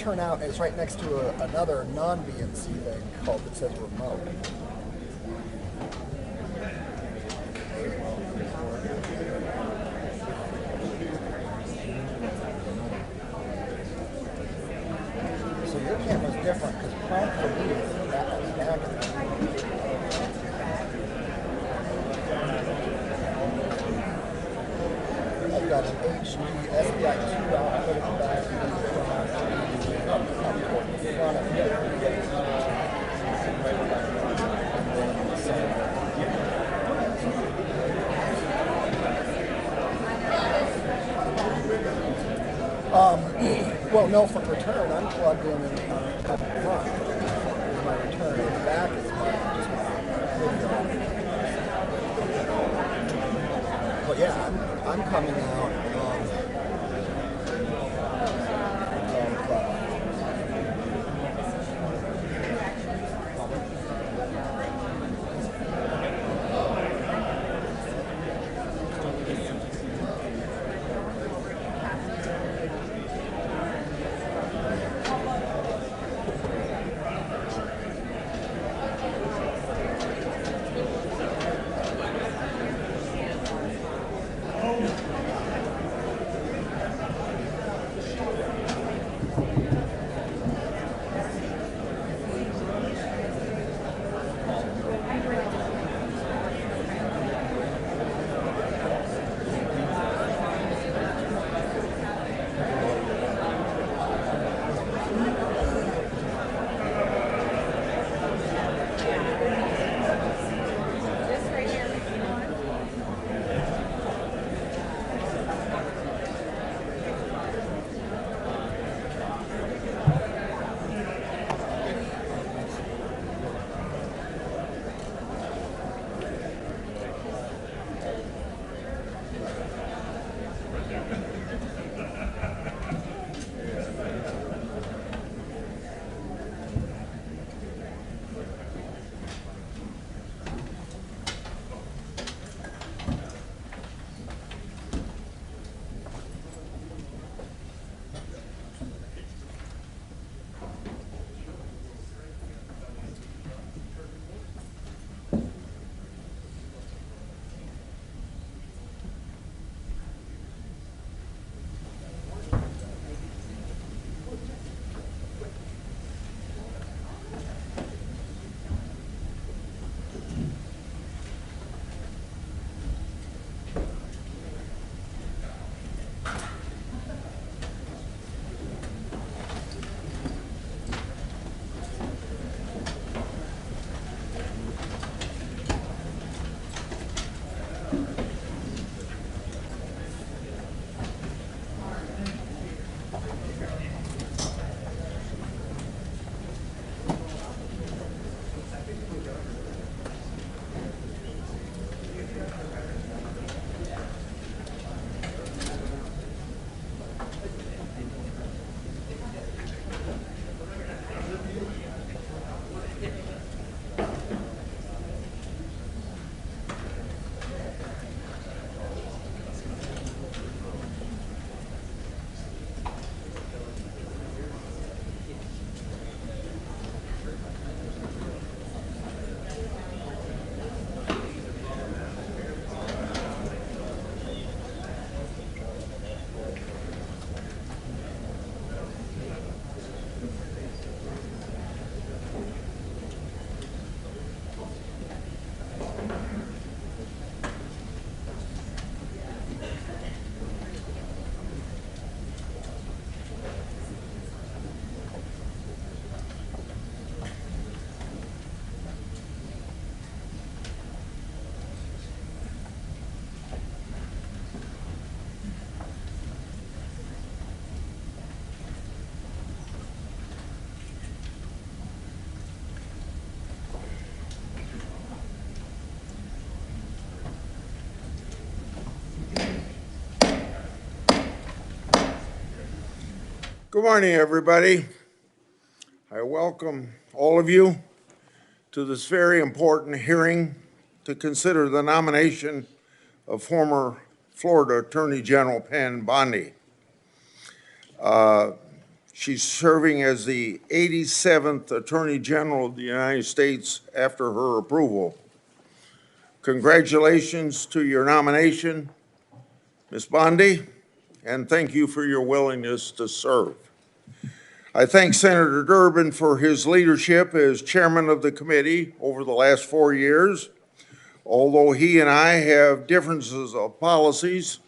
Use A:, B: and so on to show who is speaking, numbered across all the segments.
A: turn out, it's right next to another non-BNC thing called that says remote. So your camera's different because prompt for me is back. I've got an HD SDI2 output in the back. Well, no, for return, I'm plugged in at the front. Is my return. In the back is just my video. But yeah, I'm coming out
B: Good morning, everybody. I welcome all of you to this very important hearing to consider the nomination of former Florida Attorney General Pam Bondi. She's serving as the 87th Attorney General of the United States after her approval. Congratulations to your nomination, Ms. Bondi, and thank you for your willingness to serve. I thank Senator Durbin for his leadership as chairman of the committee over the last 4 years. Although he and I have differences of policies,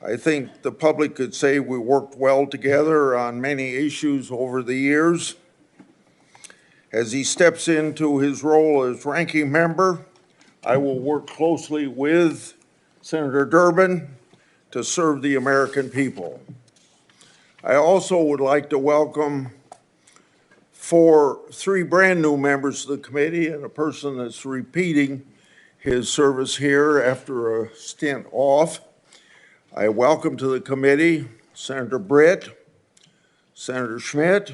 B: I think the public could say we worked well together on many issues over the years. As he steps into his role as ranking member, I will work closely with Senator Durbin to serve the American people. I also would like to welcome three brand new members of the committee and a person that's repeating his service here after a stint off. I welcome to the committee Senator Britt, Senator Schmidt,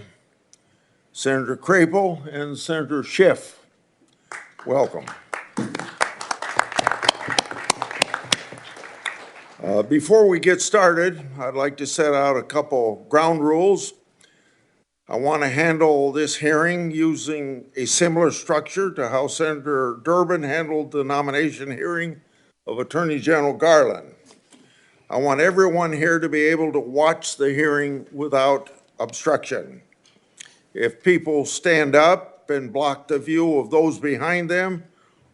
B: Senator Crapel, and Senator Schiff. Welcome. Before we get started, I'd like to set out a couple ground rules. I want to handle this hearing using a similar structure to how Senator Durbin handled the nomination hearing of Attorney General Garland. I want everyone here to be able to watch the hearing without obstruction. If people stand up and block the view of those behind them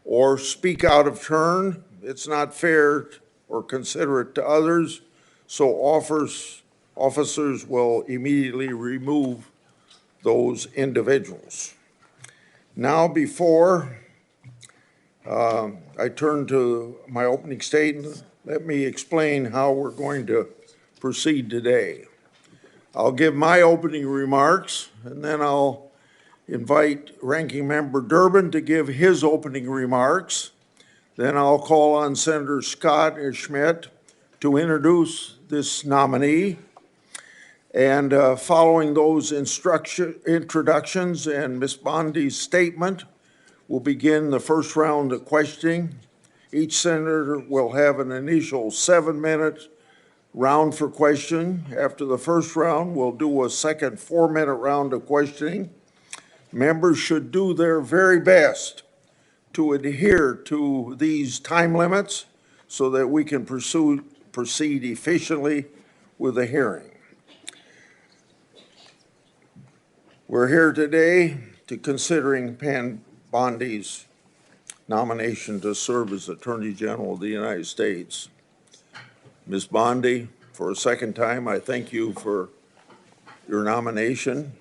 B: or speak out of turn, it's not fair or considerate to others, so officers will immediately remove those individuals. Now, before I turn to my opening statement, let me explain how we're going to proceed today. I'll give my opening remarks, and then I'll invite Ranking Member Durbin to give his opening remarks. Then I'll call on Senator Scott and Schmidt to introduce this nominee. And following those introductions and Ms. Bondi's statement, we'll begin the first round of questioning. Each senator will have an initial 7-minute round for question. After the first round, we'll do a second 4-minute round of questioning. Members should do their very best to adhere to these time limits so that we can proceed efficiently with the hearing. We're here today to considering Pam Bondi's nomination to serve as Attorney General of the United States. Ms. Bondi, for a second time, I thank you for your nomination,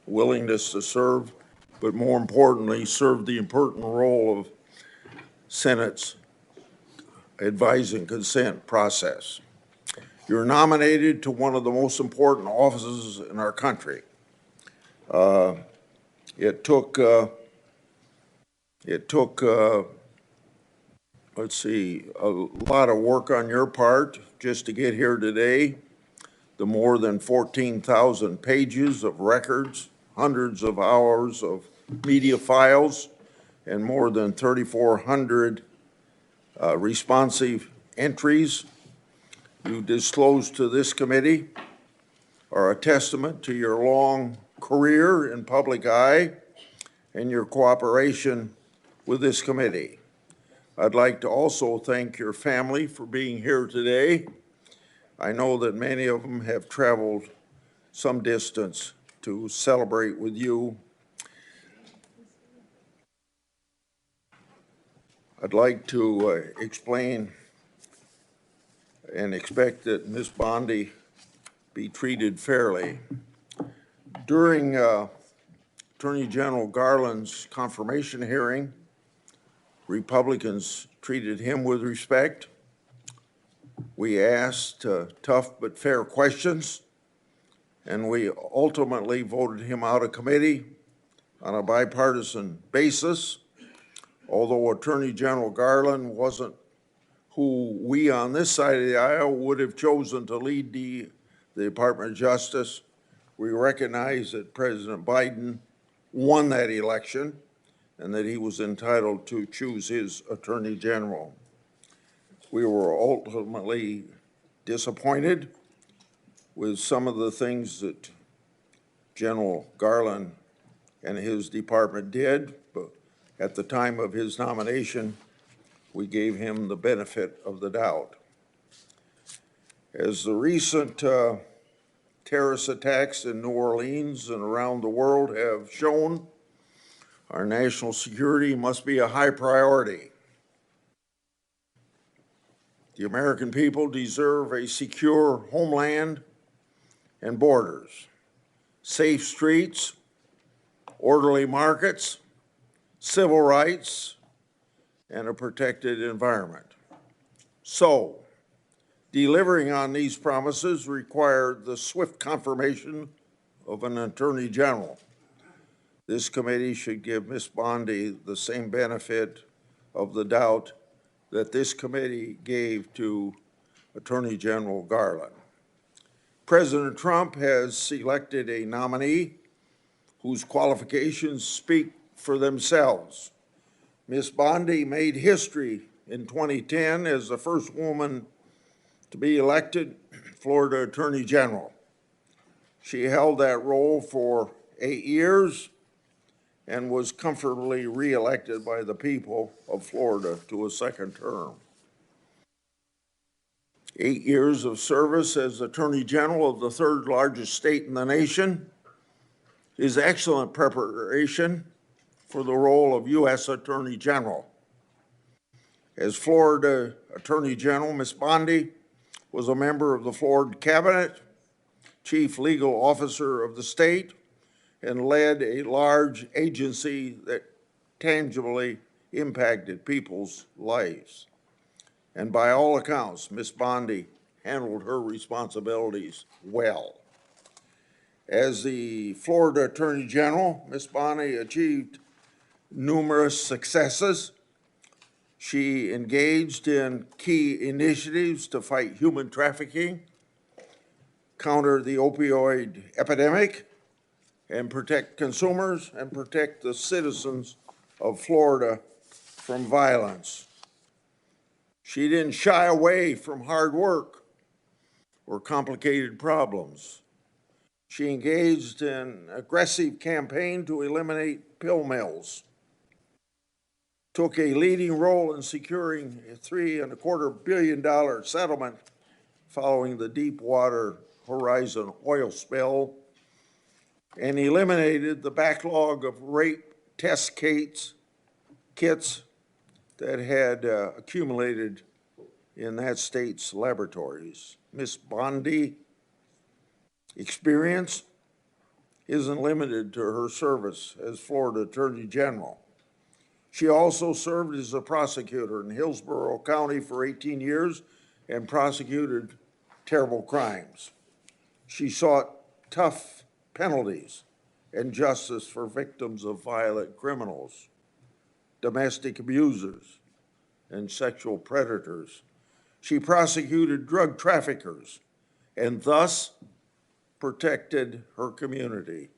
B: willingness to serve, but more importantly, serve the important role of Senate's advise and consent process. You're nominated to one of the most important offices in our country. It took let's see, a lot of work on your part just to get here today. The more than 14,000 pages of records, hundreds of hours of media files, and more than 3,400 responsive entries you disclosed to this committee are a testament to your long career in public eye and your cooperation with this committee. I'd like to also thank your family for being here today. I know that many of them have traveled some distance to celebrate with you. I'd like to explain and expect that Ms. Bondi be treated fairly. During Attorney General Garland's confirmation hearing, Republicans treated him with respect. We asked tough but fair questions, and we ultimately voted him out of committee on a bipartisan basis. Although Attorney General Garland wasn't who we on this side of the aisle would have chosen to lead the Department of Justice, we recognize that President Biden won that election and that he was entitled to choose his Attorney General. We were ultimately disappointed with some of the things that General Garland and his department did, but at the time of his nomination, we gave him the benefit of the doubt. As the recent terrorist attacks in New Orleans and around the world have shown, our national security must be a high priority. The American people deserve a secure homeland and borders, safe streets, orderly markets, civil rights, and a protected environment. So, delivering on these promises required the swift confirmation of an Attorney General. This committee should give Ms. Bondi the same benefit of the doubt that this committee gave to Attorney General Garland. President Trump has selected a nominee whose qualifications speak for themselves. Ms. Bondi made history in 2010 as the first woman to be elected Florida Attorney General. She held that role for 8 years and was comfortably reelected by the people of Florida to a second term. 8 years of service as Attorney General of the third largest state in the nation is excellent preparation for the role of U.S. Attorney General. As Florida Attorney General, Ms. Bondi was a member of the Florida Cabinet, chief legal officer of the state, and led a large agency that tangibly impacted people's lives. And by all accounts, Ms. Bondi handled her responsibilities well. As the Florida Attorney General, Ms. Bondi achieved numerous successes. She engaged in key initiatives to fight human trafficking, counter the opioid epidemic, and protect consumers and protect the citizens of Florida from violence. She didn't shy away from hard work or complicated problems. She engaged in an aggressive campaign to eliminate pill mills, took a leading role in securing a $3.25 billion settlement following the Deepwater Horizon oil spill, and eliminated the backlog of rape test kits that had accumulated in that state's laboratories. Ms. Bondi experience isn't limited to her service as Florida Attorney General. She also served as a prosecutor in Hillsborough County for 18 years and prosecuted terrible crimes. She sought tough penalties and justice for victims of violent criminals, domestic abusers, and sexual predators. She prosecuted drug traffickers and thus protected her community.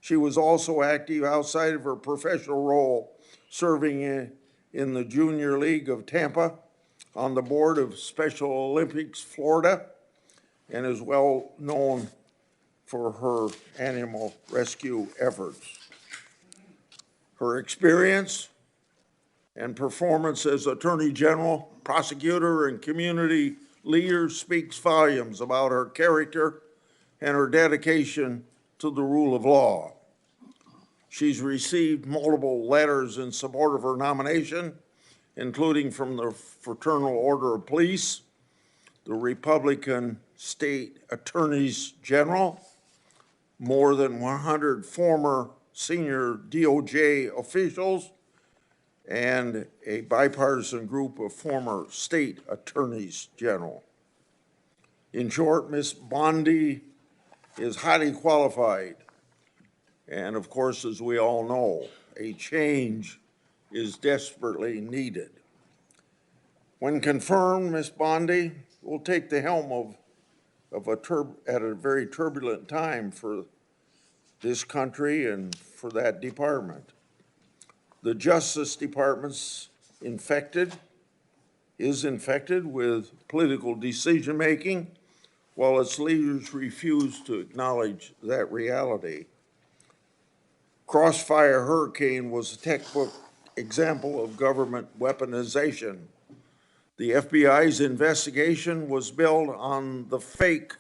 B: She was also active outside of her professional role, serving in the Junior League of Tampa, on the board of Special Olympics Florida, and is well known for her animal rescue efforts. Her experience and performance as Attorney General, prosecutor, and community leader speaks volumes about her character and her dedication to the rule of law. She's received multiple letters in support of her nomination, including from the Fraternal Order of Police, the Republican State Attorneys General, more than 100 former senior DOJ officials, and a bipartisan group of former state attorneys general. In short, Ms. Bondi is highly qualified, and of course, as we all know, a change is desperately needed. When confirmed, Ms. Bondi will take the helm at a very turbulent time for this country and for that department. The Justice Department's is infected with political decision-making, while its leaders refuse to acknowledge that reality. Crossfire Hurricane was a textbook example of government weaponization. The FBI's investigation was built on the fake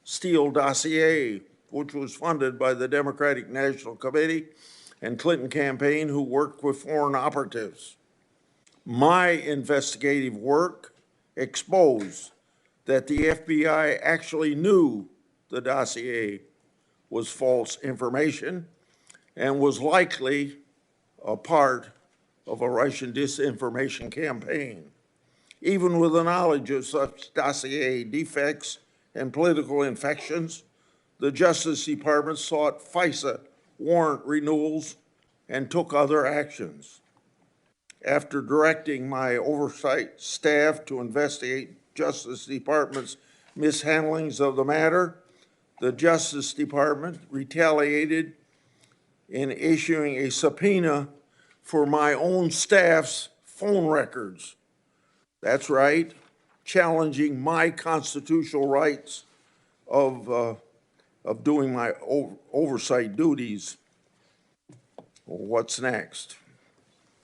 B: Steele dossier, which was funded by the Democratic National Committee and Clinton campaign, who worked with foreign operatives. My investigative work exposed that the FBI actually knew the dossier was false information and was likely a part of a Russian disinformation campaign. Even with the knowledge of such dossier defects and political infections, the Justice Department sought FISA warrant renewals and took other actions. After directing my oversight staff to investigate Justice Department's mishandlings of the matter, the Justice Department retaliated in issuing a subpoena for my own staff's phone records. That's right, challenging my constitutional rights of doing my oversight duties. Well, what's next?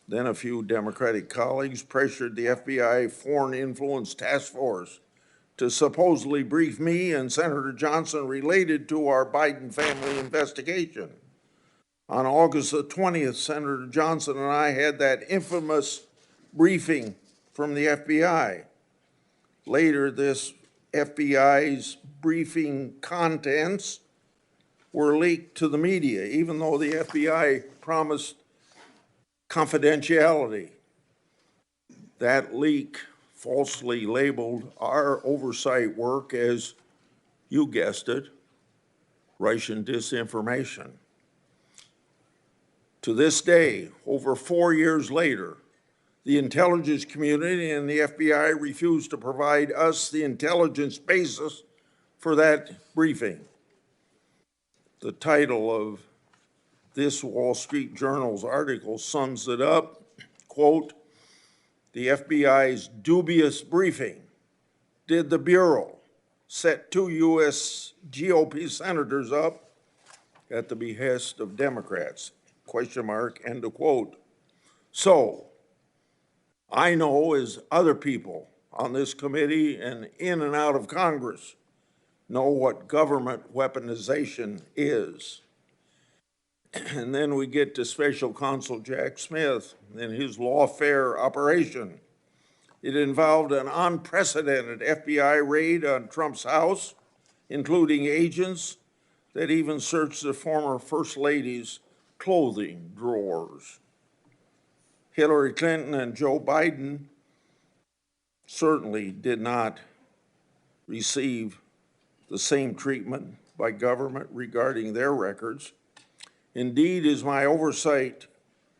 B: Then a few Democratic colleagues pressured the FBI Foreign Influence Task Force to supposedly brief me and Senator Johnson related to our Biden family investigation. On August the 20th, Senator Johnson and I had that infamous briefing from the FBI. Later, this FBI's briefing contents were leaked to the media, even though the FBI promised confidentiality. That leak falsely labeled our oversight work as, you guessed it, Russian disinformation. To this day, over 4 years later, the intelligence community and the FBI refused to provide us the intelligence basis for that briefing. The title of this Wall Street Journal's article sums it up, quote, "The FBI's dubious briefing. Did the Bureau set 2 U.S. GOP senators up at the behest of Democrats? Question mark, end of quote. So, I know, as other people on this committee and in and out of Congress know, what government weaponization is. And then we get to Special Counsel Jack Smith and his lawfare operation. It involved an unprecedented FBI raid on Trump's house, including agents that even searched the former First Lady's clothing drawers. Hillary Clinton and Joe Biden certainly did not receive the same treatment by government regarding their records. Indeed, as my oversight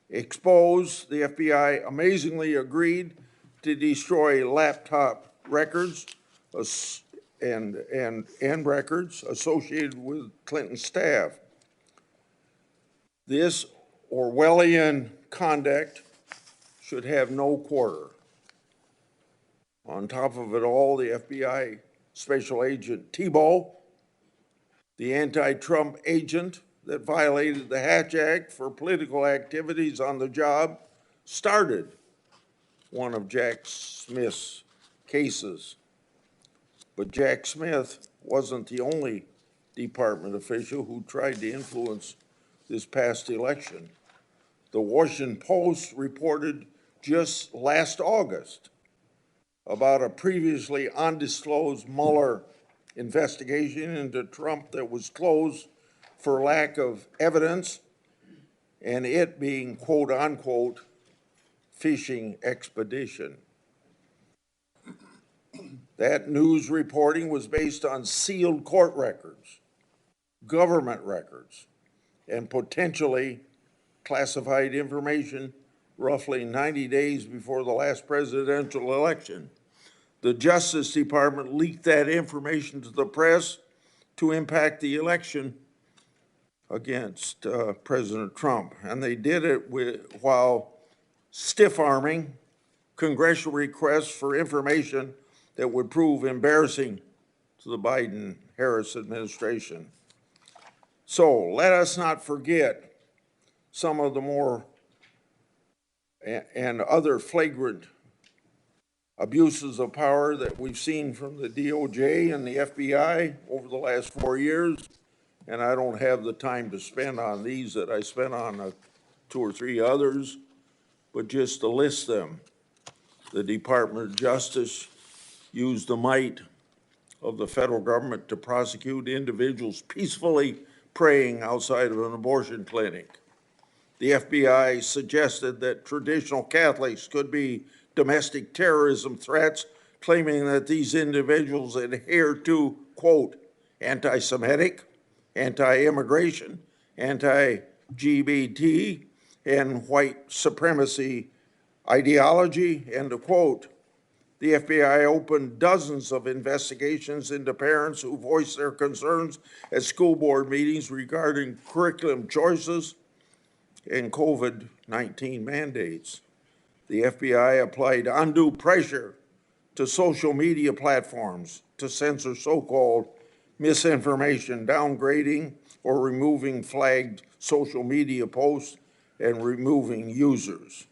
B: exposed, the FBI amazingly agreed to destroy laptop records and records associated with Clinton's staff. This Orwellian conduct should have no quarter. On top of it all, the FBI Special Agent Thibault, the anti-Trump agent that violated the Hatch Act for political activities on the job, started one of Jack Smith's cases. But Jack Smith wasn't the only department official who tried to influence this past election. The Washington Post reported just last August about a previously undisclosed Mueller investigation into Trump that was closed for lack of evidence, and it being, quote unquote, fishing expedition. That news reporting was based on sealed court records, government records, and potentially classified information roughly 90 days before the last presidential election. The Justice Department leaked that information to the press to impact the election against President Trump. And they did it while stiff-arming congressional requests for information that would prove embarrassing to the Biden-Harris administration. So let us not forget some of the more and other flagrant abuses of power that we've seen from the DOJ and the FBI over the last 4 years. And I don't have the time to spend on these that I spent on 2 or 3 others, but just to list them. The Department of Justice used the might of the federal government to prosecute individuals peacefully praying outside of an abortion clinic. The FBI suggested that traditional Catholics could be domestic terrorism threats, claiming that these individuals adhere to, quote, anti-Semitic, anti-immigration, anti-LGBT, and white supremacy ideology, end of quote. The FBI opened dozens of investigations into parents who voiced their concerns at school board meetings regarding curriculum choices and COVID-19 mandates. The FBI applied undue pressure to social media platforms to censor so-called misinformation, downgrading or removing flagged social media posts and removing users.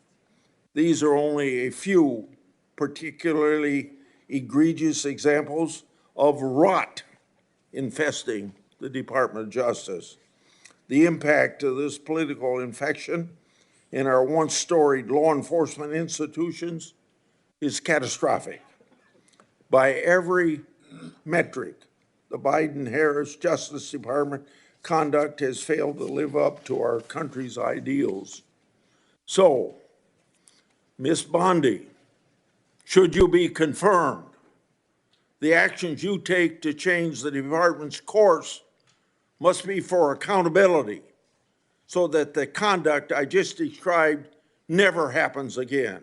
B: These are only a few particularly egregious examples of rot infesting the Department of Justice. The impact of this political infection in our once storied law enforcement institutions is catastrophic. By every metric, the Biden-Harris Justice Department conduct has failed to live up to our country's ideals. So, Ms. Bondi, should you be confirmed, the actions you take to change the department's course must be for accountability so that the conduct I just described never happens again.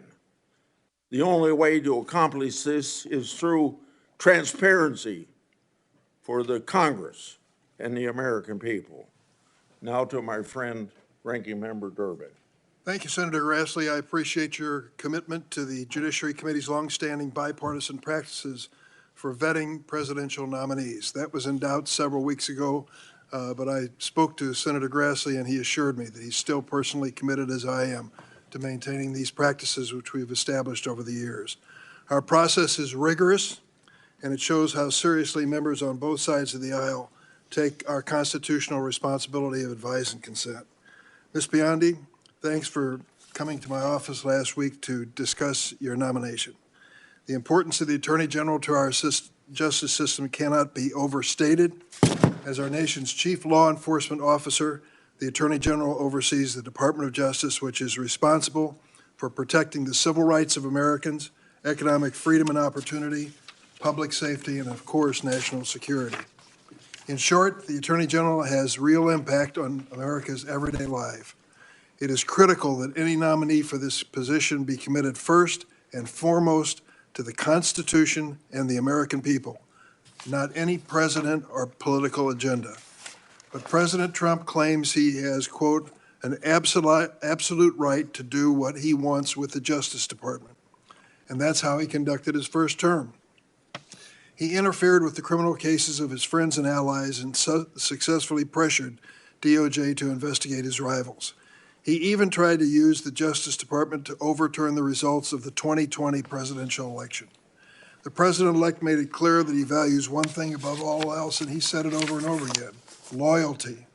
B: The only way to accomplish this is through transparency for the Congress and the American people. Now to my friend, Ranking Member Durbin.
C: Thank you, Senator Grassley. I appreciate your commitment to the Judiciary Committee's longstanding bipartisan practices for vetting presidential nominees. That was in doubt several weeks ago, but I spoke to Senator Grassley and he assured me that he's still personally committed, as I am, to maintaining these practices which we've established over the years. Our process is rigorous, and it shows how seriously members on both sides of the aisle take our constitutional responsibility of advice and consent. Ms. Bondi, thanks for coming to my office last week to discuss your nomination. The importance of the Attorney General to our justice system cannot be overstated. As our nation's chief law enforcement officer, the Attorney General oversees the Department of Justice, which is responsible for protecting the civil rights of Americans, economic freedom and opportunity, public safety, and of course, national security. In short, the Attorney General has real impact on America's everyday life. It is critical that any nominee for this position be committed first and foremost to the Constitution and the American people, not any president or political agenda. But President Trump claims he has, quote, an absolute right to do what he wants with the Justice Department. And that's how he conducted his first term. He interfered with the criminal cases of his friends and allies and successfully pressured DOJ to investigate his rivals. He even tried to use the Justice Department to overturn the results of the 2020 presidential election. The president-elect made it clear that he values one thing above all else, and he said it over and over again: loyalty.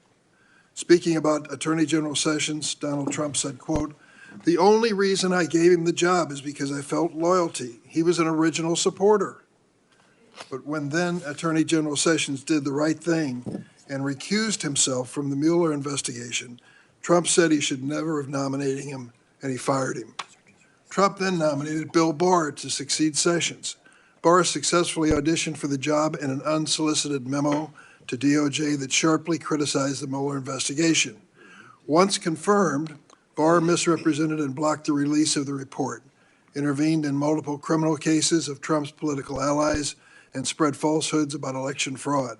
C: Speaking about Attorney General Sessions, Donald Trump said, quote, "The only reason I gave him the job is because I felt loyalty. He was an original supporter." But when then Attorney General Sessions did the right thing and recused himself from the Mueller investigation, Trump said he should never have nominated him, and he fired him. Trump then nominated Bill Barr to succeed Sessions. Barr successfully auditioned for the job in an unsolicited memo to DOJ that sharply criticized the Mueller investigation. Once confirmed, Barr misrepresented and blocked the release of the report, intervened in multiple criminal cases of Trump's political allies, and spread falsehoods about election fraud.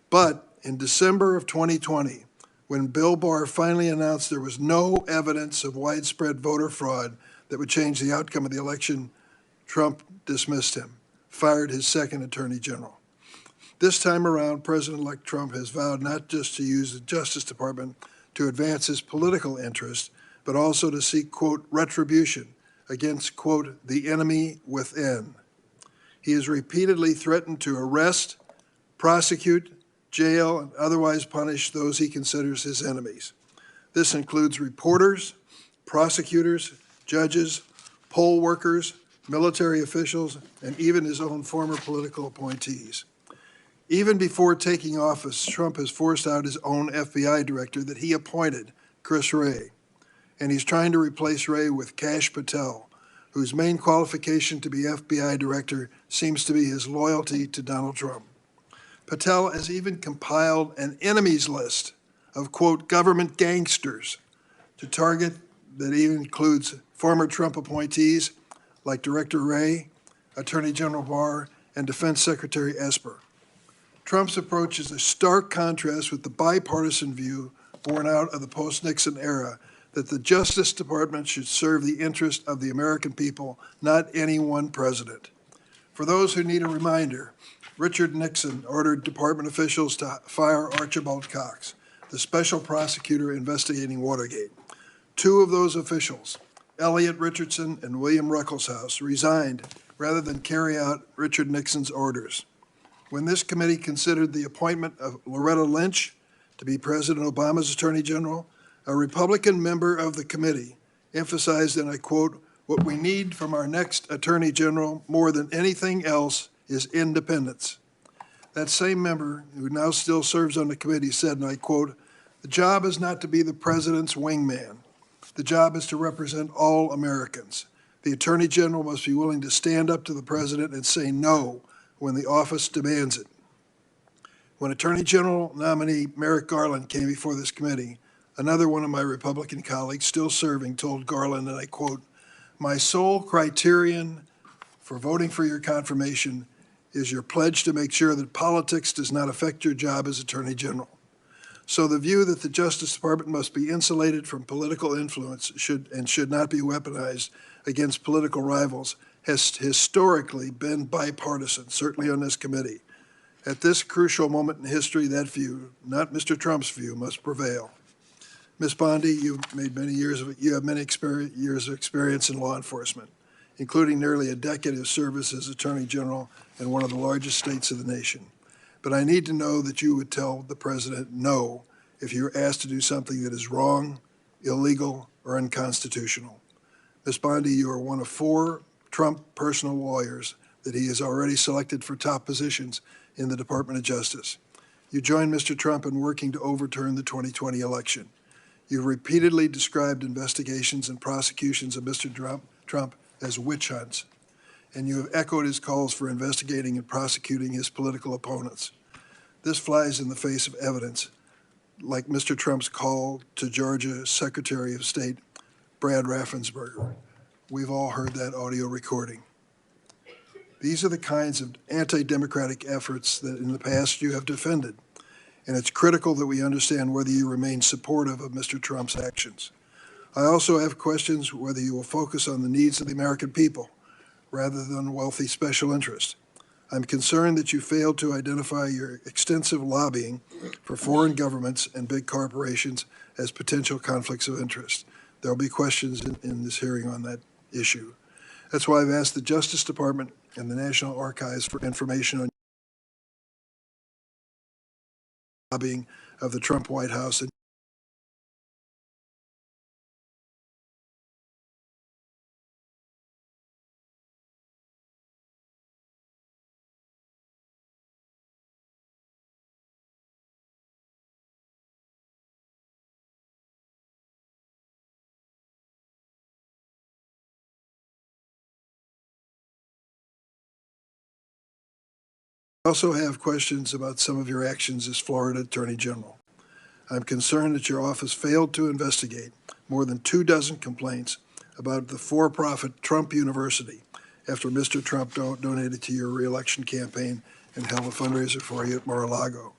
C: But in December of 2020, when Bill Barr finally announced there was no evidence of widespread voter fraud that would change the outcome of the election, Trump dismissed him, fired his second attorney general. This time around, President-elect Trump has vowed not just to use the Justice Department to advance his political interests, but also to seek, quote, retribution against, quote, the enemy within. He has repeatedly threatened to arrest, prosecute, jail, and otherwise punish those he considers his enemies. This includes reporters, prosecutors, judges, poll workers, military officials, and even his own former political appointees. Even before taking office, Trump has forced out his own FBI director that he appointed, Chris Wray, and he's trying to replace Wray with Kash Patel, whose main qualification to be FBI director seems to be his loyalty to Donald Trump. Patel has even compiled an enemies list of, quote, government gangsters to target that even includes former Trump appointees like Director Wray, Attorney General Barr, and Defense Secretary Esper. Trump's approach is a stark contrast with the bipartisan view born out of the post-Nixon era that the Justice Department should serve the interest of the American people, not any one president. For those who need a reminder, Richard Nixon ordered department officials to fire Archibald Cox, the special prosecutor investigating Watergate. Two of those officials, Elliot Richardson and William Ruckelshaus, resigned rather than carry out Richard Nixon's orders. When this committee considered the appointment of Loretta Lynch to be President Obama's Attorney General, a Republican member of the committee emphasized, and I quote, "What we need from our next Attorney General more than anything else is independence." That same member, who now still serves on the committee, said, and I quote, "The job is not to be the president's wingman. The job is to represent all Americans. The Attorney General must be willing to stand up to the president and say no when the office demands it." When Attorney General nominee Merrick Garland came before this committee, another one of my Republican colleagues still serving told Garland, and I quote, "My sole criterion for voting for your confirmation is your pledge to make sure that politics does not affect your job as Attorney General." So the view that the Justice Department must be insulated from political influence should not be weaponized against political rivals has historically been bipartisan, certainly on this committee. At this crucial moment in history, that view, not Mr. Trump's view, must prevail. Ms. Bondi, you have many years of experience in law enforcement, including nearly a decade of service as Attorney General in one of the largest states of the nation. But I need to know that you would tell the president no if you're asked to do something that is wrong, illegal, or unconstitutional. Ms. Bondi, you are one of 4 Trump personal lawyers that he has already selected for top positions in the Department of Justice. You joined Mr. Trump in working to overturn the 2020 election. You've repeatedly described investigations and prosecutions of Mr. Trump as witch hunts, and you have echoed his calls for investigating and prosecuting his political opponents. This flies in the face of evidence, like Mr. Trump's call to Georgia Secretary of State Brad Raffensperger. We've all heard that audio recording. These are the kinds of anti-democratic efforts that in the past you have defended, and it's critical that we understand whether you remain supportive of Mr. Trump's actions. I also have questions whether you will focus on the needs of the American people rather than wealthy special interests. I'm concerned that you failed to identify your extensive lobbying for foreign governments and big corporations as potential conflicts of interest. There will be questions in this hearing on that issue. That's why I've asked the Justice Department and the National Archives for information on lobbying of the Trump White House. And I also have questions about some of your actions as Florida Attorney General. I'm concerned that your office failed to investigate more than 24 complaints about the for-profit Trump University after Mr. Trump donated to your reelection campaign and held a fundraiser for you at Mar-a-Lago.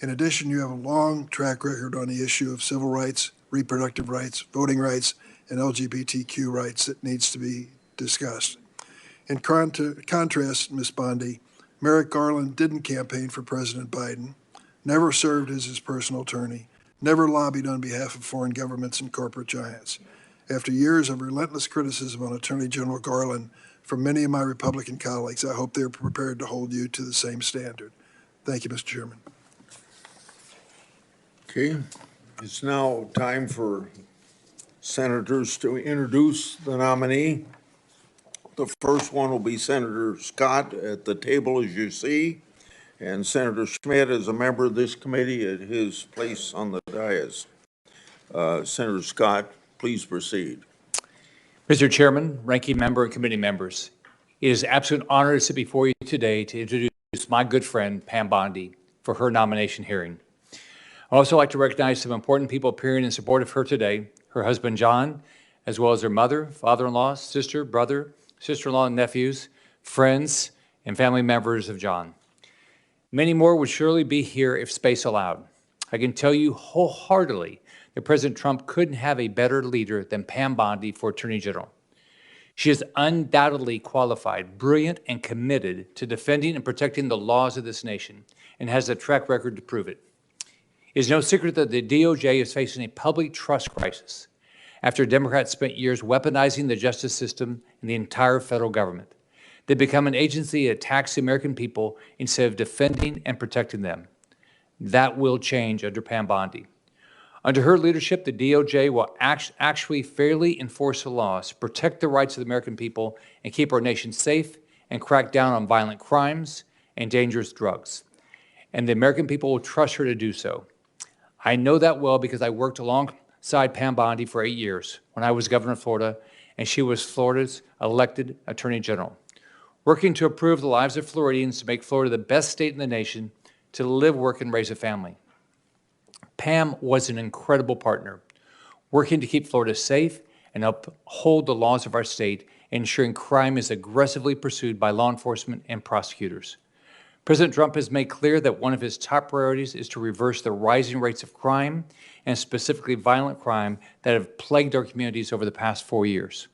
C: In addition, you have a long track record on the issue of civil rights, reproductive rights, voting rights, and LGBTQ rights that needs to be discussed. In contrast, Ms. Bondi, Merrick Garland didn't campaign for President Biden, never served as his personal attorney, never lobbied on behalf of foreign governments and corporate giants. After years of relentless criticism on Attorney General Garland from many of my Republican colleagues, I hope they're prepared to hold you to the same standard. Thank you, Mr. Chairman.
B: Okay, it's now time for senators to introduce the nominee. The first one will be Senator Scott at the table, as you see, and Senator Schmidt is a member of this committee at his place on the dais. Senator Scott, please proceed.
D: Mr. Chairman, ranking member, and committee members, it is an absolute honor to sit before you today to introduce my good friend, Pam Bondi, for her nomination hearing. I'd also like to recognize some important people appearing in support of her today, her husband, John, as well as her mother, father-in-law, sister, brother, sister-in-law, and nephews, friends, and family members of John. Many more would surely be here if space allowed. I can tell you wholeheartedly that President Trump couldn't have a better leader than Pam Bondi for Attorney General. She is undoubtedly qualified, brilliant, and committed to defending and protecting the laws of this nation, and has a track record to prove it. It is no secret that the DOJ is facing a public trust crisis after Democrats spent years weaponizing the justice system and the entire federal government. They become an agency that attacks the American people instead of defending and protecting them. That will change under Pam Bondi. Under her leadership, the DOJ will actually fairly enforce the laws, protect the rights of the American people, and keep our nation safe, and crack down on violent crimes and dangerous drugs. And the American people will trust her to do so. I know that well because I worked alongside Pam Bondi for 8 years when I was governor of Florida, and she was Florida's elected Attorney General, working to improve the lives of Floridians to make Florida the best state in the nation to live, work, and raise a family. Pam was an incredible partner, working to keep Florida safe and uphold the laws of our state, ensuring crime is aggressively pursued by law enforcement and prosecutors. President Trump has made clear that one of his top priorities is to reverse the rising rates of crime, and specifically violent crime, that have plagued our communities over the past 4 years.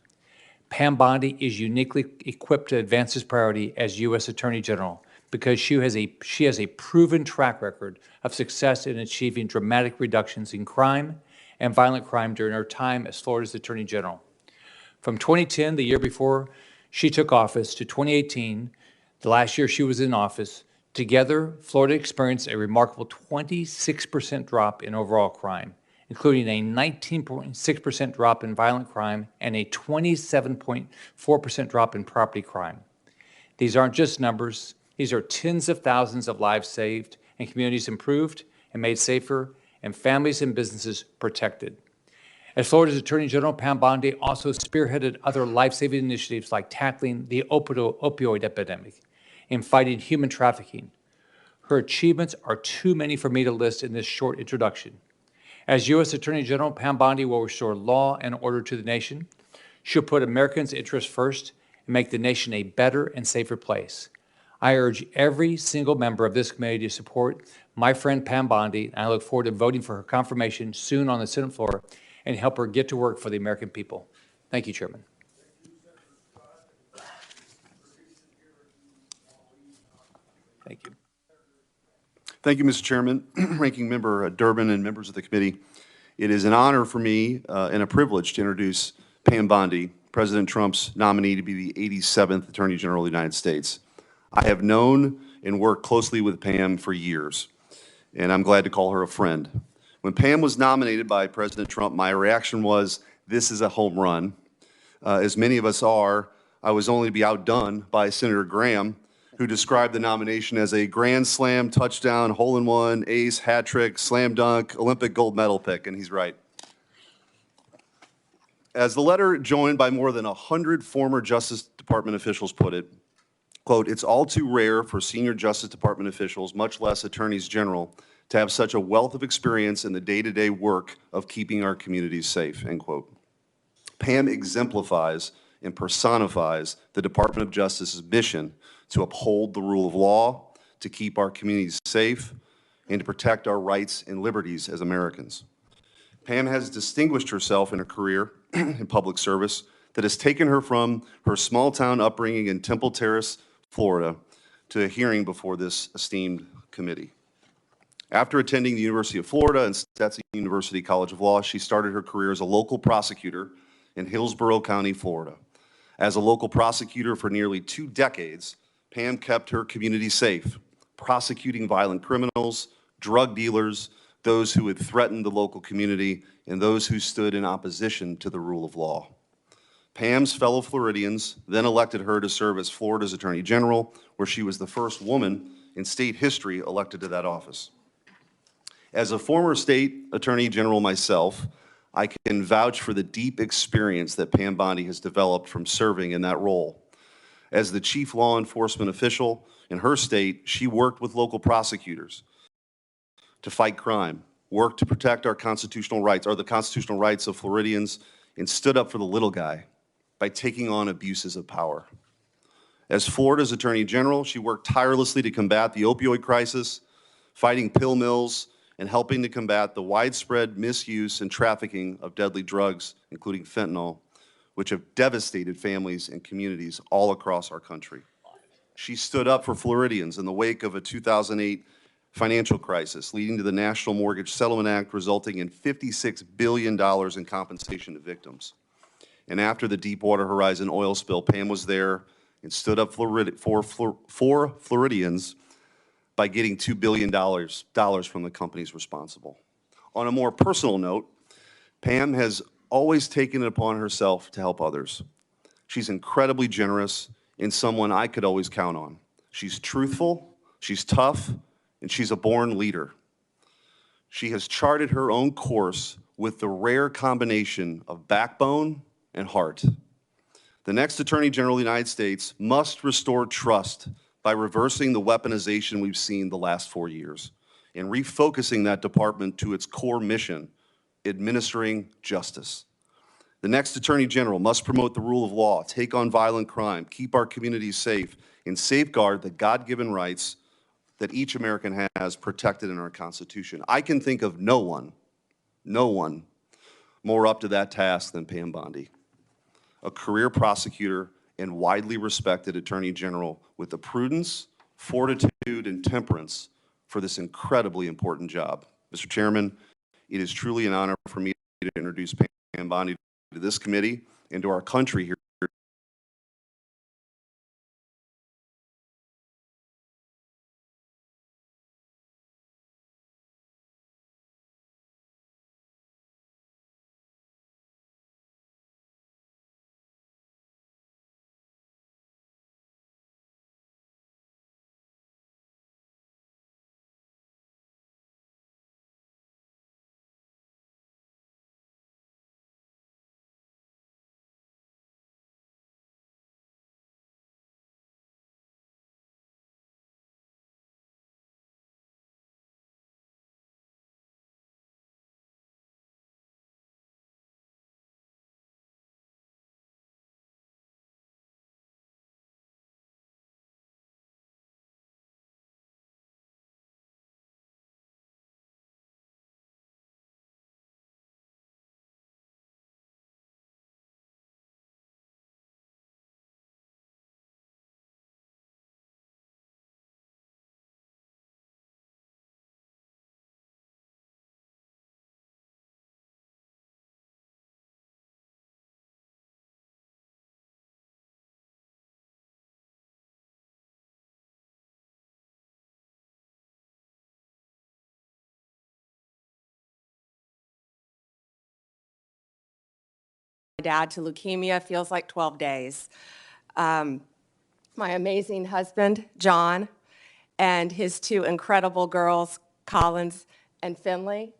D: Pam Bondi is uniquely equipped to advance this priority as U.S. Attorney General because she has a proven track record of success in achieving dramatic reductions in crime and violent crime during her time as Florida's Attorney General. From 2010, the year before she took office, to 2018, the last year she was in office, together, Florida experienced a remarkable 26% drop in overall crime, including a 19.6% drop in violent crime and a 27.4% drop in property crime. These aren't just numbers. These are tens of thousands of lives saved and communities improved and made safer and families and businesses protected. As Florida's Attorney General, Pam Bondi also spearheaded other life-saving initiatives like tackling the opioid epidemic and fighting human trafficking. Her achievements are too many for me to list in this short introduction. As U.S. Attorney General, Pam Bondi will restore law and order to the nation. She'll put Americans' interests first and make the nation a better and safer place. I urge every single member of this committee to support my friend Pam Bondi, and I look forward to voting for her confirmation soon on the Senate floor and help her get to work for the American people. Thank you, Chairman. Thank you.
E: Thank you, Mr. Chairman, Ranking Member Durbin, and members of the committee. It is an honor for me and a privilege to introduce Pam Bondi, President Trump's nominee to be the 87th Attorney General of the United States. I have known and worked closely with Pam for years, and I'm glad to call her a friend. When Pam was nominated by President Trump, my reaction was, this is a home run. As many of us are, I was only to be outdone by Senator Graham, who described the nomination as a grand slam, touchdown, hole-in-one, ace, hat trick, slam dunk, Olympic gold medal pick, and he's right. As the letter joined by more than 100 former Justice Department officials put it, quote, it's all too rare for senior Justice Department officials, much less attorneys general, to have such a wealth of experience in the day-to-day work of keeping our communities safe, end quote. Pam exemplifies and personifies the Department of Justice's mission to uphold the rule of law, to keep our communities safe, and to protect our rights and liberties as Americans. Pam has distinguished herself in her career in public service that has taken her from her small-town upbringing in Temple Terrace, Florida, to a hearing before this esteemed committee. After attending the University of Florida and Stetson University College of Law, she started her career as a local prosecutor in Hillsborough County, Florida. As a local prosecutor for nearly 2 decades, Pam kept her community safe, prosecuting violent criminals, drug dealers, those who had threatened the local community, and those who stood in opposition to the rule of law. Pam's fellow Floridians then elected her to serve as Florida's Attorney General, where she was the first woman in state history elected to that office. As a former state attorney general myself, I can vouch for the deep experience that Pam Bondi has developed from serving in that role. As the chief law enforcement official in her state, she worked with local prosecutors to fight crime, worked to protect our constitutional rights, or the constitutional rights of Floridians, and stood up for the little guy by taking on abuses of power. As Florida's Attorney General, she worked tirelessly to combat the opioid crisis, fighting pill mills, and helping to combat the widespread misuse and trafficking of deadly drugs, including fentanyl, which have devastated families and communities all across our country. She stood up for Floridians in the wake of a 2008 financial crisis, leading to the National Mortgage Settlement Act, resulting in $56 billion in compensation to victims. And after the Deepwater Horizon oil spill, Pam was there and stood up for Floridians by getting $2 billion from the companies responsible. On a more personal note, Pam has always taken it upon herself to help others. She's incredibly generous and someone I could always count on. She's truthful, she's tough, and she's a born leader. She has charted her own course with the rare combination of backbone and heart. The next Attorney General of the United States must restore trust by reversing the weaponization we've seen the last 4 years and refocusing that department to its core mission, administering justice. The next Attorney General must promote the rule of law, take on violent crime, keep our communities safe, and safeguard the God-given rights that each American has protected in our Constitution. I can think of no one more up to that task than Pam Bondi, a career prosecutor and widely respected Attorney General with the prudence, fortitude, and temperance for this incredibly important job. Mr. Chairman, it is truly an honor for me to introduce Pam Bondi to this committee and to our country here.
F: Dad to leukemia feels like 12 days. My amazing husband, John, and his 2 incredible girls, Collins and Finley.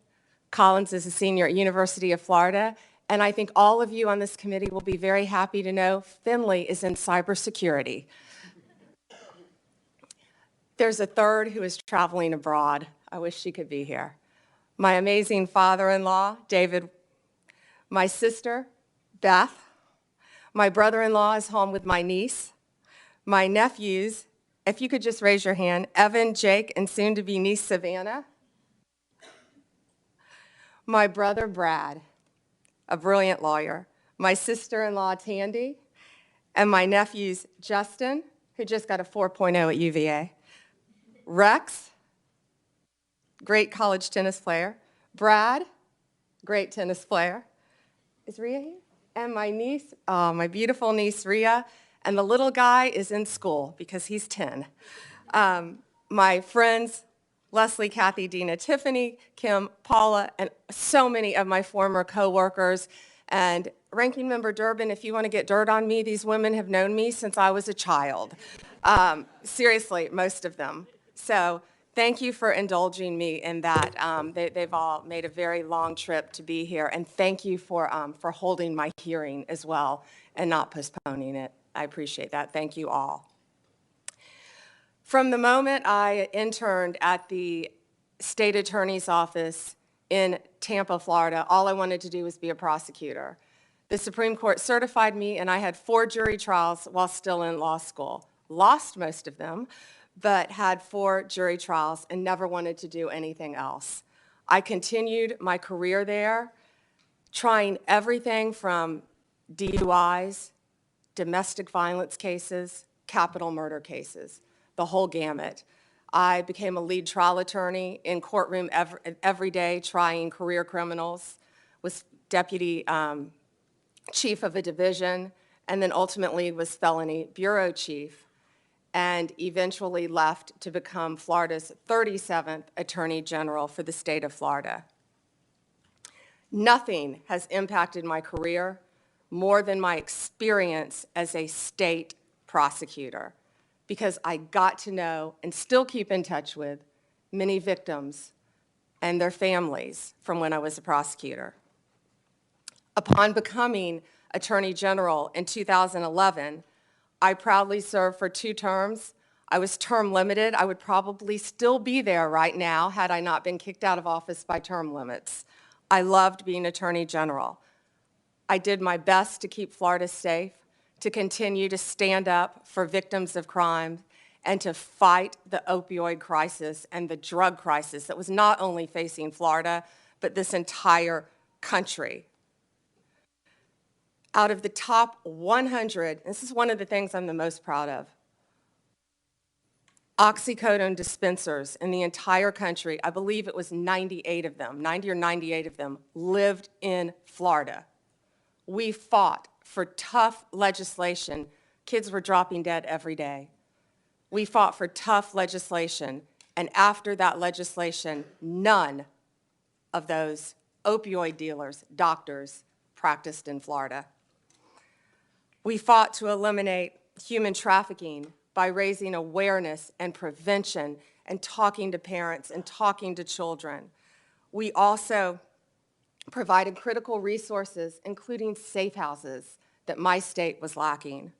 F: Collins is a senior at University of Florida, and I think all of you on this committee will be very happy to know Finley is in cybersecurity. There's a third who is traveling abroad. I wish she could be here. My amazing father-in-law, David, my sister, Beth. My brother-in-law is home with my niece. My nephews, if you could just raise your hand, Evan, Jake, and soon-to-be niece Savannah. My brother, Brad, a brilliant lawyer. My sister-in-law, Tandy, and my nephews, Justin, who just got a 4.0 at UVA. Rex, great college tennis player. Brad, great tennis player. Is Rhea here? And my niece, my beautiful niece Rhea, and the little guy is in school because he's 10. My friends, Leslie, Kathy, Dina, Tiffany, Kim, Paula, and so many of my former coworkers. And Ranking Member Durbin, if you want to get dirt on me, these women have known me since I was a child. Seriously, most of them. So thank you for indulging me in that. They've all made a very long trip to be here, and thank you for holding my hearing as well and not postponing it. I appreciate that. Thank you all. From the moment I interned at the state attorney's office in Tampa, Florida, all I wanted to do was be a prosecutor. The Supreme Court certified me, and I had 4 jury trials while still in law school. Lost most of them, but had 4 jury trials and never wanted to do anything else. I continued my career there, trying everything from DUIs, domestic violence cases, capital murder cases, the whole gamut. I became a lead trial attorney in courtroom every day, trying career criminals, was deputy chief of a division, and then ultimately was felony bureau chief, and eventually left to become Florida's 37th Attorney General for the state of Florida. Nothing has impacted my career more than my experience as a state prosecutor, because I got to know and still keep in touch with many victims and their families from when I was a prosecutor. Upon becoming Attorney General in 2011, I proudly served for 2 terms. I was term limited. I would probably still be there right now had I not been kicked out of office by term limits. I loved being Attorney General. I did my best to keep Florida safe, to continue to stand up for victims of crime, and to fight the opioid crisis and the drug crisis that was not only facing Florida, but this entire country. Out of the top 100, this is one of the things I'm the most proud of, oxycodone dispensers in the entire country, I believe it was 98 of them, 90 or 98 of them, lived in Florida. We fought for tough legislation. Kids were dropping dead every day. We fought for tough legislation, and after that legislation, none of those opioid dealers, doctors, practiced in Florida. We fought to eliminate human trafficking by raising awareness and prevention and talking to parents and talking to children. We also provided critical resources, including safe houses, that my state was lacking.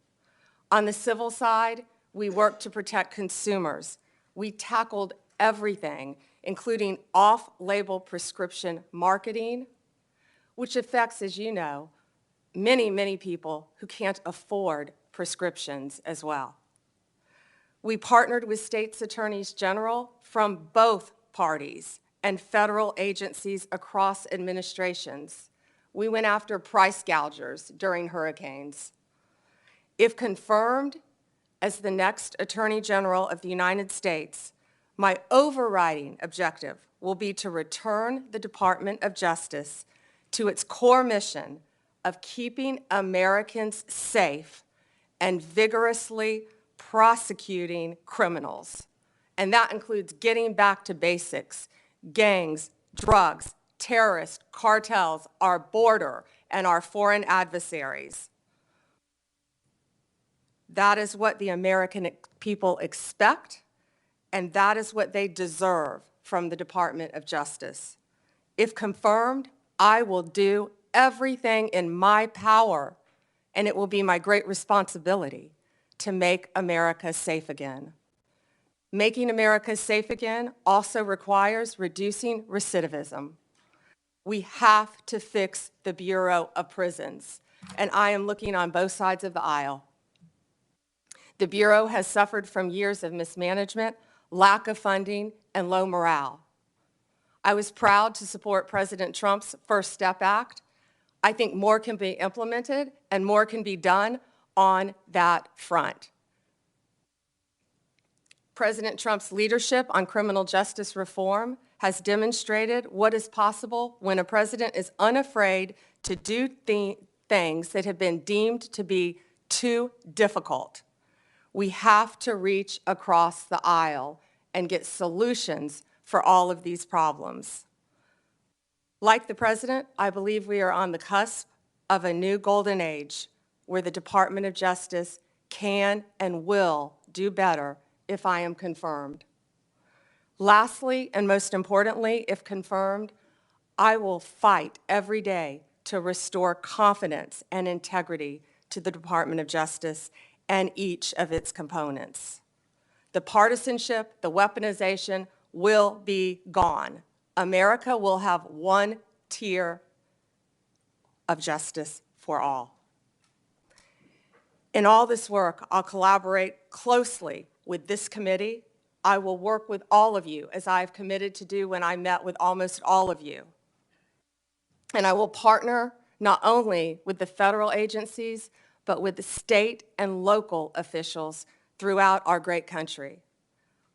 F: On the civil side, we worked to protect consumers. We tackled everything, including off-label prescription marketing, which affects, as you know, many, many people who can't afford prescriptions as well. We partnered with states' attorneys general from both parties and federal agencies across administrations. We went after price gougers during hurricanes. If confirmed as the next Attorney General of the United States, my overriding objective will be to return the Department of Justice to its core mission of keeping Americans safe and vigorously prosecuting criminals. And that includes getting back to basics: gangs, drugs, terrorists, cartels, our border, and our foreign adversaries. That is what the American people expect, and that is what they deserve from the Department of Justice. If confirmed, I will do everything in my power, and it will be my great responsibility to make America safe again. Making America safe again also requires reducing recidivism. We have to fix the Bureau of Prisons, and I am looking on both sides of the aisle. The Bureau has suffered from years of mismanagement, lack of funding, and low morale. I was proud to support President Trump's First Step Act. I think more can be implemented and more can be done on that front. President Trump's leadership on criminal justice reform has demonstrated what is possible when a president is unafraid to do things that have been deemed to be too difficult. We have to reach across the aisle and get solutions for all of these problems. Like the president, I believe we are on the cusp of a new golden age where the Department of Justice can and will do better if I am confirmed. Lastly, and most importantly, if confirmed, I will fight every day to restore confidence and integrity to the Department of Justice and each of its components. The partisanship, the weaponization will be gone. America will have one tier of justice for all. In all this work, I'll collaborate closely with this committee. I will work with all of you, as I've committed to do when I met with almost all of you. And I will partner not only with the federal agencies, but with the state and local officials throughout our great country.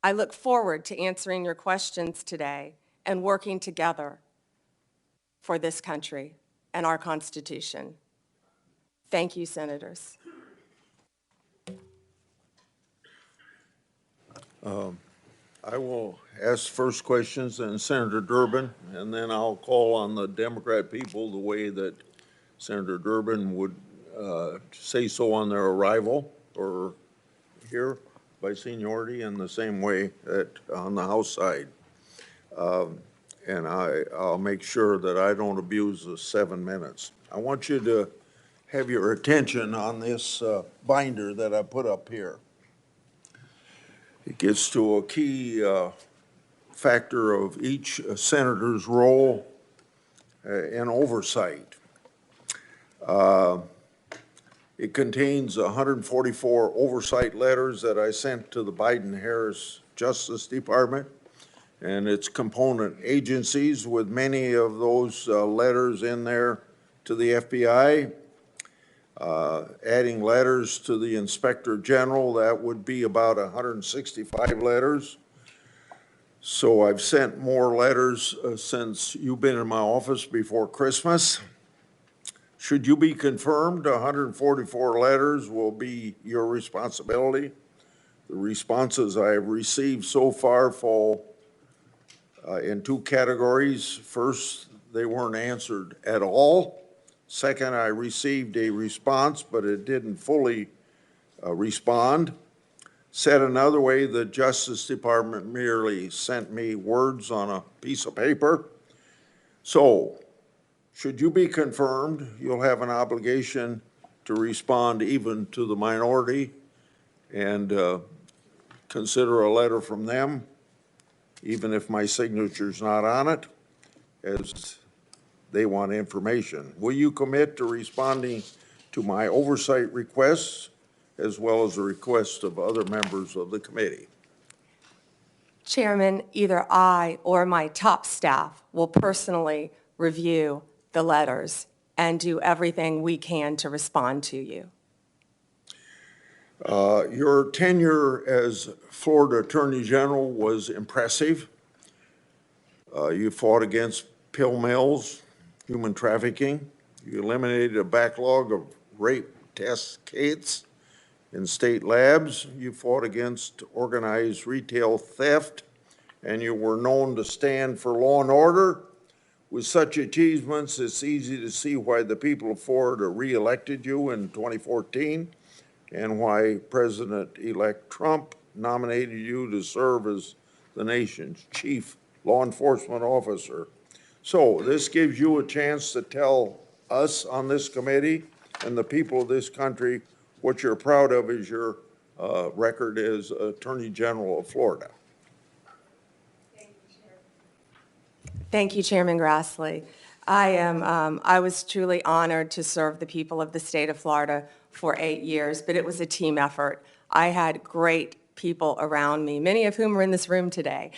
F: I look forward to answering your questions today and working together for this country and our Constitution. Thank you, Senators.
B: I will ask first questions, and Senator Durbin, and then I'll call on the Democrat people the way that Senator Durbin would say so on their arrival or here by seniority, in the same way that on the House side. And I'll make sure that I don't abuse the 7 minutes. I want you to have your attention on this binder that I put up here. It gets to a key factor of each senator's role in oversight. It contains 144 oversight letters that I sent to the Biden-Harris Justice Department and its component agencies, with many of those letters in there to the FBI. Adding letters to the Inspector General, that would be about 165 letters. So I've sent more letters since you've been in my office before Christmas. Should you be confirmed, 144 letters will be your responsibility. The responses I have received so far fall in 2 categories. First, they weren't answered at all. Second, I received a response, but it didn't fully respond. Said another way, the Justice Department merely sent me words on a piece of paper. So, should you be confirmed, you'll have an obligation to respond even to the minority and consider a letter from them, even if my signature's not on it, as they want information. Will you commit to responding to my oversight requests as well as the requests of other members of the committee?
F: Chairman, either I or my top staff will personally review the letters and do everything we can to respond to you.
B: Your tenure as Florida Attorney General was impressive. You fought against pill mills, human trafficking. You eliminated a backlog of rape test kits in state labs. You fought against organized retail theft, and you were known to stand for law and order. With such achievements, it's easy to see why the people of Florida re-elected you in 2014 and why President-elect Trump nominated you to serve as the nation's chief law enforcement officer. So this gives you a chance to tell us on this committee and the people of this country what you're proud of as your record as Attorney General of Florida.
F: Thank you, Chairman Grassley. I was truly honored to serve the people of the state of Florida for 8 years, but it was a team effort. I had great people around me, many of whom are in this room today.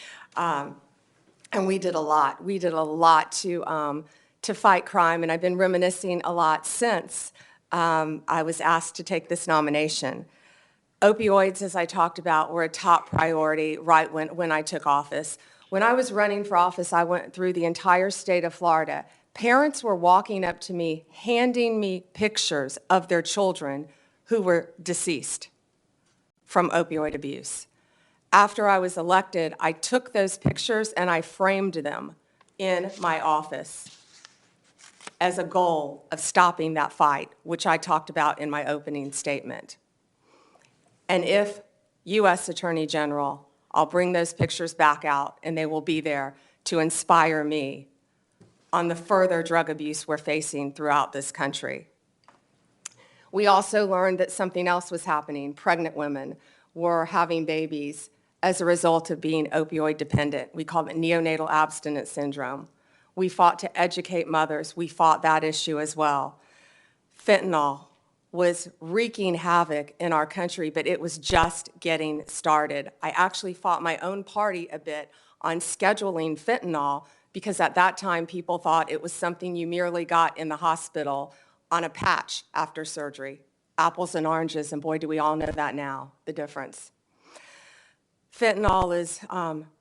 F: And we did a lot. We did a lot to fight crime, and I've been reminiscing a lot since I was asked to take this nomination. Opioids, as I talked about, were a top priority right when I took office. When I was running for office, I went through the entire state of Florida. Parents were walking up to me, handing me pictures of their children who were deceased from opioid abuse. After I was elected, I took those pictures and I framed them in my office as a goal of stopping that fight, which I talked about in my opening statement. And if U.S. Attorney General, I'll bring those pictures back out, and they will be there to inspire me on the further drug abuse we're facing throughout this country. We also learned that something else was happening. Pregnant women were having babies as a result of being opioid dependent. We call it neonatal abstinence syndrome. We fought to educate mothers. We fought that issue as well. Fentanyl was wreaking havoc in our country, but it was just getting started. I actually fought my own party a bit on scheduling fentanyl because at that time people thought it was something you merely got in the hospital on a patch after surgery. Apples and oranges, and boy, do we all know that now, the difference. Fentanyl is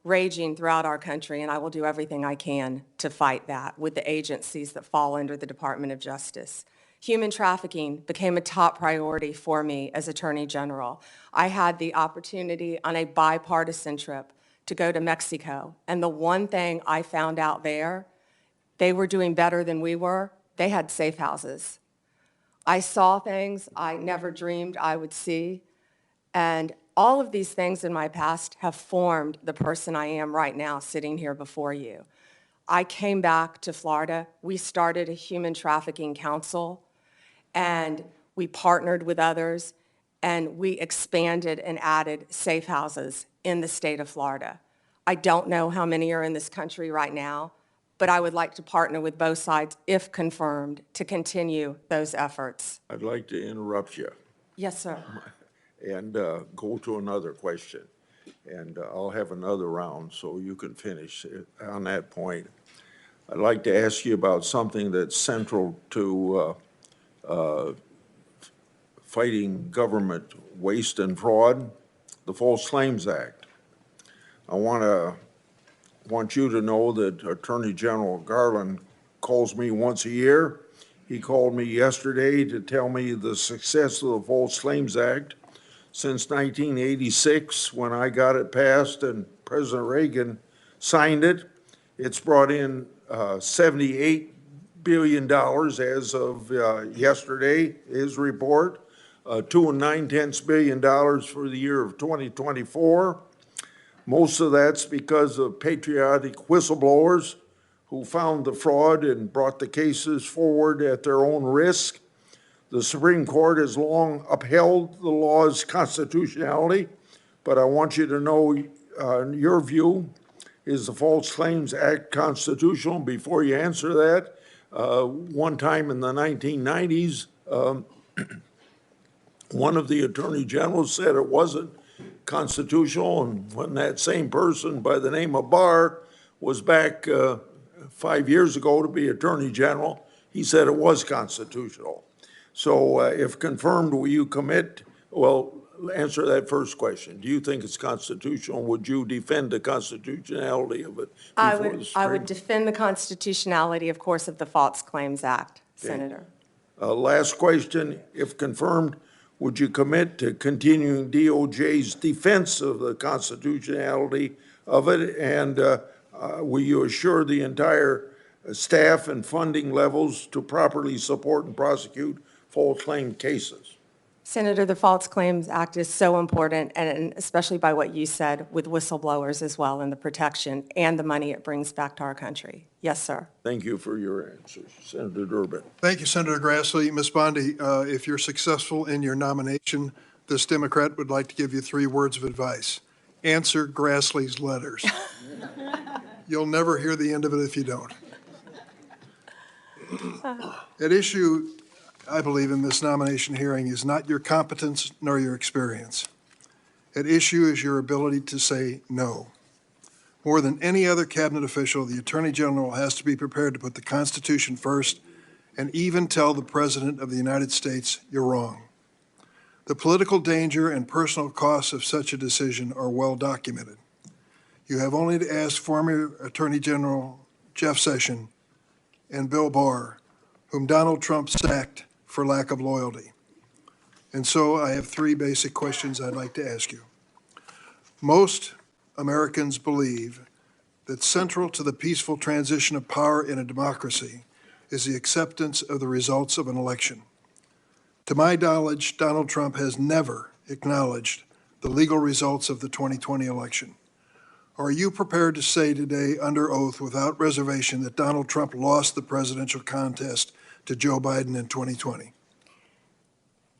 F: raging throughout our country, and I will do everything I can to fight that with the agencies that fall under the Department of Justice. Human trafficking became a top priority for me as Attorney General. I had the opportunity on a bipartisan trip to go to Mexico, and the one thing I found out there, they were doing better than we were. They had safe houses. I saw things I never dreamed I would see, and all of these things in my past have formed the person I am right now sitting here before you. I came back to Florida. We started a human trafficking council, and we partnered with others, and we expanded and added safe houses in the state of Florida. I don't know how many are in this country right now, but I would like to partner with both sides, if confirmed, to continue those efforts.
B: I'd like to interrupt you
F: Yes, sir.
B: and go to another question. And I'll have another round so you can finish on that point. I'd like to ask you about something that's central to fighting government waste and fraud, the False Claims Act. I want you to know that Attorney General Garland calls me once a year. He called me yesterday to tell me the success of the False Claims Act. Since 1986, when I got it passed and President Reagan signed it, it's brought in $78 billion as of yesterday, his report, $2.9 billion for the year of 2024. Most of that's because of patriotic whistleblowers who found the fraud and brought the cases forward at their own risk. The Supreme Court has long upheld the law's constitutionality, but I want you to know your view. Is the False Claims Act constitutional? Before you answer that, one time in the 1990s, one of the attorney generals said it wasn't constitutional, and when that same person by the name of Barr was back 5 years ago to be attorney general, he said it was constitutional. So if confirmed, will you commit? Well, answer that first question. Do you think it's constitutional? Would you defend the constitutionality of it before the Supreme?
F: I would defend the constitutionality, of course, of the False Claims Act, Senator.
B: Last question. If confirmed, would you commit to continuing DOJ's defense of the constitutionality of it? And will you assure the entire staff and funding levels to properly support and prosecute false claim cases?
F: Senator, the False Claims Act is so important, and especially by what you said with whistleblowers as well, and the protection and the money it brings back to our country. Yes, sir.
B: Thank you for your answers. Senator Durbin.
C: Thank you, Senator Grassley. Ms. Bondi, if you're successful in your nomination, this Democrat would like to give you 3 words of advice. Answer Grassley's letters. You'll never hear the end of it if you don't. At issue, I believe, in this nomination hearing is not your competence nor your experience. At issue is your ability to say no. More than any other cabinet official, the Attorney General has to be prepared to put the Constitution first and even tell the President of the United States you're wrong. The political danger and personal costs of such a decision are well documented. You have only to ask former Attorney General Jeff Sessions and Bill Barr, whom Donald Trump sacked for lack of loyalty. And so I have three basic questions I'd like to ask you. Most Americans believe that central to the peaceful transition of power in a democracy is the acceptance of the results of an election. To my knowledge, Donald Trump has never acknowledged the legal results of the 2020 election. Are you prepared to say today under oath without reservation that Donald Trump lost the presidential contest to Joe Biden in 2020?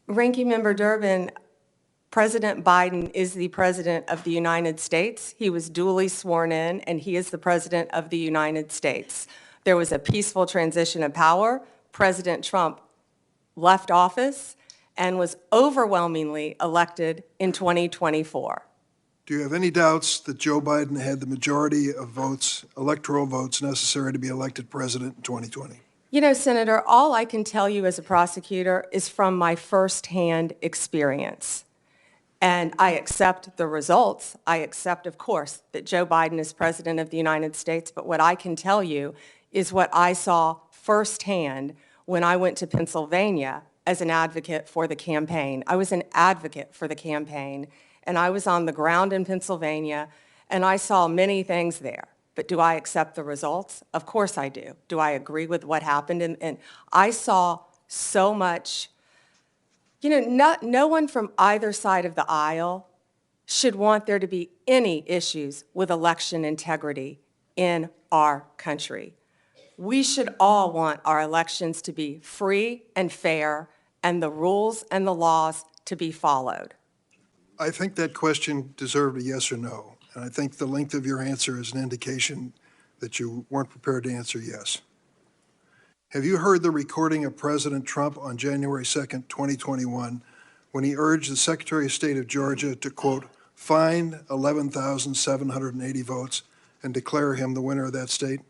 F: Ranking Member Durbin, President Biden is the President of the United States. He was duly sworn in, and he is the President of the United States. There was a peaceful transition of power. President Trump left office and was overwhelmingly elected in 2024.
C: Do you have any doubts that Joe Biden had the majority of votes, electoral votes, necessary to be elected president in 2020?
F: You know, Senator, all I can tell you as a prosecutor is from my firsthand experience. And I accept the results. I accept, of course, that Joe Biden is President of the United States. But what I can tell you is what I saw firsthand when I went to Pennsylvania as an advocate for the campaign. I was an advocate for the campaign, and I was on the ground in Pennsylvania, and I saw many things there. But do I accept the results? Of course I do. Do I agree with what happened? And I saw so much. You know, no one from either side of the aisle should want there to be any issues with election integrity in our country. We should all want our elections to be free and fair, and the rules and the laws to be followed.
C: I think that question deserved a yes or no, and I think the length of your answer is an indication that you weren't prepared to answer yes. Have you heard the recording of President Trump on January 2nd, 2021, when he urged the Secretary of State of Georgia to, quote, find 11,780 votes and declare him the winner of that state?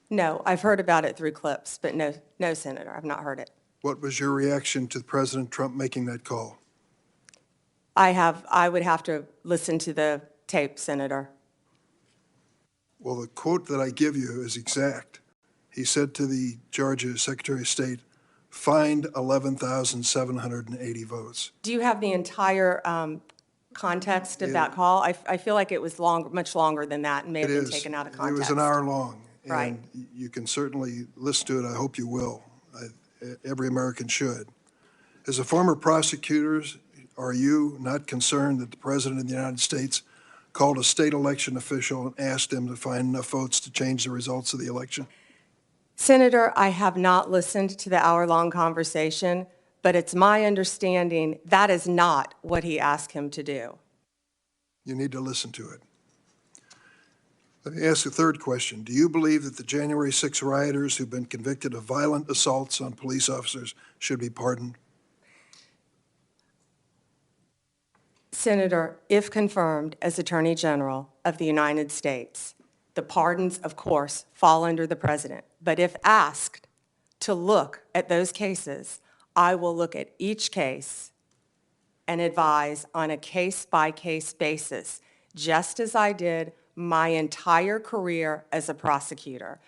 F: No, I've heard about it through clips, but no, Senator, I've not heard it.
C: What was your reaction to President Trump making that call?
F: I would have to listen to the tape, Senator.
C: Well, the quote that I give you is exact. He said to the Georgia Secretary of State, find 11,780 votes.
F: Do you have the entire context of that call? I feel like it was much longer than that and may have been taken out of context.
C: It was an hour long.
F: Right.
C: And you can certainly listen to it. I hope you will. Every American should. As a former prosecutor, are you not concerned that the President of the United States called a state election official and asked him to find enough votes to change the results of the election?
F: Senator, I have not listened to the hour-long conversation, but it's my understanding that is not what he asked him to do.
C: You need to listen to it. Let me ask a third question. Do you believe that the January 6 rioters who've been convicted of violent assaults on police officers should be pardoned?
F: Senator, if confirmed as Attorney General of the United States, the pardons, of course, fall under the President. But if asked to look at those cases, I will look at each case and advise on a case-by-case basis, just as I did my entire career as a prosecutor.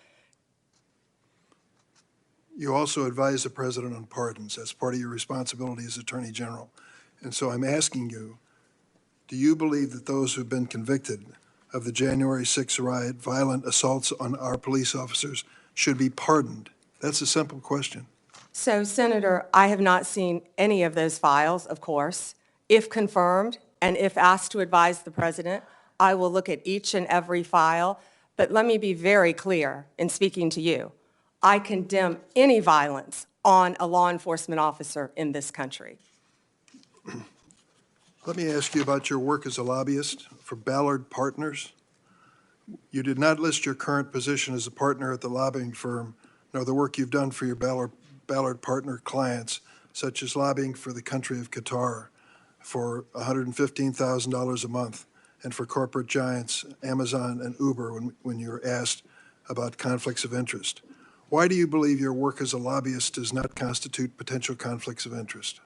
C: You also advise the President on pardons. That's part of your responsibility as Attorney General. And so I'm asking you, do you believe that those who've been convicted of the January 6 riot, violent assaults on our police officers, should be pardoned? That's a simple question.
F: So, Senator, I have not seen any of those files, of course. If confirmed, and if asked to advise the President, I will look at each and every file. But let me be very clear in speaking to you. I condemn any violence on a law enforcement officer in this country.
C: Let me ask you about your work as a lobbyist for Ballard Partners. You did not list your current position as a partner at the lobbying firm, nor the work you've done for your Ballard Partner clients, such as lobbying for the country of Qatar for $115,000 a month, and for corporate giants Amazon and Uber when you're asked about conflicts of interest. Why do you believe your work as a lobbyist does not constitute potential conflicts of interest?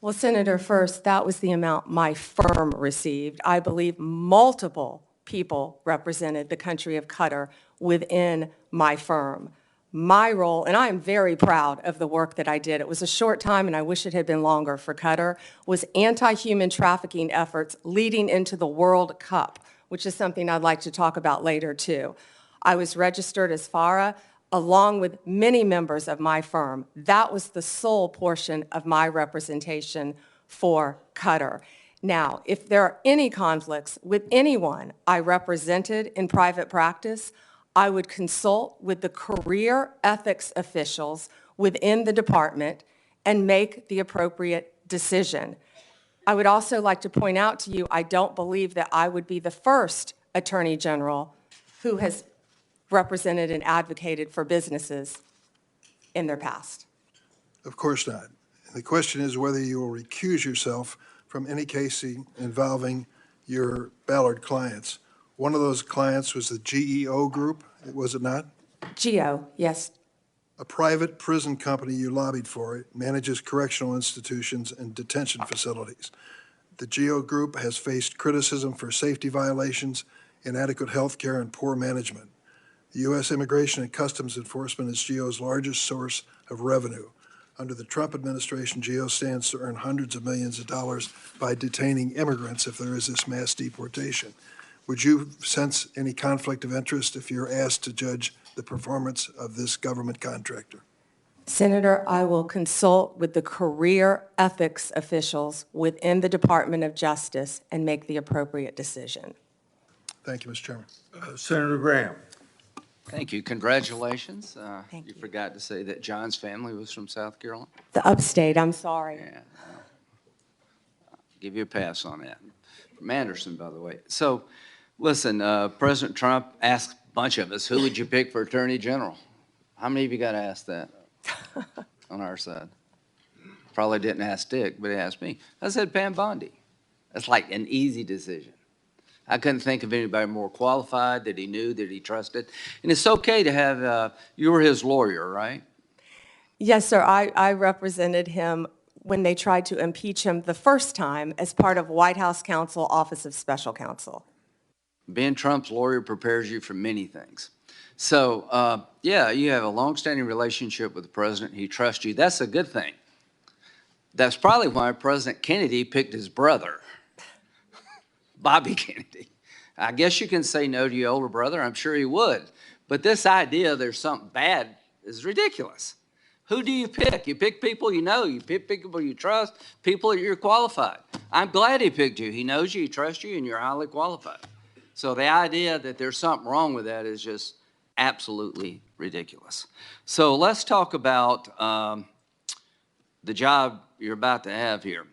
F: Well, Senator, first, that was the amount my firm received. I believe multiple people represented the country of Qatar within my firm. My role, and I am very proud of the work that I did, it was a short time and I wish it had been longer for Qatar, was anti-human trafficking efforts leading into the World Cup, which is something I'd like to talk about later too. I was registered as FARA along with many members of my firm. That was the sole portion of my representation for Qatar. Now, if there are any conflicts with anyone I represented in private practice, I would consult with the career ethics officials within the department and make the appropriate decision. I would also like to point out to you, I don't believe that I would be the first Attorney General who has represented and advocated for businesses in their past.
C: Of course not. The question is whether you will recuse yourself from any case involving your Ballard clients. One of those clients was the GEO Group, was it not?
F: GEO, yes.
C: A private prison company you lobbied for. It manages correctional institutions and detention facilities. The GEO Group has faced criticism for safety violations, inadequate health care, and poor management. The U.S. Immigration and Customs Enforcement is GEO's largest source of revenue. Under the Trump administration, GEO stands to earn hundreds of millions of dollars by detaining immigrants if there is this mass deportation. Would you sense any conflict of interest if you're asked to judge the performance of this government contractor?
F: Senator, I will consult with the career ethics officials within the Department of Justice and make the appropriate decision.
C: Thank you, Mr. Chairman.
B: Senator Graham.
G: Thank you. Congratulations.
F: Thank
G: You
F: you.
G: forgot to say that John's family was from South Carolina.
F: The upstate, I'm sorry.
G: Yeah. I'll give you a pass on that. From Anderson, by the way. So, listen, President Trump asked a bunch of us, who would you pick for Attorney General? How many of you got asked that on our side? Probably didn't ask Dick, but he asked me. I said Pam Bondi. That's like an easy decision. I couldn't think of anybody more qualified, that he knew, that he trusted. And it's okay to have, you were his lawyer, right?
F: Yes, sir. I represented him when they tried to impeach him the first time as part of White House Counsel, Office of Special Counsel.
G: Being Trump's lawyer prepares you for many things. So, yeah, you have a longstanding relationship with the president. He trusts you. That's a good thing. That's probably why President Kennedy picked his brother, Bobby Kennedy. I guess you can say no to your older brother. I'm sure he would. But this idea there's something bad is ridiculous. Who do you pick? You pick people you know. You pick people you trust, people that you're qualified. I'm glad he picked you. He knows you, he trusts you, and you're highly qualified. So the idea that there's something wrong with that is just absolutely ridiculous. So let's talk about the job you're about to have here.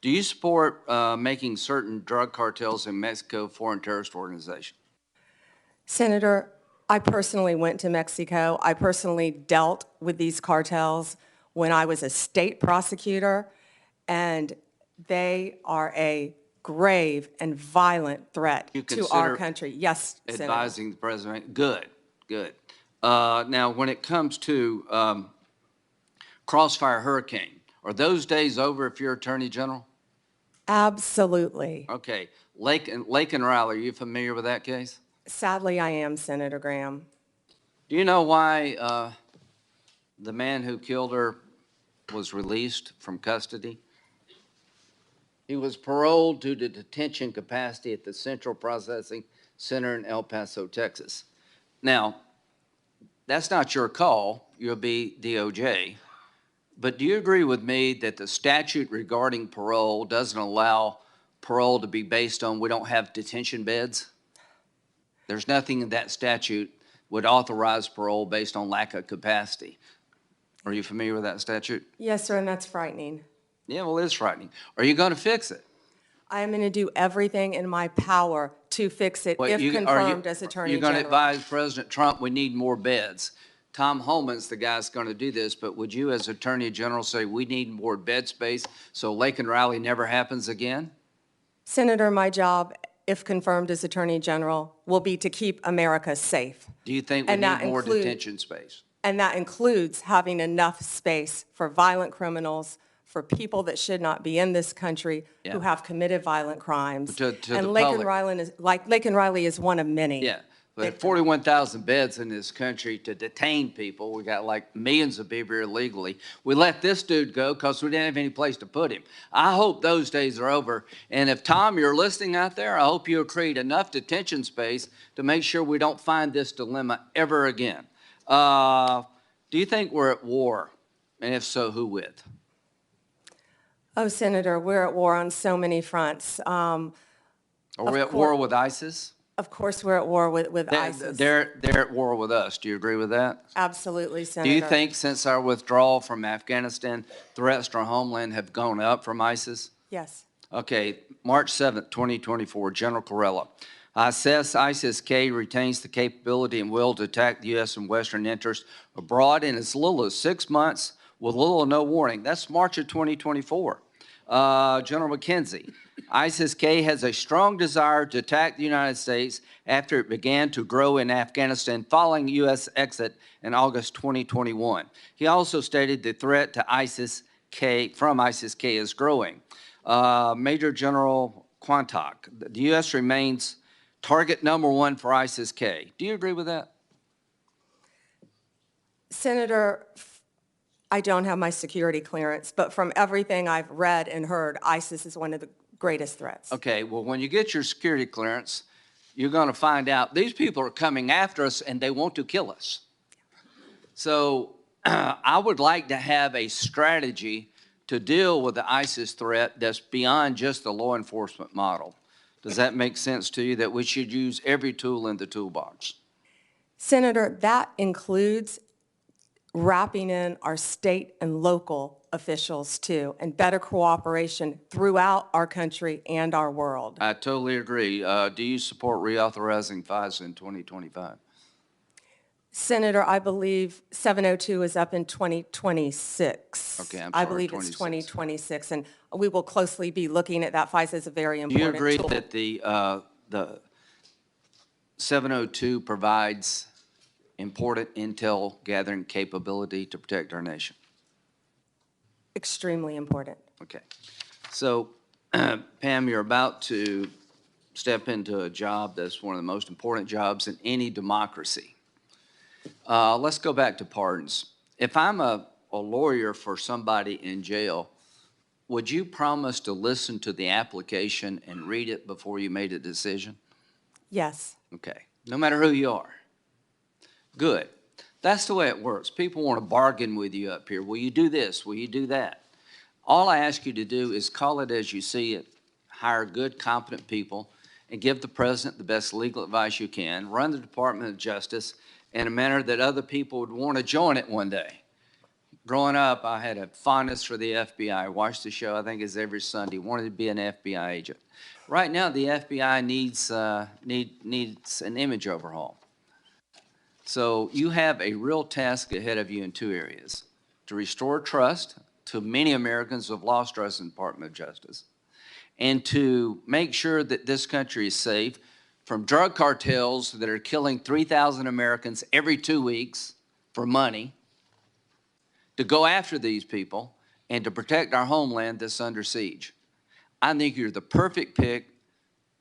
G: Do you support making certain drug cartels in Mexico foreign terrorist organization?
F: Senator, I personally went to Mexico. I personally dealt with these cartels when I was a state prosecutor, and they are a grave and violent threat to our country. Yes, Senator.
G: Advising the president? Good, good. Now, when it comes to Crossfire Hurricane, are those days over if you're Attorney General?
F: Absolutely.
G: Okay. Lake and Riley, are you familiar with that case?
F: Sadly, I am, Senator Graham.
G: Do you know why the man who killed her was released from custody? He was paroled to the detention capacity at the Central Processing Center in El Paso, Texas. Now, that's not your call. You'll be DOJ. But do you agree with me that the statute regarding parole doesn't allow parole to be based on we don't have detention beds? There's nothing in that statute would authorize parole based on lack of capacity. Are you familiar with that statute?
F: Yes, sir, and that's frightening.
G: Yeah, well, it is frightening. Are you going to fix it?
F: I am going to do everything in my power to fix it if confirmed as Attorney
G: You're going to
F: General.
G: advise President Trump we need more beds. Tom Holman's the guy that's going to do this, but would you as Attorney General say we need more bed space so Lake and Riley never happens again?
F: Senator, my job, if confirmed as Attorney General, will be to keep America safe.
G: Do you think we need more detention space?
F: And that includes having enough space for violent criminals, for people that should not be in this country who
G: Yeah.
F: have committed violent crimes.
G: To
F: And
G: the
F: Laken
G: public.
F: Riley is one of many.
G: Yeah, but 41,000 beds in this country to detain people. We got like millions of people here illegally. We let this dude go because we didn't have any place to put him. I hope those days are over. And if, Tom, you're listening out there, I hope you'll create enough detention space to make sure we don't find this dilemma ever again. Do you think we're at war? And if so, who with?
F: Oh, Senator, we're at war on so many fronts.
G: Are we at war with ISIS?
F: Of course, we're at war with ISIS.
G: They're at war with us. Do you agree with that?
F: Absolutely, Senator.
G: Do you think since our withdrawal from Afghanistan, threats to our homeland have gone up from ISIS?
F: Yes.
G: Okay, March 7th, 2024, General Corella. I assess ISIS-K retains the capability and will to attack the U.S. and Western interests abroad in as little as 6 months with little or no warning. That's March of 2024. General McKenzie, ISIS-K has a strong desire to attack the United States after it began to grow in Afghanistan following U.S. exit in August 2021. He also stated the threat to ISIS-K from ISIS-K is growing. Major General Quantock, the U.S. remains target number one for ISIS-K. Do you agree with that?
F: Senator, I don't have my security clearance, but from everything I've read and heard, ISIS is one of the greatest threats.
G: Okay, well, when you get your security clearance, you're going to find out these people are coming after us and they want to kill us. So I would like to have a strategy to deal with the ISIS threat that's beyond just the law enforcement model. Does that make sense to you, that we should use every tool in the toolbox?
F: Senator, that includes wrapping in our state and local officials too, and better cooperation throughout our country and our world.
G: I totally agree. Do you support reauthorizing FISA in 2025?
F: Senator, I believe 702 is up in 2026.
G: Okay, I'm
F: I
G: sorry,
F: believe it's
G: 26.
F: 2026, and we will closely be looking at that. FISA is a very
G: Do you
F: important
G: agree
F: tool.
G: that the 702 provides important intel gathering capability to protect our nation?
F: Extremely important.
G: Okay. So, Pam, you're about to step into a job that's one of the most important jobs in any democracy. Let's go back to pardons. If I'm a lawyer for somebody in jail, would you promise to listen to the application and read it before you made a decision?
F: Yes.
G: Okay. No matter who you are. Good. That's the way it works. People want to bargain with you up here. Will you do this? Will you do that? All I ask you to do is call it as you see it, hire good, competent people, and give the president the best legal advice you can, run the Department of Justice in a manner that other people would want to join it one day. Growing up, I had a fondness for the FBI. I watched the show, I think it's every Sunday, wanted to be an FBI agent. Right now, the FBI needs an image overhaul. So you have a real task ahead of you in two areas: to restore trust to many Americans who have lost trust in the Department of Justice, and to make sure that this country is safe from drug cartels that are killing 3,000 Americans every 2 weeks for money, to go after these people and to protect our homeland that's under siege. I think you're the perfect pick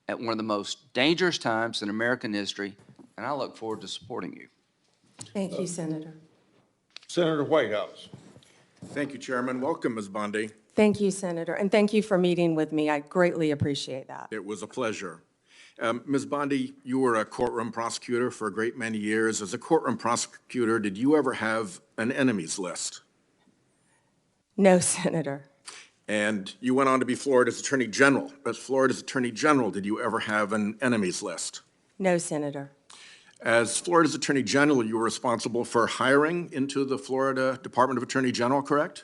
G: at one of the most dangerous times in American history, and I look forward to supporting you.
F: Thank you, Senator.
B: Senator Whitehouse.
H: Thank you, Chairman. Welcome, Ms. Bondi.
F: Thank you, Senator, and thank you for meeting with me. I greatly appreciate that.
H: It was a pleasure. Ms. Bondi, you were a courtroom prosecutor for a great many years. As a courtroom prosecutor, did you ever have an enemies list?
F: No, Senator.
H: And you went on to be Florida's Attorney General. As Florida's Attorney General, did you ever have an enemies list?
F: No, Senator.
H: As Florida's Attorney General, you were responsible for hiring into the Florida Department of Attorney General, correct?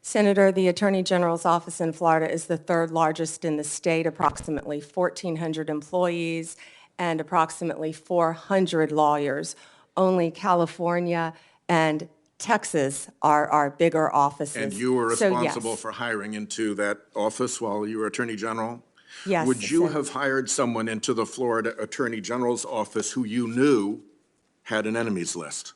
F: Senator, the Attorney General's office in Florida is the third largest in the state, approximately 1,400 employees and approximately 400 lawyers. Only California and Texas are our bigger offices.
H: And you were
F: So,
H: responsible
F: yes.
H: for hiring into that office while you were Attorney General?
F: Yes,
H: Would you
F: Senator.
H: have hired someone into the Florida Attorney General's office who you knew had an enemies list?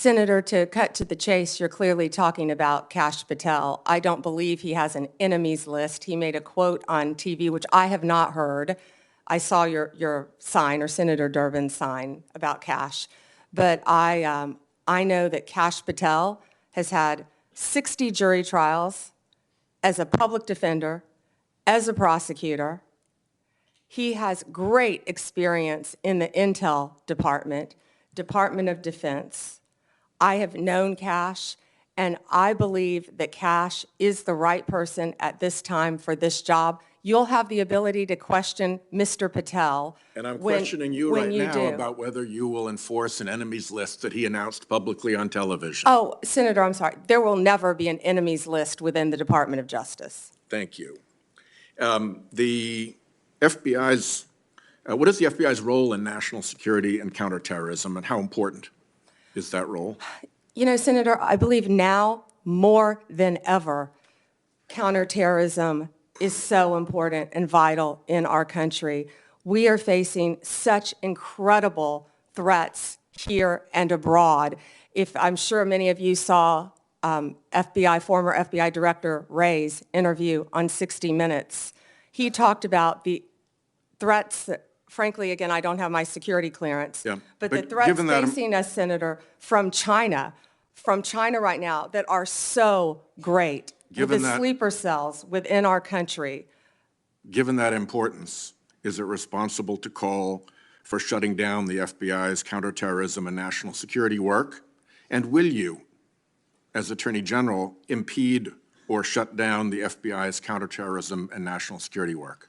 F: Senator, to cut to the chase, you're clearly talking about Kash Patel. I don't believe he has an enemies list. He made a quote on TV, which I have not heard. I saw your sign, or Senator Durbin's sign, about Kash. But I know that Kash Patel has had 60 jury trials as a public defender, as a prosecutor. He has great experience in the Intel Department, Department of Defense. I have known Kash, and I believe that Kash is the right person at this time for this job. You'll have the ability to question Mr. Patel.
H: And I'm
F: when-
H: questioning you
F: when
H: right
F: you
H: now
F: do.
H: about whether you will enforce an enemies list that he announced publicly on television.
F: Oh, Senator, I'm sorry. There will never be an enemies list within the Department of Justice.
H: Thank you. The FBI's, what is the FBI's role in national security and counterterrorism, and how important is that role?
F: You know, Senator, I believe now more than ever, counterterrorism is so important and vital in our country. We are facing such incredible threats here and abroad. I'm sure many of you saw former FBI Director Wray's interview on 60 Minutes. He talked about the threats that, frankly, again, I don't have my security clearance,
H: Yeah,
F: but the
H: but
F: threats
H: given that-
F: facing us, Senator, from China right now that are so great, with
H: Given
F: the
H: that-
F: sleeper cells within our country.
H: Given that importance, is it responsible to call for shutting down the FBI's counterterrorism and national security work? And will you, as Attorney General, impede or shut down the FBI's counterterrorism and national security work?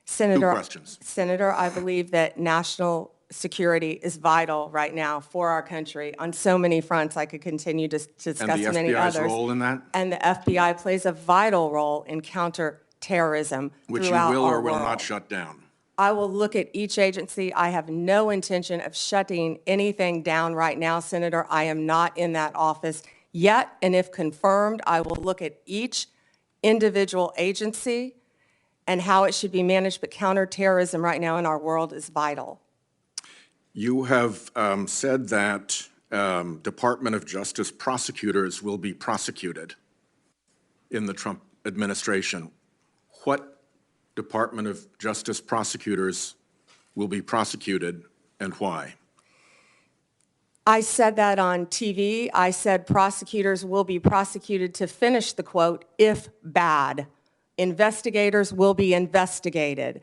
F: Senator,
H: questions.
F: Senator, I believe that national security is vital right now for our country on so many fronts. I could continue to discuss
H: And the
F: many
H: FBI's
F: others.
H: role in that?
F: And the FBI plays a vital role in counterterrorism
H: Which you
F: throughout
H: will
F: our
H: or will
F: world.
H: not shut down?
F: I will look at each agency. I have no intention of shutting anything down right now, Senator. I am not in that office yet, and if confirmed, I will look at each individual agency and how it should be managed, but counterterrorism right now in our world is vital.
H: You have said that Department of Justice prosecutors will be prosecuted in the Trump administration. What Department of Justice prosecutors will be prosecuted and why?
F: I said that on TV. I said prosecutors will be prosecuted, to finish the quote, if bad. Investigators will be investigated.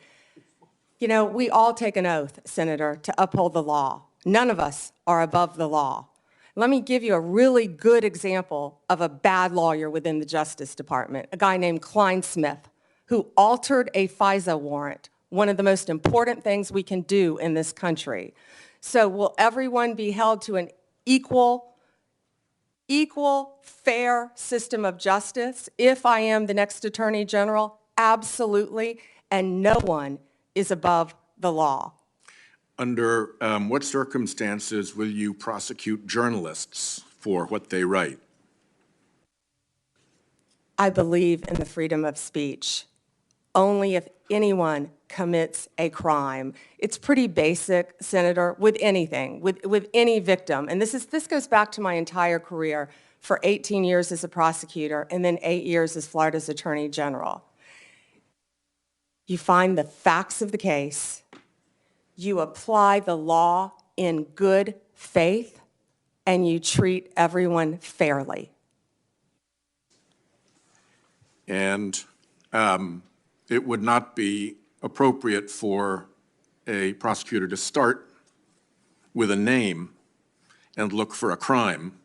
F: You know, we all take an oath, Senator, to uphold the law. None of us are above the law. Let me give you a really good example of a bad lawyer within the Justice Department, a guy named Klein Smith, who altered a FISA warrant, one of the most important things we can do in this country. So will everyone be held to an equal, fair system of justice if I am the next Attorney General? Absolutely, and no one is above the law.
H: Under what circumstances will you prosecute journalists for what they write?
F: I believe in the freedom of speech. Only if anyone commits a crime. It's pretty basic, Senator, with anything, with any victim. And this goes back to my entire career for 18 years as a prosecutor and then 8 years as Florida's Attorney General. You find the facts of the case, you apply the law in good faith, and you treat everyone fairly.
H: And it would not be appropriate for a prosecutor to start with a name and look for a crime.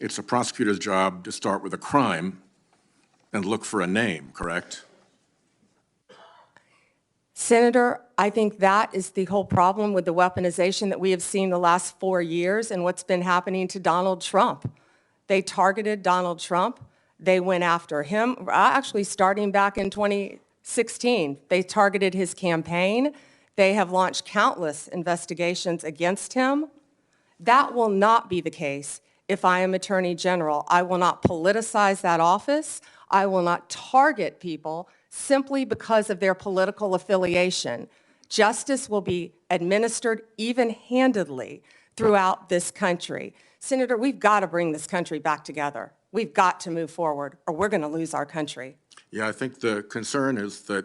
H: It's a prosecutor's job to start with a crime and look for a name, correct?
F: Senator, I think that is the whole problem with the weaponization that we have seen the last 4 years and what's been happening to Donald Trump. They targeted Donald Trump. They went after him, actually starting back in 2016. They targeted his campaign. They have launched countless investigations against him. That will not be the case if I am Attorney General. I will not politicize that office. I will not target people simply because of their political affiliation. Justice will be administered even-handedly throughout this country. Senator, we've got to bring this country back together. We've got to move forward, or we're going to lose our country.
H: Yeah, I think the concern is that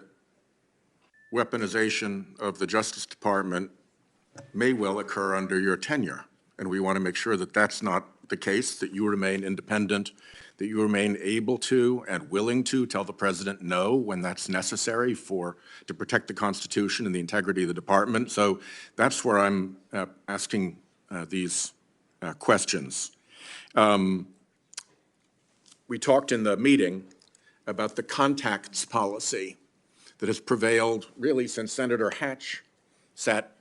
H: weaponization of the Justice Department may well occur under your tenure. And we want to make sure that that's not the case, that you remain independent, that you remain able to and willing to tell the president no when that's necessary to protect the Constitution and the integrity of the department. So that's where I'm asking these questions. We talked in the meeting about the contacts policy that has prevailed really since Senator Hatch sat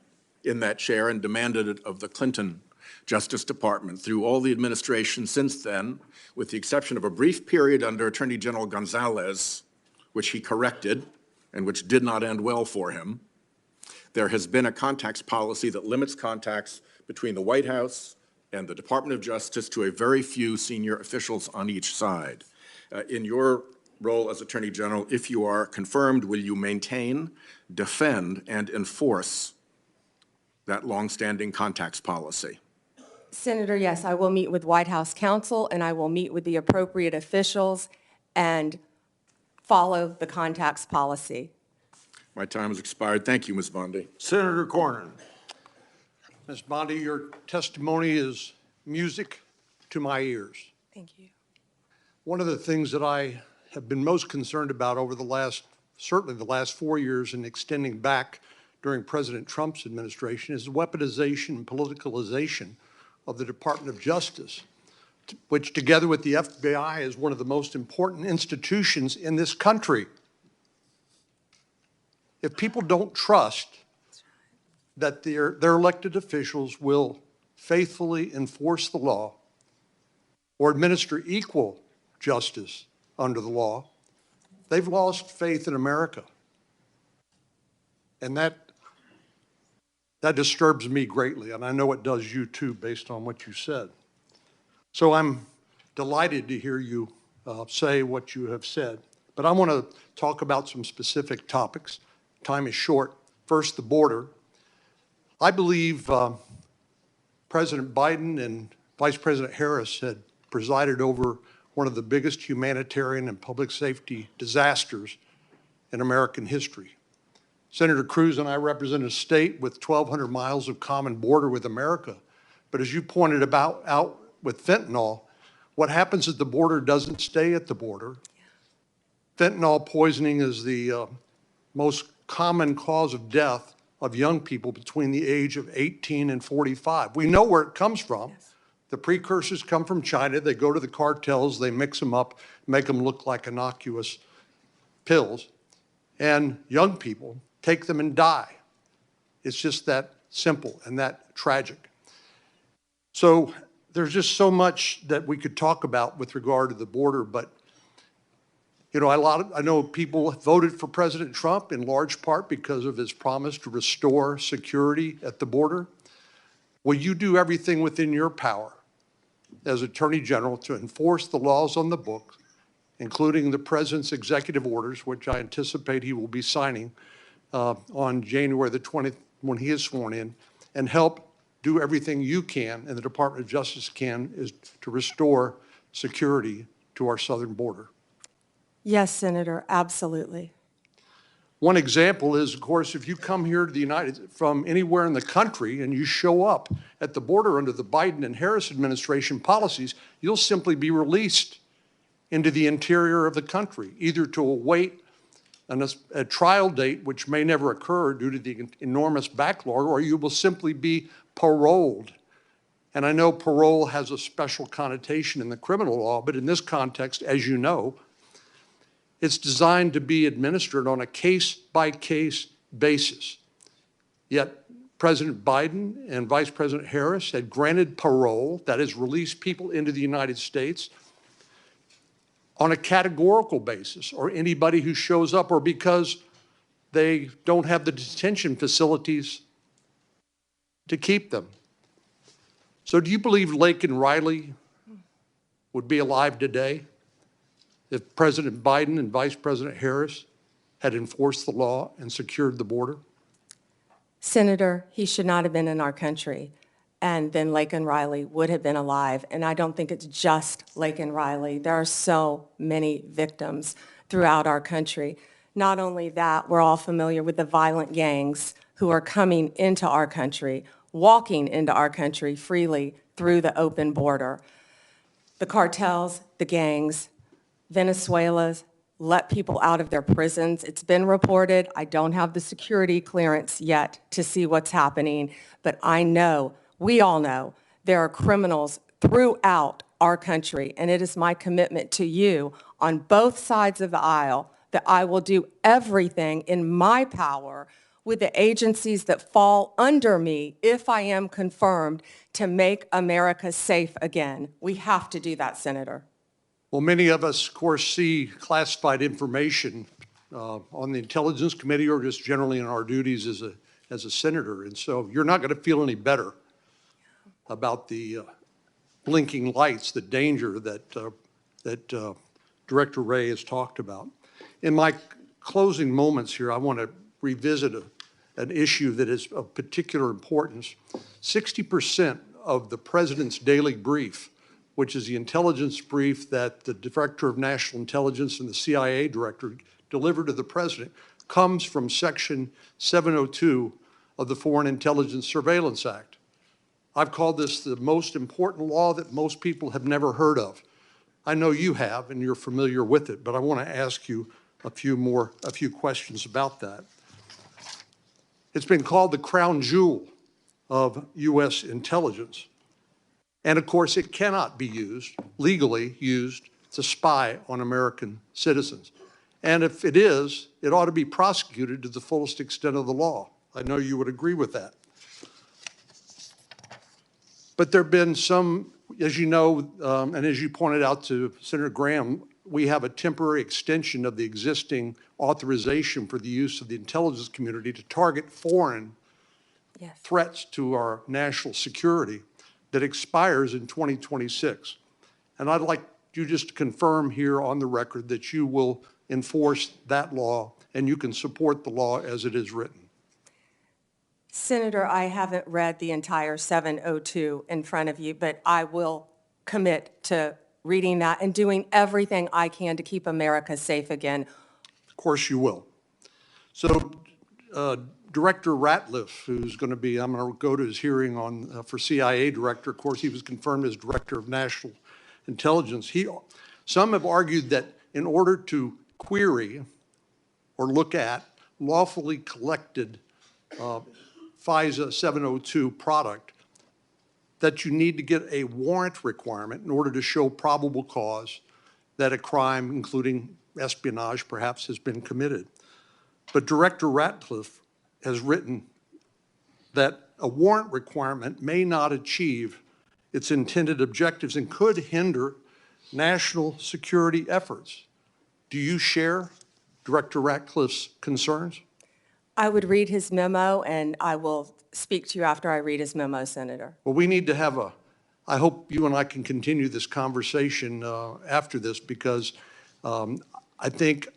H: in that chair and demanded it of the Clinton Justice Department through all the administration since then, with the exception of a brief period under Attorney General Gonzalez, which he corrected and which did not end well for him. There has been a contacts policy that limits contacts between the White House and the Department of Justice to a very few senior officials on each side. In your role as Attorney General, if you are confirmed, will you maintain, defend, and enforce that longstanding contacts policy?
F: Senator, yes, I will meet with White House counsel, and I will meet with the appropriate officials and follow the contacts policy.
H: My time has expired. Thank you, Ms. Bondi.
B: Senator Cornyn.
I: Ms. Bondi, your testimony is music to my ears.
F: Thank you.
I: One of the things that I have been most concerned about over certainly the last 4 years and extending back during President Trump's administration is the weaponization and politicalization of the Department of Justice, which together with the FBI is one of the most important institutions in this country. If people don't trust that their elected officials will faithfully enforce the law or administer equal justice under the law, they've lost faith in America. And that disturbs me greatly, and I know it does you too, based on what you said. So I'm delighted to hear you say what you have said. But I want to talk about some specific topics. Time is short. First, the border. I believe President Biden and Vice President Harris had presided over one of the biggest humanitarian and public safety disasters in American history. Senator Cruz and I represent a state with 1,200 miles of common border with America. But as you pointed out with fentanyl, what happens at the border doesn't stay at the border. Fentanyl poisoning is the most common cause of death of young people between the age of 18 and 45. We know where it comes from. Yes. The precursors come from China. They go to the cartels. They mix them up, make them look like innocuous pills. And young people take them and die. It's just that simple and that tragic. So there's just so much that we could talk about with regard to the border, but you know, I know people voted for President Trump in large part because of his promise to restore security at the border. Will you do everything within your power as Attorney General to enforce the laws on the books, including the President's executive orders, which I anticipate he will be signing on January the 20th when he is sworn in, and help do everything you can and the Department of Justice can is to restore security to our southern border?
F: Yes, Senator, absolutely.
I: One example is, of course, if you come here to the from anywhere in the country and you show up at the border under the Biden and Harris administration policies, you'll simply be released into the interior of the country, either to await a trial date, which may never occur due to the enormous backlog, or you will simply be paroled. And I know parole has a special connotation in the criminal law, but in this context, as you know, it's designed to be administered on a case-by-case basis. Yet President Biden and Vice President Harris had granted parole, that is, released people into the United States on a categorical basis, or anybody who shows up, or because they don't have the detention facilities to keep them. So do you believe Lake and Riley would be alive today if President Biden and Vice President Harris had enforced the law and secured the border?
F: Senator, he should not have been in our country. and then Laken Riley would have been alive. And I don't think it's just Laken Riley. There are so many victims throughout our country. Not only that, we're all familiar with the violent gangs who are coming into our country, walking into our country freely through the open border. The cartels, the gangs, Venezuela's let people out of their prisons. It's been reported. I don't have the security clearance yet to see what's happening, but I know, we all know, there are criminals throughout our country, and it is my commitment to you on both sides of the aisle that I will do everything in my power with the agencies that fall under me if I am confirmed to make America safe again. We have to do that, Senator.
I: Well, many of us, of course, see classified information on the Intelligence Committee or just generally in our duties as a senator. And so you're not going to feel any better about the blinking lights, the danger that Director Wray has talked about. In my closing moments here, I want to revisit an issue that is of particular importance. 60% of the President's daily brief, which is the intelligence brief that the Director of National Intelligence and the CIA Director delivered to the President, comes from Section 702 of the Foreign Intelligence Surveillance Act. I've called this the most important law that most people have never heard of. I know you have, and you're familiar with it, but I want to ask you a few questions about that. It's been called the crown jewel of U.S. intelligence. And of course, it cannot be legally used to spy on American citizens. And if it is, it ought to be prosecuted to the fullest extent of the law. I know you would agree with that. But there have been some, as you know, and as you pointed out to Senator Graham, we have a temporary extension of the existing authorization for the use of the intelligence community to target foreign threats to our national security that expires in 2026. And I'd like you just to confirm here on the record that you will enforce that law and you can support the law as it is written.
F: Senator, I haven't read the entire 702 in front of you, but I will commit to reading that and doing everything I can to keep America safe again.
I: Of course you will. So Director Ratliff, who's going to be, I'm going to go to his hearing on for CIA Director. Of course, he was confirmed as Director of National Intelligence. Some have argued that in order to query or look at lawfully collected FISA 702 product, that you need to get a warrant requirement in order to show probable cause that a crime, including espionage, perhaps has been committed. But Director Ratliff has written that a warrant requirement may not achieve its intended objectives and could hinder national security efforts. Do you share Director Ratliff's concerns?
F: I would read his memo, and I will speak to you after I read his memo, Senator.
I: Well, we need to have I hope you and I can continue this conversation after this, because I think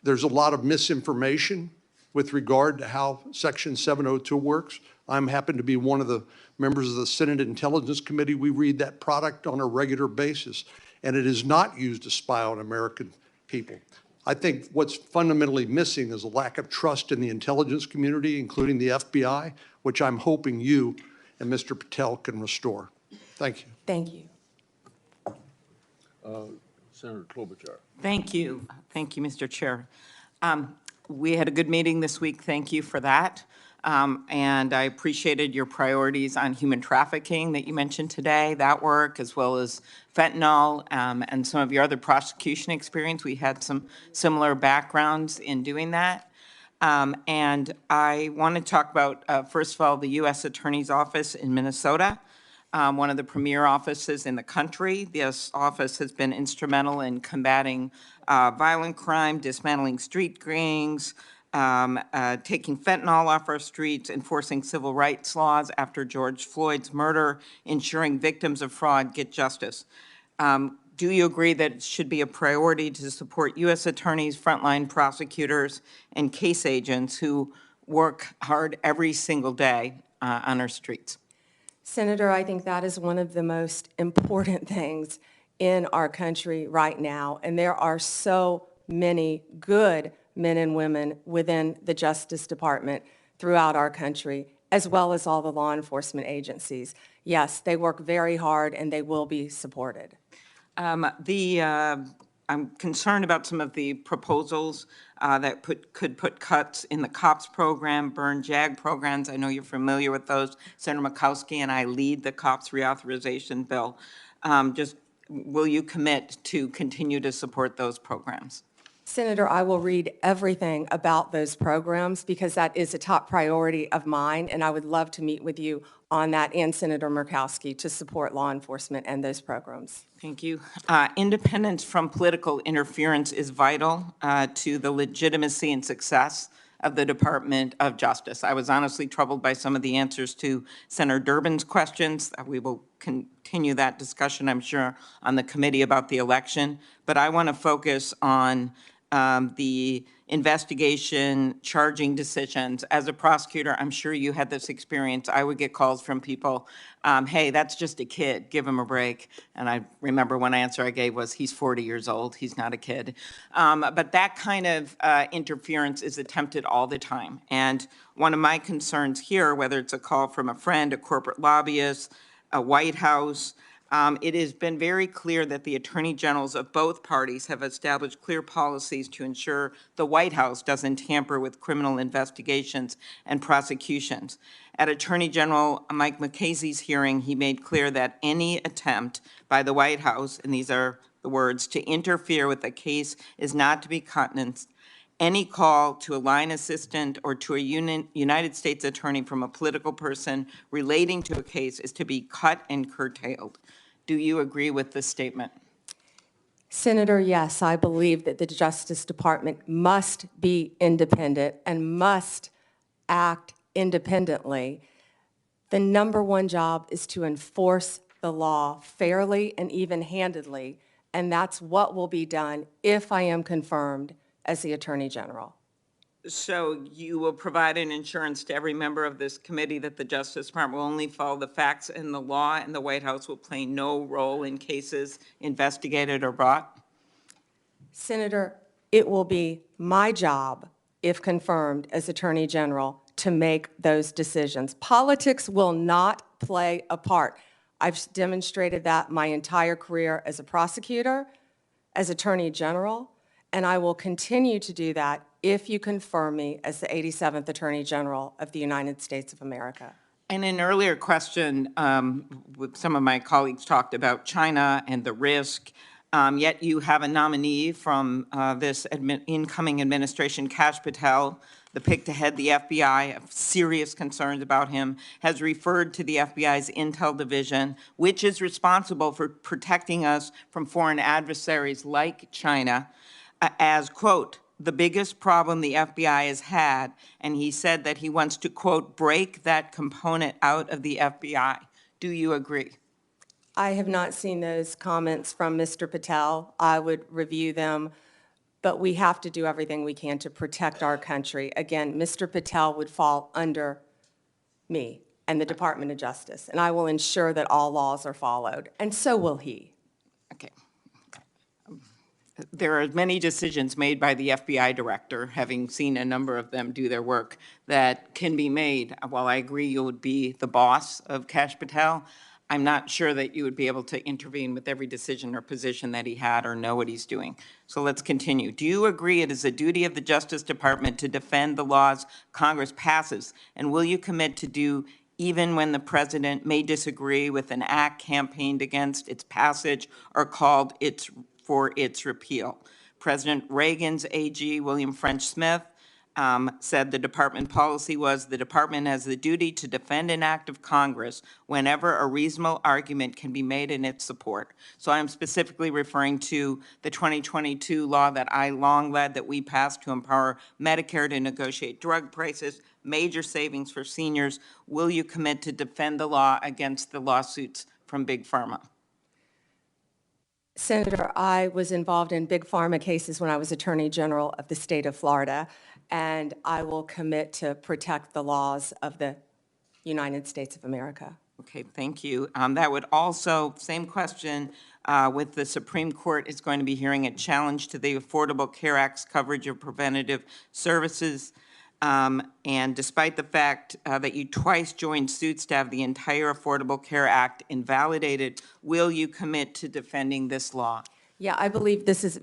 I: there's a lot of misinformation with regard to how Section 702 works. I'm happen to be one of the members of the Senate Intelligence Committee. We read that product on a regular basis, and it is not used to spy on American people. I think what's fundamentally missing is a lack of trust in the intelligence community, including the FBI, which I'm hoping you and Mr. Patel can restore. Thank you.
F: Thank you.
B: Senator Klobuchar.
J: Thank you. Thank you, Mr. Chair. We had a good meeting this week. Thank you for that. And I appreciated your priorities on human trafficking that you mentioned today, that work, as well as fentanyl and some of your other prosecution experience. We had some similar backgrounds in doing that. And I want to talk about, first of all, the U.S. Attorney's Office in Minnesota, one of the premier offices in the country. This office has been instrumental in combating violent crime, dismantling street gangs, taking fentanyl off our streets, enforcing civil rights laws after George Floyd's murder, ensuring victims of fraud get justice. Do you agree that it should be a priority to support U.S. attorneys, frontline prosecutors, and case agents who work hard every single day on our streets?
F: Senator, I think that is one of the most important things in our country right now, and there are so many good men and women within the Justice Department throughout our country, as well as all the law enforcement agencies. Yes, they work very hard and they will be supported.
J: I'm concerned about some of the proposals that could put cuts in the COPS program, burn JAG programs. I know you're familiar with those. Senator Murkowski and I lead the COPS reauthorization bill. Just will you commit to continue to support those programs?
F: Senator, I will read everything about those programs because that is a top priority of mine, and I would love to meet with you on that and Senator Murkowski to support law enforcement and those programs.
J: Thank you. Independence from political interference is vital to the legitimacy and success of the Department of Justice. I was honestly troubled by some of the answers to Senator Durbin's questions. We will continue that discussion, I'm sure, on the committee about the election. But I want to focus on the investigation, charging decisions. As a prosecutor, I'm sure you had this experience. I would get calls from people, hey, that's just a kid, give him a break. And I remember one answer I gave was, he's 40 years old, he's not a kid. But that kind of interference is attempted all the time. And one of my concerns here, whether it's a call from a friend, a corporate lobbyist, a White House, it has been very clear that the attorney generals of both parties have established clear policies to ensure the White House doesn't tamper with criminal investigations and prosecutions. At Attorney General Mike McCasey's hearing, he made clear that any attempt by the White House, and these are the words, to interfere with a case is not to be countenanced. Any call to a line assistant or to a United States attorney from a political person relating to a case is to be cut and curtailed. Do you agree with this statement?
F: Senator, yes, I believe that the Justice Department must be independent and must act independently. The number one job is to enforce the law fairly and even-handedly, and that's what will be done if I am confirmed as the Attorney General.
J: So you will provide an assurance to every member of this committee that the Justice Department will only follow the facts and the law, and the White House will play no role in cases investigated or brought?
F: Senator, it will be my job, if confirmed as Attorney General, to make those decisions. Politics will not play a part. I've demonstrated that my entire career as a prosecutor, as Attorney General, and I will continue to do that if you confirm me as the 87th Attorney General of the United States of America.
J: In an earlier question, some of my colleagues talked about China and the risk, yet you have a nominee from this incoming administration, Kash Patel, the pick to head the FBI, have serious concerns about him, has referred to the FBI's Intel Division, which is responsible for protecting us from foreign adversaries like China, as, quote, the biggest problem the FBI has had, and he said that he wants to, quote, break that component out of the FBI. Do you agree?
F: I have not seen those comments from Mr. Patel. I would review them, but we have to do everything we can to protect our country. Again, Mr. Patel would fall under me and the Department of Justice, and I will ensure that all laws are followed, and so will he.
J: Okay. There are many decisions made by the FBI director, having seen a number of them do their work, that can be made. While I agree you would be the boss of Kash Patel, I'm not sure that you would be able to intervene with every decision or position that he had or know what he's doing. So let's continue. Do you agree it is a duty of the Justice Department to defend the laws Congress passes? And will you commit to do even when the president may disagree with an act campaigned against its passage or called for its repeal? President Reagan's AG, William French Smith, said the department policy was the department has the duty to defend an act of Congress whenever a reasonable argument can be made in its support. So I'm specifically referring to the 2022 law that I long led that we passed to empower Medicare to negotiate drug prices, major savings for seniors. Will you commit to defend the law against the lawsuits from Big Pharma?
F: Senator, I was involved in big pharma cases when I was Attorney General of the state of Florida, and I will commit to protect the laws of the United States of America.
J: Okay, thank you. That would also, same question, with the Supreme Court is going to be hearing a challenge to the Affordable Care Act's coverage of preventative services. And despite the fact that you twice joined suits to have the entire Affordable Care Act invalidated, will you commit to defending this law?
F: Yeah, I believe this is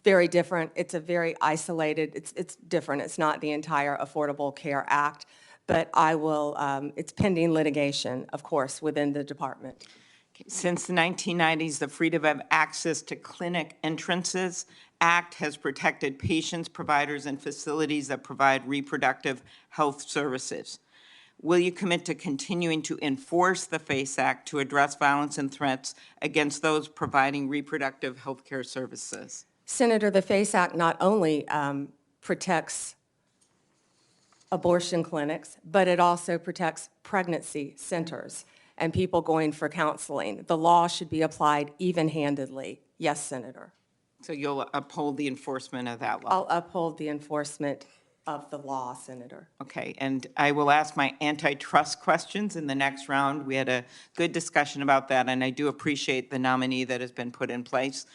F: very different. It's a very isolated, it's different. It's not the entire Affordable Care Act, but I will, it's pending litigation, of course, within the department.
J: Since the 1990s, the Freedom of Access to Clinic Entrances Act has protected patients, providers, and facilities that provide reproductive health services. Will you commit to continuing to enforce the FACE Act to address violence and threats against those providing reproductive health care services?
F: Senator, the FACE Act not only protects abortion clinics, but it also protects pregnancy centers and people going for counseling. The law should be applied even-handedly. Yes, Senator.
J: So you'll uphold the enforcement of that law?
F: I'll uphold the enforcement of the law, Senator.
J: Okay, and I will ask my antitrust questions in the next round. We had a good discussion about that, and I do appreciate the nominee that has been put in place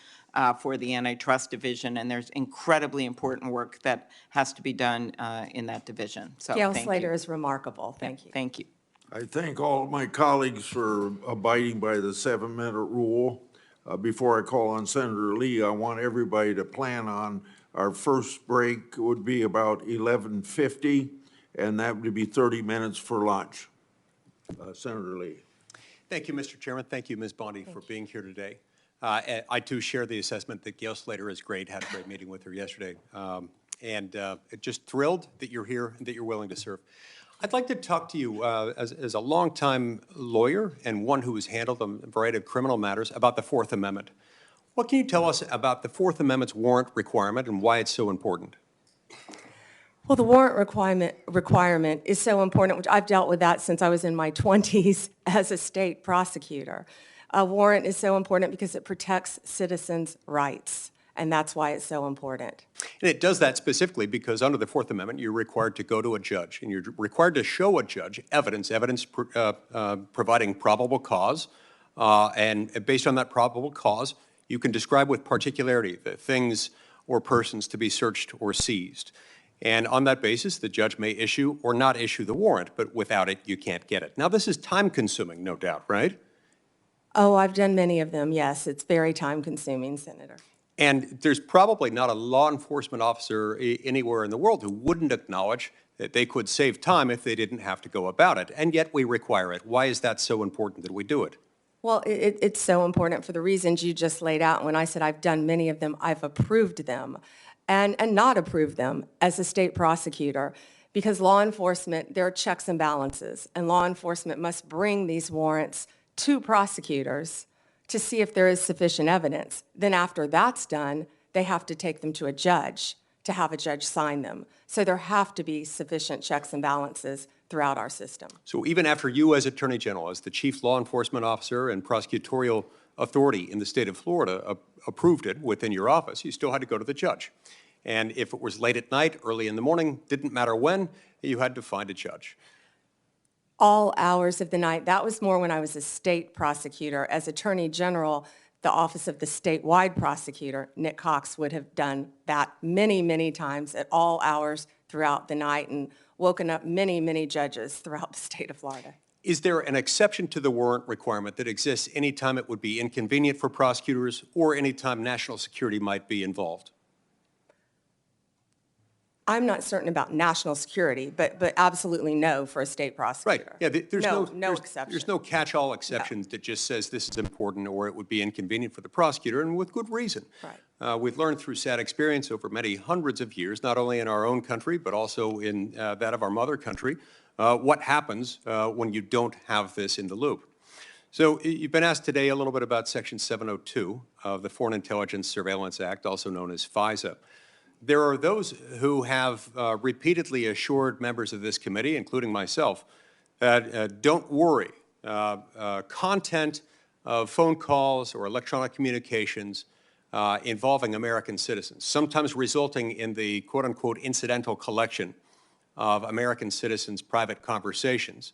J: for the antitrust division, and there's incredibly important work that has to be done in that division. So
F: Gail
J: thank
F: Slater
J: you.
F: is remarkable. Thank you.
J: Thank you.
B: I thank all of my colleagues for abiding by the 7-minute rule. Before I call on Senator Lee, I want everybody to plan on our first break would be about 11:50, and that would be 30 minutes for lunch. Senator Lee.
K: Thank you, Mr. Chairman. Thank you, Ms. Bondi, for being here today. I, too, share the assessment that Gail Slater is great. Had a great meeting with her yesterday. Just thrilled that you're here and that you're willing to serve. I'd like to talk to you as a longtime lawyer and one who has handled a variety of criminal matters about the Fourth Amendment. What can you tell us about the Fourth Amendment's warrant requirement and why it's so important?
F: Well, the warrant requirement is so important, which I've dealt with that since I was in my 20s as a state prosecutor. A warrant is so important because it protects citizens' rights, and that's why it's so important.
K: And it does that specifically because under the Fourth Amendment, you're required to go to a judge, and you're required to show a judge evidence providing probable cause, and based on that probable cause, you can describe with particularity the things or persons to be searched or seized. And on that basis, the judge may issue or not issue the warrant, but without it, you can't get it. Now, this is time-consuming, no doubt, right?
F: Oh, I've done many of them, yes. It's very time-consuming, Senator.
K: And there's probably not a law enforcement officer anywhere in the world who wouldn't acknowledge that they could save time if they didn't have to go about it. And yet we require it. Why is that so important that we do it?
F: Well, it's so important for the reasons you just laid out. When I said I've done many of them, I've approved them and not approved them as a state prosecutor, because law enforcement, there are checks and balances, and law enforcement must bring these warrants to prosecutors to see if there is sufficient evidence. Then after that's done, they have to take them to a judge to have a judge sign them. So there have to be sufficient checks and balances throughout our system.
K: So even after you as Attorney General, as the chief law enforcement officer and prosecutorial authority in the state of Florida approved it within your office, you still had to go to the judge. And if it was late at night, early in the morning, didn't matter when, you had to find a judge.
F: All hours of the night. That was more when I was a state prosecutor. As Attorney General, the office of the statewide prosecutor, Nick Cox, would have done that many, many times at all hours throughout the night and woken up many, many judges throughout the state of Florida.
K: Is there an exception to the warrant requirement that exists anytime it would be inconvenient for prosecutors or anytime national security might be involved?
F: I'm not certain about national security, but absolutely no for a state prosecutor.
K: Right. Yeah, there's
F: no exception.
K: There's no catch-all exception that just says this is important or it would be inconvenient for the prosecutor, and with good reason.
F: Right.
K: We've learned through sad experience over many hundreds of years, not only in our own country, but also in that of our mother country, what happens when you don't have this in the loop. So you've been asked today a little bit about Section 702 of the Foreign Intelligence Surveillance Act, also known as FISA. There are those who have repeatedly assured members of this committee, including myself, that don't worry, content of phone calls or electronic communications involving American citizens, sometimes resulting in the quote-unquote incidental collection of American citizens' private conversations,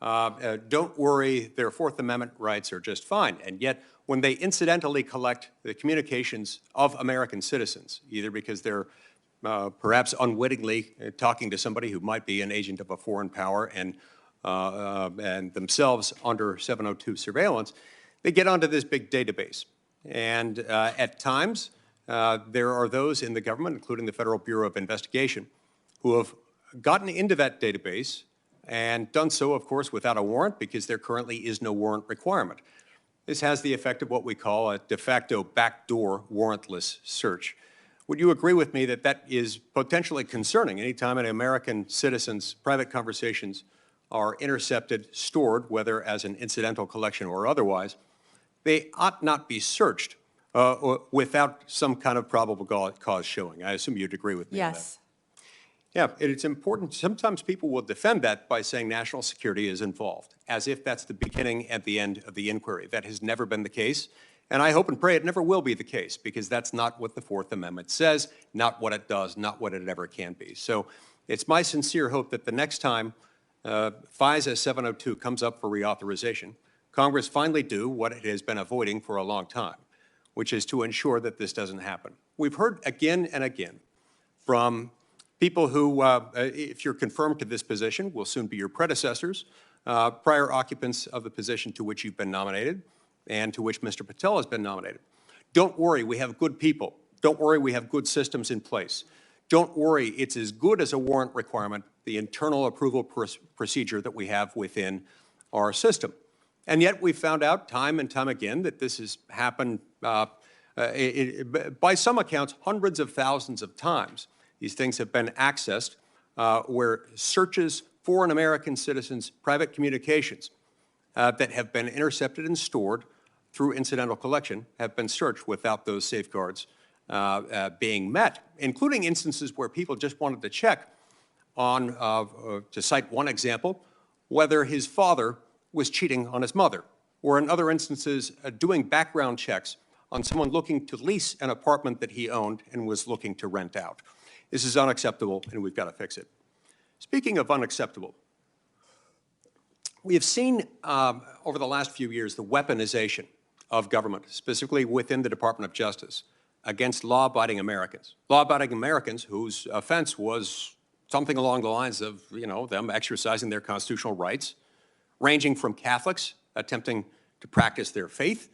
K: don't worry, their Fourth Amendment rights are just fine. And yet, when they incidentally collect the communications of American citizens, either because they're perhaps unwittingly talking to somebody who might be an agent of a foreign power and themselves under 702 surveillance, they get onto this big database. And at times, there are those in the government, including the Federal Bureau of Investigation, who have gotten into that database and done so, of course, without a warrant because there currently is no warrant requirement. This has the effect of what we call a de facto backdoor warrantless search. Would you agree with me that that is potentially concerning anytime an American citizen's private conversations are intercepted, stored, whether as an incidental collection or otherwise, they ought not be searched without some kind of probable cause showing? I assume you'd agree with me on that.
F: Yes.
K: Yeah, it's important. Sometimes people will defend that by saying national security is involved, as if that's the beginning and the end of the inquiry. That has never been the case, and I hope and pray it never will be the case, because that's not what the Fourth Amendment says, not what it does, not what it ever can be. So it's my sincere hope that the next time FISA 702 comes up for reauthorization, Congress finally do what it has been avoiding for a long time, which is to ensure that this doesn't happen. We've heard again and again from people who, if you're confirmed to this position, will soon be your predecessors, prior occupants of the position to which you've been nominated and to which Mr. Patel has been nominated. Don't worry, we have good people. Don't worry, we have good systems in place. Don't worry, it's as good as a warrant requirement, the internal approval procedure that we have within our system. And yet we've found out time and time again that this has happened, by some accounts, hundreds of thousands of times. These things have been accessed where searches for an American citizen's private communications that have been intercepted and stored through incidental collection have been searched without those safeguards being met, including instances where people just wanted to check on, to cite one example, whether his father was cheating on his mother, or in other instances, doing background checks on someone looking to lease an apartment that he owned and was looking to rent out. This is unacceptable, and we've got to fix it. Speaking of unacceptable, we have seen over the last few years the weaponization of government, specifically within the Department of Justice, against law-abiding Americans. Law-abiding Americans whose offense was something along the lines of, them exercising their constitutional rights, ranging from Catholics attempting to practice their faith,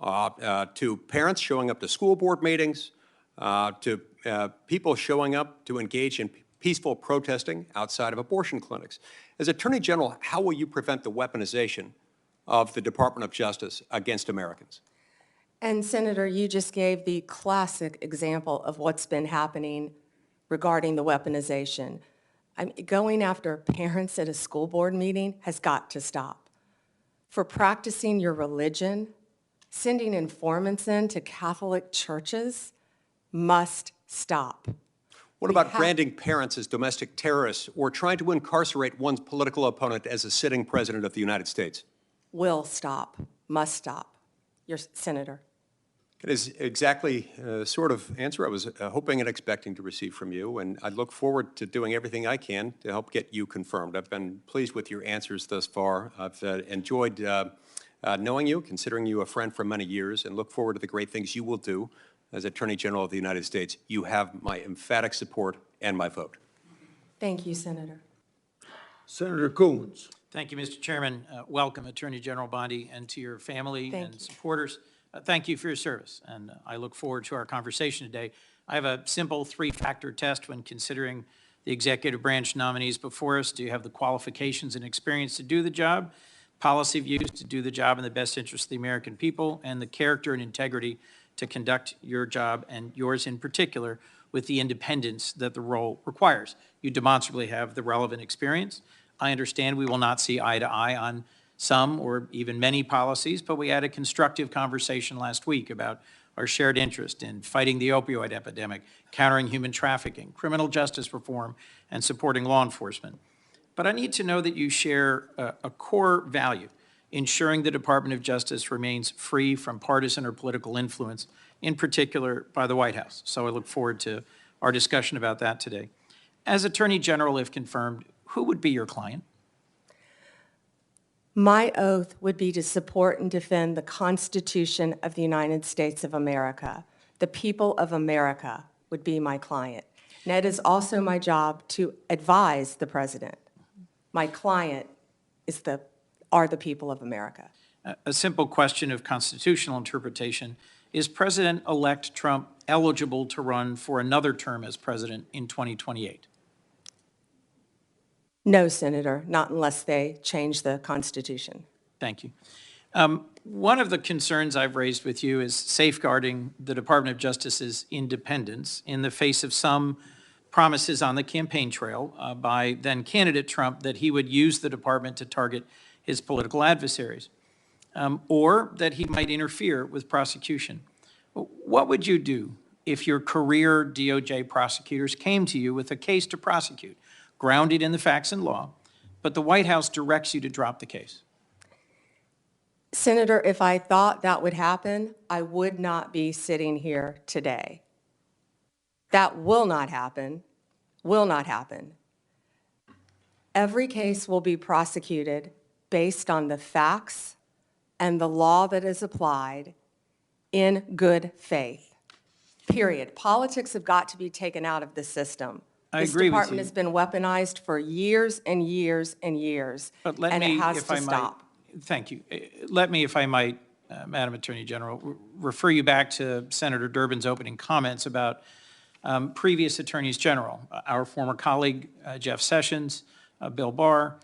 K: to parents showing up to school board meetings, to people showing up to engage in peaceful protesting outside of abortion clinics. As Attorney General, how will you prevent the weaponization of the Department of Justice against Americans?
F: And Senator, you just gave the classic example of what's been happening regarding the weaponization. Going after parents at a school board meeting has got to stop. For practicing your religion, sending informants in to Catholic churches must stop.
K: What about branding parents as domestic terrorists or trying to incarcerate one's political opponent as a sitting president of the United States?
F: Will stop, must stop. Your Senator.
K: It is exactly the sort of answer I was hoping and expecting to receive from you, and I look forward to doing everything I can to help get you confirmed. I've been pleased with your answers thus far. I've enjoyed knowing you, considering you a friend for many years, and look forward to the great things you will do as Attorney General of the United States. You have my emphatic support and my vote.
F: Thank you, Senator.
B: Senator Coons.
L: Thank you, Mr. Chairman. Welcome, Attorney General Bondi, and to your family and supporters. Thank you for your service, and I look forward to our conversation today. I have a simple three-factor test when considering the executive branch nominees before us. Do you have the qualifications and experience to do the job, policy views to do the job in the best interest of the American people, and the character and integrity to conduct your job, and yours in particular, with the independence that the role requires? You demonstrably have the relevant experience. I understand we will not see eye to eye on some or even many policies, but we had a constructive conversation last week about our shared interest in fighting the opioid epidemic, countering human trafficking, criminal justice reform, and supporting law enforcement. But I need to know that you share a core value, ensuring the Department of Justice remains free from partisan or political influence, in particular by the White House. So I look forward to our discussion about that today. As Attorney General, if confirmed, who would be your client?
F: My oath would be to support and defend the Constitution of the United States of America. The people of America would be my client. And it is also my job to advise the president. My client are the people of America.
L: A simple question of constitutional interpretation. Is President-elect Trump eligible to run for another term as president in 2028?
F: No, Senator, not unless they change the Constitution.
L: Thank you. One of the concerns I've raised with you is safeguarding the Department of Justice's independence in the face of some promises on the campaign trail by then-candidate Trump that he would use the department to target his political adversaries, or that he might interfere with prosecution. What would you do if your career DOJ prosecutors came to you with a case to prosecute, grounded in the facts and law, but the White House directs you to drop the case?
F: Senator, if I thought that would happen, I would not be sitting here today. That will not happen, will not happen. Every case will be prosecuted based on the facts and the law that is applied in good faith, period. Politics have got to be taken out of the system.
L: I agree with
F: This department
L: you.
F: has been weaponized for years and years and years,
L: But let
F: and
L: me,
F: it has
L: if
F: to
L: I might,
F: stop.
L: thank you. Let me, if I might, Madam Attorney General, refer you back to Senator Durbin's opening comments about previous attorneys general, our former colleague Jeff Sessions, Bill Barr.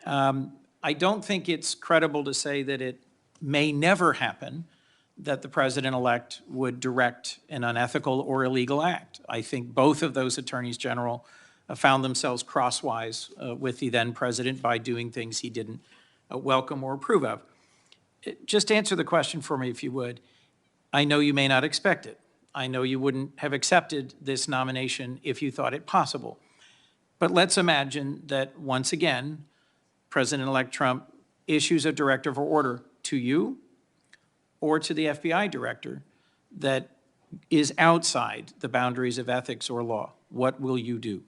L: I don't think it's credible to say that it may never happen that the president-elect would direct an unethical or illegal act. I think both of those attorneys general found themselves crosswise with the then president by doing things he didn't welcome or approve of. Just answer the question for me, if you would. I know you may not expect it. I know you wouldn't have accepted this nomination if you thought it possible. But let's imagine that once again, President-elect Trump issues a directive or order to you or to the FBI director that is outside the boundaries of ethics or law. What will you do?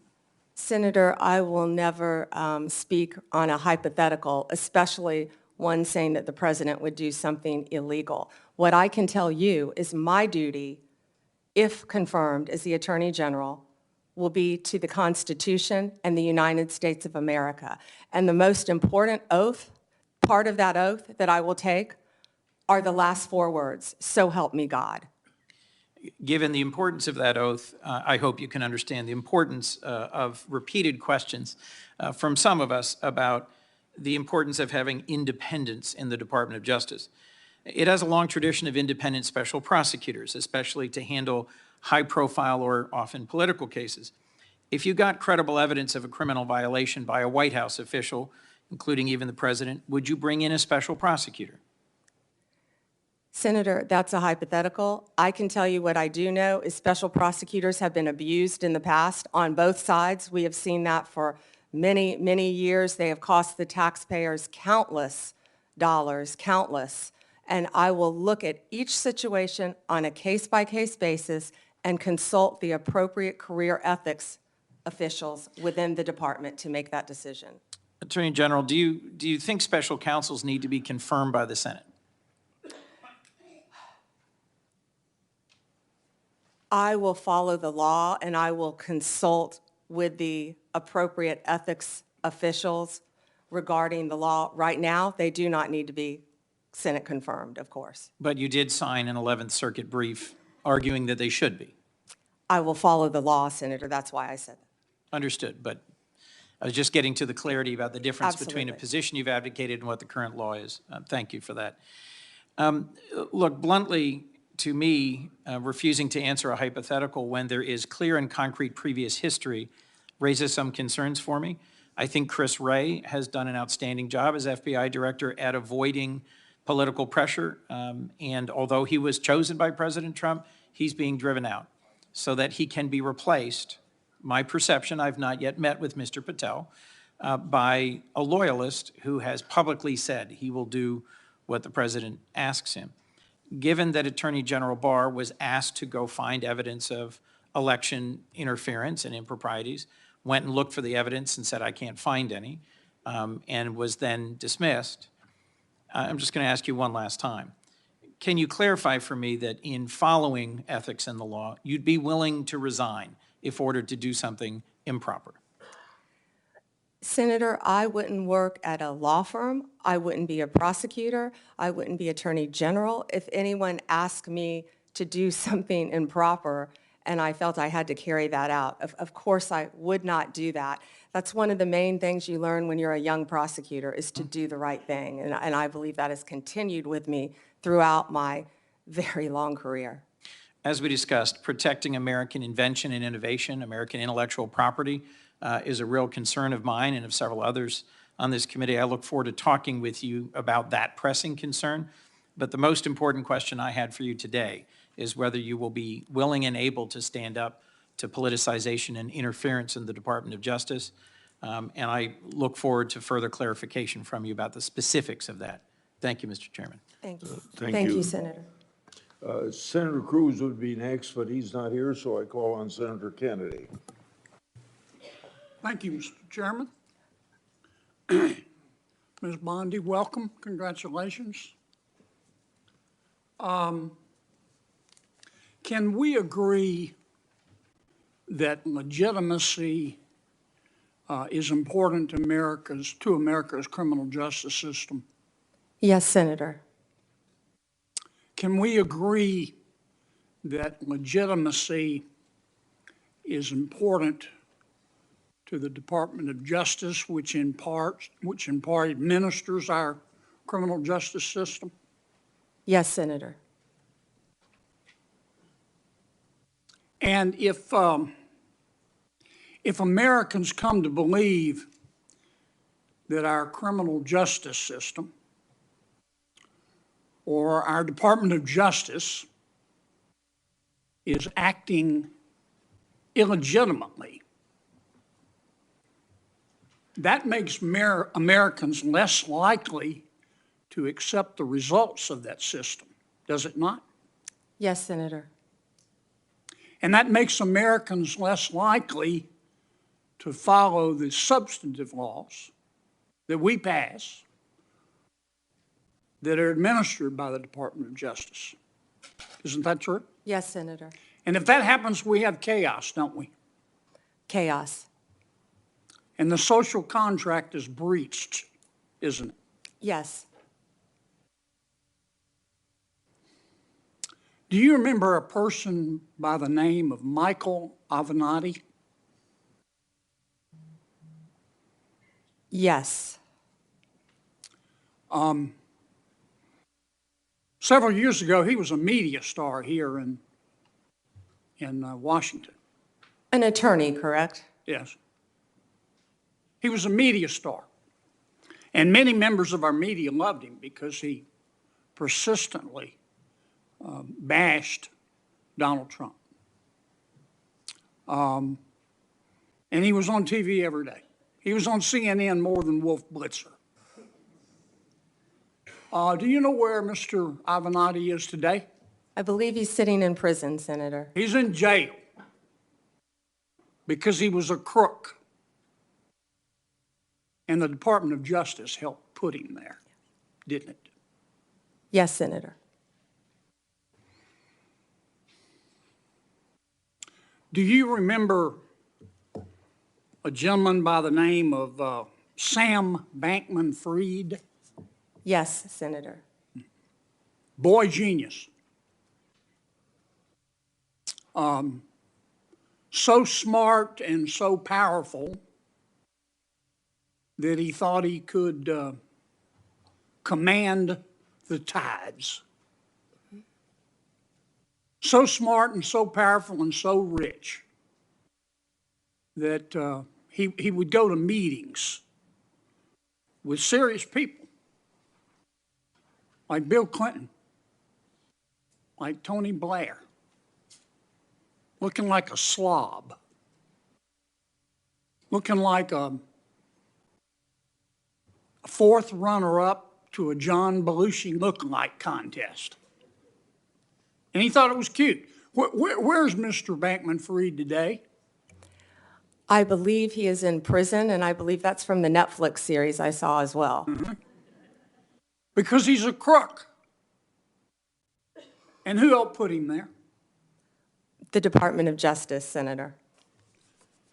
F: Senator, I will never speak on a hypothetical, especially one saying that the president would do something illegal. What I can tell you is my duty, if confirmed as the Attorney General, will be to the Constitution and the United States of America. And the most important oath, part of that oath that I will take, are the last four words, "So help me God."
L: Given the importance of that oath, I hope you can understand the importance of repeated questions from some of us about the importance of having independence in the Department of Justice. It has a long tradition of independent special prosecutors, especially to handle high-profile or often political cases. If you got credible evidence of a criminal violation by a White House official, including even the president, would you bring in a special prosecutor?
F: Senator, that's a hypothetical. I can tell you what I do know is special prosecutors have been abused in the past on both sides. We have seen that for many, many years. They have cost the taxpayers countless dollars, countless. And I will look at each situation on a case-by-case basis and consult the appropriate career ethics officials within the department to make that decision.
L: Attorney General, do you think special counsels need to be confirmed by the Senate?
F: I will follow the law and I will consult with the appropriate ethics officials regarding the law. Right now, they do not need to be Senate confirmed, of course.
L: But you did sign an 11th Circuit brief arguing that they should be.
F: I will follow the law, Senator. That's why I said that.
L: Understood, but I was just getting to the clarity about the difference between a
F: Absolutely.
L: position you've advocated and what the current law is. Thank you for that. Look, bluntly, to me, refusing to answer a hypothetical when there is clear and concrete previous history raises some concerns for me. I think Chris Wray has done an outstanding job as FBI director at avoiding political pressure, and although he was chosen by President Trump, he's being driven out so that he can be replaced. My perception, I've not yet met with Mr. Patel, by a loyalist who has publicly said he will do what the president asks him. Given that Attorney General Barr was asked to go find evidence of election interference and improprieties, went and looked for the evidence and said, I can't find any, and was then dismissed, I'm just going to ask you one last time. Can you clarify for me that in following ethics and the law, you'd be willing to resign if ordered to do something improper?
F: Senator, I wouldn't work at a law firm. I wouldn't be a prosecutor. I wouldn't be Attorney General. If anyone asked me to do something improper and I felt I had to carry that out, of course I would not do that. That's one of the main things you learn when you're a young prosecutor, is to do the right thing. And I believe that has continued with me throughout my very long career.
L: As we discussed, protecting American invention and innovation, American intellectual property, is a real concern of mine and of several others on this committee. I look forward to talking with you about that pressing concern. But the most important question I had for you today is whether you will be willing and able to stand up to politicization and interference in the Department of Justice. And I look forward to further clarification from you about the specifics of that. Thank you, Mr. Chairman.
F: Thank you.
B: Thank you.
F: Senator.
B: Senator Cruz would be next, but he's not here, so I call on Senator Kennedy.
M: Thank you, Mr. Chairman. Ms. Bondi, welcome. Congratulations. Can we agree that legitimacy is important to America's criminal justice system?
F: Yes, Senator.
M: Can we agree that legitimacy is important to the Department of Justice, which in part administers our criminal justice system?
F: Yes, Senator.
M: And if Americans come to believe that our criminal justice system or our Department of Justice is acting illegitimately, that makes Americans less likely to accept the results of that system, does it not?
F: Yes, Senator.
M: And that makes Americans less likely to follow the substantive laws that we pass that are administered by the Department of Justice. Isn't that true?
F: Yes, Senator.
M: And if that happens, we have chaos, don't we?
F: Chaos.
M: And the social contract is breached, isn't it?
F: Yes.
M: Do you remember a person by the name of Michael Avenatti?
F: Yes.
M: Several years ago, he was a media star here in Washington.
F: An attorney, correct?
M: Yes. He was a media star. And many members of our media loved him because he persistently bashed Donald Trump. And he was on TV every day. He was on CNN more than Wolf Blitzer. Do you know where Mr. Avenatti is today?
F: I believe he's sitting in prison, Senator.
M: He's in jail because he was a crook. And the Department of Justice helped put him there, didn't it?
F: Yes, Senator.
M: Do you remember a gentleman by the name of Sam Bankman-Fried?
F: Yes, Senator.
M: Boy genius. So smart and so powerful that he thought he could command the tides. So smart and so powerful and so rich that he would go to meetings with serious people like Bill Clinton, like Tony Blair, looking like a slob, looking like a fourth runner-up to a John Belushi lookalike contest. And he thought it was cute. Where's Mr. Bankman-Fried today?
F: I believe he is in prison, and I believe that's from the Netflix series I saw as well.
M: Mm-hmm. because he's a crook. And who helped put him there?
F: The Department of Justice, Senator.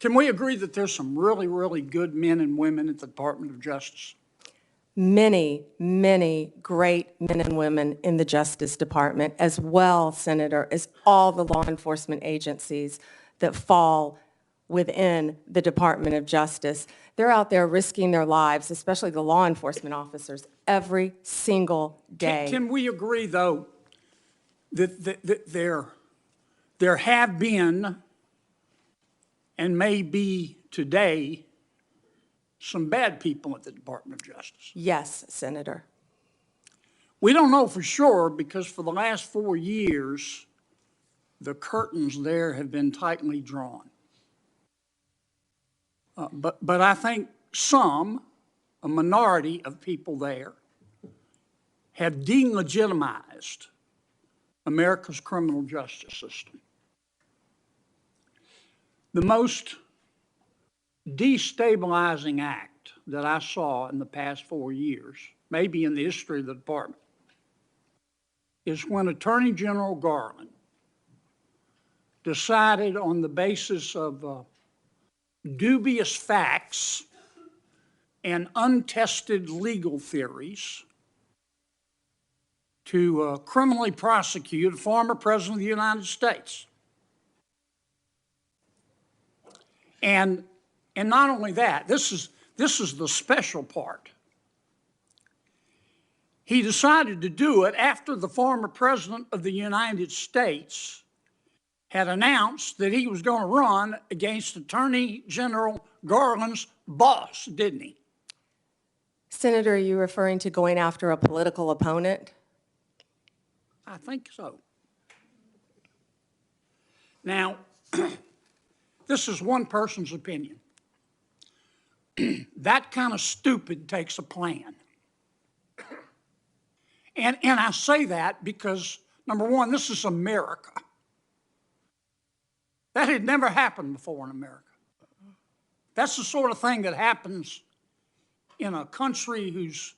M: Can we agree that there's some really, really good men and women at the Department of Justice?
F: Many, many great men and women in the Justice Department, as well, Senator, as all the law enforcement agencies that fall within the Department of Justice. They're out there risking their lives, especially the law enforcement officers, every single day.
M: Can we agree, though, that there have been and may be today some bad people at the Department of Justice?
F: Yes, Senator.
M: We don't know for sure because for the last 4 years, the curtains there have been tightly drawn. But I think a minority of people there have delegitimized America's criminal justice system. The most destabilizing act that I saw in the past 4 years, maybe in the history of the department, is when Attorney General Garland decided on the basis of dubious facts and untested legal theories to criminally prosecute a former president of the United States. And not only that, this is the special part. He decided to do it after the former president of the United States had announced that he was going to run against Attorney General Garland's boss, didn't he?
F: Senator, are you referring to going after a political opponent?
M: I think so. Now, this is one person's opinion. That kind of stupid takes a plan. And I say that because, number one, this is America. That had never happened before in America. That's the sort of thing that happens in a country whose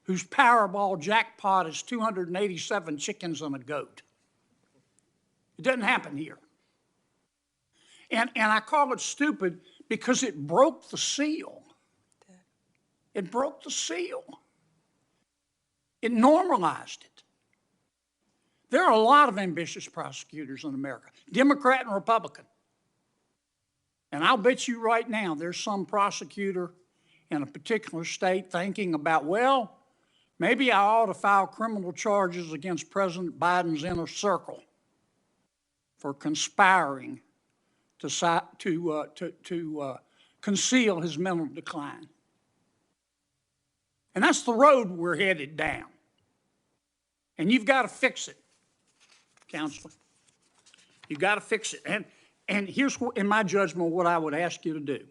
M: Powerball jackpot is 287 chickens and a goat. It doesn't happen here. And I call it stupid because it broke the seal. It broke the seal. It normalized it. There are a lot of ambitious prosecutors in America, Democrat and Republican. And I'll bet you right now there's some prosecutor in a particular state thinking about, well, maybe I ought to file criminal charges against President Biden's inner circle for conspiring to conceal his mental decline. And that's the road we're headed down. And you've got to fix it, Counselor. You've got to fix it. And here's, in my judgment, what I would ask you to do.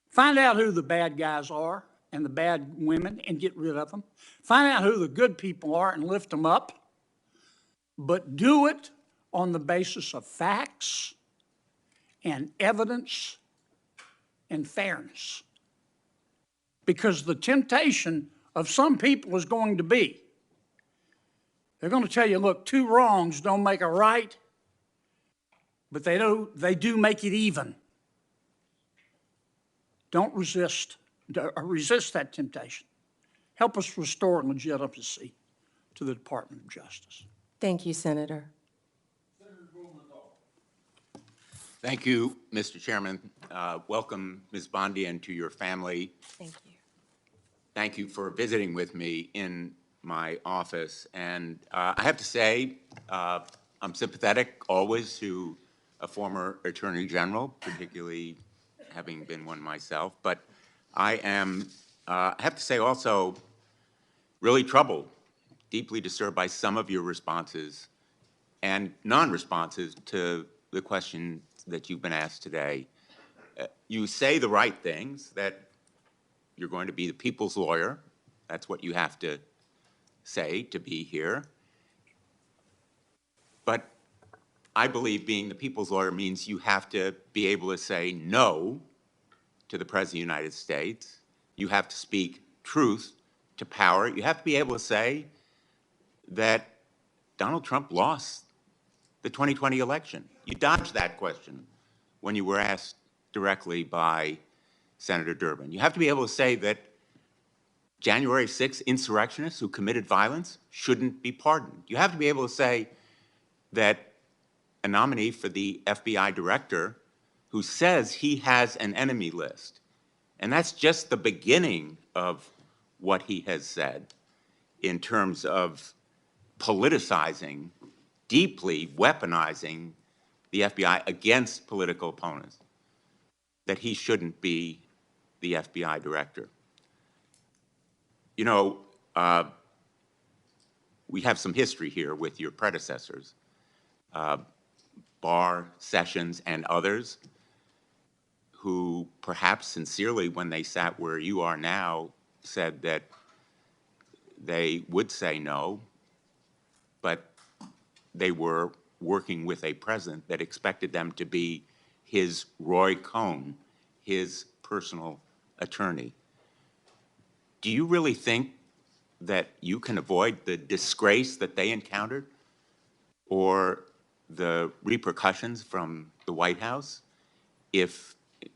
M: Find out who the bad guys are and the bad women and get rid of them. Find out who the good people are and lift them up. But do it on the basis of facts and evidence and fairness. Because the temptation of some people is going to be, they're going to tell you, look, two wrongs don't make a right, but they do make it even. Don't resist that temptation. Help us restore legitimacy to the Department of Justice.
F: Thank you, Senator.
N: Thank you, Mr. Chairman. Welcome, Ms. Bondi, and to your family.
F: Thank you.
N: Thank you for visiting with me in my office. And I have to say, I'm sympathetic always to a former Attorney General, particularly having been one myself. But I am, I have to say also, really troubled, deeply disturbed by some of your responses and non-responses to the question that you've been asked today. You say the right things, that you're going to be the people's lawyer. That's what you have to say to be here. But I believe being the people's lawyer means you have to be able to say no to the President of the United States. You have to speak truth to power, you have to be able to say that Donald Trump lost the 2020 election. You dodged that question when you were asked directly by Senator Durbin. You have to be able to say that January 6th insurrectionists who committed violence shouldn't be pardoned. You have to be able to say that a nominee for the FBI director who says he has an enemy list, and that's just the beginning of what he has said in terms of politicizing, deeply weaponizing the FBI against political opponents, that he shouldn't be the FBI director. You know, we have some history here with your predecessors, Barr, Sessions, and others, who perhaps sincerely, when they sat where you are now, said that they would say no, but they were working with a president that expected them to be his Roy Cohn, his personal attorney. Do you really think that you can avoid the disgrace that they encountered or the repercussions from the White House if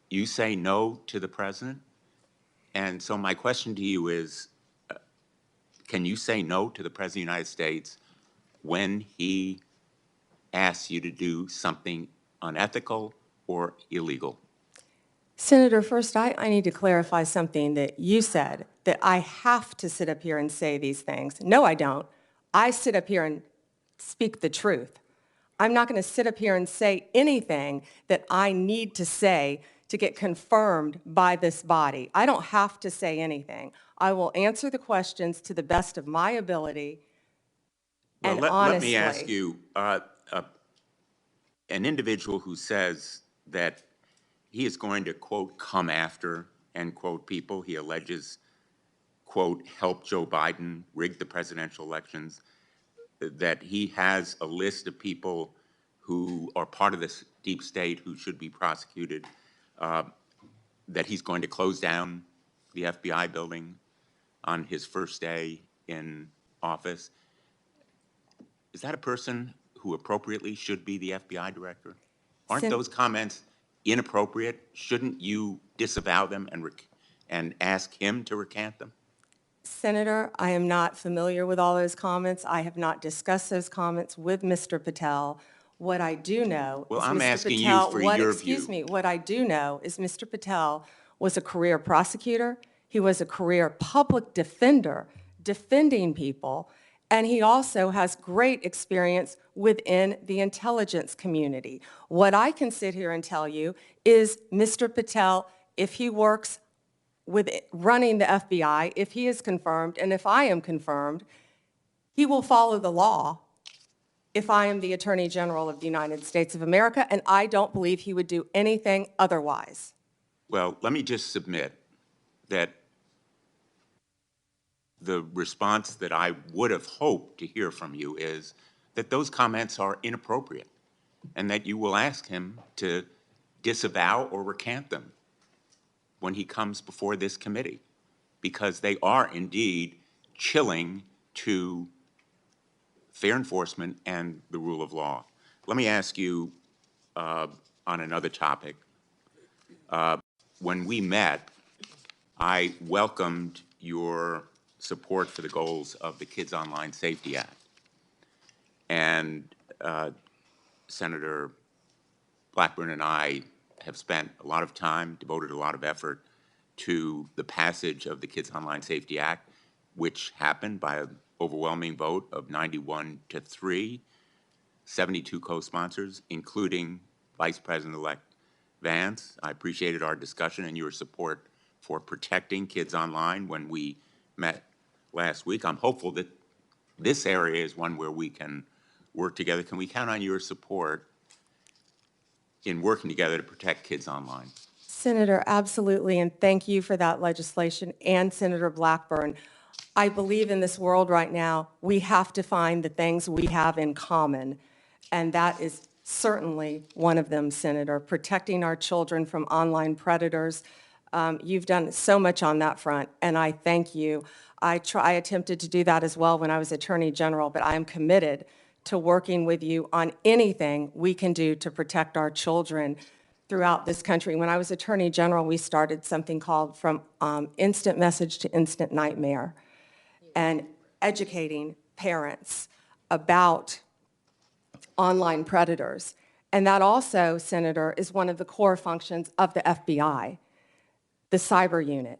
N: you say no to the president? And so my question to you is, can you say no to the President of the United States when he asks you to do something unethical or illegal?
F: Senator, first, I need to clarify something that you said, that I have to sit up here and say these things. No, I don't. I sit up here and speak the truth. I'm not going to sit up here and say anything that I need to say to get confirmed by this body. I don't have to say anything. I will answer the questions to the best of my ability and honestly.
N: Let me ask you, an individual who says that he is going to, quote, come after, end quote, people he alleges, quote, help Joe Biden rig the presidential elections, that he has a list of people who are part of this deep state who should be prosecuted, that he's going to close down the FBI building on his first day in office. Is that a person who appropriately should be the FBI director? Aren't those comments inappropriate? Shouldn't you disavow them and ask him to recant them?
F: Senator, I am not familiar with all those comments. I have not discussed those comments with Mr. Patel. What I do know is
N: I'm
F: Mr.
N: asking
F: Patel,
N: you for your
F: excuse
N: view.
F: me, what I do know is Mr. Patel was a career prosecutor. He was a career public defender, defending people, and he also has great experience within the intelligence community. What I can sit here and tell you is Mr. Patel, if he works with running the FBI, if he is confirmed, and if I am confirmed, he will follow the law if I am the Attorney General of the United States of America, and I don't believe he would do anything otherwise.
N: Well, let me just submit that the response that I would have hoped to hear from you is that those comments are inappropriate and that you will ask him to disavow or recant them when he comes before this committee, because they are indeed chilling to fair enforcement and the rule of law. Let me ask you on another topic. When we met, I welcomed your support for the goals of the Kids Online Safety Act. And Senator Blackburn and I have spent a lot of time, devoted a lot of effort to the passage of the Kids Online Safety Act, which happened by an overwhelming vote of 91-3, 72 co-sponsors, including Vice President-elect Vance. I appreciated our discussion and your support for protecting kids online when we met last week. I'm hopeful that this area is one where we can work together. Can we count on your support in working together to protect kids online?
F: Senator, absolutely, and thank you for that legislation, and Senator Blackburn. I believe in this world right now, we have to find the things we have in common, and that is certainly one of them, Senator, protecting our children from online predators. You've done so much on that front, and I thank you. I attempted to do that as well when I was Attorney General, but I am committed to working with you on anything we can do to protect our children throughout this country. When I was Attorney General, we started something called From Instant Message to Instant Nightmare, and educating parents about online predators. And that also, Senator, is one of the core functions of the FBI, the cyber unit.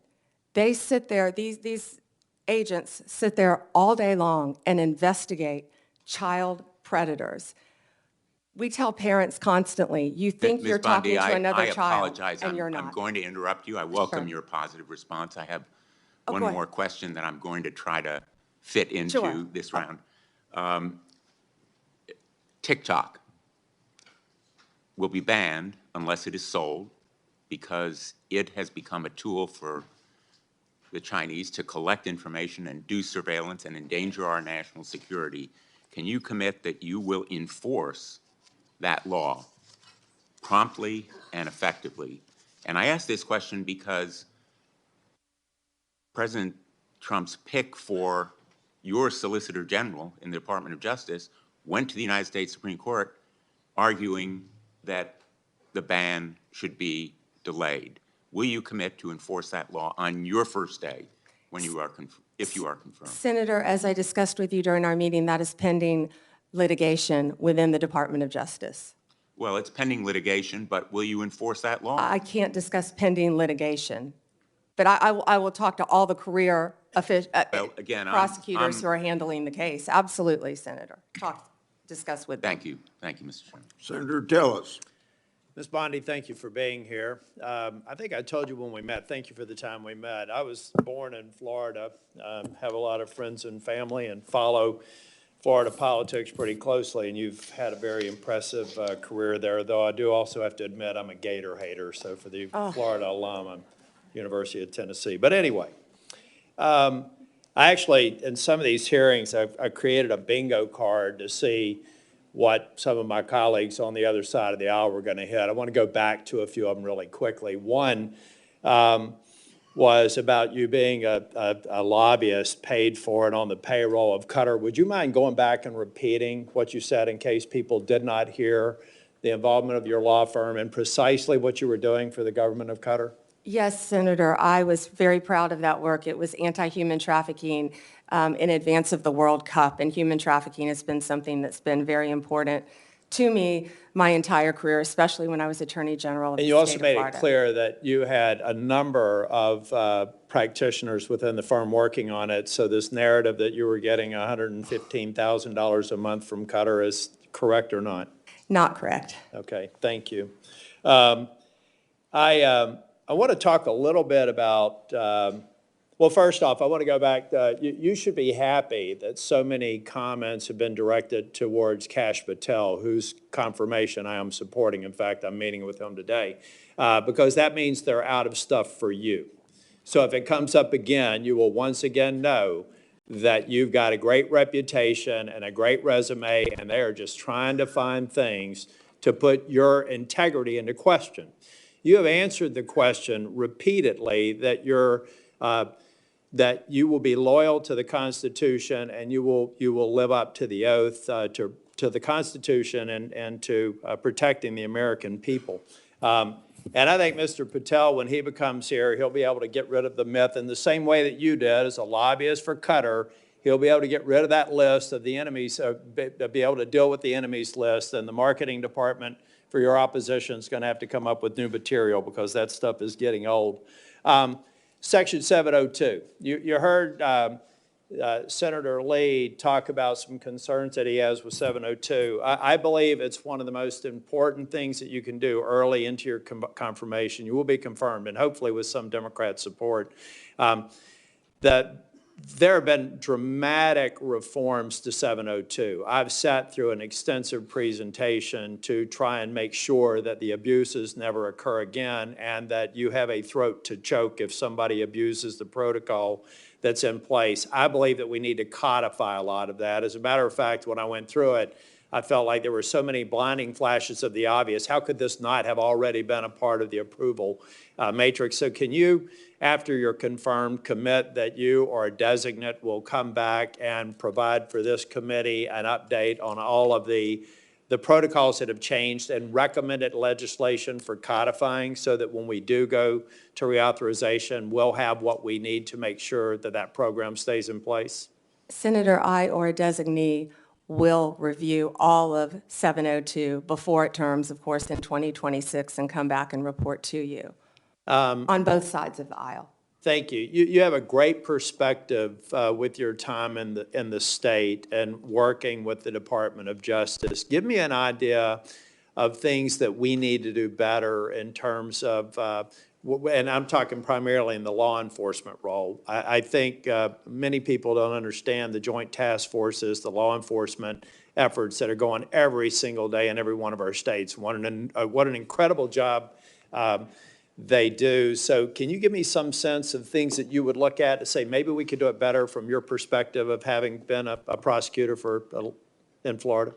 F: They sit there, these agents sit there all day long and investigate child predators. We tell parents constantly, you think
N: Ms.
F: you're talking
N: Bondi,
F: to another
N: I
F: child,
N: apologize.
F: and you're
N: I'm
F: not.
N: going to interrupt you. I welcome
F: Sure.
N: your positive response. I have
F: Oh,
N: one
F: go ahead.
N: more question that I'm going to try to fit into
F: Sure.
N: this round. TikTok will be banned unless it is sold because it has become a tool for the Chinese to collect information and do surveillance and endanger our national security. Can you commit that you will enforce that law promptly and effectively? And I ask this question because President Trump's pick for your Solicitor General in the Department of Justice went to the United States Supreme Court arguing that the ban should be delayed. Will you commit to enforce that law on your first day when you are, if you are confirmed?
F: Senator, as I discussed with you during our meeting, that is pending litigation within the Department of Justice.
N: Well, it's pending litigation, but will you enforce that law?
F: I can't discuss pending litigation, but I will talk to all the career
N: Well, again,
F: prosecutors who are handling the case. Absolutely, Senator. Discuss with them.
N: Thank you. Thank you, Mr. Chairman.
B: Senator Tillis.
O: Ms. Bondi, thank you for being here. I think I told you when we met, thank you for the time we met. I was born in Florida, have a lot of friends and family, and follow Florida politics pretty closely, and you've had a very impressive career there, though I do also have to admit I'm a Gator hater, so for the Florida alum, I'm University of Tennessee. But anyway, I actually, in some of these hearings, I created a bingo card to see what some of my colleagues on the other side of the aisle were going to hit. I want to go back to a few of them really quickly. One was about you being a lobbyist paid for and on the payroll of Qatar. Would you mind going back and repeating what you said in case people did not hear the involvement of your law firm and precisely what you were doing for the government of Qatar?
F: Yes, Senator, I was very proud of that work. It was anti-human trafficking in advance of the World Cup, and human trafficking has been something that's been very important to me my entire career, especially when I was Attorney General of the
O: And you
F: state
O: also
F: of
O: made
F: Florida.
O: it clear that you had a number of practitioners within the firm working on it, so this narrative that you were getting $115,000 a month from Qatar is correct or not?
F: Not correct.
O: Okay, thank you. I want to talk a little bit about, well, first off, I want to go back. You should be happy that so many comments have been directed towards Kash Patel, whose confirmation I am supporting. In fact, I'm meeting with him today, because that means they're out of stuff for you. So if it comes up again, you will once again know that you've got a great reputation and a great resume, and they are just trying to find things to put your integrity into question. You have answered the question repeatedly that that you will be loyal to the Constitution and you will live up to the oath to the Constitution and to protecting the American people. And I think Mr. Patel, when he becomes here, he'll be able to get rid of the myth in the same way that you did as a lobbyist for Qatar. He'll be able to get rid of that list of the enemies, be able to deal with the enemies list, and the marketing department for your opposition is going to have to come up with new material because that stuff is getting old. Section 702. You heard Senator Lee talk about some concerns that he has with 702. I believe it's one of the most important things that you can do early into your confirmation. You will be confirmed, and hopefully with some Democrat support. There have been dramatic reforms to 702. I've sat through an extensive presentation to try and make sure that the abuses never occur again and that you have a throat to choke if somebody abuses the protocol that's in place. I believe that we need to codify a lot of that. As a matter of fact, when I went through it, I felt like there were so many blinding flashes of the obvious. How could this not have already been a part of the approval matrix? So can you, after you're confirmed, commit that you or a designate will come back and provide for this committee an update on all of the protocols that have changed and recommended legislation for codifying, so that when we do go to reauthorization, we'll have what we need to make sure that that program stays in place?
F: Senator, I or a designee will review all of 702 before it terms, of course, in 2026, and come back and report to you on both sides of the aisle.
O: Thank you. You have a great perspective with your time in the state and working with the Department of Justice. Give me an idea of things that we need to do better in terms of, and I'm talking primarily in the law enforcement role. I think many people don't understand the joint task forces, the law enforcement efforts that are going every single day in every one of our states. What an incredible job they do. So can you give me some sense of things that you would look at to say maybe we could do it better from your perspective of having been a prosecutor in Florida?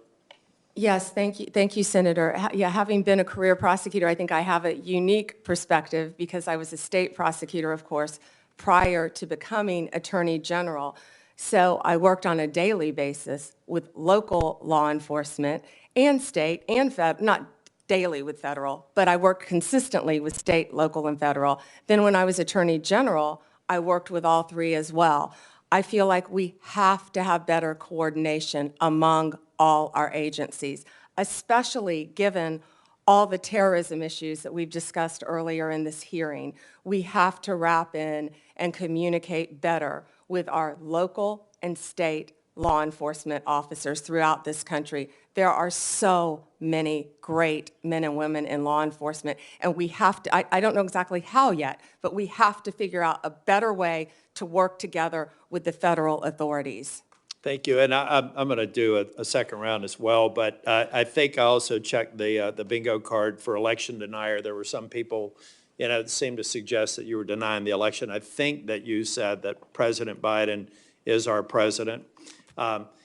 F: Yes, thank you, Senator. Yeah, having been a career prosecutor, I think I have a unique perspective because I was a state prosecutor, of course, prior to becoming Attorney General. So I worked on a daily basis with local law enforcement and state and federal, not daily with federal, but I worked consistently with state, local, and federal. Then when I was Attorney General, I worked with all three as well. I feel like we have to have better coordination among all our agencies, especially given all the terrorism issues that we've discussed earlier in this hearing. We have to wrap in and communicate better with our local and state law enforcement officers throughout this country. There are so many great men and women in law enforcement, and we have to, I don't know exactly how yet, but we have to figure out a better way to work together with the federal authorities.
O: Thank you, and I'm going to do a second round as well, but I think I also checked the bingo card for election denier. There were some people, that seemed to suggest that you were denying the election. I think that you said that President Biden is our president.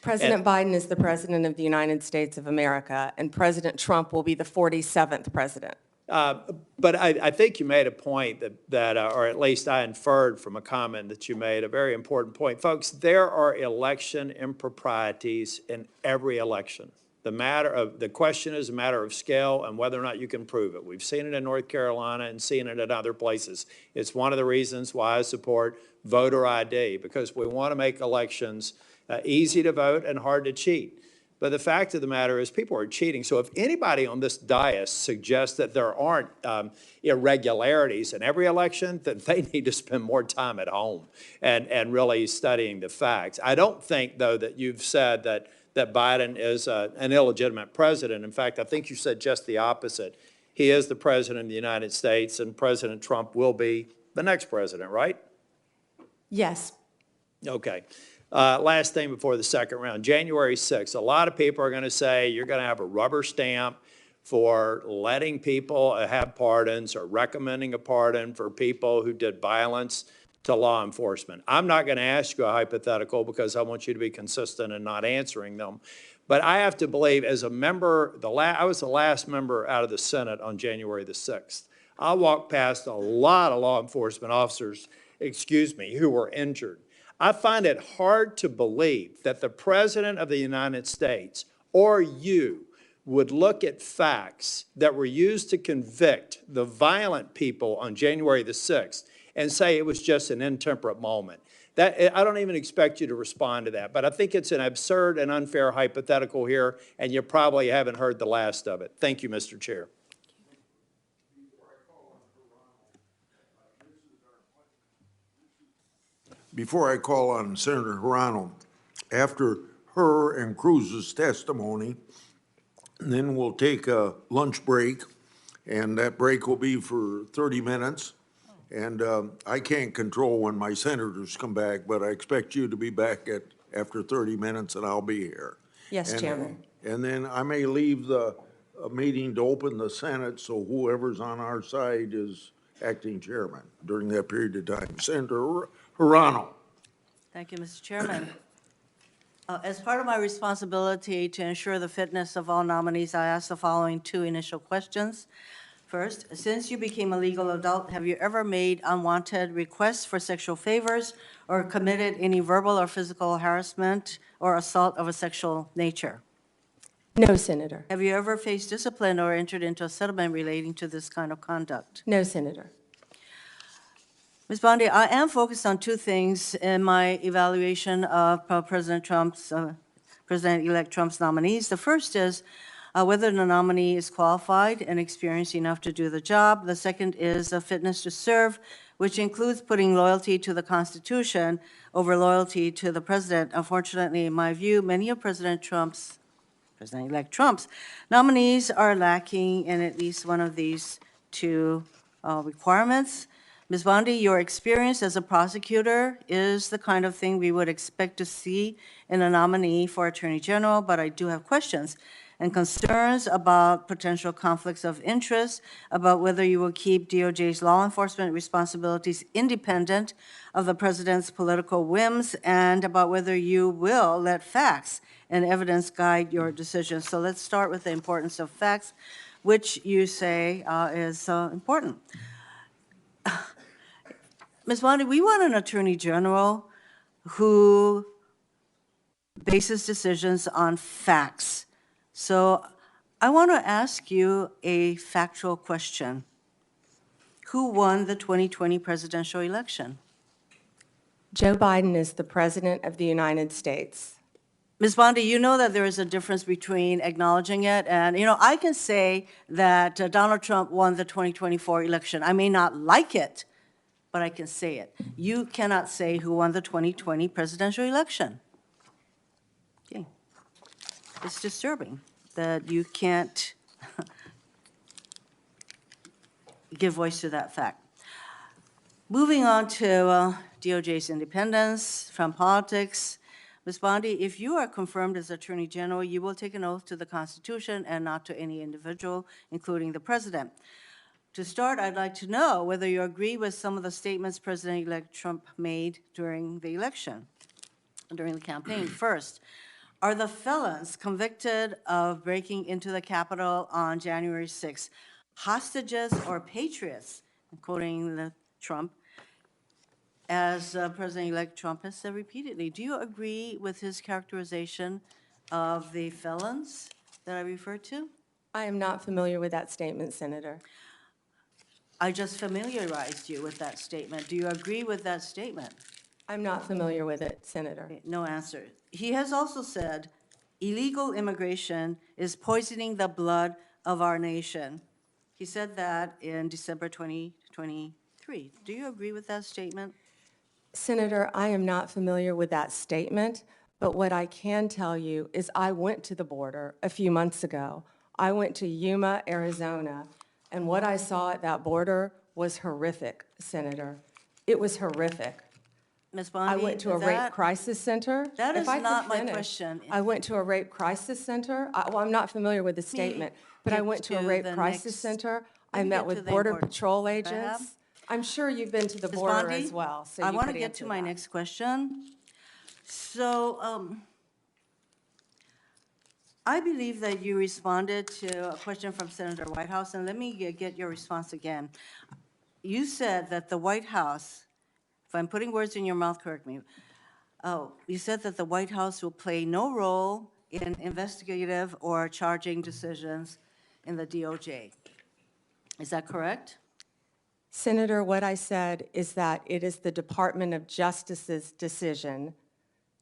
F: President Biden is the President of the United States of America, and President Trump will be the 47th president.
O: But I think you made a point that or at least I inferred from a comment that you made, a very important point. Folks, there are election improprieties in every election. The question is a matter of scale and whether or not you can prove it. We've seen it in North Carolina and seen it in other places. It's one of the reasons why I support voter ID, because we want to make elections easy to vote and hard to cheat. But the fact of the matter is people are cheating. So if anybody on this dais suggests that there aren't irregularities in every election, then they need to spend more time at home and really studying the facts. I don't think, though, that you've said that Biden is an illegitimate president. In fact, I think you said just the opposite. He is the president of the United States, and President Trump will be the next president, right?
F: Yes.
O: Okay. Last thing before the second round, January 6th, a lot of people are going to say you're going to have a rubber stamp for letting people have pardons or recommending a pardon for people who did violence to law enforcement. I'm not going to ask you a hypothetical because I want you to be consistent in not answering them. But I have to believe, as a member, I was the last member out of the Senate on January the 6th. I walked past a lot of law enforcement officers, who were injured. I find it hard to believe that the President of the United States or you would look at facts that were used to convict the violent people on January the 6th and say it was just an intemperate moment. I don't even expect you to respond to that, but I think it's an absurd and unfair hypothetical here, and you probably haven't heard the last of it. Thank you, Mr. Chair.
B: Before I call on Senator Hirano, after her and Cruz's testimony, then we'll take a lunch break, and that break will be for 30 minutes. And I can't control when my senators come back, but I expect you to be back after 30 minutes, and I'll be here.
F: Yes, Chairman.
B: And then I may leave the meeting to open the Senate, so whoever's on our side is acting chairman during that period of time. Senator Hirano.
P: Thank you, Mr. Chairman. As part of my responsibility to ensure the fitness of all nominees, I ask the following two initial questions. First, since you became a legal adult, have you ever made unwanted requests for sexual favors or committed any verbal or physical harassment or assault of a sexual nature?
F: No, Senator.
P: Have you ever faced discipline or entered into a settlement relating to this kind of conduct?
F: No, Senator.
P: Ms. Bondi, I am focused on two things in my evaluation of President-elect Trump's nominees. The first is whether the nominee is qualified and experienced enough to do the job. The second is a fitness to serve, which includes putting loyalty to the Constitution over loyalty to the president. Unfortunately, in my view, many of President-elect Trump's nominees are lacking in at least one of these two requirements. Ms. Bondi, your experience as a prosecutor is the kind of thing we would expect to see in a nominee for Attorney General, but I do have questions and concerns about potential conflicts of interest, about whether you will keep DOJ's law enforcement responsibilities independent of the president's political whims, and about whether you will let facts and evidence guide your decisions. So let's start with the importance of facts, which you say is important. Ms. Bondi, we want an Attorney General who bases decisions on facts. So I want to ask you a factual question. Who won the 2020 presidential election?
F: Joe Biden is the President of the United States.
P: Ms. Bondi, you know that there is a difference between acknowledging it and, I can say that Donald Trump won the 2024 election. I may not like it, but I can say it. You cannot say who won the 2020 presidential election. Okay. It's disturbing that you can't give voice to that fact. Moving on to DOJ's independence from politics. Ms. Bondi, if you are confirmed as Attorney General, you will take an oath to the Constitution and not to any individual, including the President. To start, I'd like to know whether you agree with some of the statements President-elect Trump made during the election, during the campaign. First, are the felons convicted of breaking into the Capitol on January 6th hostages or patriots, quoting Trump, as President-elect Trump has said repeatedly? Do you agree with his characterization of the felons that I referred to?
F: I am not familiar with that statement, Senator.
P: I just familiarized you with that statement. Do you agree with that statement?
F: I'm not familiar with it, Senator.
P: Okay, no answer. He has also said illegal immigration is poisoning the blood of our nation. He said that in December 2023. Do you agree with that statement?
F: Senator, I am not familiar with that statement, but what I can tell you is I went to the border a few months ago. I went to Yuma, Arizona, and what I saw at that border was horrific, Senator. It was horrific.
P: Ms. Bondi,
F: I went to a rape crisis center.
P: That is
F: If I could
P: not my
F: finish,
P: question.
F: I went to a rape crisis center. Well, I'm not familiar with the statement, but I
P: get
F: went to a
P: to
F: rape
P: the
F: crisis
P: next-
F: center.
P: let
F: I
P: me
F: met
P: get to
F: with
P: the
F: Border
P: important-
F: Patrol
P: I have?
F: agents. I'm sure you've been to the
P: Ms.
F: border
P: Bondi,
F: as well, so
P: I
F: you
P: want to
F: could
P: get
F: answer
P: to my
F: that.
P: next question. So, I believe that you responded to a question from Senator Whitehouse, and let me get your response again. You said that the White House, if I'm putting words in your mouth, correct me. You said that the White House will play no role in investigative or charging decisions in the DOJ. Is that correct?
F: Senator, what I said is that it is the Department of Justice's decision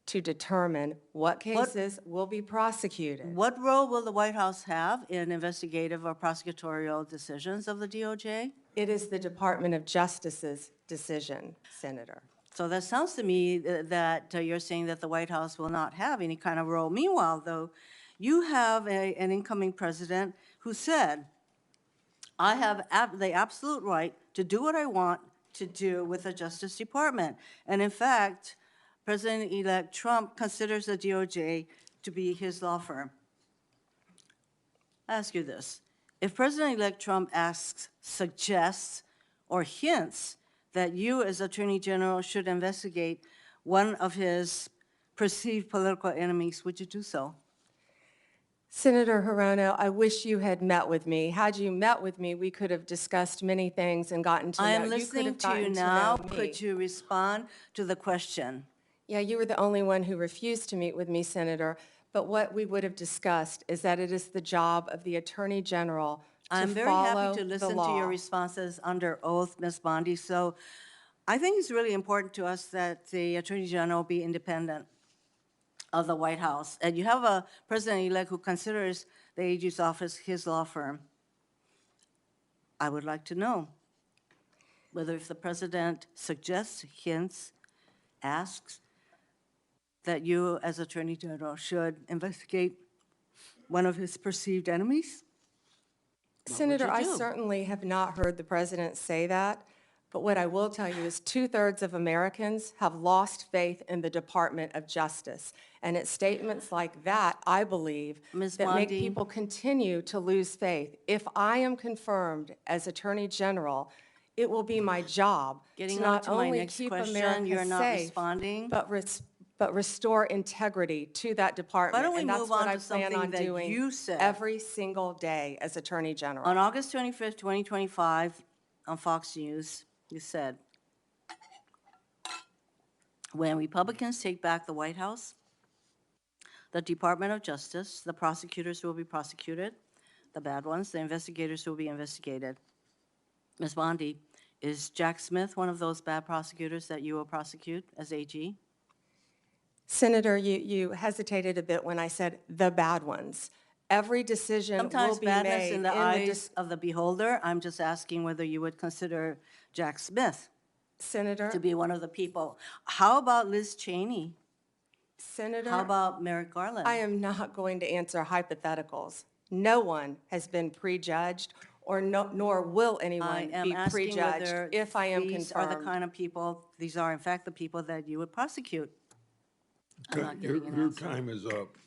F: to determine what cases will be prosecuted.
P: What role will the White House have in investigative or prosecutorial decisions of the DOJ?
F: It is the Department of Justice's decision, Senator.
P: So that sounds to me that you're saying that the White House will not have any kind of role. Meanwhile, though, you have an incoming president who said, I have the absolute right to do what I want to do with the Justice Department. And in fact, President-elect Trump considers the DOJ to be his law firm. I ask you this. If President-elect Trump asks, suggests, or hints that you as Attorney General should investigate one of his perceived political enemies, would you do so?
F: Senator Hirono, I wish you had met with me. Had you met with me, we could have discussed many things and gotten to know.
P: I am
F: You could
P: listening
F: have
P: to you
F: gotten to
P: now.
F: know me.
P: Could you respond to the question?
F: Yeah, you were the only one who refused to meet with me, Senator. But what we would have discussed is that it is the job of the Attorney General to
P: I'm very
F: follow
P: happy to
F: the
P: listen to your
F: law.
P: responses under oath, Ms. Bondi. So I think it's really important to us that the Attorney General be independent of the White House. And you have a president-elect who considers the AG's office his law firm. I would like to know whether if the president suggests, hints, asks, that you as Attorney General should investigate one of his perceived enemies?
F: Senator, I
P: do?
F: certainly have not heard the president say that, but what I will tell you is 2/3 of Americans have lost faith in the Department of Justice. And it's statements like that, I believe,
P: Ms.
F: that make
P: Bondi.
F: people continue to lose faith. If I am confirmed as Attorney General, it will be my job
P: Getting
F: to
P: on
F: not
P: to my
F: only
P: next
F: keep
P: question,
F: America
P: you're not
F: safe,
P: responding.
F: but restore integrity to that department.
P: Why don't we
F: And that's
P: move
F: what
P: on
F: I
P: to
F: plan
P: something
F: on
P: that
F: doing
P: you said?
F: every single day as Attorney General.
P: On August 25th, 2025, on Fox News, you said, when Republicans take back the White House, the Department of Justice, the prosecutors will be prosecuted, the bad ones, the investigators will be investigated. Ms. Bondi, is Jack Smith one of those bad prosecutors that you will prosecute as AG?
F: Senator, you hesitated a bit when I said the bad ones. Every decision will
P: Sometimes
F: be
P: badness
F: made
P: in the eyes of the beholder. I'm just asking whether you would consider Jack Smith
F: Senator,
P: to be one of the people. How about Liz Cheney?
F: Senator,
P: How about Merrick Garland?
F: I am not going to answer hypotheticals. No one has been prejudged, nor will
P: I
F: anyone
P: am
F: be
P: asking whether
F: prejudged if I am
P: these are the
F: confirmed.
P: kind of people, these are in fact the people that you would prosecute. I'm not
B: Your,
P: getting an
B: your
P: answer.
B: time is up.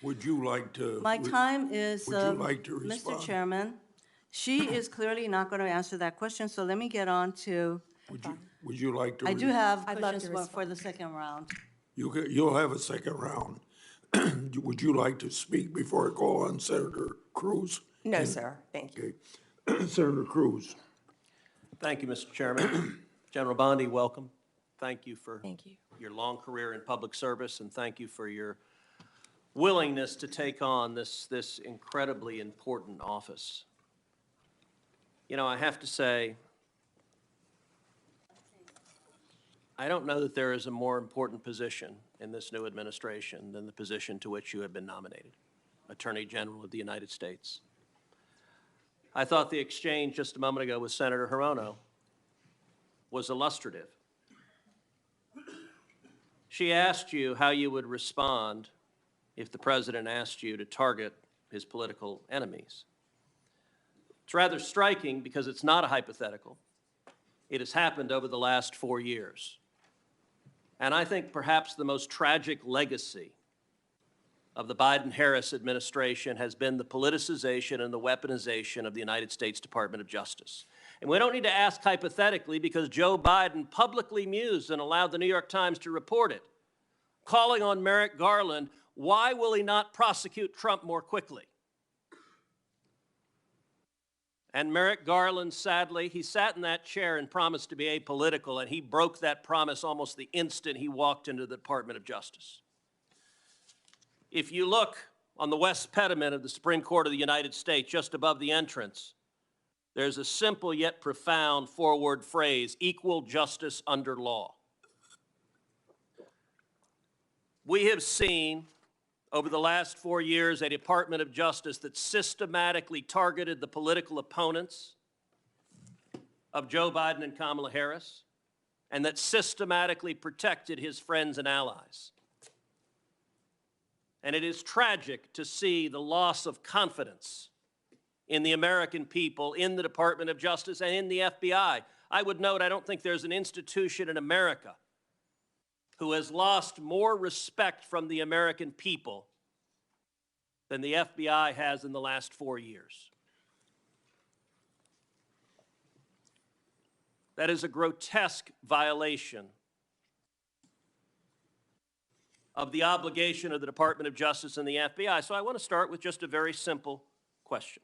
B: Would you like to?
P: My time is,
B: Would you like to
P: Mr.
B: respond?
P: Chairman, she is clearly not going to answer that question, so let me get on to,
B: Would you like to?
P: I do have
F: I'd love to
P: questions for
F: respond.
P: the second round.
B: You'll have a second round. Would you like to speak before I call on Senator Cruz?
F: No, sir. Thank you.
B: Okay. Senator Cruz.
Q: Thank you, Mr. Chairman. General Bondi, welcome. Thank you for
F: Thank you.
Q: your long career in public service, and thank you for your willingness to take on this incredibly important office. You know, I have to say, I don't know that there is a more important position in this new administration than the position to which you have been nominated, Attorney General of the United States. I thought the exchange just a moment ago with Senator Hirono was illustrative. She asked you how you would respond if the president asked you to target his political enemies. It's rather striking because it's not a hypothetical. It has happened over the last 4 years. And I think perhaps the most tragic legacy of the Biden-Harris administration has been the politicization and the weaponization of the United States Department of Justice. And we don't need to ask hypothetically because Joe Biden publicly mused and allowed the New York Times to report it, calling on Merrick Garland, why will he not prosecute Trump more quickly? And Merrick Garland, sadly, he sat in that chair and promised to be apolitical, and he broke that promise almost the instant he walked into the Department of Justice. If you look on the west pediment of the Supreme Court of the United States, just above the entrance, there's a simple yet profound four-word phrase, equal justice under law. We have seen over the last 4 years a Department of Justice that systematically targeted the political opponents of Joe Biden and Kamala Harris, and that systematically protected his friends and allies. And it is tragic to see the loss of confidence in the American people, in the Department of Justice, and in the FBI. I would note, I don't think there's an institution in America who has lost more respect from the American people than the FBI has in the last 4 years. That is a grotesque violation of the obligation of the Department of Justice and the FBI. So I want to start with just a very simple question.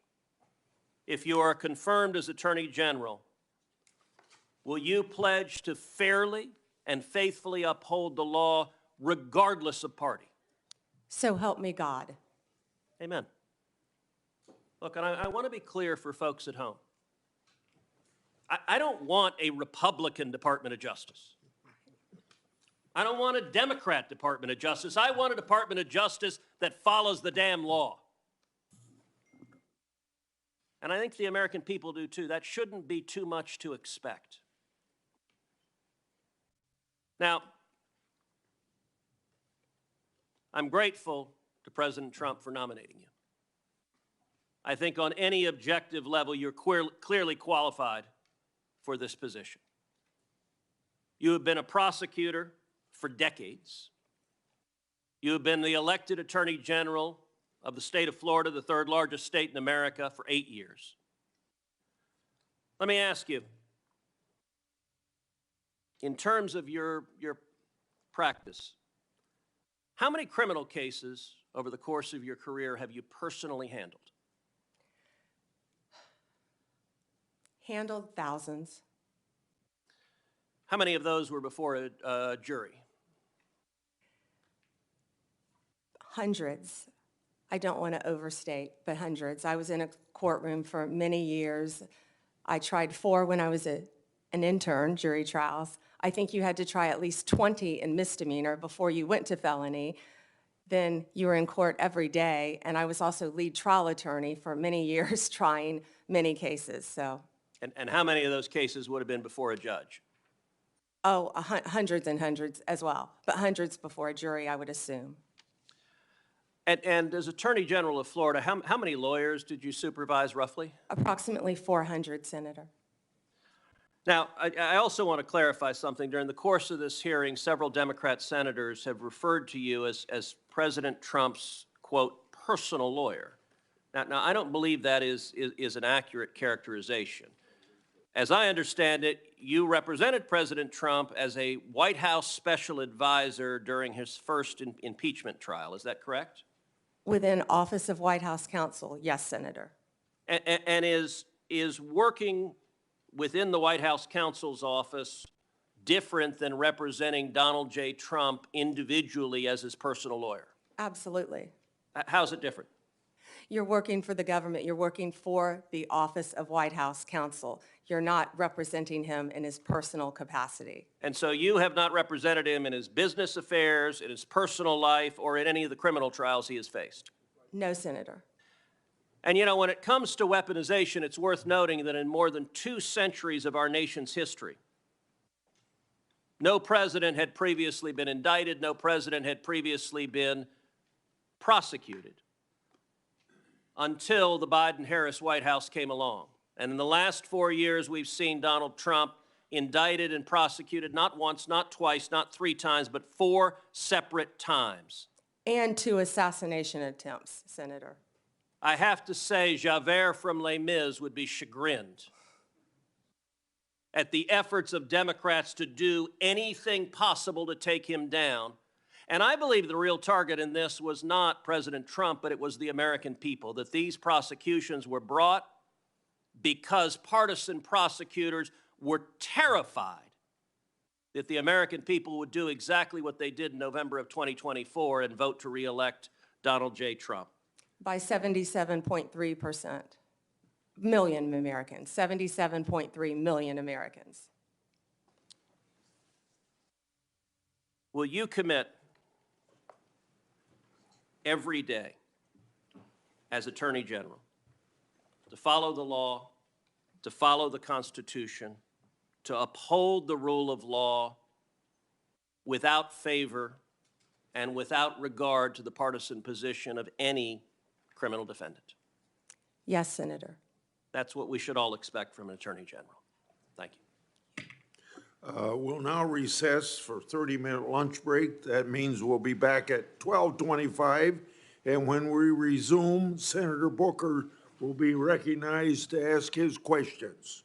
Q: If you are confirmed as Attorney General, will you pledge to fairly and faithfully uphold the law regardless of party?
F: So help me God.
Q: Amen. Look, and I want to be clear for folks at home. I don't want a Republican Department of Justice. I don't want a Democrat Department of Justice. I want a Department of Justice that follows the damn law. And I think the American people do too. That shouldn't be too much to expect. Now, I'm grateful to President Trump for nominating you. I think on any objective level, you're clearly qualified for this position. You have been a prosecutor for decades. You have been the elected Attorney General of the state of Florida, the third largest state in America, for 8 years. Let me ask you, in terms of your practice, how many criminal cases over the course of your career have you personally handled?
F: Handled thousands.
Q: How many of those were before a jury?
F: Hundreds. I don't want to overstate, but hundreds. I was in a courtroom for many years. I tried 4 when I was an intern, jury trials. I think you had to try at least 20 in misdemeanor before you went to felony. Then you were in court every day, and I was also lead trial attorney for many years trying many cases, so.
Q: And how many of those cases would have been before a judge?
F: Oh, hundreds and hundreds as well, but hundreds before a jury, I would assume.
Q: And as Attorney General of Florida, how many lawyers did you supervise roughly?
F: Approximately 400, Senator.
Q: Now, I also want to clarify something. During the course of this hearing, several Democrat senators have referred to you as President Trump's, quote, personal lawyer. Now I don't believe that is an accurate characterization. As I understand it, you represented President Trump as a White House special advisor during his first impeachment trial. Is that correct?
F: Within Office of White House Counsel, yes, Senator.
Q: And is working within the White House counsel's office different than representing Donald J. Trump individually as his personal lawyer?
F: Absolutely.
Q: How's it different?
F: You're working for the government. You're working for the Office of White House Counsel. You're not representing him in his personal capacity.
Q: And so you have not represented him in his business affairs, in his personal life, or in any of the criminal trials he has faced?
F: No, Senator.
Q: And you know, when it comes to weaponization, it's worth noting that in more than 2 centuries of our nation's history, no president had previously been indicted, no president had previously been prosecuted until the Biden-Harris White House came along. And in the last 4 years, we've seen Donald Trump indicted and prosecuted not once, not twice, not 3 times, but 4 separate times.
F: And 2 assassination attempts, Senator.
Q: I have to say, Javert from Les Mis would be chagrined at the efforts of Democrats to do anything possible to take him down. And I believe the real target in this was not President Trump, but it was the American people, that these prosecutions were brought because partisan prosecutors were terrified that the American people would do exactly what they did in November of 2024 and vote to re-elect Donald J. Trump.
F: By 77.3%. Million Americans, 77.3 million Americans.
Q: Will you commit every day as Attorney General to follow the law, to follow the Constitution, to uphold the rule of law without favor and without regard to the partisan position of any criminal defendant?
F: Yes, Senator.
Q: That's what we should all expect from an Attorney General. Thank you.
B: We'll now recess for 30-minute lunch break. That means we'll be back at 12:25. And when we resume, Senator Booker will be recognized to ask his questions.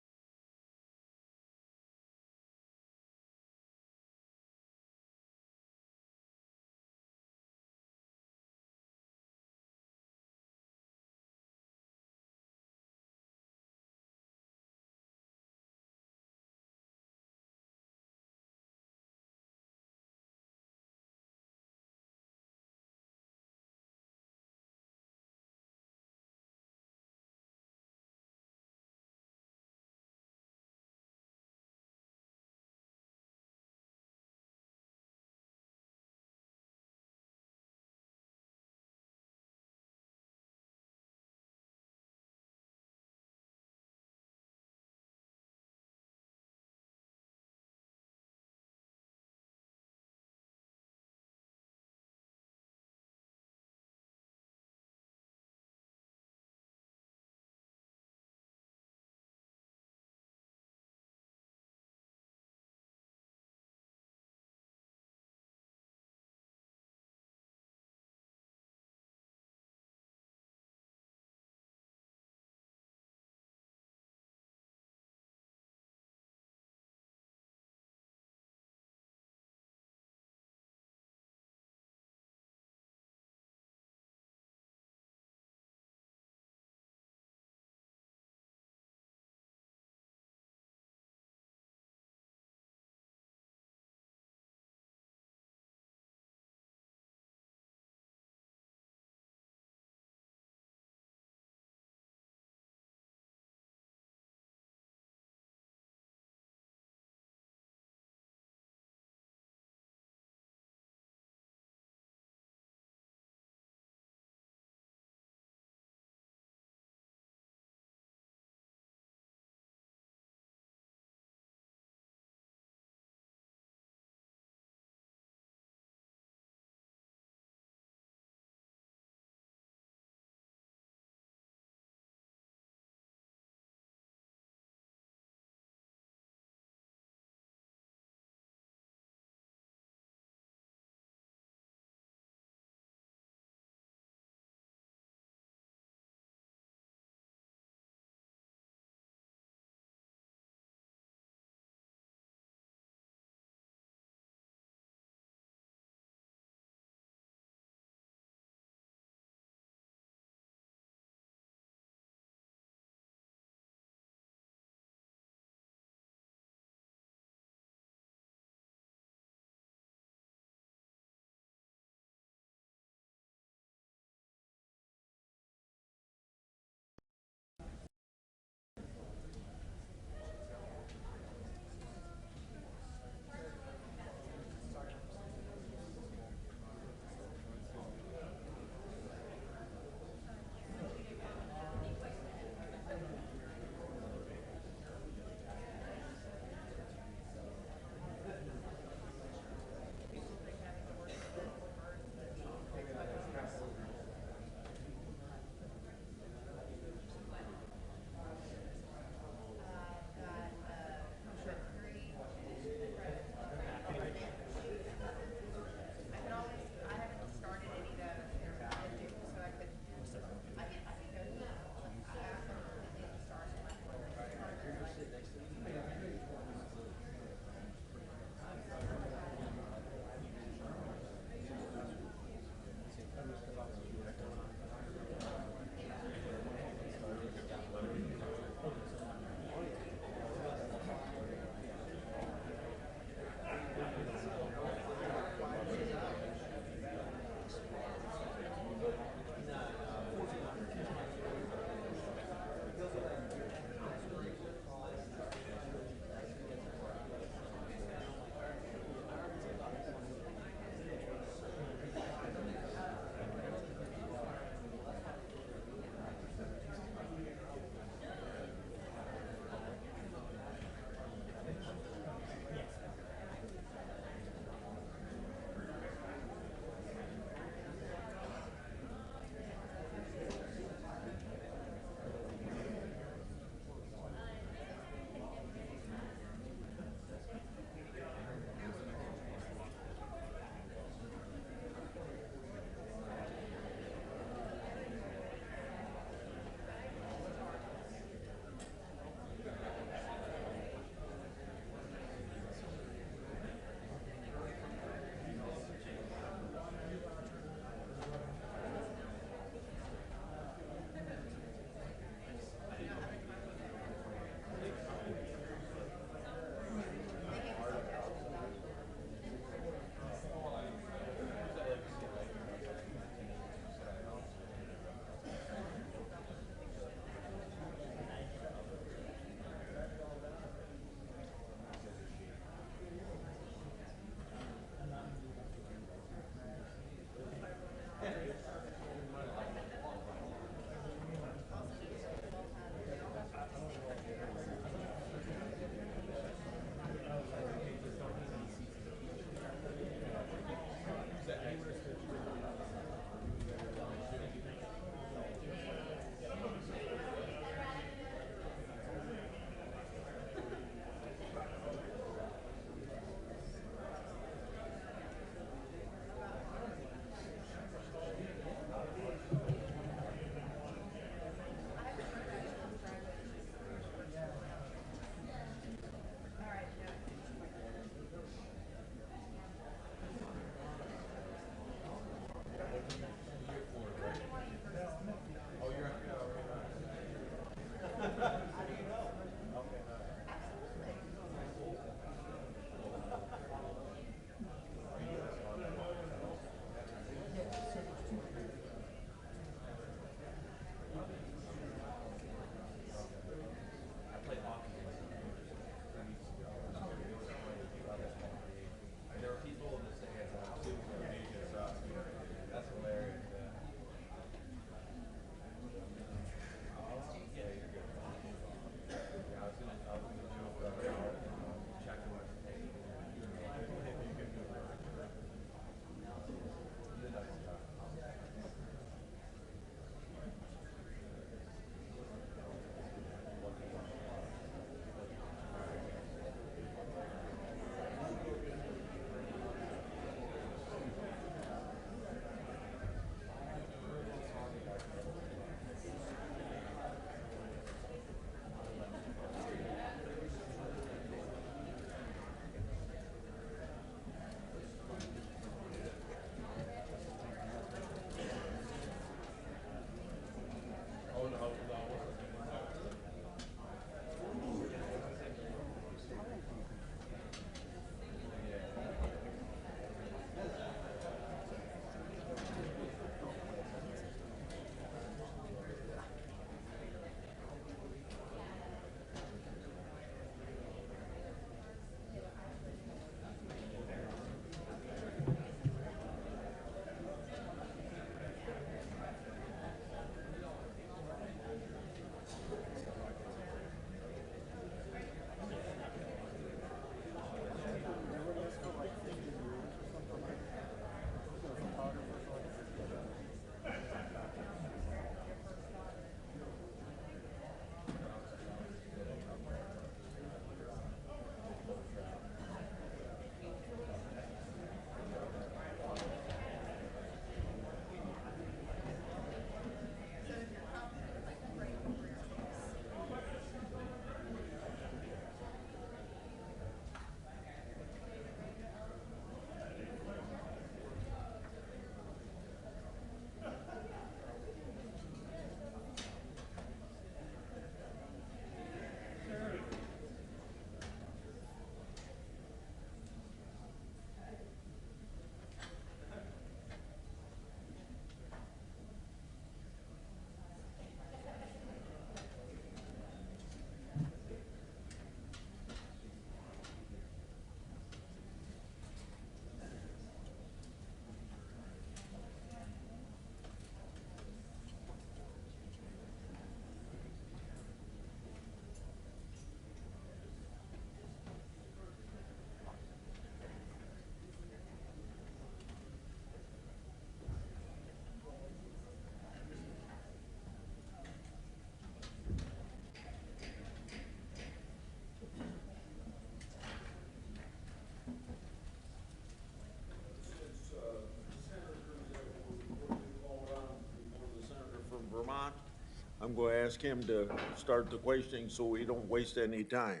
B: I'm going to ask him to start the questioning so we don't waste any time.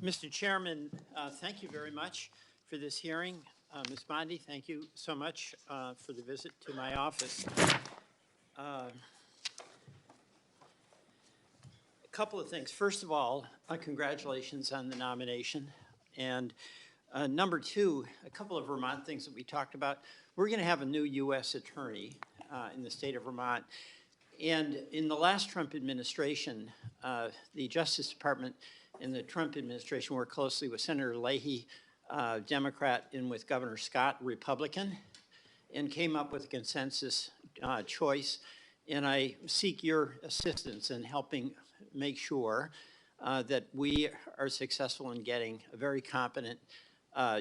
R: Mr. Chairman, thank you very much for this hearing. Ms. Bondi, thank you so much for the visit to my office. A couple of things. First of all, congratulations on the nomination. And number two, a couple of Vermont things that we talked about. We're going to have a new U.S. attorney in the state of Vermont. And in the last Trump administration, the Justice Department in the Trump administration worked closely with Senator Leahy, Democrat, and with Governor Scott, Republican, and came up with a consensus choice. And I seek your assistance in helping make sure that we are successful in getting a very competent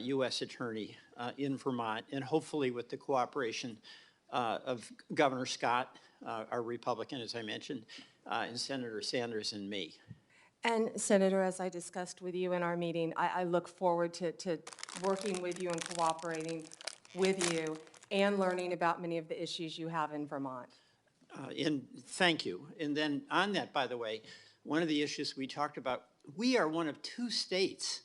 R: U.S. attorney in Vermont, and hopefully with the cooperation of Governor Scott, our Republican, as I mentioned, and Senator Sanders and me.
F: And Senator, as I discussed with you in our meeting, I look forward to working with you and cooperating with you and learning about many of the issues you have in Vermont.
R: And thank you. And then on that, by the way, one of the issues we talked about, we are one of 2 states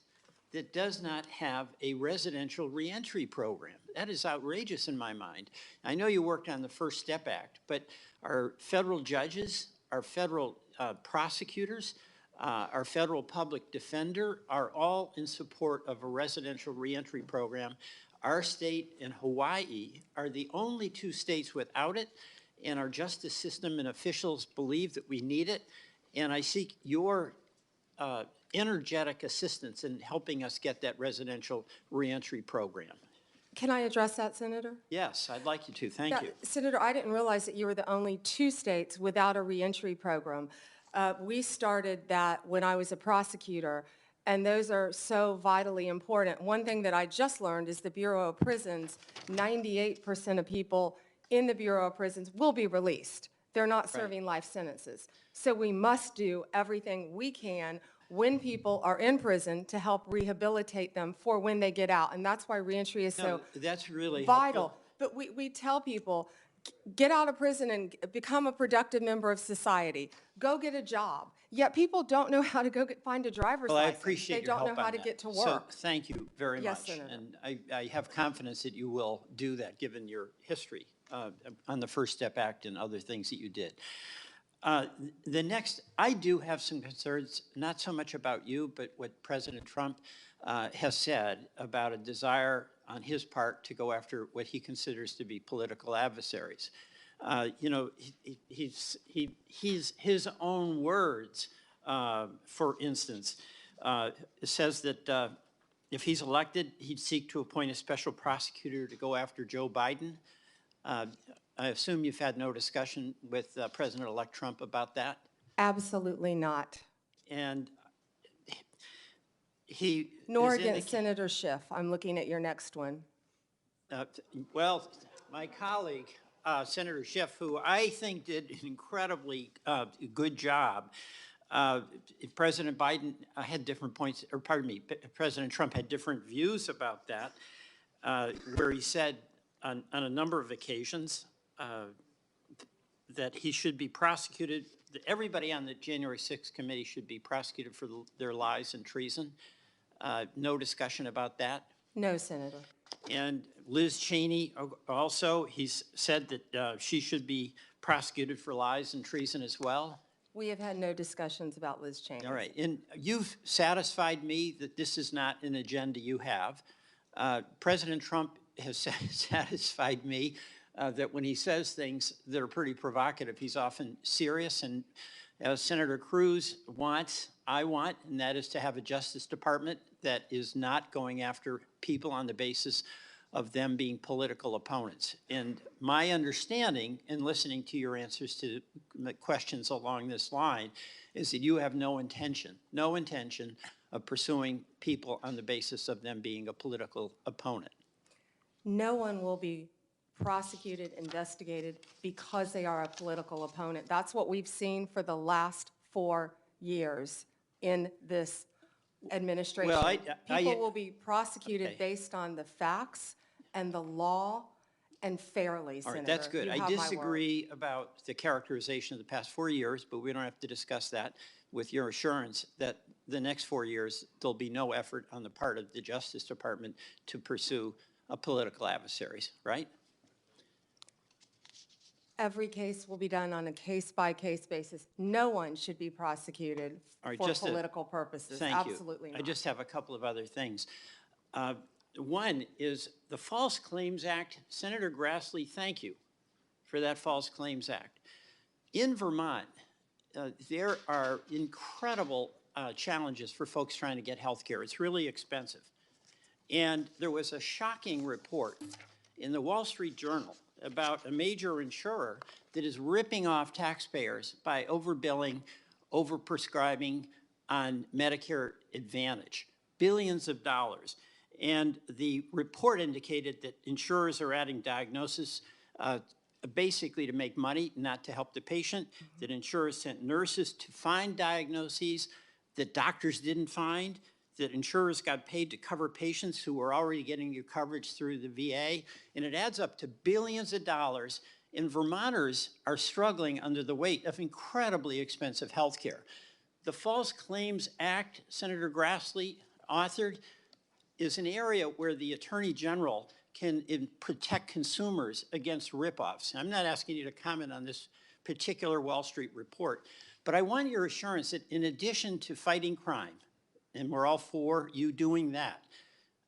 R: that does not have a residential reentry program. That is outrageous in my mind. I know you worked on the First Step Act, but our federal judges, our federal prosecutors, our federal public defender are all in support of a residential reentry program. Our state and Hawaii are the only 2 states without it, and our justice system and officials believe that we need it. And I seek your energetic assistance in helping us get that residential reentry program.
F: Can I address that, Senator?
R: Yes, I'd like you to. Thank you.
F: Senator, I didn't realize that you were the only 2 states without a reentry program. We started that when I was a prosecutor, and those are so vitally important. One thing that I just learned is the Bureau of Prisons, 98% of people in the Bureau of Prisons will be released. They're not serving life sentences. So we must do everything we can when people are in prison to help rehabilitate them for when they get out. And that's why reentry is so
R: that's really
F: vital.
R: helpful.
F: But we tell people, get out of prison and become a productive member of society. Go get a job. Yet people don't know how to go find a driver's license.
R: I appreciate
F: They
R: your
F: don't
R: help
F: know how
R: on
F: to
R: that.
F: get to
R: So
F: work.
R: thank you very
F: Yes,
R: much.
F: Senator.
R: And I have confidence that you will do that, given your history on the First Step Act and other things that you did. The next, I do have some concerns, not so much about you, but what President Trump has said about a desire on his part to go after what he considers to be political adversaries. You know, he's his own words, for instance, says that if he's elected, he'd seek to appoint a special prosecutor to go after Joe Biden. I assume you've had no discussion with President-elect Trump about that?
F: Absolutely not.
R: And he
F: Nor
R: has
F: against Senator Schiff. I'm looking at your next one.
R: Well, my colleague, Senator Schiff, who I think did an incredibly good job, President Biden had different points, or pardon me, President Trump had different views about that, where he said on a number of occasions that he should be prosecuted, that everybody on the January 6th committee should be prosecuted for their lies and treason. No discussion about that?
F: No, Senator.
R: And Liz Cheney also, he's said that she should be prosecuted for lies and treason as well.
F: We have had no discussions about Liz Cheney.
R: All right, and you've satisfied me that this is not an agenda you have. President Trump has satisfied me that when he says things that are pretty provocative, he's often serious. And as Senator Cruz wants, I want, and that is to have a Justice Department that is not going after people on the basis of them being political opponents. And my understanding, in listening to your answers to questions along this line, is that you have no intention of pursuing people on the basis of them being a political opponent.
F: No one will be prosecuted, investigated because they are a political opponent. That's what we've seen for the last 4 years in this administration.
R: Well,
F: People will be prosecuted based on the facts and the law and fairly,
R: All
F: Senator.
R: right, that's good.
F: You
R: I
F: have my word.
R: disagree about the characterization of the past 4 years, but we don't have to discuss that with your assurance that the next 4 years, there'll be no effort on the part of the Justice Department to pursue political adversaries, right?
F: Every case will be done on a case-by-case basis. No one should be prosecuted
R: All right,
F: for
R: just
F: political purposes.
R: Thank you.
F: Absolutely not.
R: I just have a couple of other things. One is the False Claims Act. Senator Grassley, thank you for that False Claims Act. In Vermont, there are incredible challenges for folks trying to get health care. It's really expensive. And there was a shocking report in the Wall Street Journal about a major insurer that is ripping off taxpayers by overbilling, overprescribing on Medicare Advantage, billions of dollars. And the report indicated that insurers are adding diagnosis basically to make money, not to help the patient, that insurers sent nurses to find diagnoses that doctors didn't find, that insurers got paid to cover patients who were already getting your coverage through the VA, and it adds up to billions of dollars, and Vermonters are struggling under the weight of incredibly expensive health care. The False Claims Act, Senator Grassley authored, is an area where the Attorney General can protect consumers against ripoffs. I'm not asking you to comment on this particular Wall Street report, but I want your assurance that in addition to fighting crime, and we're all for you doing that,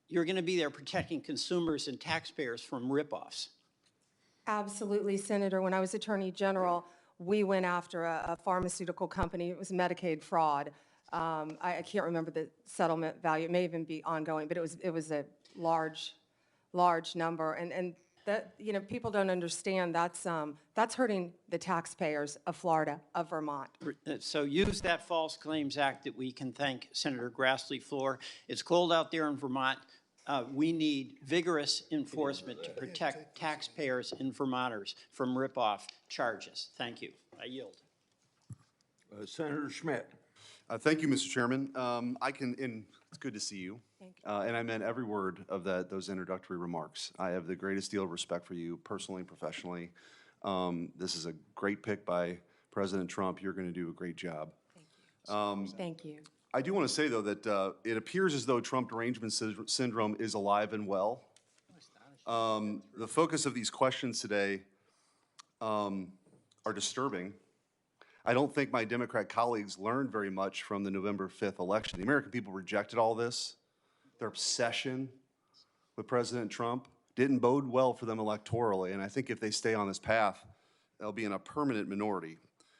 R: you're going to be there protecting consumers and taxpayers from ripoffs.
F: Absolutely, Senator. When I was Attorney General, we went after a pharmaceutical company. It was Medicaid fraud. I can't remember the settlement value. It may even be ongoing, but it was a large number. And that, you know, people don't understand that's hurting the taxpayers of Florida, of Vermont.
R: So use that False Claims Act that we can thank Senator Grassley for. It's cold out there in Vermont. We need vigorous enforcement to protect taxpayers and Vermonters from ripoff charges. Thank you. I yield.
B: Senator Schmidt.
E: Thank you, Mr. Chairman. And it's good to see you.
F: Thank you.
E: And I meant every word of those introductory remarks. I have the greatest deal of respect for you personally and professionally. This is a great pick by President Trump. You're going to do a great job.
F: Thank you. Thank you.
E: I do want to say, though, that it appears as though Trump derangement syndrome is alive and well. The focus of these questions today are disturbing. I don't think my Democrat colleagues learned very much from the November 5th election. The American people rejected all this. Their obsession with President Trump didn't bode well for them electorally, and I think if they stay on this path, they'll be in a permanent minority.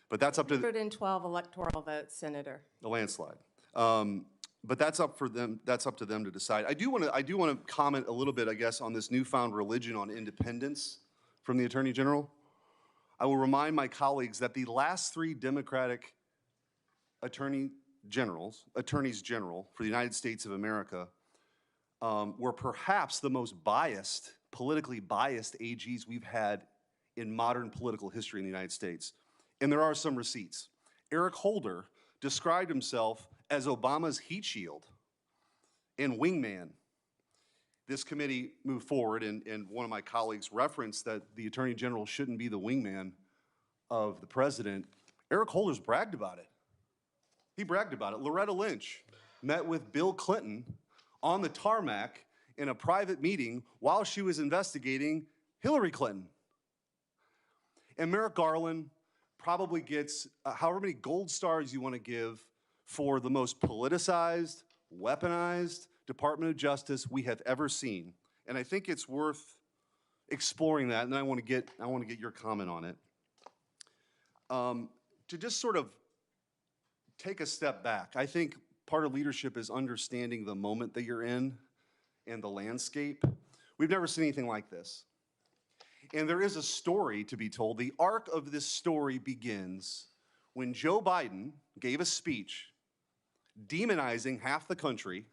E: But that's up to
F: 112 electoral votes, Senator.
E: the landslide. But that's up for them. That's up to them to decide. I do want to comment a little bit, I guess, on this newfound religion on independence from the Attorney General. I will remind my colleagues that the last 3 Democratic attorneys general for the United States of America were perhaps the most biased, politically biased AGs we've had in modern political history in the United States. And there are some receipts. Eric Holder described himself as Obama's heat shield and wingman. This committee moved forward, and one of my colleagues referenced that the Attorney General shouldn't be the wingman of the president. Eric Holder's bragged about it. He bragged about it. Loretta Lynch met with Bill Clinton on the tarmac in a private meeting while she was investigating Hillary Clinton. And Merrick Garland probably gets however many gold stars you want to give for the most politicized, weaponized Department of Justice we have ever seen. And I think it's worth exploring that, and then I want to get your comment on it. To just sort of take a step back, I think part of leadership is understanding the moment that you're in and the landscape. We've never seen anything like this. And there is a story to be told. The arc of this story begins when Joe Biden gave a speech demonizing half the country,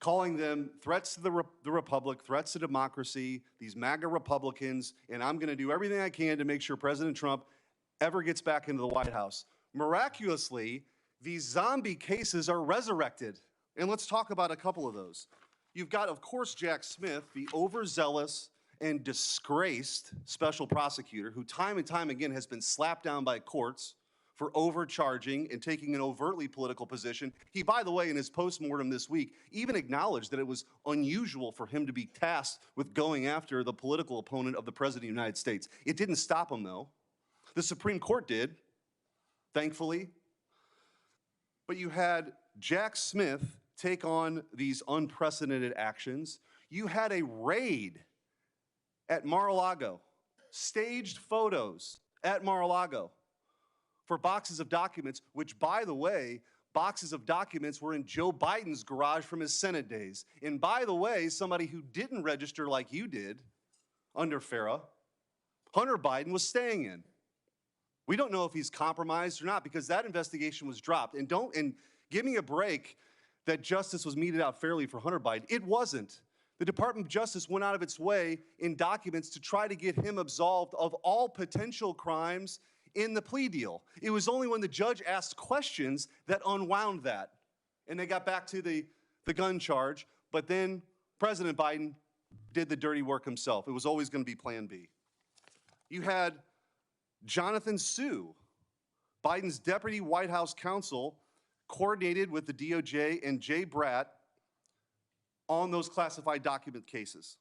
E: calling them threats to the republic, threats to democracy, these MAGA Republicans, and I'm going to do everything I can to make sure President Trump ever gets back into the White House. Miraculously, these zombie cases are resurrected. And let's talk about a couple of those. You've got, of course, Jack Smith, the overzealous and disgraced special prosecutor who time and time again has been slapped down by courts for overcharging and taking an overtly political position. He, by the way, in his postmortem this week, even acknowledged that it was unusual for him to be tasked with going after the political opponent of the President of the United States. It didn't stop him, though. The Supreme Court did, thankfully. But you had Jack Smith take on these unprecedented actions. You had a raid at Mar-a-Lago, staged photos at Mar-a-Lago for boxes of documents, which, by the way, boxes of documents were in Joe Biden's garage from his Senate days. And by the way, somebody who didn't register like you did under FARA, Hunter Biden was staying in. We don't know if he's compromised or not because that investigation was dropped. And give me a break that justice was meted out fairly for Hunter Biden. It wasn't. The Department of Justice went out of its way in documents to try to get him absolved of all potential crimes in the plea deal. It was only when the judge asked questions that unwound that. And they got back to the gun charge, but then President Biden did the dirty work himself. It was always going to be Plan B. You had Jonathan Sue, Biden's deputy White House counsel, coordinated with the DOJ and Jay Bratt on those classified document cases.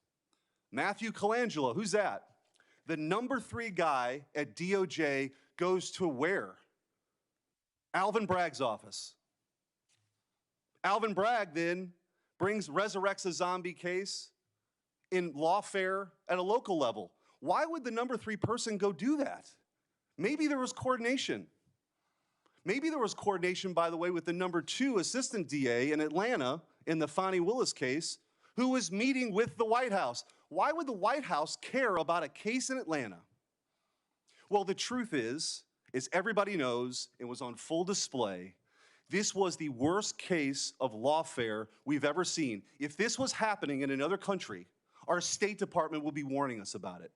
E: Matthew Colangelo, who's that? The number 3 guy at DOJ goes to where? Alvin Bragg's office. Alvin Bragg then resurrects a zombie case in lawfare at a local level. Why would the number 3 person go do that? Maybe there was coordination. Maybe there was coordination, by the way, with the number 2 assistant DA in Atlanta in the Fonnie Willis case, who was meeting with the White House. Why would the White House care about a case in Atlanta? Well, the truth is everybody knows, it was on full display, this was the worst case of lawfare we've ever seen. If this was happening in another country, our State Department will be warning us about it.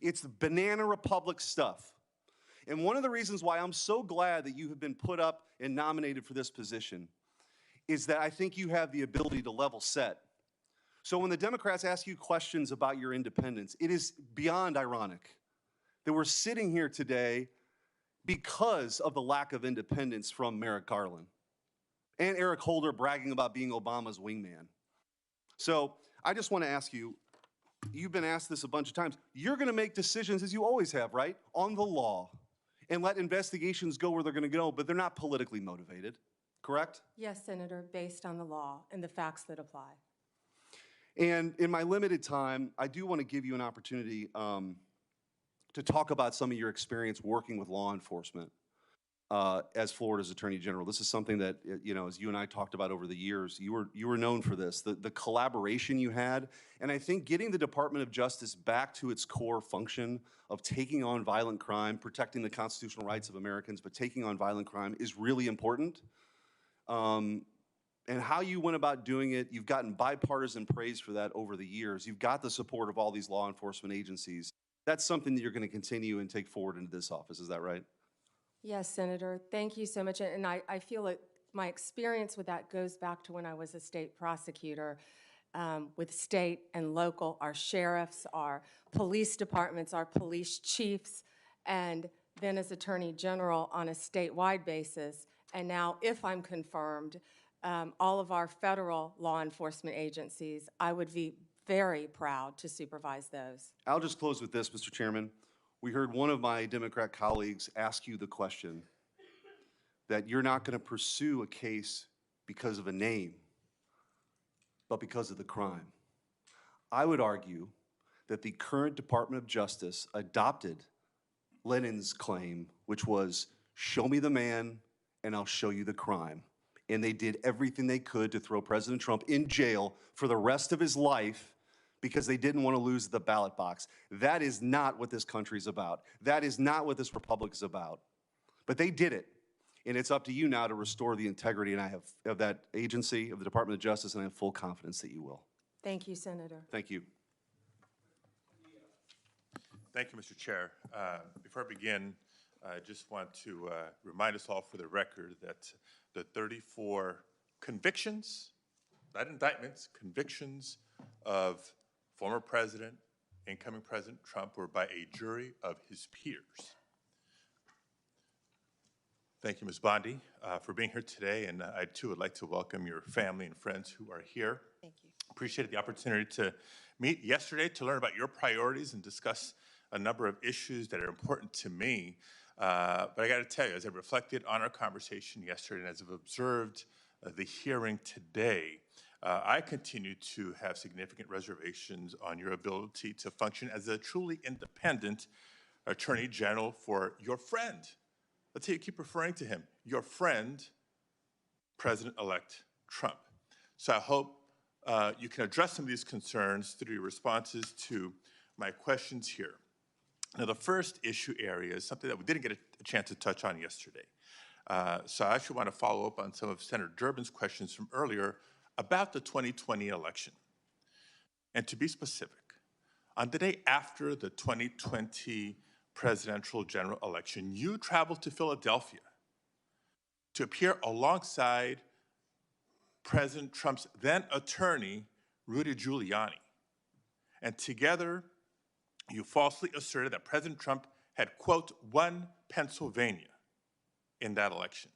E: It's the banana republic stuff. And one of the reasons why I'm so glad that you have been put up and nominated for this position is that I think you have the ability to level set. So when the Democrats ask you questions about your independence, it is beyond ironic that we're sitting here today because of the lack of independence from Merrick Garland and Eric Holder bragging about being Obama's wingman. So I just want to ask you, you've been asked this a bunch of times, you're going to make decisions, as you always have, right, on the law and let investigations go where they're going to go, but they're not politically motivated, correct?
F: Yes, Senator, based on the law and the facts that apply.
E: And in my limited time, I do want to give you an opportunity to talk about some of your experience working with law enforcement as Florida's Attorney General. This is something that, you know, as you and I talked about over the years, you were known for this, the collaboration you had. And I think getting the Department of Justice back to its core function of taking on violent crime, protecting the constitutional rights of Americans, but taking on violent crime is really important. And how you went about doing it, you've gotten bipartisan praise for that over the years. You've got the support of all these law enforcement agencies. That's something that you're going to continue and take forward into this office. Is that right?
F: Yes, Senator. Thank you so much. And I feel like my experience with that goes back to when I was a state prosecutor with state and local, our sheriffs, our police departments, our police chiefs, and then as Attorney General on a statewide basis. And now, if I'm confirmed, all of our federal law enforcement agencies, I would be very proud to supervise those.
E: I'll just close with this, Mr. Chairman. We heard one of my Democrat colleagues ask you the question that you're not going to pursue a case because of a name, but because of the crime. I would argue that the current Department of Justice adopted Lenin's claim, which was, show me the man and I'll show you the crime. And they did everything they could to throw President Trump in jail for the rest of his life because they didn't want to lose the ballot box. That is not what this country is about. That is not what this republic is about. But they did it. And it's up to you now to restore the integrity of that agency, of the Department of Justice, and I have full confidence that you will.
F: Thank you, Senator.
E: Thank you.
S: Thank you, Mr. Chair. Before I begin, I just want to remind us all for the record that the 34 convictions, not indictments, convictions of former President incoming President Trump or by a jury of his peers. Thank you, Ms. Bondi, for being here today, and I too would like to welcome your family and friends who are here.
F: Thank you.
S: Appreciated the opportunity to meet yesterday to learn about your priorities and discuss a number of issues that are important to me. But I got to tell you, as I reflected on our conversation yesterday and as I've observed the hearing today, I continue to have significant reservations on your ability to function as a truly independent Attorney General for your friend. Let's say you keep referring to him, your friend, President-elect Trump. So I hope you can address some of these concerns through your responses to my questions here. Now, the first issue area is something that we didn't get a chance to touch on yesterday. So I actually want to follow up on some of Senator Durbin's questions from earlier about the 2020 election. And to be specific, on the day after the 2020 presidential general election, you traveled to Philadelphia to appear alongside President Trump's then attorney, Rudy Giuliani. And together, you falsely asserted that President Trump had, quote, won Pennsylvania in that election.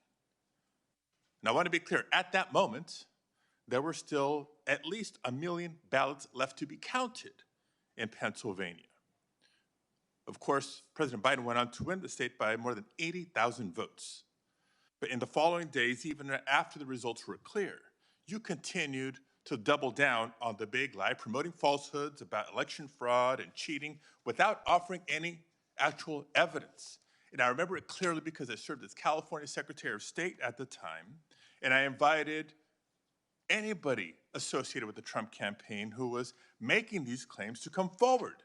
S: Now, I want to be clear, at that moment, there were still at least 1 million ballots left to be counted in Pennsylvania. Of course, President Biden went on to win the state by more than 80,000 votes. But in the following days, even after the results were clear, you continued to double down on the big lie, promoting falsehoods about election fraud and cheating without offering any actual evidence. And I remember it clearly because I served as California Secretary of State at the time, and I invited anybody associated with the Trump campaign who was making these claims to come forward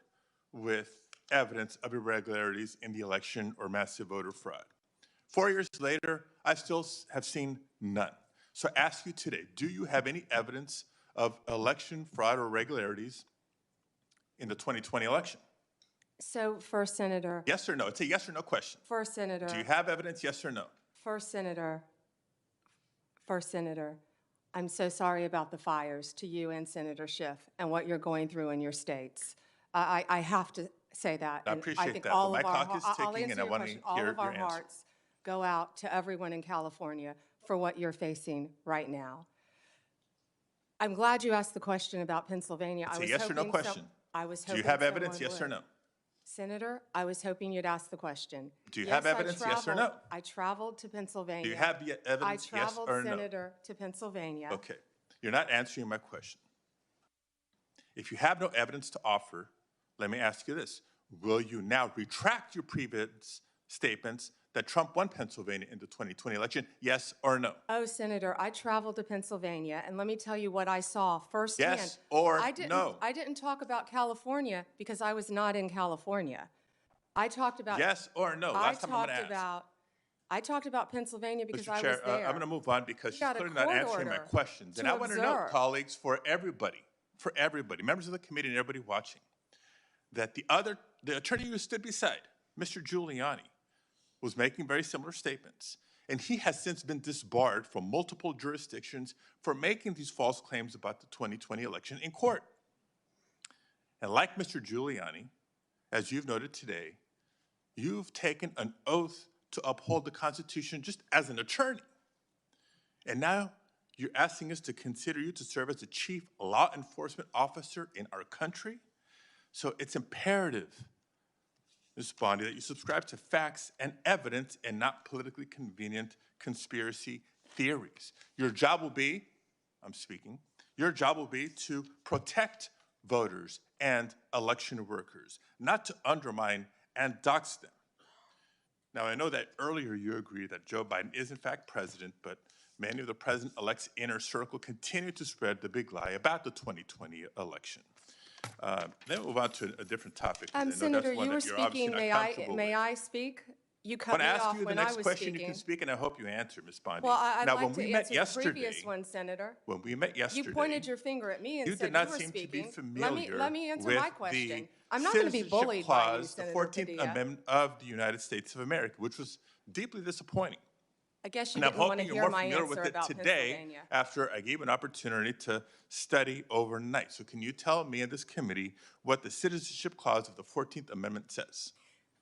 S: with evidence of irregularities in the election or massive voter fraud. 4 years later, I still have seen none. So I ask you today, do you have any evidence of election fraud or irregularities in the 2020 election?
F: So, First Senator.
S: Yes or no? It's a yes or no question.
F: First Senator.
S: Do you have evidence, yes or no?
F: First Senator. I'm so sorry about the fires to you and Senator Schiff and what you're going through in your states. I have to say that.
S: I
F: And
S: appreciate
F: think
S: that,
F: all
S: but my
F: of our,
S: clock is
F: I'll
S: ticking,
F: answer
S: and I
F: your
S: want to
F: question. All
S: hear
F: of our
S: your answer.
F: hearts go out to everyone in California for what you're facing right now. I'm glad you asked the question about Pennsylvania.
S: It's a yes or no question.
F: I was
S: Do
F: hoping
S: you have evidence,
F: someone
S: yes or
F: would.
S: no?
F: Senator, I was hoping you'd ask the question.
S: Do you have evidence, yes or no?
F: I traveled to Pennsylvania.
S: Do you have the evidence, yes or no?
F: I traveled, Senator, to Pennsylvania.
S: Okay. You're not answering my question. If you have no evidence to offer, let me ask you this. Will you now retract your previous statements that Trump won Pennsylvania in the 2020 election, yes or no?
F: Oh, Senator, I traveled to Pennsylvania, and let me tell you what I saw firsthand.
S: Yes or
F: no? I didn't talk about California because I was not in California. I talked about...
S: Yes or no? Last time I'm going to ask.
F: I talked about Pennsylvania because
S: Mr.
F: I
S: Chair,
F: was there.
S: I'm going to move on because she's
F: got a
S: clearly not
F: court
S: answering my
F: order
S: questions. And
F: to
S: I want to know,
F: observe.
S: colleagues, for everybody, members of the committee and everybody watching, that the attorney who stood beside Mr. Giuliani was making very similar statements. And he has since been disbarred from multiple jurisdictions for making these false claims about the 2020 election in court. And like Mr. Giuliani, as you've noted today, you've taken an oath to uphold the Constitution just as an attorney. And now you're asking us to consider you to serve as the chief law enforcement officer in our country. So it's imperative, Ms. Bondi, that you subscribe to facts and evidence and not politically convenient conspiracy theories. Your job will be, your job will be to protect voters and election workers, not to undermine and dox them. Now, I know that earlier you agreed that Joe Biden is in fact president, but many of the president-elect's inner circle continue to spread the big lie about the 2020 election. Then we'll move on to a different topic.
F: Senator, you were speaking. May I speak? You cut me off when I was speaking.
S: When I ask you the next question, you can speak, and I hope you answer, Ms. Bondi.
F: Well, I'd
S: now,
F: like
S: when
F: to
S: we
F: answer
S: met
F: the previous one, Senator.
S: When we met yesterday,
F: you pointed your finger at me and
S: you
F: said
S: did not
F: you were
S: seem
F: speaking.
S: to be familiar
F: Let me answer
S: with
F: my question.
S: the
F: I'm not going to be
S: Citizenship
F: bullied
S: Clause,
F: by you,
S: the
F: Senator
S: 14th
F: Padilla.
S: Amendment of the United States of America, which was deeply disappointing.
F: I guess you
S: And I'm
F: didn't want to
S: hoping
F: hear
S: you're more
F: my
S: familiar with
F: answer
S: it
F: about
S: today
F: Pennsylvania.
S: after I gave an opportunity to study overnight. So can you tell me and this committee what the citizenship clause of the 14th Amendment says?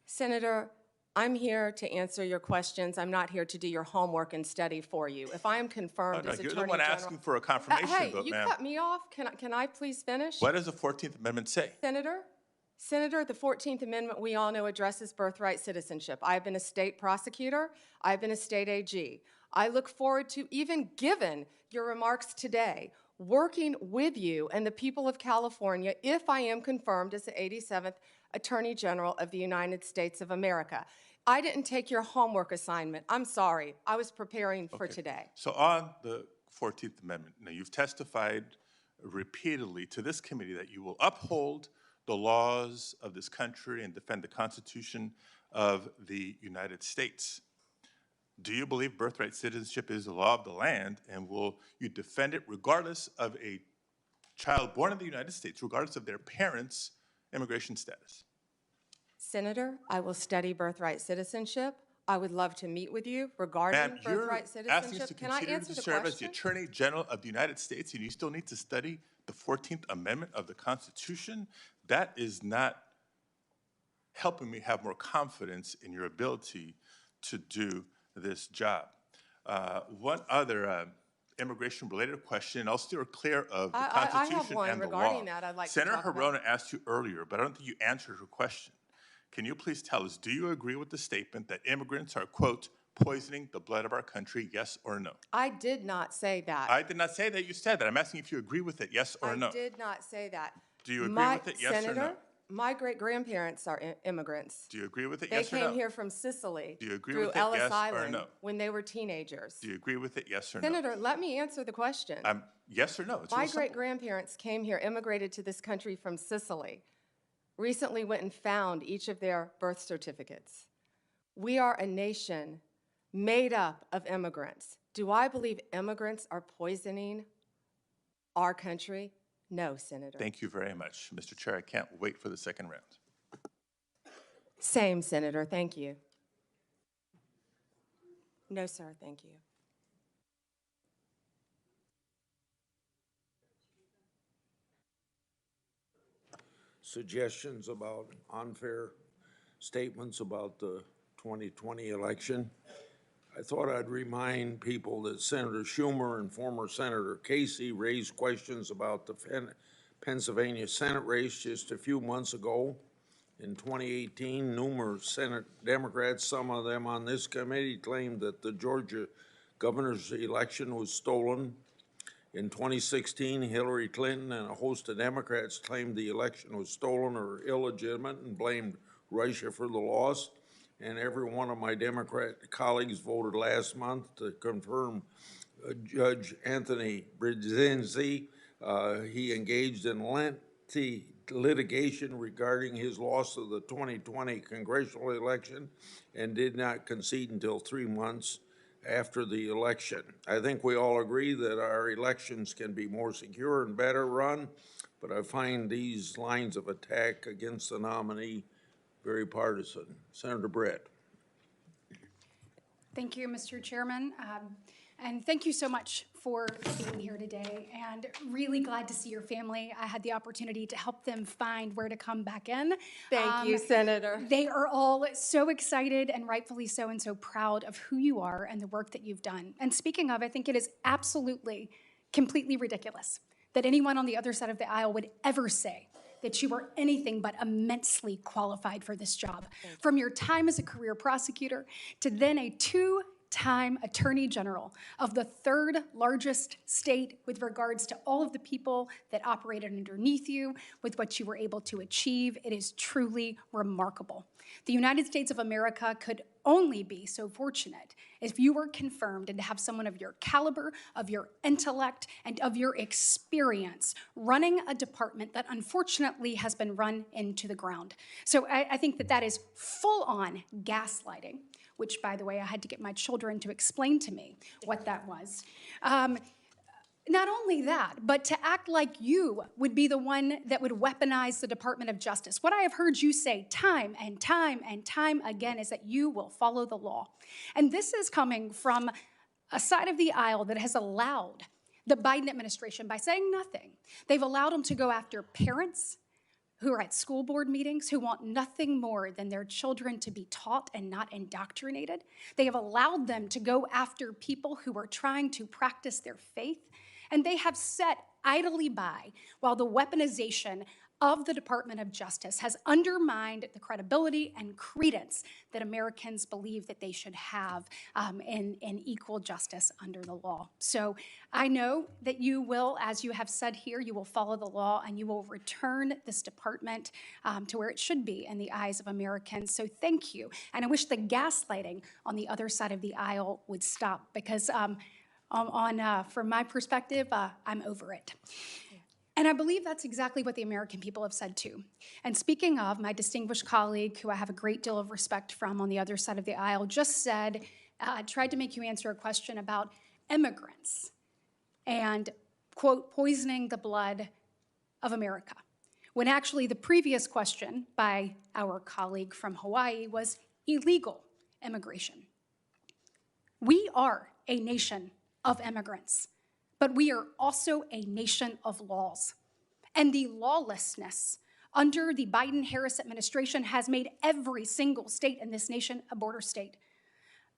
F: Senator, I'm here to answer your questions. I'm not here to do your homework and study for you. If I am confirmed
S: No,
F: as
S: you're
F: Attorney
S: the one
F: General...
S: asking for a confirmation
F: Hey,
S: vote,
F: you
S: ma'am.
F: cut me off. Can I please finish?
S: What does the 14th Amendment say?
F: Senator, the 14th Amendment, we all know, addresses birthright citizenship. I've been a state prosecutor. I've been a state AG. I look forward to, even given your remarks today, working with you and the people of California if I am confirmed as the 87th Attorney General of the United States of America. I didn't take your homework assignment. I'm sorry. I was preparing for today.
S: So on the 14th Amendment, now you've testified repeatedly to this committee that you will uphold the laws of this country and defend the Constitution of the United States. Do you believe birthright citizenship is the law of the land, and will you defend it regardless of a child born in the United States, regardless of their parents' immigration status?
F: Senator, I will study birthright citizenship. I would love to meet with you regarding birthright
S: You're asking us
F: citizenship.
S: to
F: Can I
S: continue
F: answer
S: to
F: the
S: serve as the
F: question?
S: Attorney General of the United States, and you still need to study the 14th Amendment of the Constitution? That is not helping me have more confidence in your ability to do this job. One other immigration-related question, and I'll steer clear of the
F: I have
S: Constitution
F: one
S: and the law.
F: regarding that I'd like to
S: Senator
F: talk about.
S: Hirona asked you earlier, but I don't think you answered her question. Can you please tell us, do you agree with the statement that immigrants are, quote, poisoning the blood of our country, yes or no?
F: I did not say that.
S: I did not say that you said that. I'm asking if you agree with it, yes or no?
F: I did not say that.
S: Do you agree with it, yes or no?
F: Senator, my great-grandparents are immigrants.
S: Do you agree with it,
F: They
S: yes or no?
F: came here from Sicily
S: Do you agree
F: through
S: with it,
F: Ellis
S: yes or
F: Island
S: no?
F: when they were teenagers.
S: Do you agree with it, yes or no?
F: Senator, let me answer the question.
S: Yes or no? It's
F: My
S: real simple.
F: great-grandparents came here, immigrated to this country from Sicily, recently went and found each of their birth certificates. We are a nation made up of immigrants. Do I believe immigrants are poisoning our country? No, Senator.
S: Thank you very much, Mr. Chair. I can't wait for the second round.
F: Same, Senator. Thank you. No, sir. Thank you.
B: Suggestions about unfair statements about the 2020 election. I thought I'd remind people that Senator Schumer and former Senator Casey raised questions about the Pennsylvania Senate race just a few months ago. In 2018, numerous Senate Democrats, some of them on this committee, claimed that the Georgia governor's election was stolen. In 2016, Hillary Clinton and a host of Democrats claimed the election was stolen or illegitimate and blamed Russia for the loss. And every one of my Democrat colleagues voted last month to confirm Judge Anthony Brzezinski. He engaged in lengthy litigation regarding his loss of the 2020 congressional election and did not concede until 3 months after the election. I think we all agree that our elections can be more secure and better run, but I find these lines of attack against the nominee very partisan. Senator Brett.
T: Thank you, Mr. Chairman. And thank you so much for being here today, and really glad to see your family. I had the opportunity to help them find where to come back in.
F: Thank you, Senator.
T: They are all so excited, and rightfully so, and so proud of who you are and the work that you've done. And speaking of, I think it is absolutely, completely ridiculous that anyone on the other side of the aisle would ever say that you are anything but immensely qualified for this job. From your time as a career prosecutor to then a two-time Attorney General of the third largest state with regards to all of the people that operated underneath you, with what you were able to achieve. It is truly remarkable. The United States of America could only be so fortunate if you were confirmed and to have someone of your caliber, of your intellect, and of your experience running a department that unfortunately has been run into the ground. So I think that that is full-on gaslighting, which, by the way, I had to get my children to explain to me what that was. Not only that, but to act like you would be the one that would weaponize the Department of Justice. What I have heard you say time and time and time again is that you will follow the law. And this is coming from a side of the aisle that has allowed the Biden administration, by saying nothing, they've allowed them to go after parents who are at school board meetings, who want nothing more than their children to be taught and not indoctrinated. They have allowed them to go after people who are trying to practice their faith. And they have sat idly by while the weaponization of the Department of Justice has undermined the credibility and credence that Americans believe that they should have in equal justice under the law. So I know that you will, as you have said here, you will follow the law and you will return this department to where it should be in the eyes of Americans. So thank you. And I wish the gaslighting on the other side of the aisle would stop, because from my perspective, I'm over it. And I believe that's exactly what the American people have said too. And speaking of, my distinguished colleague, who I have a great deal of respect from on the other side of the aisle, just said, tried to make you answer a question about immigrants and, quote, poisoning the blood of America. When actually the previous question by our colleague from Hawaii was illegal immigration. We are a nation of immigrants, but we are also a nation of laws. And the lawlessness under the Biden-Harris administration has made every single state in this nation a border state.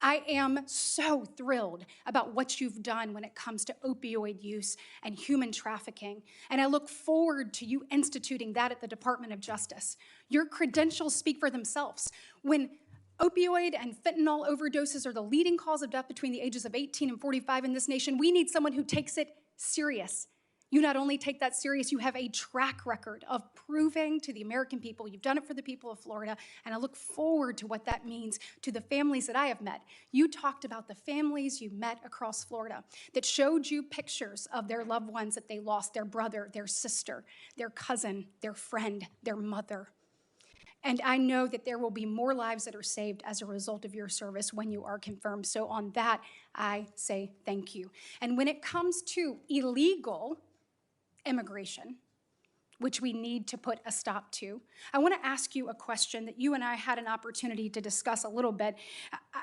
T: I am so thrilled about what you've done when it comes to opioid use and human trafficking, and I look forward to you instituting that at the Department of Justice. Your credentials speak for themselves. When opioid and fentanyl overdoses are the leading cause of death between the ages of 18 and 45 in this nation, we need someone who takes it serious. You not only take that serious, you have a track record of proving to the American people you've done it for the people of Florida, and I look forward to what that means to the families that I have met. You talked about the families you met across Florida that showed you pictures of their loved ones that they lost, their brother, their sister, their cousin, their friend, their mother. And I know that there will be more lives that are saved as a result of your service when you are confirmed. So on that, I say thank you. And when it comes to illegal immigration, which we need to put a stop to, I want to ask you a question that you and I had an opportunity to discuss a little bit.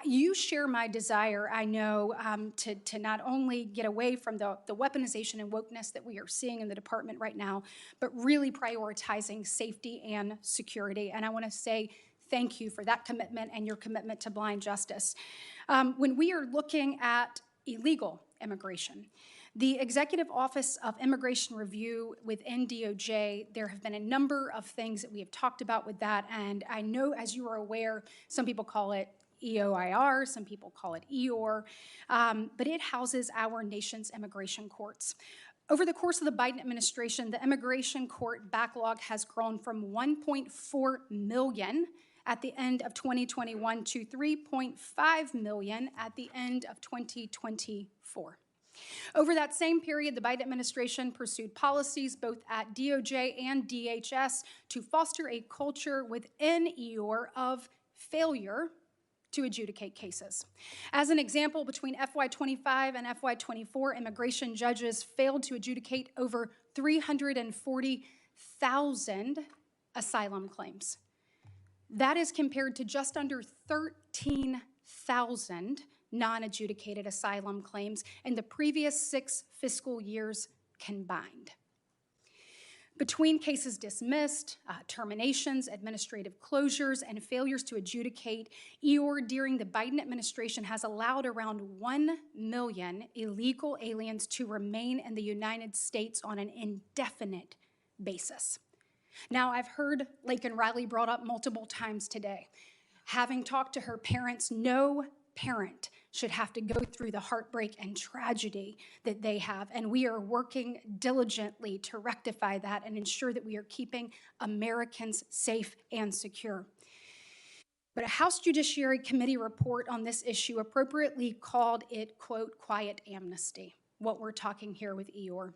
T: You share my desire, I know, to not only get away from the weaponization and wokeness that we are seeing in the department right now, but really prioritizing safety and security. And I want to say thank you for that commitment and your commitment to blind justice. When we are looking at illegal immigration, the Executive Office of Immigration Review within DOJ, there have been a number of things that we have talked about with that, and I know, as you are aware, some people call it EOIR, some people call it EOR, but it houses our nation's immigration courts. Over the course of the Biden administration, the immigration court backlog has grown from 1.4 million at the end of 2021 to 3.5 million at the end of 2024. Over that same period, the Biden administration pursued policies both at DOJ and DHS to foster a culture within EOR of failure to adjudicate cases. As an example, between FY25 and FY24, immigration judges failed to adjudicate over 340,000 asylum claims. That is compared to just under 13,000 non-adjudicated asylum claims in the previous 6 fiscal years combined. Between cases dismissed, terminations, administrative closures, and failures to adjudicate, EOR during the Biden administration has allowed around 1 million illegal aliens to remain in the United States on an indefinite basis. Now, I've heard Laken Riley brought up multiple times today. Having talked to her parents, no parent should have to go through the heartbreak and tragedy that they have, and we are working diligently to rectify that and ensure that we are keeping Americans safe and secure. But a House Judiciary Committee report on this issue appropriately called it, quote, quiet amnesty, what we're talking here with EOR.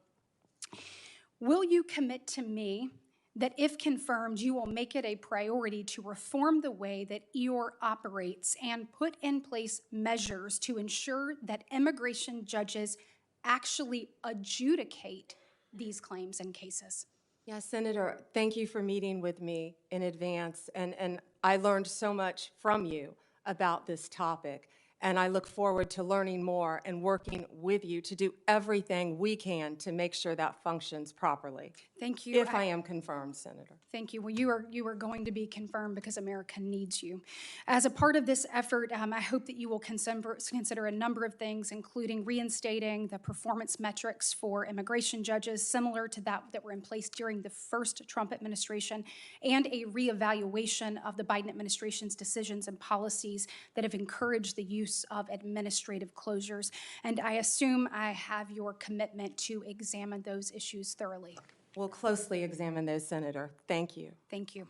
T: Will you commit to me that if confirmed, you will make it a priority to reform the way that EOR operates and put in place measures to ensure that immigration judges actually adjudicate these claims and cases?
F: Yeah, Senator, thank you for meeting with me in advance, and I learned so much from you about this topic, and I look forward to learning more and working with you to do everything we can to make sure that functions properly.
T: Thank you.
F: If I am confirmed, Senator.
T: Thank you. Well, you are going to be confirmed because America needs you. As a part of this effort, I hope that you will consider a number of things, including reinstating the performance metrics for immigration judges, similar to that were in place during the first Trump administration, and a reevaluation of the Biden administration's decisions and policies that have encouraged the use of administrative closures. And I assume I have your commitment to examine those issues thoroughly.
F: We'll closely examine those, Senator. Thank you.
T: Thank you.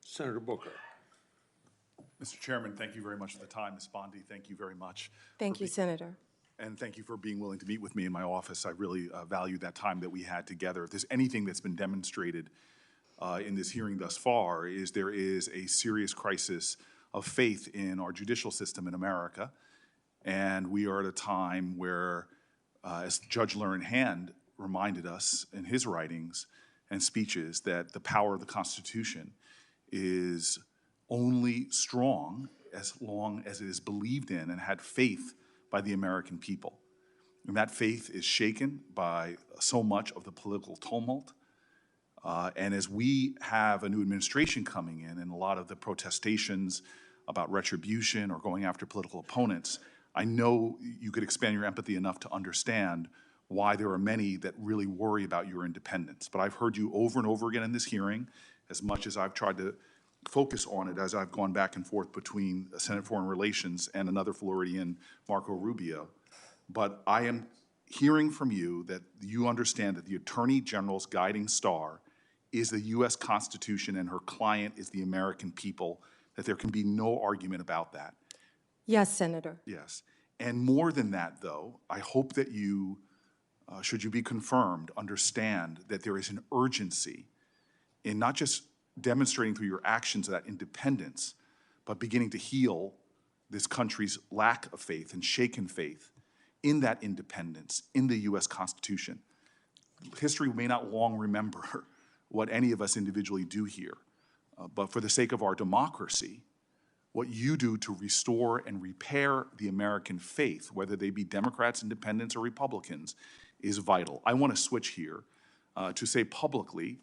B: Senator Booker.
U: Mr. Chairman, thank you very much for the time. Ms. Bondi, thank you very much.
F: Thank you, Senator.
U: And thank you for being willing to meet with me in my office. I really value that time that we had together. If there's anything that's been demonstrated in this hearing thus far, is there is a serious crisis of faith in our judicial system in America. And we are at a time where, as Judge Learned Hand reminded us in his writings and speeches, that the power of the Constitution is only strong as long as it is believed in and had faith by the American people. And that faith is shaken by so much of the political tumult. And as we have a new administration coming in and a lot of the protestations about retribution or going after political opponents, I know you could expand your empathy enough to understand why there are many that really worry about your independence. But I've heard you over and over again in this hearing, as much as I've tried to focus on it as I've gone back and forth between Senate Foreign Relations and another Floridian, Marco Rubio. But I am hearing from you that you understand that the Attorney General's guiding star is the U.S. Constitution and her client is the American people, that there can be no argument about that.
F: Yes, Senator.
U: Yes. And more than that, though, I hope that you, should you be confirmed, understand that there is an urgency in not just demonstrating through your actions that independence, but beginning to heal this country's lack of faith and shaken faith in that independence, in the U.S. Constitution. History may not long remember what any of us individually do here, but for the sake of our democracy, what you do to restore and repair the American faith, whether they be Democrats, Independents, or Republicans, is vital. I want to switch here to say publicly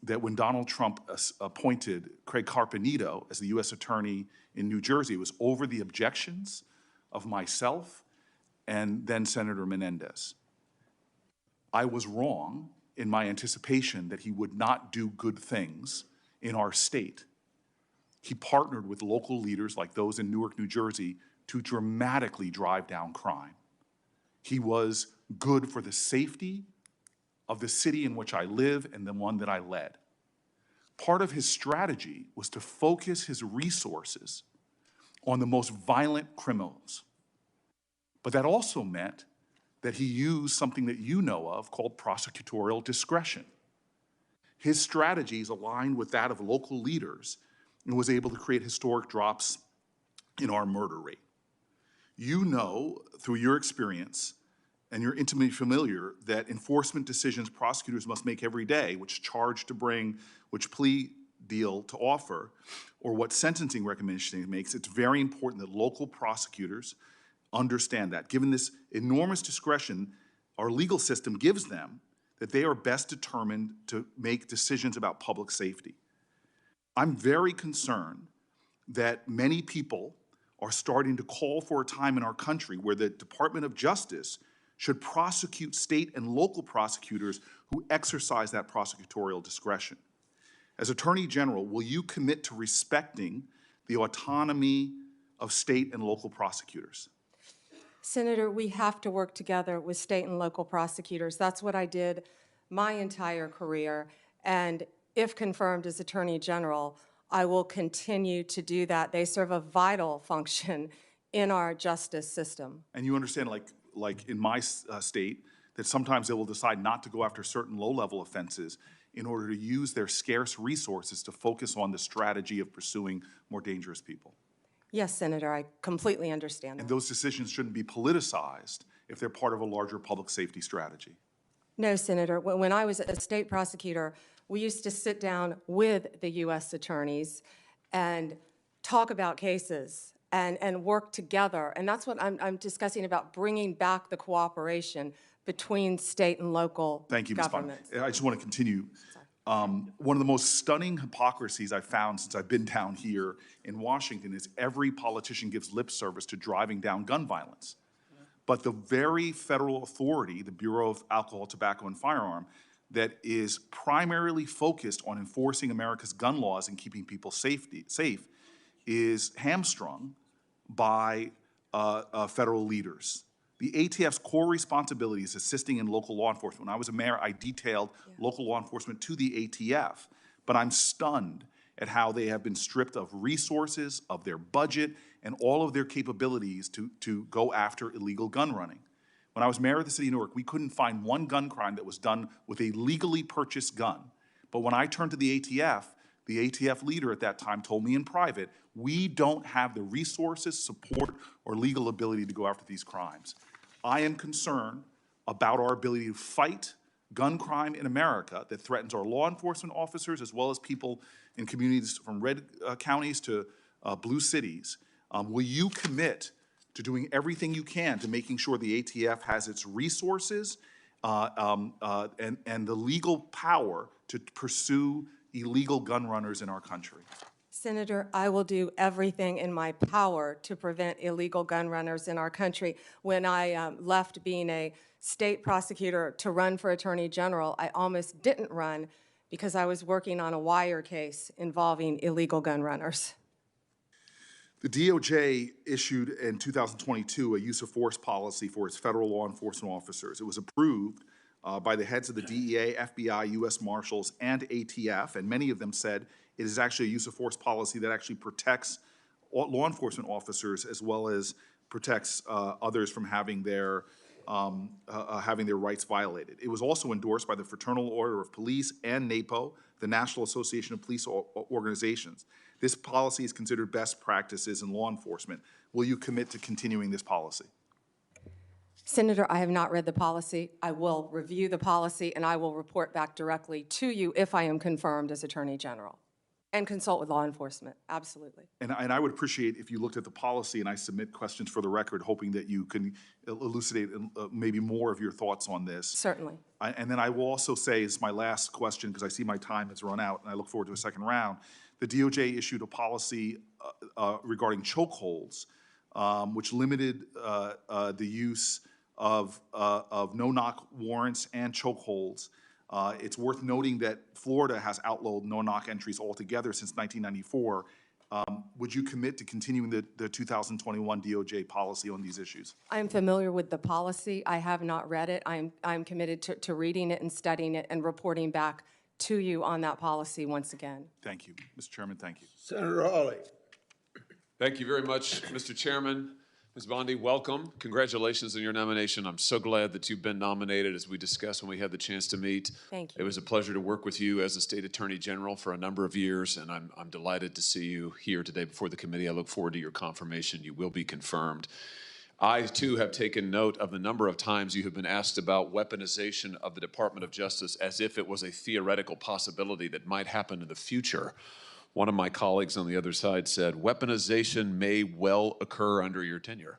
U: that when Donald Trump appointed Craig Carpenito as the U.S. Attorney in New Jersey, it was over the objections of myself and then Senator Menendez. I was wrong in my anticipation that he would not do good things in our state. He partnered with local leaders like those in Newark, New Jersey, to dramatically drive down crime. He was good for the safety of the city in which I live and the one that I led. Part of his strategy was to focus his resources on the most violent criminals. But that also meant that he used something that you know of called prosecutorial discretion. His strategies aligned with that of local leaders and was able to create historic drops in our murder rate. You know, through your experience, and you're intimately familiar, that enforcement decisions prosecutors must make every day, which charge to bring, which plea deal to offer, or what sentencing recommendation it makes, it's very important that local prosecutors understand that. Given this enormous discretion our legal system gives them, that they are best determined to make decisions about public safety. I'm very concerned that many people are starting to call for a time in our country where the Department of Justice should prosecute state and local prosecutors who exercise that prosecutorial discretion. As Attorney General, will you commit to respecting the autonomy of state and local prosecutors?
F: Senator, we have to work together with state and local prosecutors. That's what I did my entire career. And if confirmed as Attorney General, I will continue to do that. They serve a vital function in our justice system.
U: And you understand, like in my state, that sometimes they will decide not to go after certain low-level offenses in order to use their scarce resources to focus on the strategy of pursuing more dangerous people.
F: Yes, Senator, I completely understand
U: And
F: that.
U: those decisions shouldn't be politicized if they're part of a larger public safety strategy.
F: No, Senator, when I was a state prosecutor, we used to sit down with the U.S. attorneys and talk about cases and work together. And that's what I'm discussing about bringing back the cooperation between state and local
U: Thank you, Ms. Bondi.
F: governments.
U: I just want to continue. One of the most stunning hypocrisies I've found since I've been down here in Washington is every politician gives lip service to driving down gun violence. But the very federal authority, the Bureau of Alcohol, Tobacco, and Firearm, that is primarily focused on enforcing America's gun laws and keeping people safe, is hamstrung by federal leaders. The ATF's core responsibility is assisting in local law enforcement. When I was a mayor, I detailed local law enforcement to the ATF, but I'm stunned at how they have been stripped of resources, of their budget, and all of their capabilities to go after illegal gun running. When I was mayor of the city of Newark, we couldn't find one gun crime that was done with a legally purchased gun. But when I turned to the ATF leader at that time told me in private, we don't have the resources, support, or legal ability to go after these crimes. I am concerned about our ability to fight gun crime in America that threatens our law enforcement officers as well as people in communities from red counties to blue cities. Will you commit to doing everything you can to making sure the ATF has its resources and the legal power to pursue illegal gun runners in our country?
F: Senator, I will do everything in my power to prevent illegal gun runners in our country. When I left being a state prosecutor to run for Attorney General, I almost didn't run because I was working on a wire case involving illegal gun runners.
U: The DOJ issued in 2022 a use of force policy for its federal law enforcement officers. It was approved by the heads of the DEA, FBI, U.S. Marshals, and ATF, and many of them said it is actually a use of force policy that actually protects law enforcement officers as well as protects others from having their rights violated. It was also endorsed by the Fraternal Order of Police and NAPO, the National Association of Police Organizations. This policy is considered best practices in law enforcement. Will you commit to continuing this policy?
F: Senator, I have not read the policy. I will review the policy, and I will report back directly to you if I am confirmed as Attorney General, and consult with law enforcement, absolutely.
U: And I would appreciate if you looked at the policy and I submit questions for the record, hoping that you can elucidate maybe more of your thoughts on this.
F: Certainly.
U: And then I will also say, as my last question, because I see my time has run out and I look forward to a second round, the DOJ issued a policy regarding chokeholds, which limited the use of no-knock warrants and chokeholds. It's worth noting that Florida has outlawed no-knock entries altogether since 1994. Would you commit to continuing the 2021 DOJ policy on these issues?
F: I am familiar with the policy. I have not read it. I'm committed to reading it and studying it and reporting back to you on that policy once again.
U: Thank you. Mr. Chairman, thank you.
B: Senator Hawley.
A: Thank you very much, Mr. Chairman. Ms. Bondi, welcome. Congratulations on your nomination. I'm so glad that you've been nominated, as we discussed when we had the chance to meet.
F: Thank you.
A: It was a pleasure to work with you as a state attorney general for a number of years, and I'm delighted to see you here today before the committee. I look forward to your confirmation. You will be confirmed. I, too, have taken note of the number of times you have been asked about weaponization of the Department of Justice as if it was a theoretical possibility that might happen in the future. One of my colleagues on the other side said, weaponization may well occur under your tenure.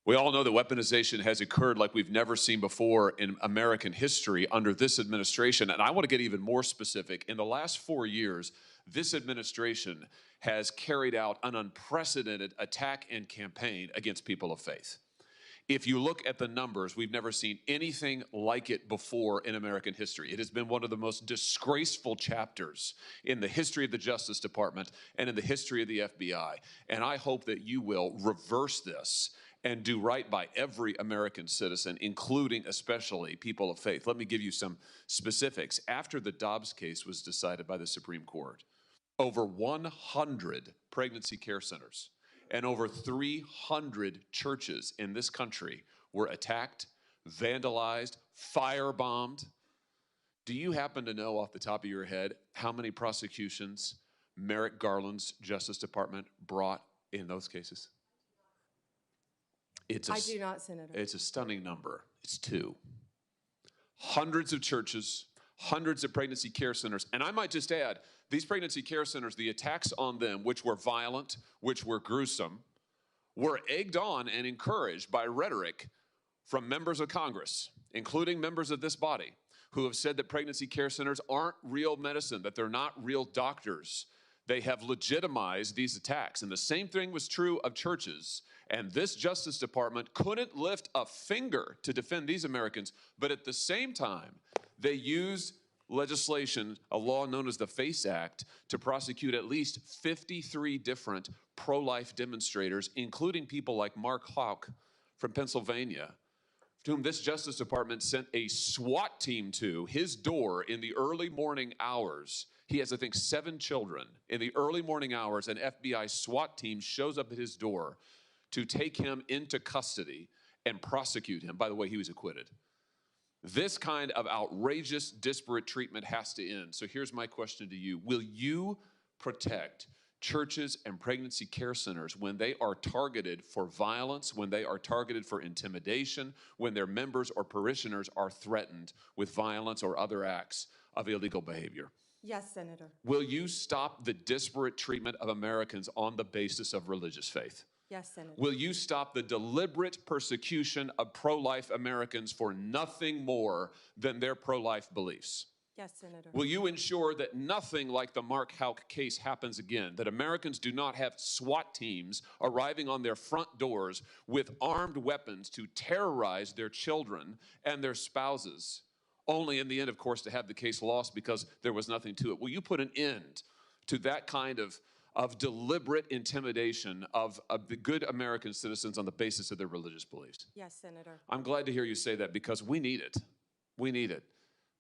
A: We all know that weaponization has occurred like we've never seen before in American history under this administration. And I want to get even more specific. In the last 4 years, this administration has carried out an unprecedented attack and campaign against people of faith. If you look at the numbers, we've never seen anything like it before in American history. It has been one of the most disgraceful chapters in the history of the Justice Department and in the history of the FBI. And I hope that you will reverse this and do right by every American citizen, including especially people of faith. Let me give you some specifics. After the Dobbs case was decided by the Supreme Court, over 100 pregnancy care centers and over 300 churches in this country were attacked, vandalized, firebombed. Do you happen to know off the top of your head how many prosecutions Merrick Garland's Justice Department brought in those cases?
F: I do not, Senator.
A: It's a stunning number. It's 2. Hundreds of churches, hundreds of pregnancy care centers. And I might just add, these pregnancy care centers, the attacks on them, which were violent, which were gruesome, were egged on and encouraged by rhetoric from members of Congress, including members of this body, who have said that pregnancy care centers aren't real medicine, that they're not real doctors. They have legitimized these attacks. And the same thing was true of churches. And this Justice Department couldn't lift a finger to defend these Americans. But at the same time, they used legislation, a law known as the FACE Act, to prosecute at least 53 different pro-life demonstrators, including people like Mark Houck from Pennsylvania, to whom this Justice Department sent a SWAT team to his door in the early morning hours. He has, I think, 7 children. In the early morning hours, an FBI SWAT team shows up at his door to take him into custody and prosecute him. By the way, he was acquitted. This kind of outrageous, disparate treatment has to end. So here's my question to you. Will you protect churches and pregnancy care centers when they are targeted for violence, when they are targeted for intimidation, when their members or parishioners are threatened with violence or other acts of illegal behavior?
F: Yes, Senator.
A: Will you stop the disparate treatment of Americans on the basis of religious faith?
F: Yes, Senator.
A: Will you stop the deliberate persecution of pro-life Americans for nothing more than their pro-life beliefs?
F: Yes, Senator.
A: Will you ensure that nothing like the Mark Houck case happens again, that Americans do not have SWAT teams arriving on their front doors with armed weapons to terrorize their children and their spouses, only in the end, of course, to have the case lost because there was nothing to it? Will you put an end to that kind of deliberate intimidation of the good American citizens on the basis of their religious beliefs?
F: Yes, Senator.
A: I'm glad to hear you say that because we need it. We need it.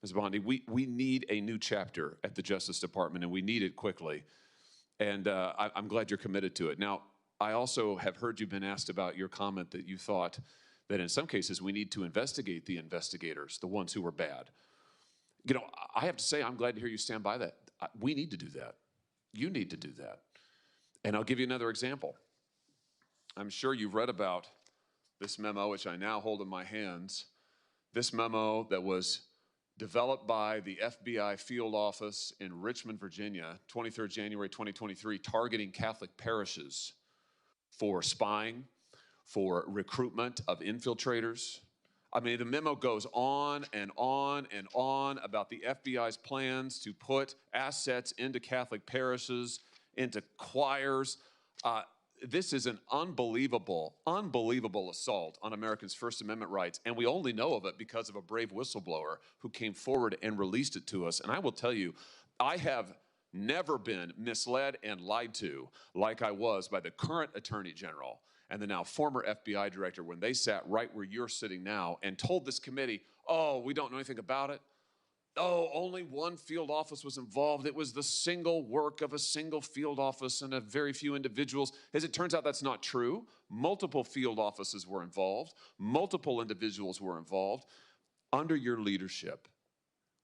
A: Ms. Bondi, we need a new chapter at the Justice Department, and we need it quickly. And I'm glad you're committed to it. Now, I also have heard you've been asked about your comment that you thought that in some cases we need to investigate the investigators, the ones who were bad. You know, I have to say I'm glad to hear you stand by that. We need to do that. You need to do that. And I'll give you another example. I'm sure you've read about this memo, which I now hold in my hands. This memo that was developed by the FBI field office in Richmond, Virginia, 23rd January 2023, targeting Catholic parishes for spying, for recruitment of infiltrators. I mean, the memo goes on and on and on about the FBI's plans to put assets into Catholic parishes, into choirs. This is an unbelievable, unbelievable assault on Americans' First Amendment rights, and we only know of it because of a brave whistleblower who came forward and released it to us. And I will tell you, I have never been misled and lied to like I was by the current Attorney General and the now former FBI Director when they sat right where you're sitting now and told this committee, oh, we don't know anything about it. Oh, only one field office was involved. It was the single work of a single field office and a very few individuals. As it turns out, that's not true. Multiple field offices were involved. Multiple individuals were involved. Under your leadership,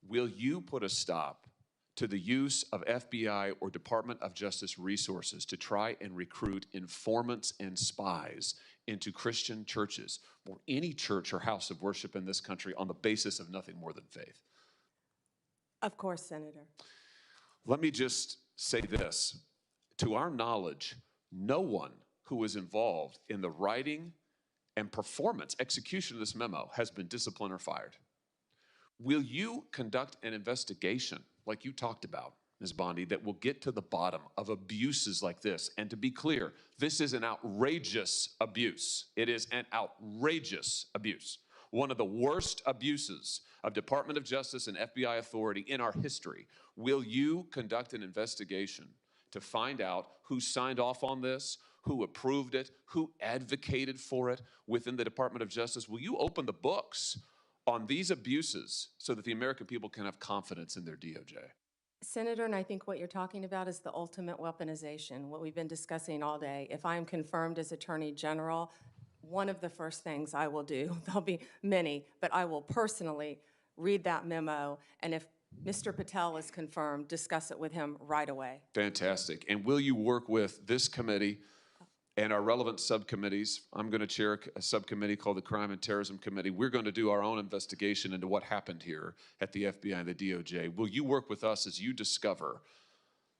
A: will you put a stop to the use of FBI or Department of Justice resources to try and recruit informants and spies into Christian churches or any church or house of worship in this country on the basis of nothing more than faith?
F: Of course, Senator.
A: Let me just say this. To our knowledge, no one who was involved in the writing and performance, execution of this memo has been disciplined or fired. Will you conduct an investigation like you talked about, Ms. Bondi, that will get to the bottom of abuses like this? And to be clear, this is an outrageous abuse. It is an outrageous abuse. One of the worst abuses of Department of Justice and FBI authority in our history. Will you conduct an investigation to find out who signed off on this, who approved it, who advocated for it within the Department of Justice? Will you open the books on these abuses so that the American people can have confidence in their DOJ?
F: Senator, and I think what you're talking about is the ultimate weaponization, what we've been discussing all day. If I am confirmed as Attorney General, one of the first things I will do, there'll be many, but I will personally read that memo, and if Mr. Patel is confirmed, discuss it with him right away.
A: Fantastic. And will you work with this committee and our relevant subcommittees. I'm going to chair a subcommittee called the Crime and Terrorism Committee. We're going to do our own investigation into what happened here at the FBI and the DOJ. Will you work with us as you discover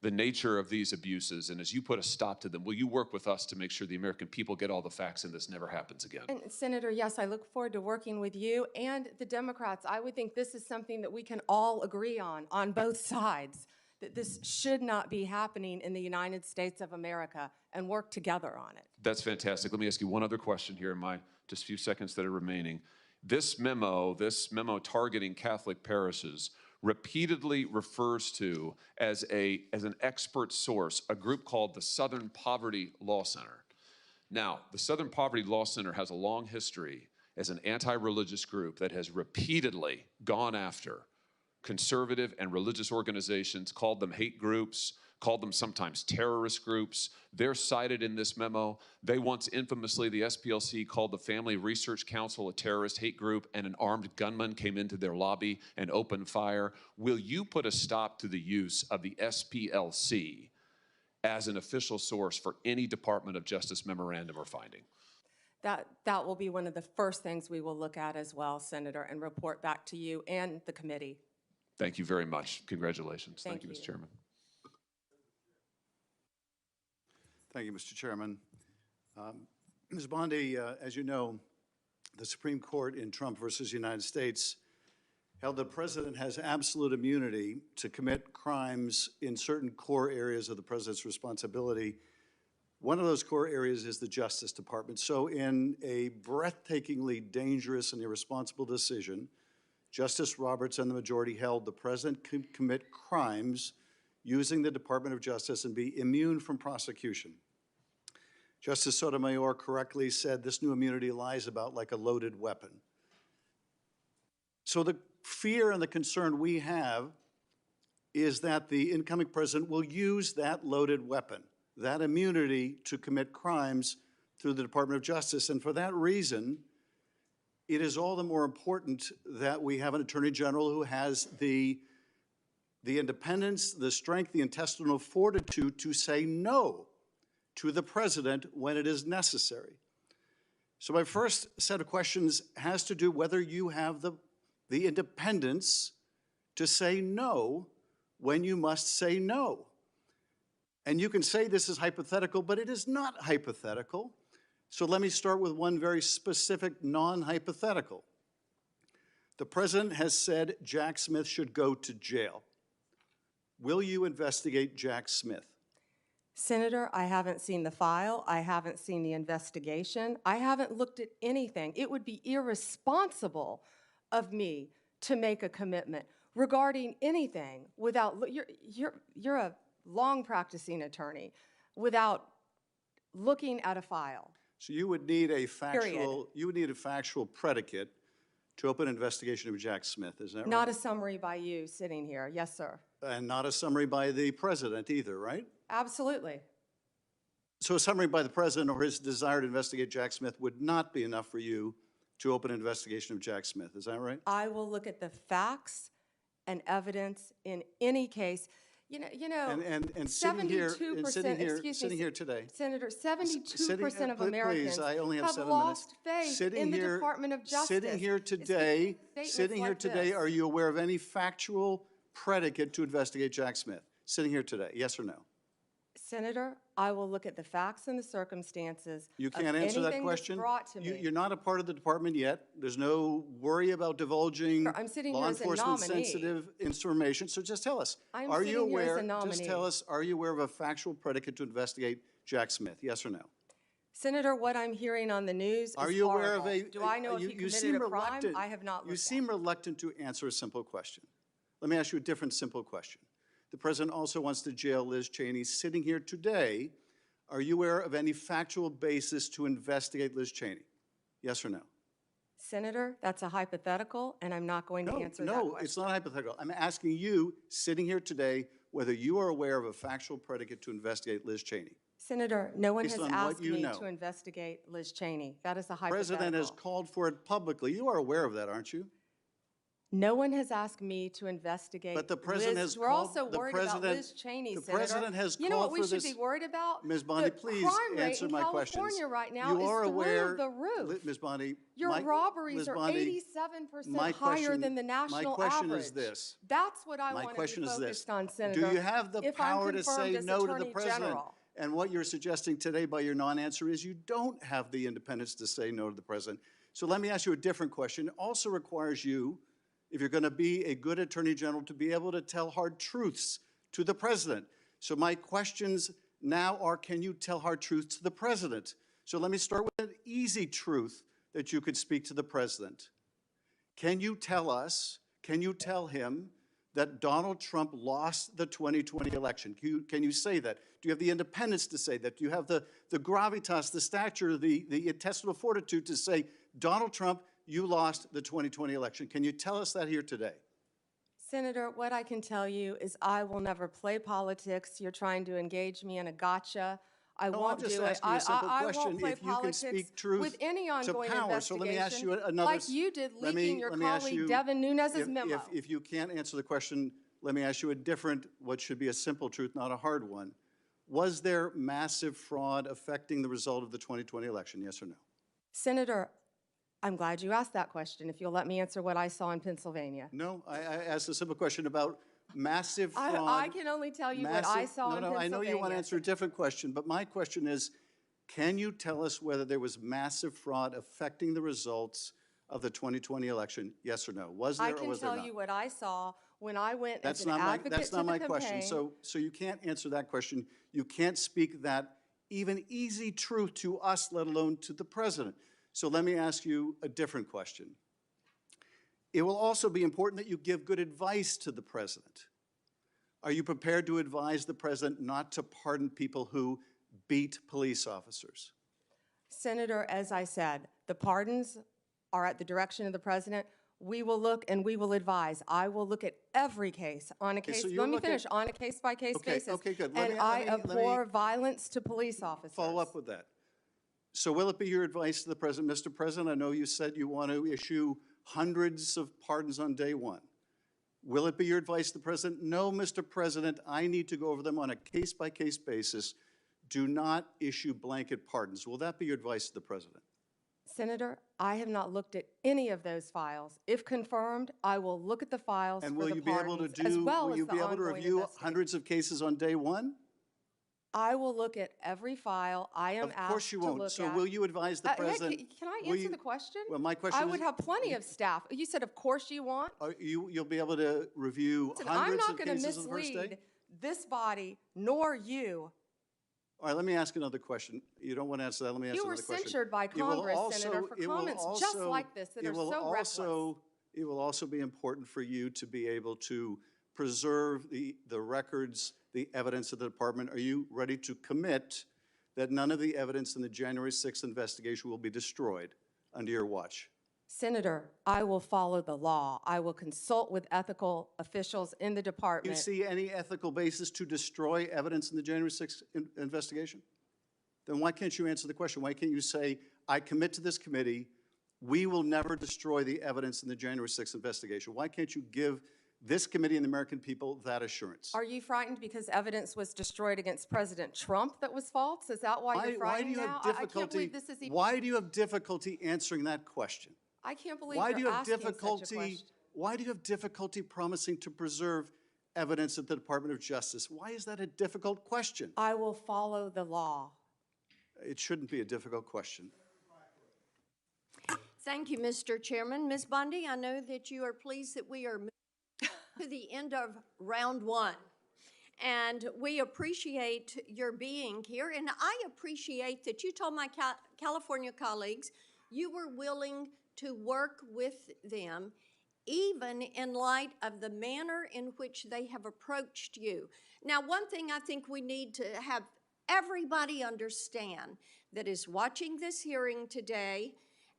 A: the nature of these abuses, and as you put a stop to them, will you work with us to make sure the American people get all the facts and this never happens again?
F: And Senator, yes, I look forward to working with you and the Democrats. I would think this is something that we can all agree on both sides, that this should not be happening in the United States of America, and work together on it.
A: That's fantastic. Let me ask you one other question here in my just few seconds that are remaining. This memo targeting Catholic parishes repeatedly refers to as an expert source a group called the Southern Poverty Law Center. Now, the Southern Poverty Law Center has a long history as an anti-religious group that has repeatedly gone after conservative and religious organizations, called them hate groups, called them sometimes terrorist groups. They're cited in this memo. They once infamously, the SPLC called the Family Research Council a terrorist hate group, and an armed gunman came into their lobby and opened fire. Will you put a stop to the use of the SPLC as an official source for any Department of Justice memorandum or finding?
F: That will be one of the first things we will look at as well, Senator, and report back to you and the committee.
A: Thank you very much. Congratulations.
F: Thank
A: you,
F: you.
A: Mr. Chairman.
E: Thank you, Mr. Chairman. Ms. Bondi, as you know, the Supreme Court in Trump versus United States held the president has absolute immunity to commit crimes in certain core areas of the president's responsibility. One of those core areas is the Justice Department. So in a breathtakingly dangerous and irresponsible decision, Justice Roberts and the majority held the president could commit crimes using the Department of Justice and be immune from prosecution. Justice Sotomayor correctly said this new immunity lies about like a loaded weapon. So the fear and the concern we have is that the incoming president will use that loaded weapon, that immunity, to commit crimes through the Department of Justice. And for that reason, it is all the more important that we have an Attorney General who has the independence, the strength, the intestinal fortitude to say no to the president when it is necessary. So my first set of questions has to do whether you have the independence to say no when you must say no. And you can say this is hypothetical, but it is not hypothetical. So let me start with one very specific non-hypothetical. The president has said Jack Smith should go to jail. Will you investigate Jack Smith?
F: Senator, I haven't seen the file. I haven't seen the investigation. I haven't looked at anything. It would be irresponsible of me to make a commitment regarding anything without, you're a long practicing attorney, without looking at a file.
E: So you would need a factual predicate to open an investigation of Jack Smith, is that right?
F: Not a summary by you sitting here. Yes, sir.
E: And not a summary by the president either, right?
F: Absolutely.
E: So a summary by the president or his desire to investigate Jack Smith would not be enough for you to open an investigation of Jack Smith, is that right?
F: I will look at the facts and evidence in any case. And
E: sitting here,
F: 72%,
E: sitting here today.
F: Senator, 72% of Americans
E: please, I only have 7
F: lost
E: minutes.
F: faith in the Department of Justice.
E: Sitting here today, are you aware of any factual predicate to investigate Jack Smith? Sitting here today, yes or no?
F: Senator, I will look at the facts and the circumstances.
E: You can't answer that question?
F: Brought to me.
E: You're not a part of the department yet. There's no worry about divulging law enforcement sensitive information. So just tell us, are you aware of a factual predicate to investigate Jack Smith? Yes or no?
F: Senator, what I'm hearing on the news is
E: Are you aware of
F: horrible. Do I know if he committed a crime? I have not looked
E: You seem reluctant to answer a simple question. Let me ask you a different simple question. The president also wants to jail Liz Cheney. Sitting here today, are you aware of any factual basis to investigate Liz Cheney? Yes or no?
F: Senator, that's a hypothetical, and I'm not going to answer that question.
E: No, it's not hypothetical. I'm asking you, sitting here today, whether you are aware of a factual predicate to investigate Liz Cheney.
F: Senator, no one has asked me to investigate Liz Cheney. That is a hypothetical.
E: The president has called for it publicly. You are aware of that, aren't you?
F: No one has asked me to investigate.
E: But the president
F: Liz.
E: has
F: We're
E: called-
F: also
E: the
F: worried about
E: president-
F: Liz Cheney,
E: the
F: Senator.
E: president has
F: You know what
E: called
F: we
E: for
F: should
E: this-
F: be worried about?
E: Ms. Bondi,
F: The
E: please
F: crime rate
E: answer
F: in
E: my questions.
F: California right now
E: You are
F: is
E: aware,
F: through the roof.
E: Ms. Bondi,
F: Your robberies
E: Ms.
F: are
E: Bondi,
F: 87%
E: my
F: higher
E: question-
F: than the national
E: My question
F: average.
E: is this.
F: That's what I
E: My
F: want to
E: question
F: be
E: is this.
F: focused on, Senator.
E: Do you have the
F: if I'm
E: power to
F: confirmed
E: say
F: as
E: no to the
F: Attorney
E: president?
F: General.
E: And what you're suggesting today by your non-answer is you don't have the independence to say no to the president. So let me ask you a different question. It also requires you, if you're going to be a good attorney general, to be able to tell hard truths to the president. So my questions now are, can you tell hard truths to the president? So let me start with an easy truth that you could speak to the president. Can you tell us, can you tell him that Donald Trump lost the 2020 election? Can you say that? Do you have the independence to say that? Do you have the gravitas, the stature, the intestinal fortitude to say, Donald Trump, you lost the 2020 election? Can you tell us that here today?
F: Senator, what I can tell you is I will never play politics. You're trying to engage me in a gotcha. I
E: No,
F: won't
E: I'm just
F: do it.
E: asking you a simple
F: I
E: question.
F: won't play
E: If you can
F: politics
E: speak truth
F: with any ongoing
E: to power.
F: investigation,
E: So let me ask you another.
F: like you did leaking your colleague Devin Nunes's memo.
E: If you can't answer the question, let me ask you a different, what should be a simple truth, not a hard one. Was there massive fraud affecting the result of the 2020 election, yes or no?
F: Senator, I'm glad you asked that question, if you'll let me answer what I saw in Pennsylvania.
E: No, I asked a simple question about massive fraud.
F: I can only tell you what I saw in Pennsylvania.
E: I know you want to answer a different question, but my question is, can you tell us whether there was massive fraud affecting the results of the 2020 election, yes or no? Was there or was there not?
F: I can tell you what I saw when I went as an advocate to the campaign.
E: That's not my question. So you can't answer that question. You can't speak that even easy truth to us, let alone to the president. So let me ask you a different question. It will also be important that you give good advice to the president. Are you prepared to advise the president not to pardon people who beat police officers?
F: Senator, as I said, the pardons are at the direction of the president. We will look and we will advise. I will look at every case on a case. Let me finish. On a case-by-case basis.
E: Okay, good.
F: And I abhor violence to police officers.
E: Follow up with that. So will it be your advice to the president, Mr. President, I know you said you want to issue hundreds of pardons on day one. Will it be your advice to the president? No, Mr. President, I need to go over them on a case-by-case basis. Do not issue blanket pardons. Will that be your advice to the president?
F: Senator, I have not looked at any of those files. If confirmed, I will look at the files for the pardons, as well as the ongoing investigation.
E: Will you be able to review hundreds of cases on day one?
F: I will look at every file I am asked to look at.
E: Of course you won't. So will you advise the president?
F: Can I answer the question?
E: Well, my question is.
F: I would have plenty of staff. You said, of course you want.
E: You'll be able to review hundreds of cases on the first day?
F: I'm not going to mislead this body, nor you.
E: All right, let me ask another question. You don't want to answer that, let me ask another question.
F: You were censured by Congress, Senator, for comments just like this that are so reckless.
E: It will also be important for you to be able to preserve the records, the evidence of the department. Are you ready to commit that none of the evidence in the January 6th investigation will be destroyed under your watch?
F: Senator, I will follow the law. I will consult with ethical officials in the department.
E: Do you see any ethical basis to destroy evidence in the January 6th investigation? Then why can't you answer the question? Why can't you say, I commit to this committee, we will never destroy the evidence in the January 6th investigation? Why can't you give this committee and the American people that assurance?
F: Are you frightened because evidence was destroyed against President Trump that was false? Is that why you're frightened now? I can't believe this is even...
E: Why do you have difficulty answering that question?
F: I can't believe you're asking such a question.
E: Why do you have difficulty promising to preserve evidence at the Department of Justice? Why is that a difficult question?
F: I will follow the law.
E: It shouldn't be a difficult question.
D: Thank you, Mr. Chairman. Ms. Bondi, I know that you are pleased that we are moving to the end of round one. And we appreciate your being here. And I appreciate that you told my California colleagues you were willing to work with them, even in light of the manner in which they have approached you. Now, one thing I think we need to have everybody understand that is watching this hearing today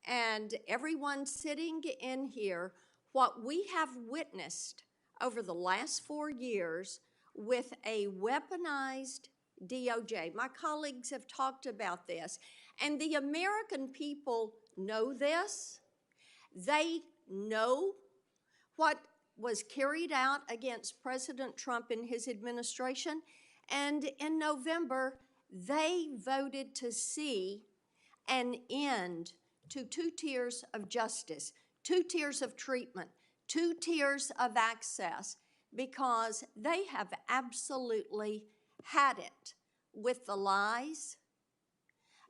D: and everyone sitting in here, what we have witnessed over the last 4 years with a weaponized DOJ. My colleagues have talked about this, and the American people know this. They know what was carried out against President Trump and his administration. And in November, they voted to see an end to 2 tiers of justice, 2 tiers of treatment, 2 tiers of access, because they have absolutely had it with the lies,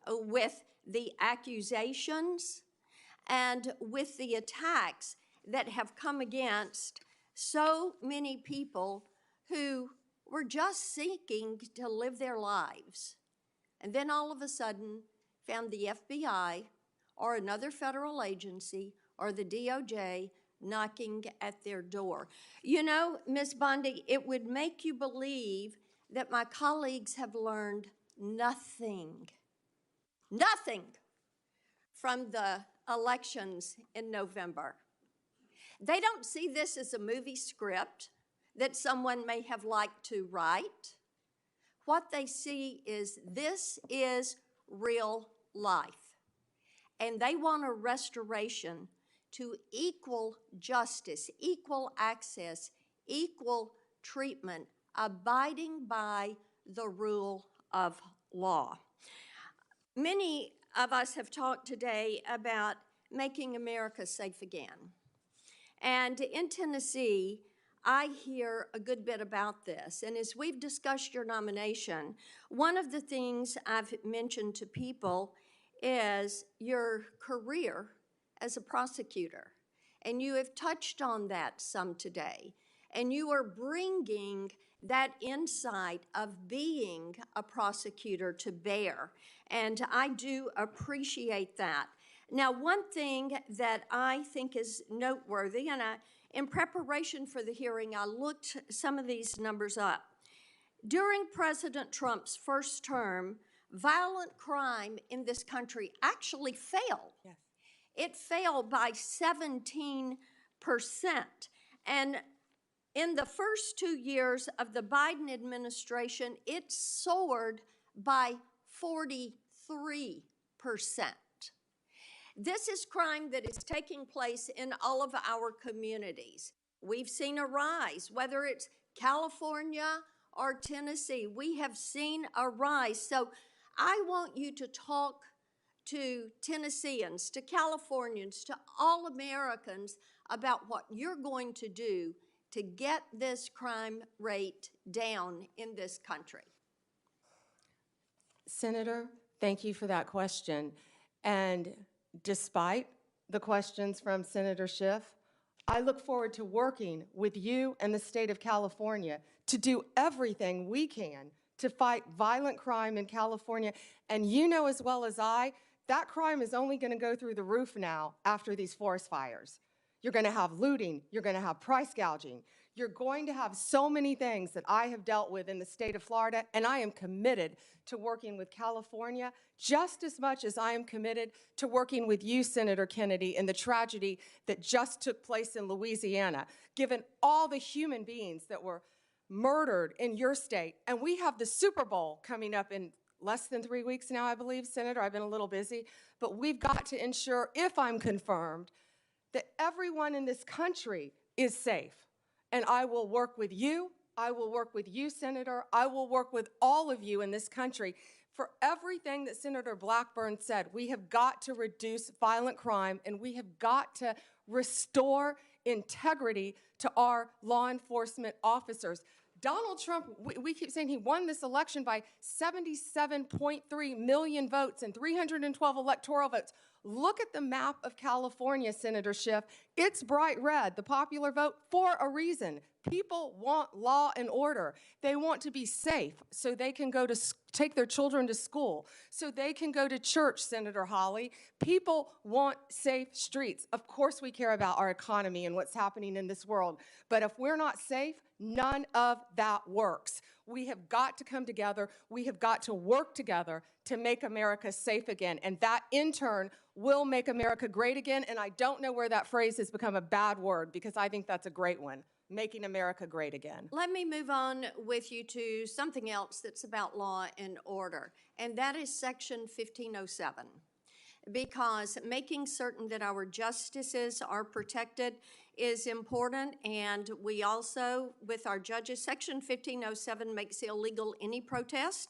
D: with the accusations, and with the attacks that have come against so many people who were just seeking to live their lives. And then all of a sudden found the FBI or another federal agency or the DOJ knocking at their door. You know, Ms. Bondi, it would make you believe that my colleagues have learned nothing from the elections in November. They don't see this as a movie script that someone may have liked to write. What they see is this is real life. And they want a restoration to equal justice, equal access, equal treatment, abiding by the rule of law. Many of us have talked today about making America safe again. And in Tennessee, I hear a good bit about this. And as we've discussed your nomination, one of the things I've mentioned to people is your career as a prosecutor. And you have touched on that some today. And you are bringing that insight of being a prosecutor to bear. And I do appreciate that. Now, one thing that I think is noteworthy, and in preparation for the hearing, I looked some of these numbers up. During President Trump's first term, violent crime in this country actually fell. Yes. It fell by 17%. And in the first 2 years of the Biden administration, it soared by 43%. This is crime that is taking place in all of our communities. We've seen a rise, whether it's California or Tennessee, we have seen a rise. So I want you to talk to Tennesseans, to Californians, to all Americans about what you're going to do to get this crime rate down in this country.
F: Senator, thank you for that question. And despite the questions from Senator Schiff, I look forward to working with you and the state of California to do everything we can to fight violent crime in California. And you know as well as I, that crime is only going to go through the roof now after these forest fires. You're going to have looting. You're going to have price gouging. You're going to have so many things that I have dealt with in the state of Florida, and I am committed to working with California just as much as I am committed to working with you, Senator Kennedy, in the tragedy that just took place in Louisiana, given all the human beings that were murdered in your state. And we have the Super Bowl coming up in less than 3 weeks now, I believe, Senator. I've been a little busy. But we've got to ensure, if I'm confirmed, that everyone in this country is safe. And I will work with you. I will work with you, Senator. I will work with all of you in this country for everything that Senator Blackburn said. We have got to reduce violent crime, and we have got to restore integrity to our law enforcement officers. Donald Trump, we keep saying he won this election by 77.3 million votes and 312 electoral votes. Look at the map of California, Senator Schiff. It's bright red, the popular vote, for a reason. People want law and order. They want to be safe so they can go to take their children to school, so they can go to church, Senator Hawley. People want safe streets. Of course we care about our economy and what's happening in this world, but if we're not safe, none of that works. We have got to come together. We have got to work together to make America safe again, and that, in turn, will make America great again, and I don't know where that phrase has become a bad word, because I think that's a great one. Making America great again.
D: Let me move on with you to something else that's about law and order, and that is Section 1507. Because making certain that our justices are protected is important, and we also, with our judges, Section 1507 makes illegal any protest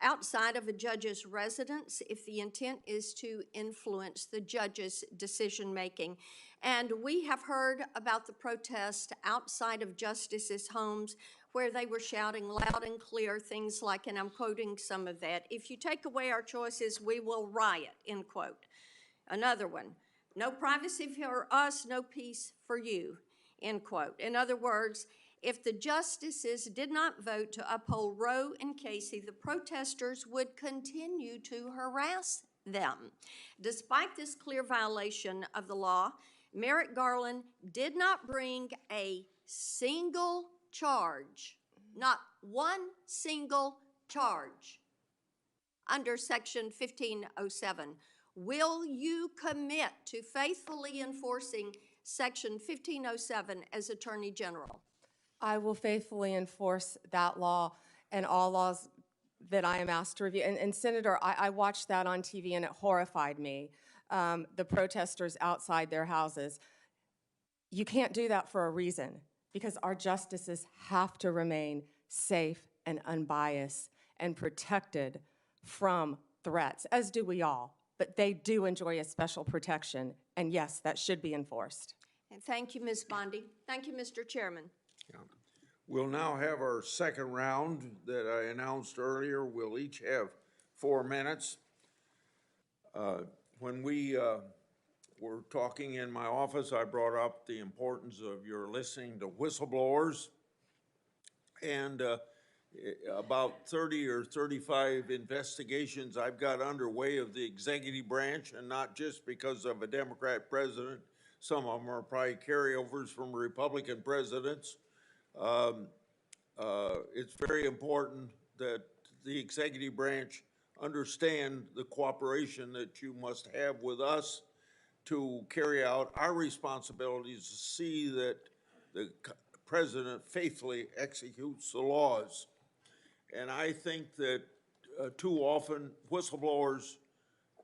D: outside of a judge's residence if the intent is to influence the judge's decision-making. And we have heard about the protest outside of justices' homes where they were shouting loud and clear things like, and I'm quoting some of that, "If you take away our choices, we will riot," end quote. Another one, "No privacy for us, no peace for you," end quote. In other words, if the justices did not vote to uphold Roe and Casey, the protesters would continue to harass them. Despite this clear violation of the law, Merrick Garland did not bring a single charge, not one single charge, under Section 1507. Will you commit to faithfully enforcing Section 1507 as Attorney General?
F: I will faithfully enforce that law and all laws that I am asked to review. And Senator, I watched that on TV and it horrified me, the protesters outside their houses. You can't do that for a reason, because our justices have to remain safe and unbiased and protected from threats, as do we all. But they do enjoy a special protection, and yes, that should be enforced.
D: And thank you, Ms. Bondi. Thank you, Mr. Chairman.
B: Yeah. We'll now have our second round that I announced earlier. We'll each have 4 minutes. When we were talking in my office, I brought up the importance of your listening to whistleblowers. And about 30 or 35 investigations I've got underway of the executive branch, and not just because of a Democrat president. Some of them are probably carryovers from Republican presidents. It's very important that the executive branch understand the cooperation that you must have with us to carry out our responsibilities to see that the president faithfully executes the laws. And I think that too often whistleblowers,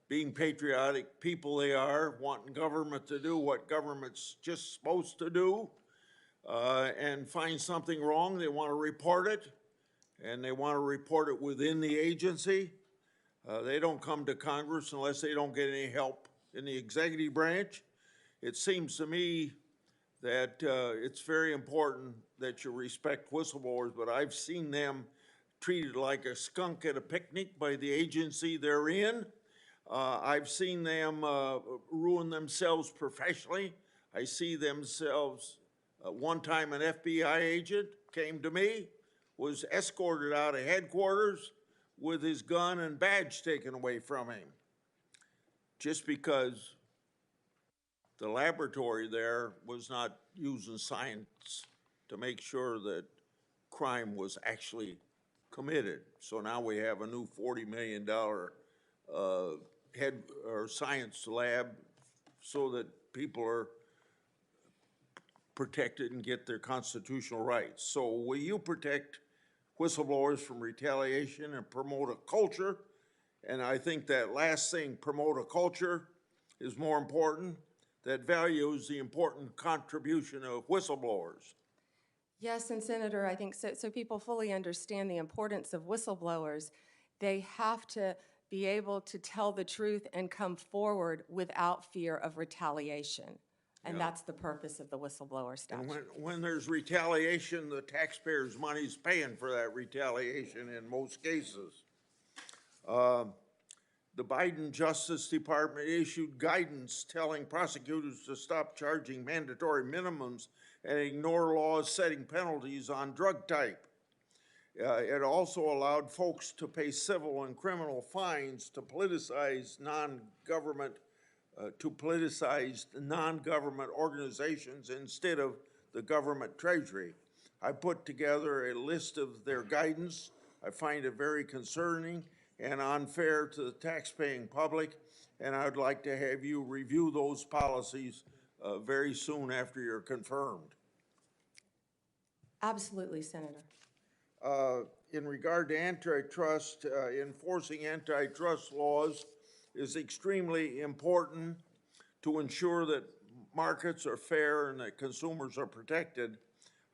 B: being patriotic people they are, wanting government to do what government's just supposed to do, and find something wrong, they want to report it, and they want to report it within the agency. They don't come to Congress unless they don't get any help in the executive branch. It seems to me that it's very important that you respect whistleblowers, but I've seen them treated like a skunk at a picnic by the agency they're in. I've seen them ruin themselves professionally. I see themselves, one time an FBI agent came to me, was escorted out of headquarters with his gun and badge taken away from him, just because the laboratory there was not using science to make sure that crime was actually committed. So now we have a new $40 million science lab so that people are protected and get their constitutional rights. So will you protect whistleblowers from retaliation and promote a culture? And I think that last thing, promote a culture, is more important, that values the important contribution of whistleblowers.
F: Yes, and Senator, I think so people fully understand the importance of whistleblowers. They have to be able to tell the truth and come forward without fear of retaliation. And that's the purpose of the whistleblower statute.
B: And when there's retaliation, the taxpayers' money's paying for that retaliation in most cases. The Biden Justice Department issued guidance telling prosecutors to stop charging mandatory minimums and ignore laws setting penalties on drug type. It also allowed folks to pay civil and criminal fines to politicize non-government organizations instead of the government treasury. I put together a list of their guidance. I find it very concerning and unfair to the taxpaying public, and I'd like to have you review those policies very soon after you're confirmed.
F: Absolutely, Senator.
B: In regard to antitrust, enforcing antitrust laws is extremely important to ensure that markets are fair and that consumers are protected,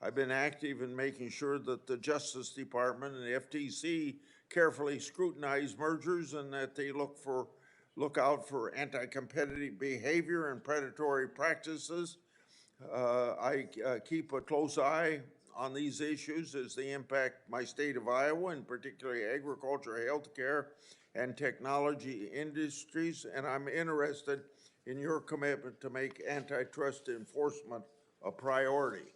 B: I've been active in making sure that the Justice Department and the FTC carefully scrutinize mergers and that they look out for anti-competitive behavior and predatory practices. I keep a close eye on these issues as they impact my state of Iowa, and particularly agriculture, healthcare, and technology industries. And I'm interested in your commitment to make antitrust enforcement a priority.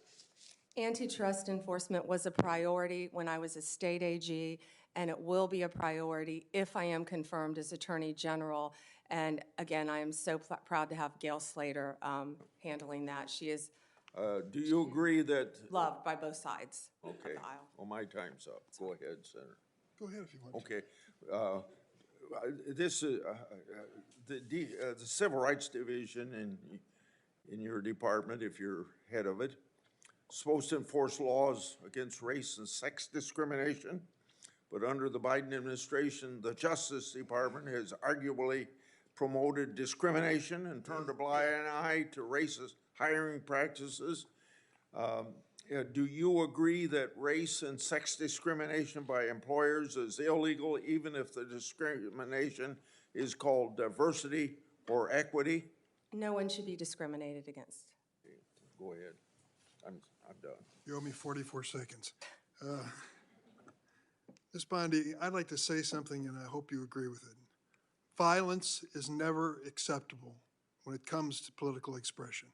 F: Antitrust enforcement was a priority when I was a state AG, and it will be a priority if I am confirmed as Attorney General. And again, I am so proud to have Gail Slater handling that. She is
B: Do you agree that?
F: loved by both sides
B: Okay.
F: of the aisle.
B: Well, my time's up. Go ahead, Senator.
I: Go ahead if you want.
B: Okay. The Civil Rights Division in your department, if you're head of it, supposed to enforce laws against race and sex discrimination, but under the Biden administration, the Justice Department has arguably promoted discrimination and turned a blind eye to racist hiring practices. Do you agree that race and sex discrimination by employers is illegal, even if the discrimination is called diversity or equity?
F: No one should be discriminated against.
B: Go ahead. I'm done.
C: You owe me 44 seconds. Ms. Bondi, I'd like to say something, and I hope you agree with it. Violence is never acceptable when it comes to political expression.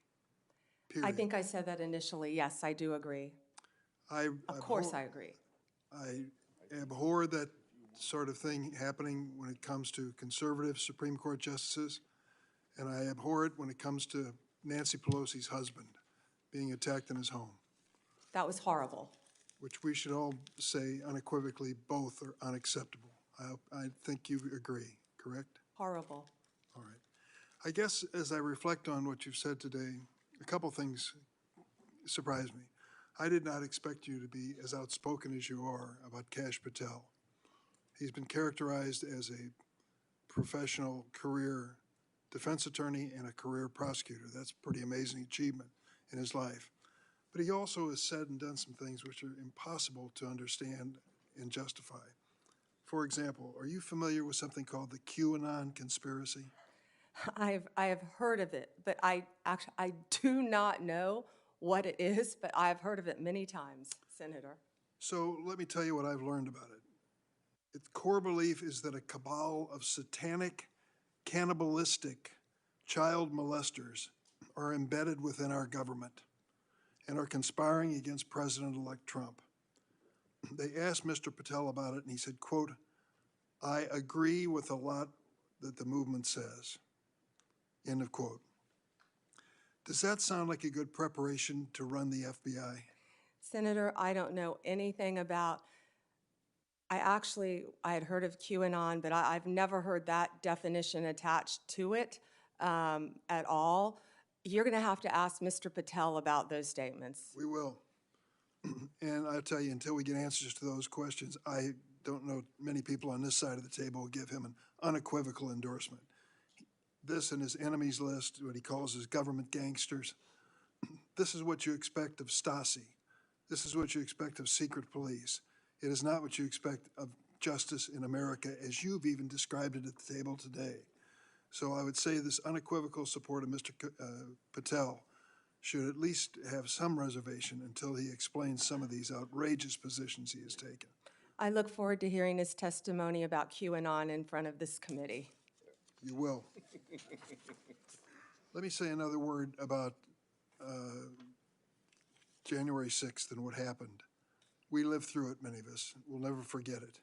C: Period.
F: I think I said that initially. Yes, I do agree. Of course I agree.
C: I abhor that sort of thing happening when it comes to conservative Supreme Court justices, and I abhor it when it comes to Nancy Pelosi's husband being attacked in his home.
F: That was horrible.
C: Which we should all say unequivocally both are unacceptable. I think you agree, correct?
F: Horrible.
C: All right. I guess as I reflect on what you've said today, a couple things surprised me. I did not expect you to be as outspoken as you are about Kash Patel. He's been characterized as a professional career defense attorney and a career prosecutor. That's a pretty amazing achievement in his life. But he also has said and done some things which are impossible to understand and justify. For example, are you familiar with something called the QAnon conspiracy?
F: I have heard of it, but I do not know what it is, but I've heard of it many times, Senator.
C: So let me tell you what I've learned about it. Its core belief is that a cabal of satanic, cannibalistic child molesters are embedded within our government and are conspiring against President-elect Trump. They asked Mr. Patel about it, and he said, quote, "I agree with a lot that the movement says," end of quote. Does that sound like a good preparation to run the FBI?
F: Senator, I don't know anything about, I had heard of QAnon, but I've never heard that definition attached to it at all. You're going to have to ask Mr. Patel about those statements.
C: We will. And I'll tell you, until we get answers to those questions, I don't know many people on this side of the table will give him an unequivocal endorsement. This and his enemies list, what he calls his government gangsters, this is what you expect of Stasi. This is what you expect of secret police. It is not what you expect of justice in America, as you've even described it at the table today. So I would say this unequivocal support of Mr. Patel should at least have some reservation until he explains some of these outrageous positions he has taken.
F: I look forward to hearing his testimony about QAnon in front of this committee.
C: You will. Let me say another word about January 6th and what happened. We lived through it, many of us. We'll never forget it.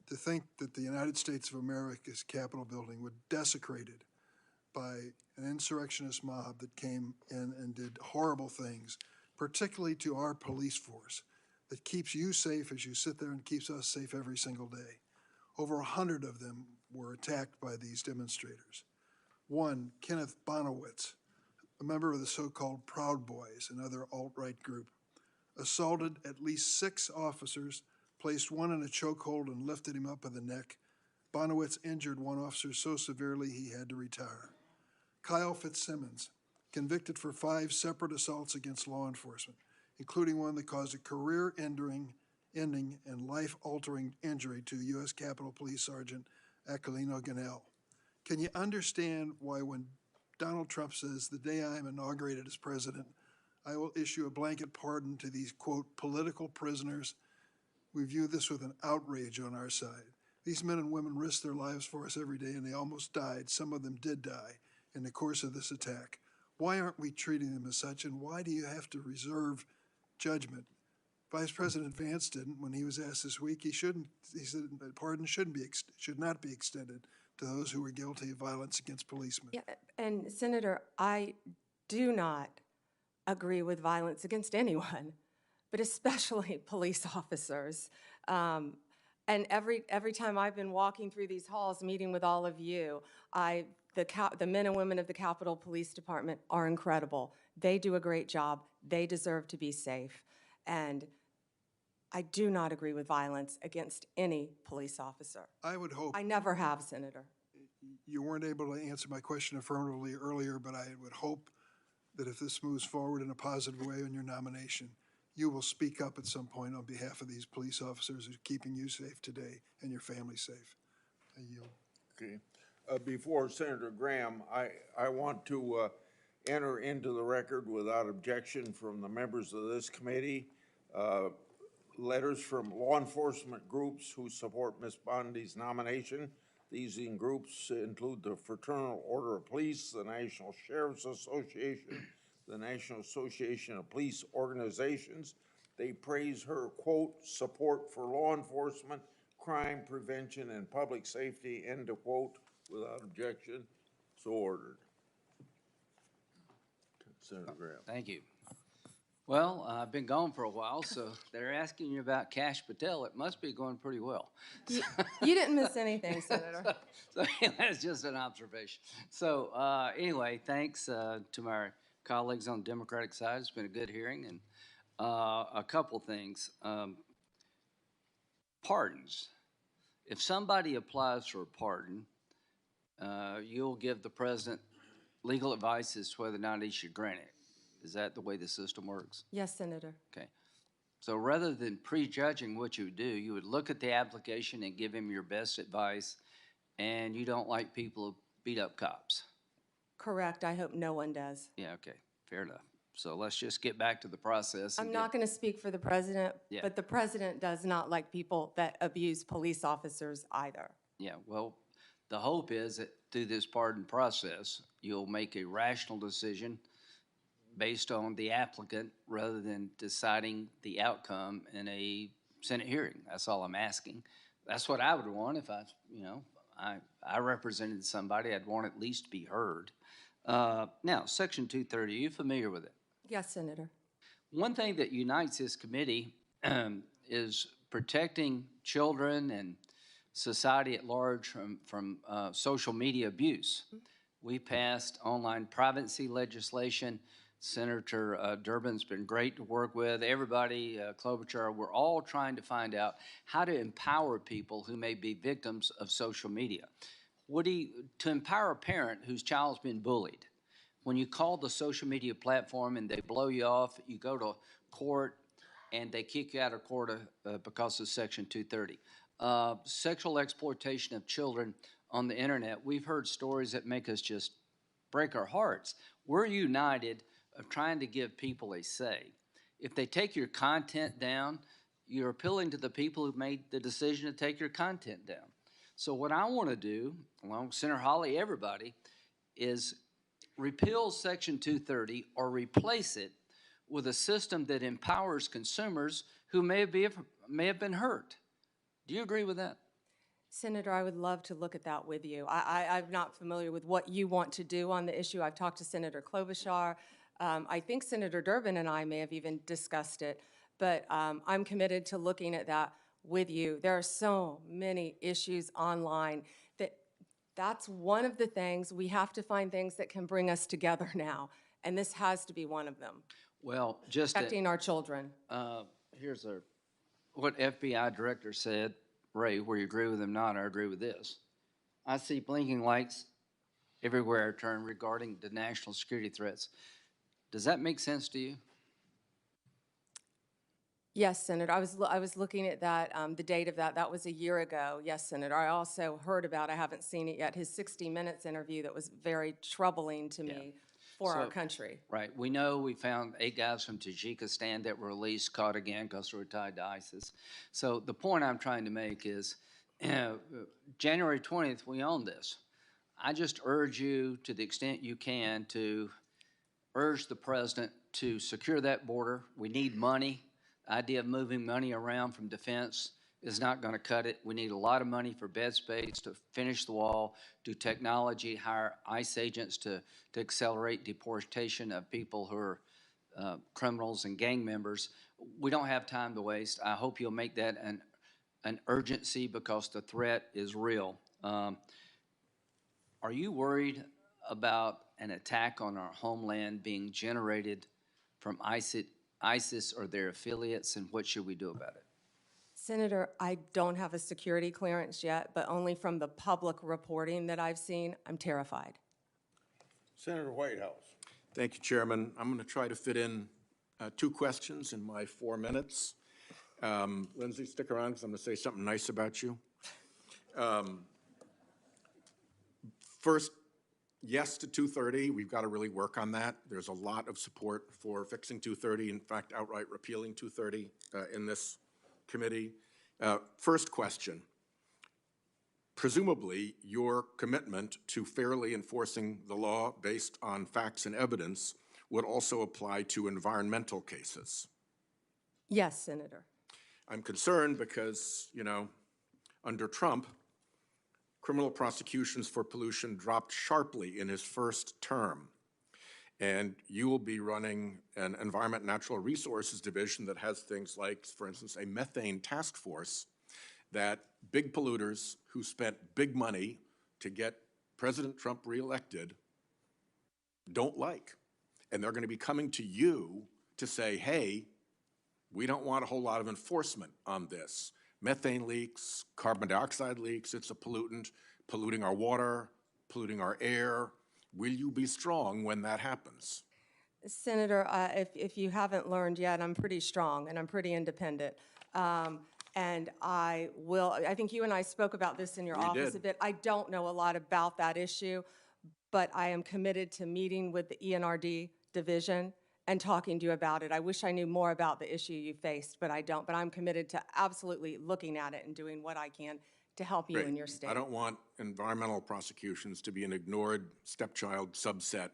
C: To think that the United States of America's Capitol building was desecrated by an insurrectionist mob that came in and did horrible things, particularly to our police force, that keeps you safe as you sit there and keeps us safe every single day. Over 100 of them were attacked by these demonstrators. One, Kenneth Bonowitz, a member of the so-called Proud Boys, another alt-right group, assaulted at least 6 officers, placed one in a chokehold and lifted him up by the neck. Bonowitz injured one officer so severely he had to retire. Kyle Fitzsimmons, convicted for 5 separate assaults against law enforcement, including one that caused a career-ending and life-altering injury to U.S. Capitol Police Sergeant Aquilino Ganell. Can you understand why when Donald Trump says, "The day I am inaugurated as president, I will issue a blanket pardon to these, quote, political prisoners," we view this with an outrage on our side. These men and women risk their lives for us every day, and they almost died. Some of them did die in the course of this attack. Why aren't we treating them as such, and why do you have to reserve judgment? Vice President Vance didn't when he was asked this week. He said that pardon should not be extended to those who were guilty of violence against policemen.
F: Yeah, and Senator, I do not agree with violence against anyone, but especially police officers. And every time I've been walking through these halls, meeting with all of you, the men and women of the Capitol Police Department are incredible. They do a great job. They deserve to be safe. And I do not agree with violence against any police officer.
C: I would hope.
F: I never have, Senator.
C: You weren't able to answer my question affirmatively earlier, but I would hope that if this moves forward in a positive way on your nomination, you will speak up at some point on behalf of these police officers who are keeping you safe today and your family safe. I yield.
B: Okay. Before Senator Graham, I want to enter into the record without objection from the members of this committee letters from law enforcement groups who support Ms. Bondi's nomination. These groups include the Fraternal Order of Police, the National Sheriff's Association, the National Association of Police Organizations. They praise her, quote, support for law enforcement, crime prevention, and public safety, end of quote, without objection. So ordered. Senator Graham.
G: Thank you. Well, I've been gone for a while, so they're asking you about Kash Patel. It must be going pretty well.
F: You didn't miss anything, Senator.
G: So that's just an observation. So anyway, thanks to my colleagues on the Democratic side. It's been a good hearing. And a couple things. Pardons. If somebody applies for a pardon, you'll give the president legal advice as to whether or not he should grant it. Is that the way the system works?
F: Yes, Senator.
G: Okay. So rather than prejudging what you would do, you would look at the application and give him your best advice, and you don't like people who beat up cops.
F: Correct. I hope no one does.
G: Yeah, okay. Fair enough. So let's just get back to the process.
F: I'm not going to speak for the president,
G: Yeah.
F: but the president does not like people that abuse police officers either.
G: Yeah, well, the hope is that through this pardon process, you'll make a rational decision based on the applicant rather than deciding the outcome in a Senate hearing. That's all I'm asking. That's what I would want if I represented somebody. I'd want at least to be heard. Now, Section 230, are you familiar with it?
F: Yes, Senator.
G: One thing that unites this committee is protecting children and society at large from social media abuse. We passed online privacy legislation. Senator Durbin's been great to work with. Everybody, Klobuchar, we're all trying to find out how to empower people who may be victims of social media. To empower a parent whose child's been bullied, when you call the social media platform and they blow you off, you go to court and they kick you out of court because of Section 230. Sexual exploitation of children on the internet, we've heard stories that make us just break our hearts. We're united of trying to give people a say. If they take your content down, you're appealing to the people who made the decision to take your content down. So what I want to do, along with Senator Hawley, everybody, is repeal Section 230 or replace it with a system that empowers consumers who may have been hurt. Do you agree with that?
F: Senator, I would love to look at that with you. I'm not familiar with what you want to do on the issue. I've talked to Senator Klobuchar. I think Senator Durbin and I may have even discussed it, but I'm committed to looking at that with you. There are so many issues online that's one of the things. We have to find things that can bring us together now, and this has to be one of them.
G: Well, just
F: protecting our children.
G: Here's what FBI director said, Ray, where you agree with him or not, I agree with this. I see blinking lights everywhere I turn regarding the national security threats. Does that make sense to you?
F: Yes, Senator. I was looking at that, the date of that. That was a year ago. Yes, Senator. I also heard about, I haven't seen it yet, his 60 Minutes interview that was very troubling to me for our country.
G: Right. We know we found 8 guys from Tajikistan that were released, caught again because they were tied to ISIS. So the point I'm trying to make is, January 20th, we own this. I just urge you, to the extent you can, to urge the president to secure that border. We need money. The idea of moving money around from defense is not going to cut it. We need a lot of money for bed space, to finish the wall, do technology, hire ICE agents to accelerate deportation of people who are criminals and gang members. We don't have time to waste. I hope you'll make that an urgency, because the threat is real. Are you worried about an attack on our homeland being generated from ISIS or their affiliates, and what should we do about it?
F: Senator, I don't have a security clearance yet, but only from the public reporting that I've seen, I'm terrified.
B: Senator Whitehouse.
H: Thank you, Chairman. I'm going to try to fit in 2 questions in my 4 minutes. Lindsay, stick around because I'm going to say something nice about you. First, yes to 230. We've got to really work on that. There's a lot of support for fixing 230, in fact, outright repealing 230 in this committee. First question. Presumably, your commitment to fairly enforcing the law based on facts and evidence would also apply to environmental cases.
F: Yes, Senator.
H: I'm concerned because, you know, under Trump, criminal prosecutions for pollution dropped sharply in his first term. And you will be running an Environment and Natural Resources Division that has things like, for instance, a methane task force that big polluters who spent big money to get President Trump reelected don't like. And they're going to be coming to you to say, hey, we don't want a whole lot of enforcement on this. Methane leaks, carbon dioxide leaks, it's a pollutant, polluting our water, polluting our air. Will you be strong when that happens?
F: Senator, if you haven't learned yet, I'm pretty strong and I'm pretty independent. And I think you and I spoke about this in your office a bit. I don't know a lot about that issue, but I am committed to meeting with the ENRD division and talking to you about it. I wish I knew more about the issue you faced, but I don't. But I'm committed to absolutely looking at it and doing what I can to help you in your state.
H: I don't want environmental prosecutions to be an ignored stepchild subset.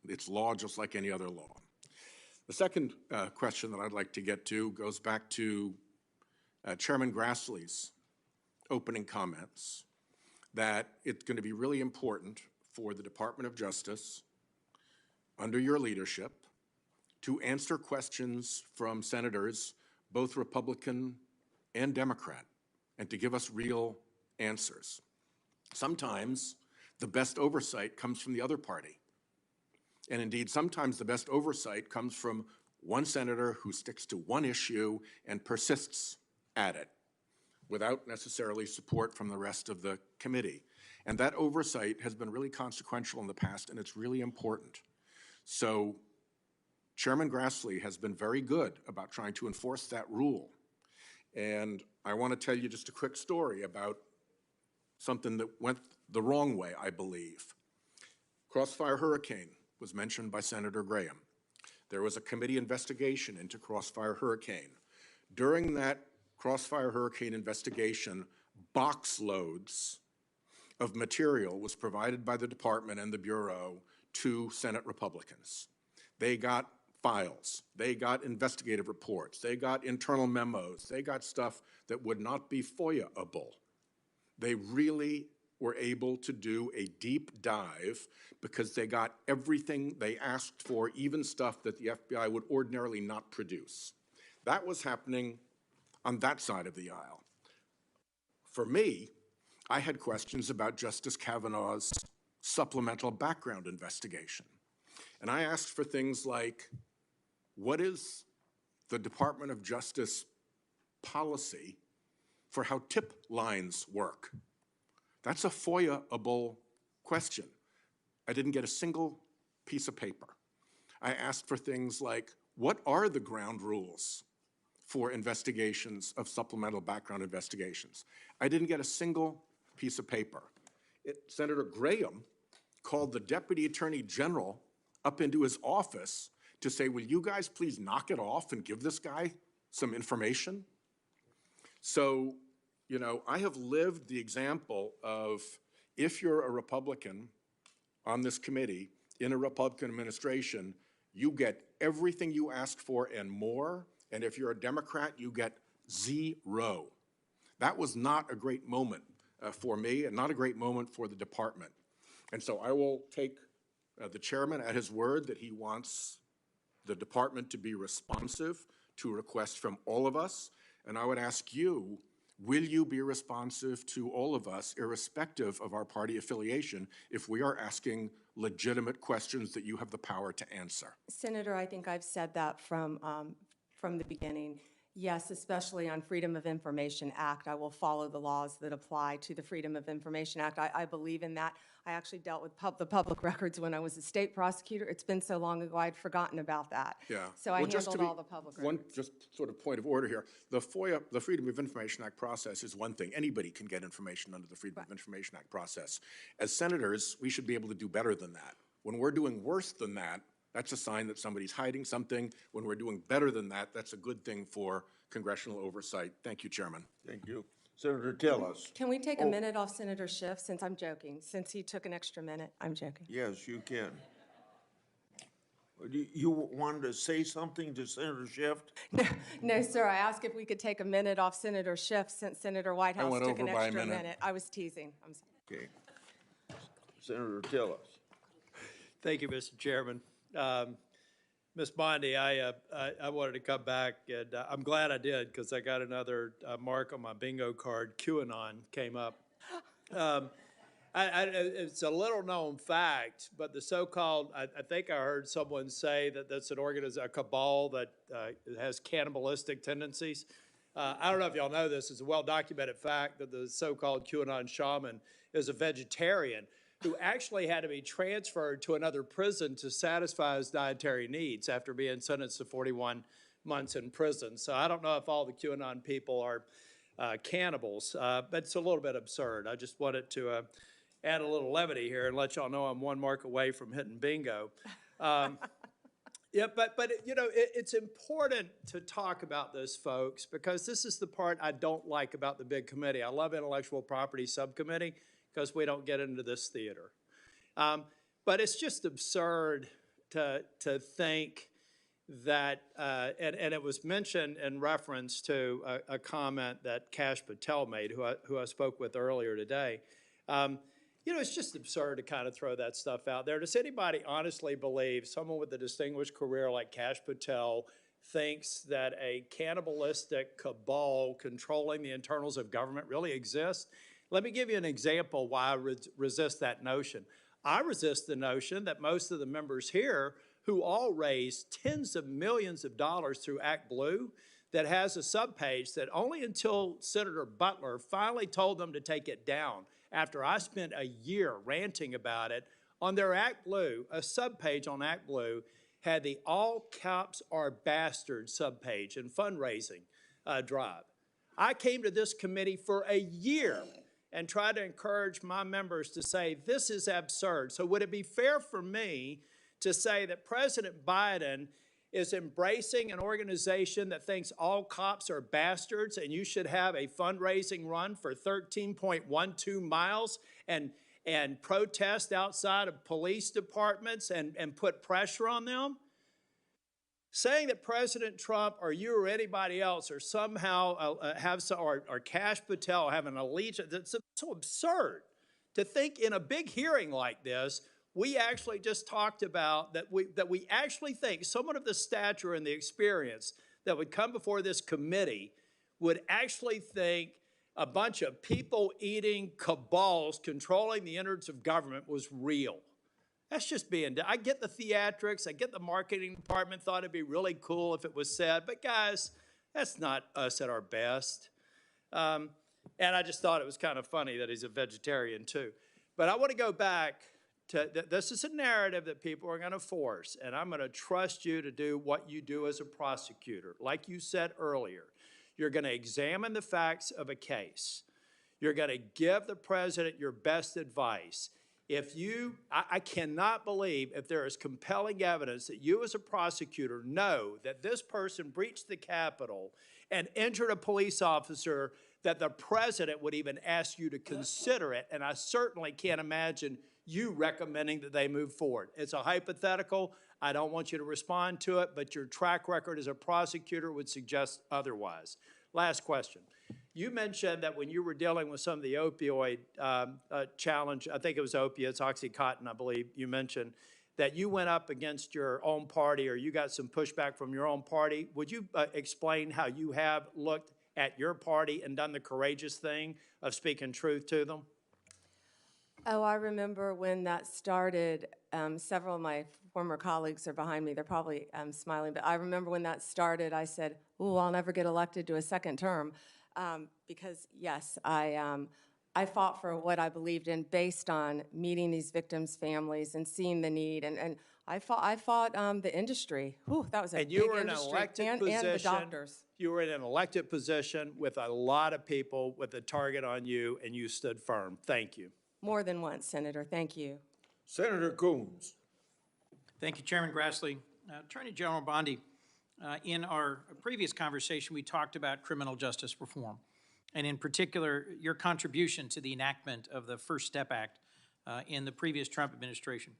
H: It's law just like any other law. The second question that I'd like to get to goes back to Chairman Grassley's opening comments, that it's going to be really important for the Department of Justice, under your leadership, to answer questions from senators, both Republican and Democrat, and to give us real answers. Sometimes the best oversight comes from the other party. And indeed, sometimes the best oversight comes from one senator who sticks to one issue and persists at it without necessarily support from the rest of the committee. And that oversight has been really consequential in the past, and it's really important. So Chairman Grassley has been very good about trying to enforce that rule. And I want to tell you just a quick story about something that went the wrong way, I believe. Crossfire Hurricane was mentioned by Senator Graham. There was a committee investigation into Crossfire Hurricane. During that Crossfire Hurricane investigation, box loads of material was provided by the department and the Bureau to Senate Republicans. They got files, they got investigative reports, they got internal memos, they got stuff that would not be FOIA-able. They really were able to do a deep dive because they got everything they asked for, even stuff that the FBI would ordinarily not produce. That was happening on that side of the aisle. For me, I had questions about Justice Kavanaugh's supplemental background investigation. And I asked for things like, what is the Department of Justice policy for how tip lines work? That's a FOIA-able question. I didn't get a single piece of paper. I asked for things like, what are the ground rules for investigations of supplemental background investigations? I didn't get a single piece of paper. Senator Graham called the Deputy Attorney General up into his office to say, will you guys please knock it off and give this guy some information? So, you know, I have lived the example of if you're a Republican on this committee in a Republican administration, you get everything you ask for and more. And if you're a Democrat, you get zero. That was not a great moment for me and not a great moment for the department. And so I will take the chairman at his word that he wants the department to be responsive to requests from all of us. And I would ask you, will you be responsive to all of us, irrespective of our party affiliation, if we are asking legitimate questions that you have the power to answer?
F: Senator, I think I've said that from the beginning. Yes, especially on Freedom of Information Act, I will follow the laws that apply to the Freedom of Information Act. I believe in that. I actually dealt with the public records when I was a state prosecutor. It's been so long ago, I'd forgotten about that.
H: Yeah.
F: So I handled all the public records.
H: One just sort of point of order here. The FOIA, the Freedom of Information Act process is one thing. Anybody can get information under the Freedom of Information Act process. As senators, we should be able to do better than that. When we're doing worse than that, that's a sign that somebody's hiding something. When we're doing better than that, that's a good thing for congressional oversight. Thank you, Chairman.
B: Thank you. Senator Tillis.
F: Can we take a minute off Senator Schiff, since I'm joking? Since he took an extra minute, I'm joking.
B: Yes, you can. You wanted to say something to Senator Schiff?
F: No, sir, I asked if we could take a minute off Senator Schiff since Senator Whitehouse took an extra minute. I was teasing. I'm sorry.
B: Okay. Senator Tillis.
O: Thank you, Mr. Chairman. Ms. Bondi, I wanted to come back, and I'm glad I did, because I got another mark on my bingo card. QAnon came up. It's a little-known fact, but the so-called, I think I heard someone say that that's an organization, a cabal that has cannibalistic tendencies. I don't know if y'all know this. It's a well-documented fact that the so-called QAnon shaman is a vegetarian who actually had to be transferred to another prison to satisfy his dietary needs after being sentenced to 41 months in prison. So I don't know if all the QAnon people are cannibals, but it's a little bit absurd. I just wanted to add a little levity here and let y'all know I'm one mark away from hitting bingo. Yeah, but you know, it's important to talk about this, folks, because this is the part I don't like about the big committee. I love intellectual property subcommittee, because we don't get into this theater. But it's just absurd to think that, and it was mentioned in reference to a comment that Kash Patel made, who I spoke with earlier today. You know, it's just absurd to kind of throw that stuff out there. Does anybody honestly believe someone with a distinguished career like Kash Patel thinks that a cannibalistic cabal controlling the internals of government really exists? Let me give you an example why I resist that notion. I resist the notion that most of the members here, who all raise tens of millions of dollars through Act Blue, that has a subpage that only until Senator Butler finally told them to take it down, after I spent a year ranting about it, on their Act Blue, a subpage on Act Blue had the all cops are bastards subpage and fundraising drive. I came to this committee for a year and try to encourage my members to say, this is absurd. So would it be fair for me to say that President Biden is embracing an organization that thinks all cops are bastards and you should have a fundraising run for 13.12 miles and protest outside of police departments and put pressure on them? Saying that President Trump or you or anybody else or somehow or Kash Patel have an allegiance, it's so absurd to think in a big hearing like this, we actually just talked about that we actually think someone of the stature and the experience that would come before this committee would actually think a bunch of people-eating cabals controlling the innards of government was real. That's just being, I get the theatrics, I get the marketing department thought it'd be really cool if it was said, but guys, that's not us at our best. And I just thought it was kind of funny that he's a vegetarian too. But I want to go back this is a narrative that people are going to force, and I'm going to trust you to do what you do as a prosecutor. Like you said earlier, you're going to examine the facts of a case. You're going to give the president your best advice. I cannot believe if there is compelling evidence that you as a prosecutor know that this person breached the Capitol and injured a police officer, that the president would even ask you to consider it. And I certainly can't imagine you recommending that they move forward. It's a hypothetical. I don't want you to respond to it, but your track record as a prosecutor would suggest otherwise. Last question. You mentioned that when you were dealing with some of the opioid challenge, I think it was opiates, Oxycontin, I believe you mentioned, that you went up against your own party or you got some pushback from your own party. Would you explain how you have looked at your party and done the courageous thing of speaking truth to them?
F: Oh, I remember when that started. Several of my former colleagues are behind me. They're probably smiling, but I remember when that started, I said, "Ooh, I'll never get elected to a second term," because yes, I fought for what I believed in based on meeting these victims' families and seeing the need, and I fought the industry. Whew, that was a big industry.
O: And you were in an elected position.
F: And the doctors.
O: You were in an elected position with a lot of people with a target on you, and you stood firm. Thank you.
F: More than once, Senator. Thank you.
B: Senator Coons.
L: Thank you, Chairman Grassley. Attorney General Bondi, in our previous conversation, we talked about criminal justice reform, and in particular, your contribution to the enactment of the First Step Act in the previous Trump administration.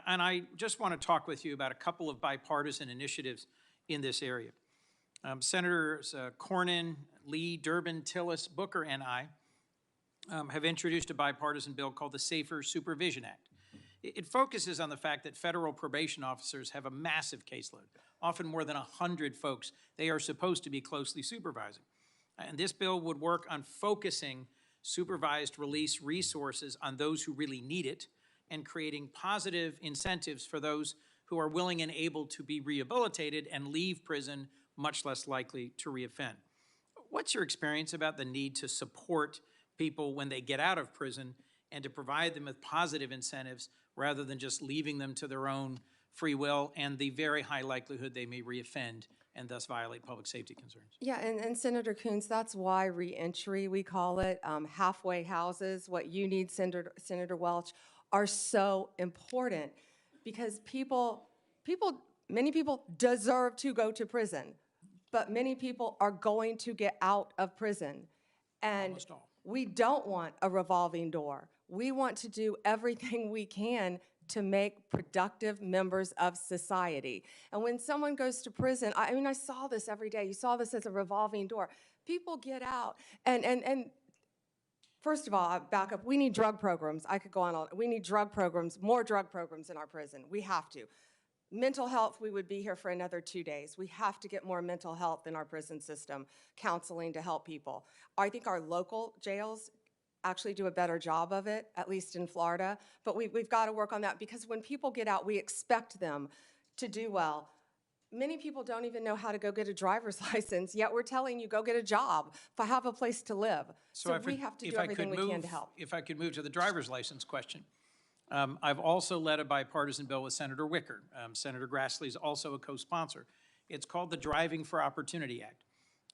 L: And I just want to talk with you about a couple of bipartisan initiatives in this area. Senators Cornyn, Lee, Durbin, Tillis, Booker, and I have introduced a bipartisan bill called the Safer Supervision Act. It focuses on the fact that federal probation officers have a massive caseload, often more than 100 folks they are supposed to be closely supervising. And this bill would work on focusing supervised release resources on those who really need it and creating positive incentives for those who are willing and able to be rehabilitated and leave prison much less likely to reoffend. What's your experience about the need to support people when they get out of prison and to provide them with positive incentives rather than just leaving them to their own free will and the very high likelihood they may reoffend and thus violate public safety concerns?
F: Yeah, and Senator Coons, that's why reentry, we call it, halfway houses, what you need, Senator Welch, are so important because many people deserve to go to prison, but many people are going to get out of prison. And
L: almost all.
F: We don't want a revolving door. We want to do everything we can to make productive members of society. And when someone goes to prison, I mean, I saw this every day. You saw this as a revolving door. People get out, and first of all, I'll back up. We need drug programs. I could go on. We need drug programs, more drug programs in our prison. We have to. Mental health, we would be here for another 2 days. We have to get more mental health in our prison system, counseling to help people. I think our local jails actually do a better job of it, at least in Florida. But we've got to work on that because when people get out, we expect them to do well. Many people don't even know how to go get a driver's license, yet we're telling you, go get a job, have a place to live. So we have to do everything we can to help.
L: If I could move to the driver's license question. I've also led a bipartisan bill with Senator Wicker. Senator Grassley is also a co-sponsor. It's called the Driving for Opportunity Act.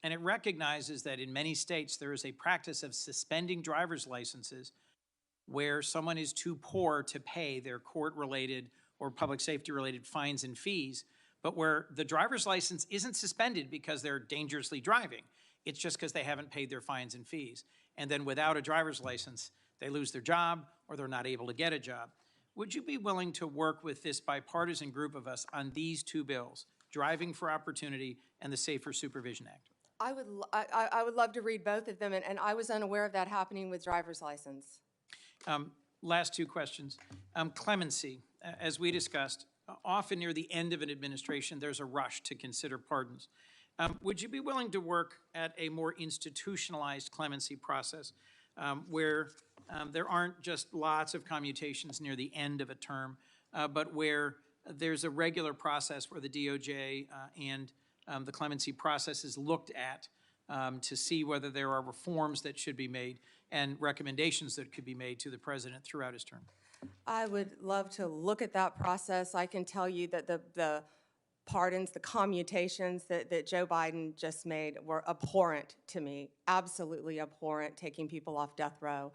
L: And it recognizes that in many states there is a practice of suspending driver's licenses where someone is too poor to pay their court-related or public safety-related fines and fees, but where the driver's license isn't suspended because they're dangerously driving. It's just because they haven't paid their fines and fees. And then without a driver's license, they lose their job or they're not able to get a job. Would you be willing to work with this bipartisan group of us on these two bills, Driving for Opportunity and the Safer Supervision Act?
F: I would love to read both of them, and I was unaware of that happening with driver's license.
L: Last two questions. Clemency, as we discussed, often near the end of an administration, there's a rush to consider pardons. Would you be willing to work at a more institutionalized clemency process where there aren't just lots of commutations near the end of a term, but where there's a regular process where the DOJ and the clemency process is looked at to see whether there are reforms that should be made and recommendations that could be made to the president throughout his term?
F: I would love to look at that process. I can tell you that the pardons, the commutations that Joe Biden just made were abhorrent to me, absolutely abhorrent, taking people off death row.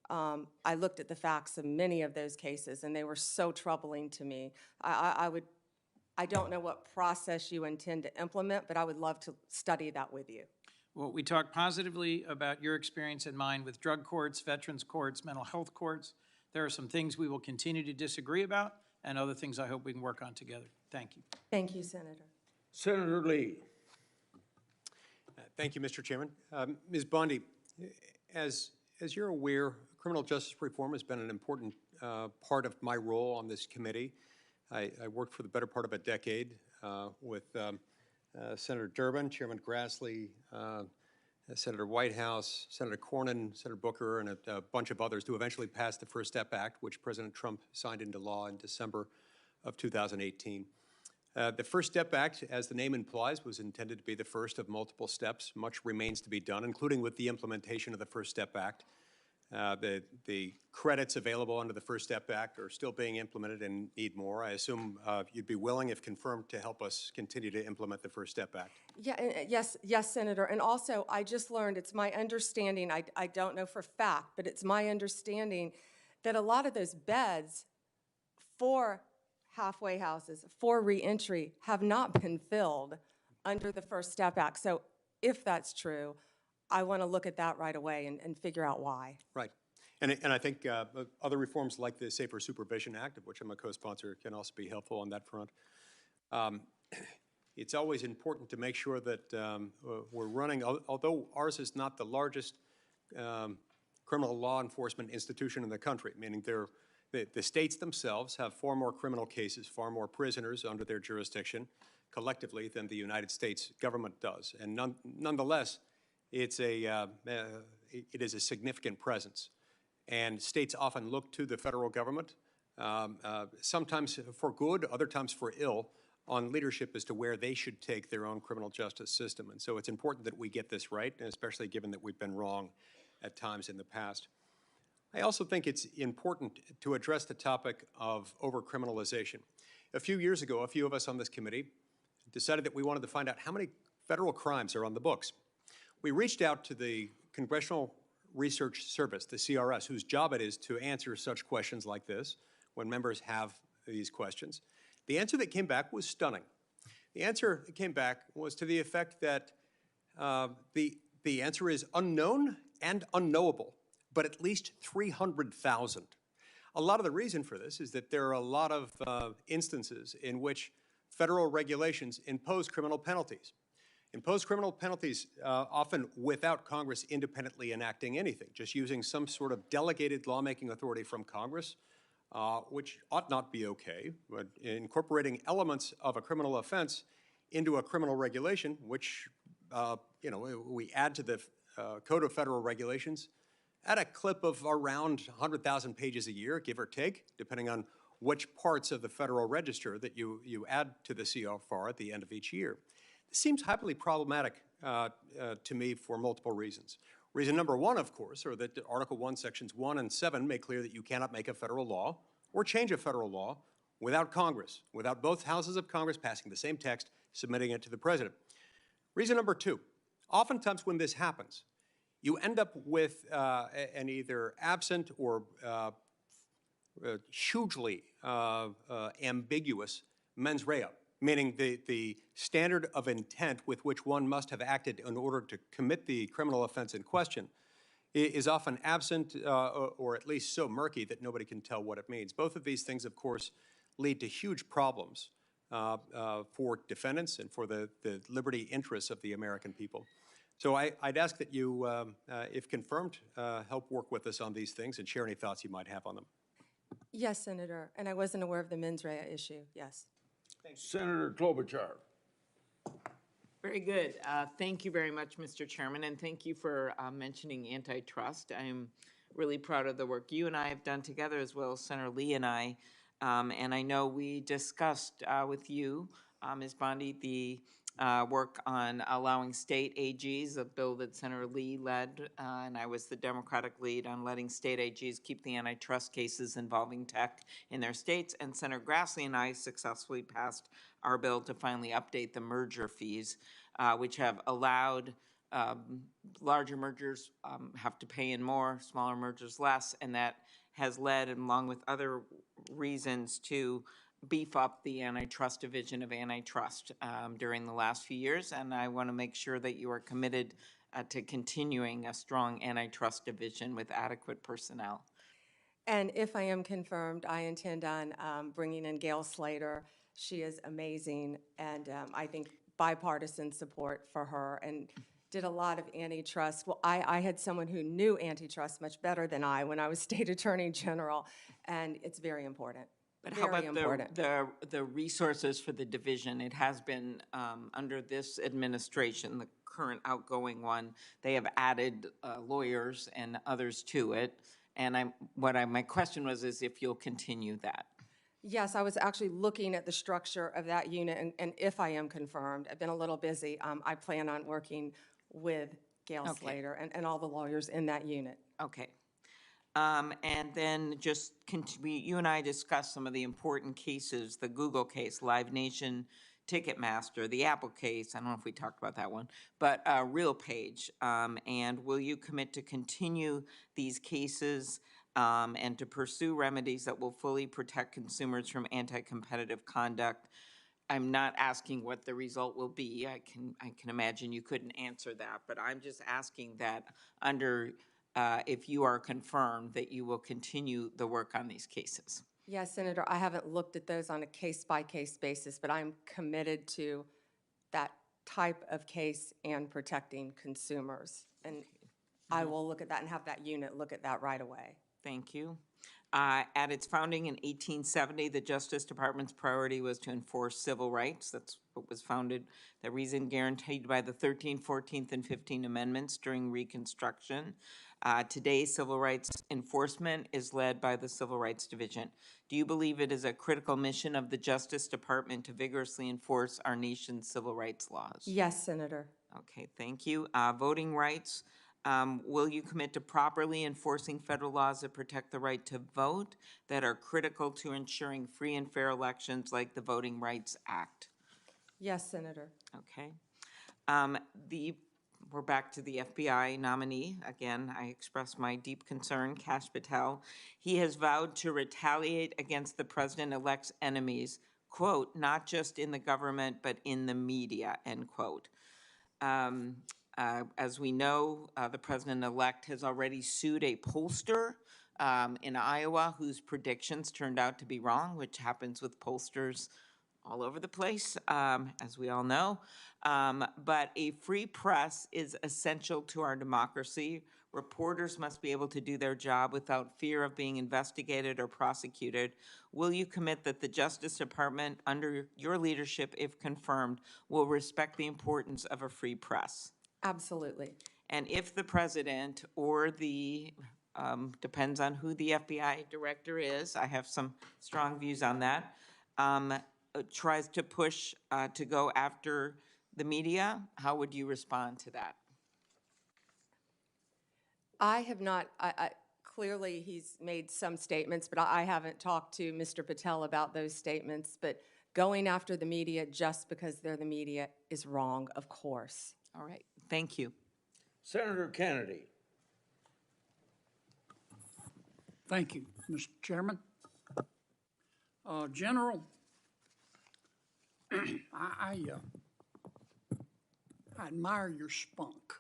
F: I looked at the facts of many of those cases, and they were so troubling to me. I don't know what process you intend to implement, but I would love to study that with you.
L: Well, we talked positively about your experience and mine with drug courts, veterans courts, mental health courts. There are some things we will continue to disagree about and other things I hope we can work on together. Thank you.
F: Thank you, Senator.
B: Senator Lee.
K: Thank you, Mr. Chairman. Ms. Bondi, as you're aware, criminal justice reform has been an important part of my role on this committee. I worked for the better part of a decade with Senator Durbin, Chairman Grassley, Senator Whitehouse, Senator Cornyn, Senator Booker, and a bunch of others to eventually pass the First Step Act, which President Trump signed into law in December of 2018. The First Step Act, as the name implies, was intended to be the first of multiple steps. Much remains to be done, including with the implementation of the First Step Act. The credits available under the First Step Act are still being implemented and need more. I assume you'd be willing, if confirmed, to help us continue to implement the First Step Act.
F: Yeah, yes, Senator. And also, I just learned, it's my understanding, I don't know for fact, but it's my understanding that a lot of those beds for halfway houses, for reentry, have not been filled under the First Step Act. So if that's true, I want to look at that right away and figure out why.
K: Right. And I think other reforms like the Safer Supervision Act, of which I'm a co-sponsor, can also be helpful on that front. It's always important to make sure that we're running, although ours is not the largest criminal law enforcement institution in the country, meaning the states themselves have far more criminal cases, far more prisoners under their jurisdiction collectively than the United States government does. And nonetheless, it is a significant presence. And states often look to the federal government, sometimes for good, other times for ill, on leadership as to where they should take their own criminal justice system. And so it's important that we get this right, and especially given that we've been wrong at times in the past. I also think it's important to address the topic of overcriminalization. A few years ago, a few of us on this committee decided that we wanted to find out how many federal crimes are on the books. We reached out to the Congressional Research Service, the CRS, whose job it is to answer such questions like this when members have these questions. The answer that came back was stunning. The answer that came back was to the effect that the answer is unknown and unknowable, but at least 300,000. A lot of the reason for this is that there are a lot of instances in which federal regulations impose criminal penalties. Impose criminal penalties often without Congress independently enacting anything, just using some sort of delegated lawmaking authority from Congress, which ought not be okay, but incorporating elements of a criminal offense into a criminal regulation, which we add to the Code of Federal Regulations at a clip of around 100,000 pages a year, give or take, depending on which parts of the Federal Register that you add to the CFR at the end of each year. This seems highly problematic to me for multiple reasons. Reason number one, of course, are that Article 1, Sections 1 and 7 make clear that you cannot make a federal law or change a federal law without Congress, without both houses of Congress passing the same text, submitting it to the president. Reason number two, oftentimes when this happens, you end up with an either absent or hugely ambiguous mens rea, meaning the standard of intent with which one must have acted in order to commit the criminal offense in question is often absent or at least so murky that nobody can tell what it means. Both of these things, of course, lead to huge problems for defendants and for the liberty interests of the American people. So I'd ask that you, if confirmed, help work with us on these things and share any thoughts you might have on them.
F: Yes, Senator, and I wasn't aware of the mens rea issue, yes.
B: Senator Klobuchar.
J: Very good. Thank you very much, Mr. Chairman, and thank you for mentioning antitrust. I'm really proud of the work you and I have done together, as well as Senator Lee and I. And I know we discussed with you, Ms. Bondi, the work on allowing state AGs, a bill that Senator Lee led, and I was the Democratic lead on letting state AGs keep the antitrust cases involving tech in their states. And Senator Grassley and I successfully passed our bill to finally update the merger fees, which have allowed larger mergers have to pay in more, smaller mergers less, and that has led, along with other reasons, to beef up the antitrust division of antitrust during the last few years. And I want to make sure that you are committed to continuing a strong antitrust division with adequate personnel.
F: And if I am confirmed, I intend on bringing in Gail Slater. She is amazing, and I think bipartisan support for her, and did a lot of antitrust. Well, I had someone who knew antitrust much better than I when I was state attorney general, and it's very important.
J: But how
F: Very
J: about
F: important.
J: the resources for the division? It has been, under this administration, the current outgoing one, they have added lawyers and others to it. And my question was is if you'll continue that.
F: Yes, I was actually looking at the structure of that unit, and if I am confirmed, I've been a little busy, I plan on working with Gail Slater and all the lawyers in that unit.
J: Okay. And then just, you and I discussed some of the important cases, the Google case, Live Nation, Ticketmaster, the Apple case, I don't know if we talked about that one, but RealPage. And will you commit to continue these cases and to pursue remedies that will fully protect consumers from anti-competitive conduct? I'm not asking what the result will be. I can imagine you couldn't answer that, but I'm just asking that under if you are confirmed that you will continue the work on these cases.
F: Yes, Senator, I haven't looked at those on a case-by-case basis, but I'm committed to that type of case and protecting consumers. And I will look at that and have that unit look at that right away.
J: Thank you. At its founding in 1870, the Justice Department's priority was to enforce civil rights. That's what was founded, the reason guaranteed by the 13th, 14th, and 15th Amendments during Reconstruction. Today, civil rights enforcement is led by the Civil Rights Division. Do you believe it is a critical mission of the Justice Department to vigorously enforce our nation's civil rights laws?
F: Yes, Senator.
J: Okay, thank you. Voting rights. Will you commit to properly enforcing federal laws that protect the right to vote that are critical to ensuring free and fair elections like the Voting Rights Act?
F: Yes, Senator.
J: Okay. We're back to the FBI nominee. Again, I express my deep concern, Kash Patel. He has vowed to retaliate against the president-elect's enemies, quote, not just in the government, but in the media, end quote. As we know, the president-elect has already sued a pollster in Iowa whose predictions turned out to be wrong, which happens with pollsters all over the place, as we all know. But a free press is essential to our democracy. Reporters must be able to do their job without fear of being investigated or prosecuted. Will you commit that the Justice Department, under your leadership, if confirmed, will respect the importance of a free press?
F: Absolutely.
J: And if the president or the, depends on who the FBI director is, I have some strong views on that, tries to push to go after the media, how would you respond to that?
F: I have not, clearly he's made some statements, but I haven't talked to Mr. Patel about those statements. But going after the media just because they're the media is wrong, of course.
J: All right, thank you.
M: Senator Kennedy.
V: Thank you, Mr. Chairman. General, I admire your spunk.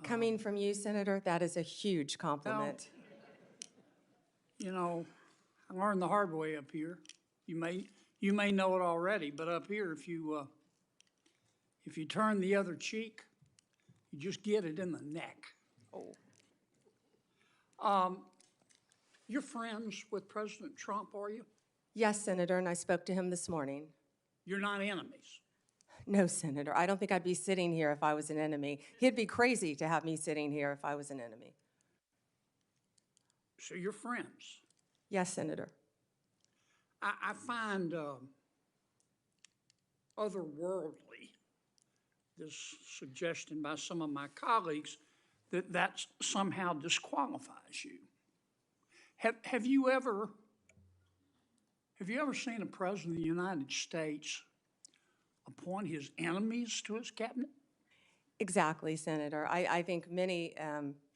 F: Coming from you, Senator, that is a huge compliment.
V: You know, I learned the hard way up here. You may know it already, but up here, if you turn the other cheek, you just get it in the neck. You're friends with President Trump, are you?
F: Yes, Senator, and I spoke to him this morning.
V: You're not enemies.
F: No, Senator, I don't think I'd be sitting here if I was an enemy. He'd be crazy to have me sitting here if I was an enemy.
V: So you're friends?
F: Yes, Senator.
V: I find otherworldly, this suggestion by some of my colleagues that that somehow disqualifies you. Have you ever seen a president of the United States appoint his enemies to his cabinet?
F: Exactly, Senator. I think many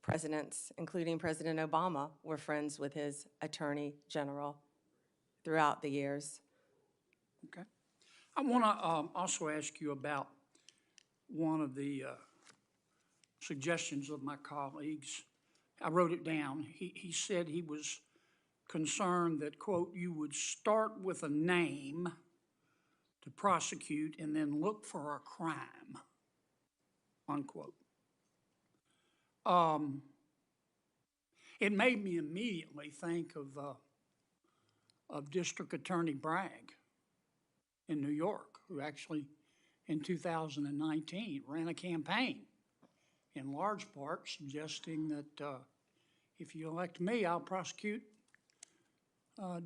F: presidents, including President Obama, were friends with his attorney general throughout the years.
V: Okay. I want to also ask you about one of the suggestions of my colleagues. I wrote it down. He said he was concerned that, quote, you would start with a name to prosecute and then look for a crime, unquote. It made me immediately think of District Attorney Bragg in New York, who actually in 2019 ran a campaign in large part suggesting that if you elect me, I'll prosecute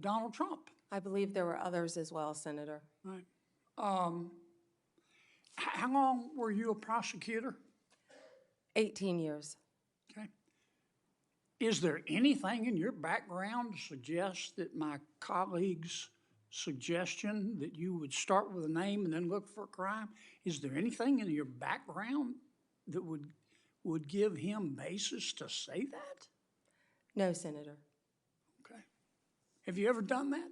V: Donald Trump.
F: I believe there were others as well, Senator.
V: Right. How long were you a prosecutor?
F: 18 years.
V: Okay. Is there anything in your background to suggest that my colleague's suggestion that you would start with a name and then look for a crime, is there anything in your background that would give him basis to say that?
F: No, Senator.
V: Okay. Have you ever done that?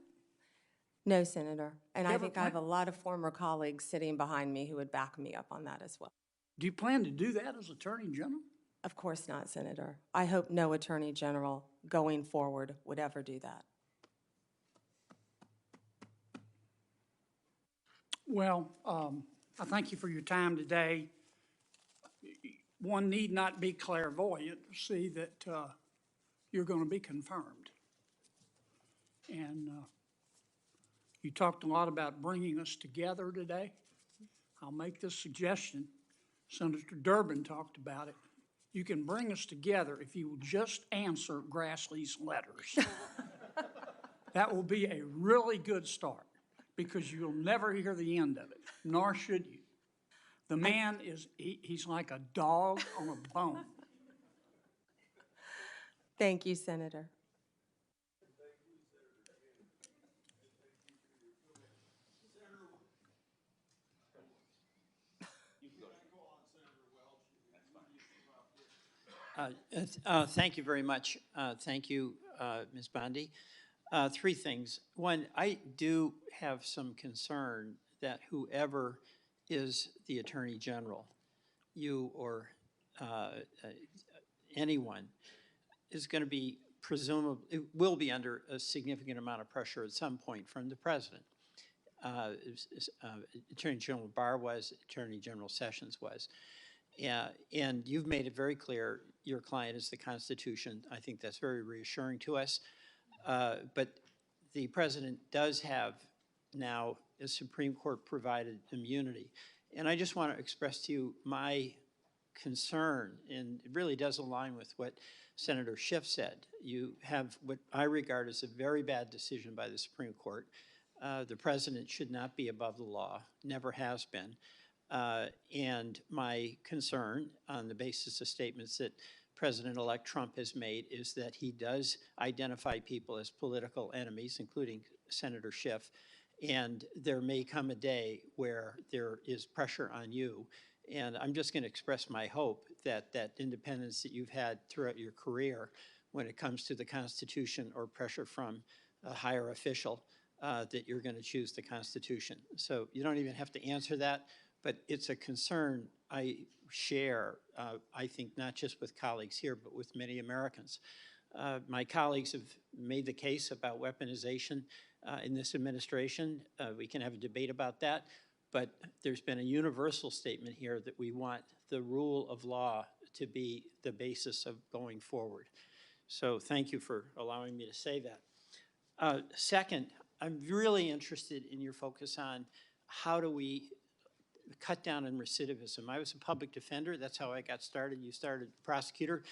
F: No, Senator. And I think I have
V: plan-
F: a lot of former colleagues sitting behind me who would back me up on that as well.
V: Do you plan to do that as Attorney General?
F: Of course not, Senator. I hope no Attorney General going forward would ever do that.
V: Well, I thank you for your time today. One need not be clairvoyant to see that you're going to be confirmed. And you talked a lot about bringing us together today. I'll make this suggestion. Senator Durbin talked about it. You can bring us together if you will just answer Grassley's letters. That will be a really good start, because you'll never hear the end of it, nor should you. The man he's like a dog on a bone.
F: Thank you, Senator.
R: Thank you very much. Thank you, Ms. Bondi. Three things. One, I do have some concern that whoever is the Attorney General, you or anyone, is going to be presumably, will be under a significant amount of pressure at some point from the President. Attorney General Barr was, Attorney General Sessions was. And you've made it very clear your client is the Constitution. I think that's very reassuring to us. But the President does have now a Supreme Court provided immunity. And I just want to express to you my concern, and it really does align with what Senator Schiff said. You have what I regard as a very bad decision by the Supreme Court. The President should not be above the law, never has been. And my concern, on the basis of statements that President-elect Trump has made, is that he does identify people as political enemies, including Senator Schiff, and there may come a day where there is pressure on you. And I'm just going to express my hope that that independence that you've had throughout your career when it comes to the Constitution or pressure from a higher official, that you're going to choose the Constitution. So you don't even have to answer that. But it's a concern I share, I think, not just with colleagues here, but with many Americans. My colleagues have made the case about weaponization in this administration. We can have a debate about that. But there's been a universal statement here that we want the rule of law to be the basis of going forward. So thank you for allowing me to say that. Second, I'm really interested in your focus on how do we cut down on recidivism. I was a public defender. That's how I got started. You started prosecutor.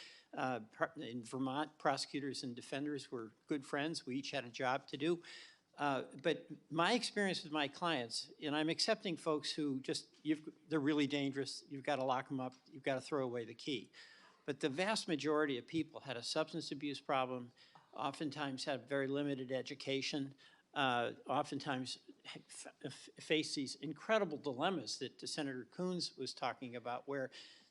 R: In Vermont, prosecutors and defenders were good friends. We each had a job to do. But my experience with my clients, and I'm accepting folks who just, they're really dangerous, you've got to lock them up, you've got to throw away the key. But the vast majority of people had a substance abuse problem, oftentimes had very limited education, oftentimes face these incredible dilemmas that Senator Coons was talking about, where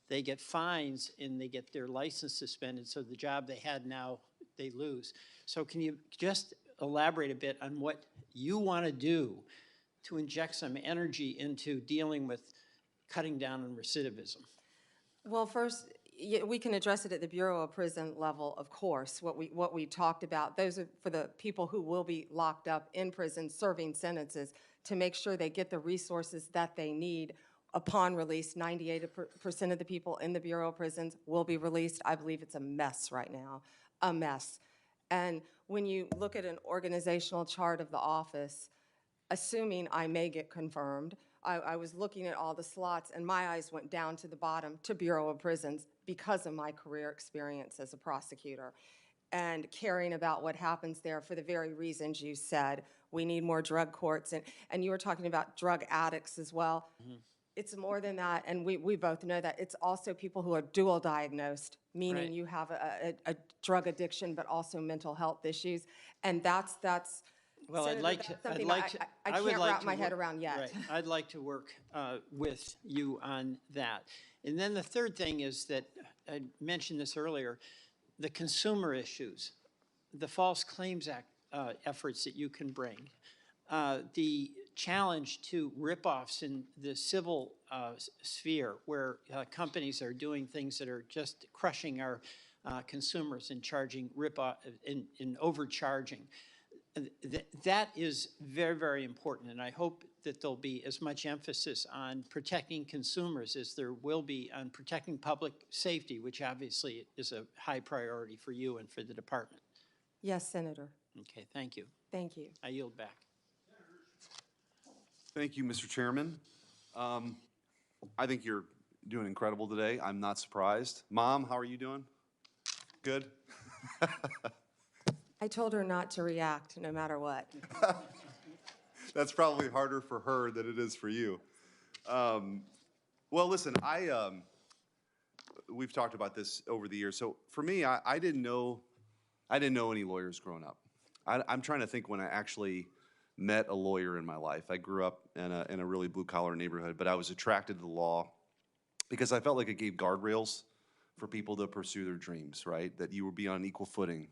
R: they get fines and they get their license suspended, so the job they had now they lose. So can you just elaborate a bit on what you want to do to inject some energy into dealing with cutting down on recidivism?
F: Well, first, we can address it at the Bureau of Prison level, of course. What we talked about, those are for the people who will be locked up in prison serving sentences, to make sure they get the resources that they need upon release. 98% of the people in the Bureau of Prisons will be released. I believe it's a mess right now, a mess. And when you look at an organizational chart of the office, assuming I may get confirmed, I was looking at all the slots and my eyes went down to the bottom to Bureau of Prisons because of my career experience as a prosecutor and caring about what happens there for the very reasons you said. We need more drug courts, and you were talking about drug addicts as well. Mm-hmm. It's more than that, and we both know that. It's also people who are dual diagnosed, meaning
R: Right.
F: you have a drug addiction but also mental health issues, and that's
R: well,
F: Senator,
R: I'd like
F: that's
R: to.
F: something
R: I'd like
F: that
R: to.
F: I
R: would
F: can't
R: like
F: wrap
R: to
F: my head
R: work-
F: around yet.
R: Right. I'd like to work with you on that. And then the third thing is that I mentioned this earlier: the consumer issues, the False Claims Act efforts that you can bring, the challenge to ripoffs in the civil sphere, where companies are doing things that are just crushing our consumers and charging ripoff in overcharging. That is very, very important, and I hope that there'll be as much emphasis on protecting consumers as there will be on protecting public safety, which obviously is a high priority for you and for the department.
F: Yes, Senator.
R: Okay, thank you.
F: Thank you.
R: I yield back.
E: Thank you, Mr. Chairman. I think you're doing incredible today. I'm not surprised. Mom, how are you doing? Good?
F: I told her not to react no matter what.
E: That's probably harder for her than it is for you. Well, listen, we've talked about this over the years. So for me, I didn't know any lawyers growing up. I'm trying to think when I actually met a lawyer in my life. I grew up in a really blue-collar neighborhood, but I was attracted to the law because I felt like it gave guardrails for people to pursue their dreams, right? That you would be on equal footing.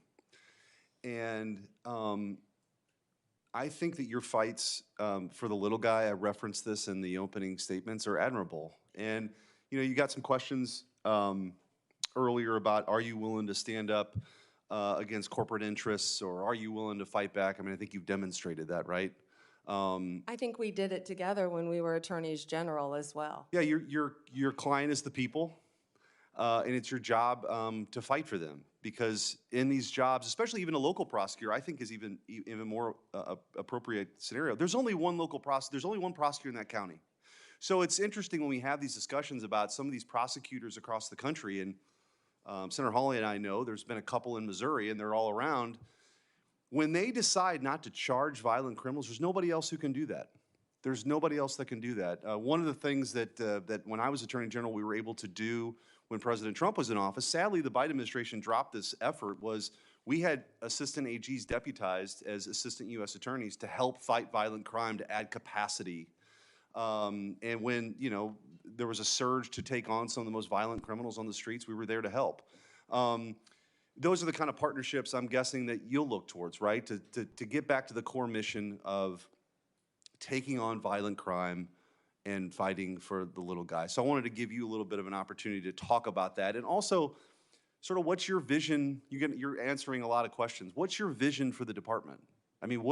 E: And I think that your fights for the little guy, I referenced this in the opening statements, are admirable. And, you know, you got some questions earlier about, are you willing to stand up against corporate interests, or are you willing to fight back? I mean, I think you've demonstrated that, right?
F: I think we did it together when we were attorneys general as well.
E: Yeah, your client is the people, and it's your job to fight for them. Because in these jobs, especially even a local prosecutor, I think is even more appropriate scenario. There's only one local prosecutor. There's only one prosecutor in that county. So it's interesting when we have these discussions about some of these prosecutors across the country, and Senator Hawley and I know there's been a couple in Missouri, and they're all around. When they decide not to charge violent criminals, there's nobody else who can do that. There's nobody else that can do that. One of the things that when I was Attorney General we were able to do when President Trump was in office, sadly the Biden administration dropped this effort, was we had assistant AGs deputized as assistant U.S. attorneys to help fight violent crime, to add capacity. And when, you know, there was a surge to take on some of the most violent criminals on the streets, we were there to help. Those are the kind of partnerships I'm guessing that you'll look towards, right? To get back to the core mission of taking on violent crime and fighting for the little guy. So I wanted to give you a little bit of an opportunity to talk about that. And also, sort of what's your vision? You're answering a lot of questions. What's your vision for the department? I mean,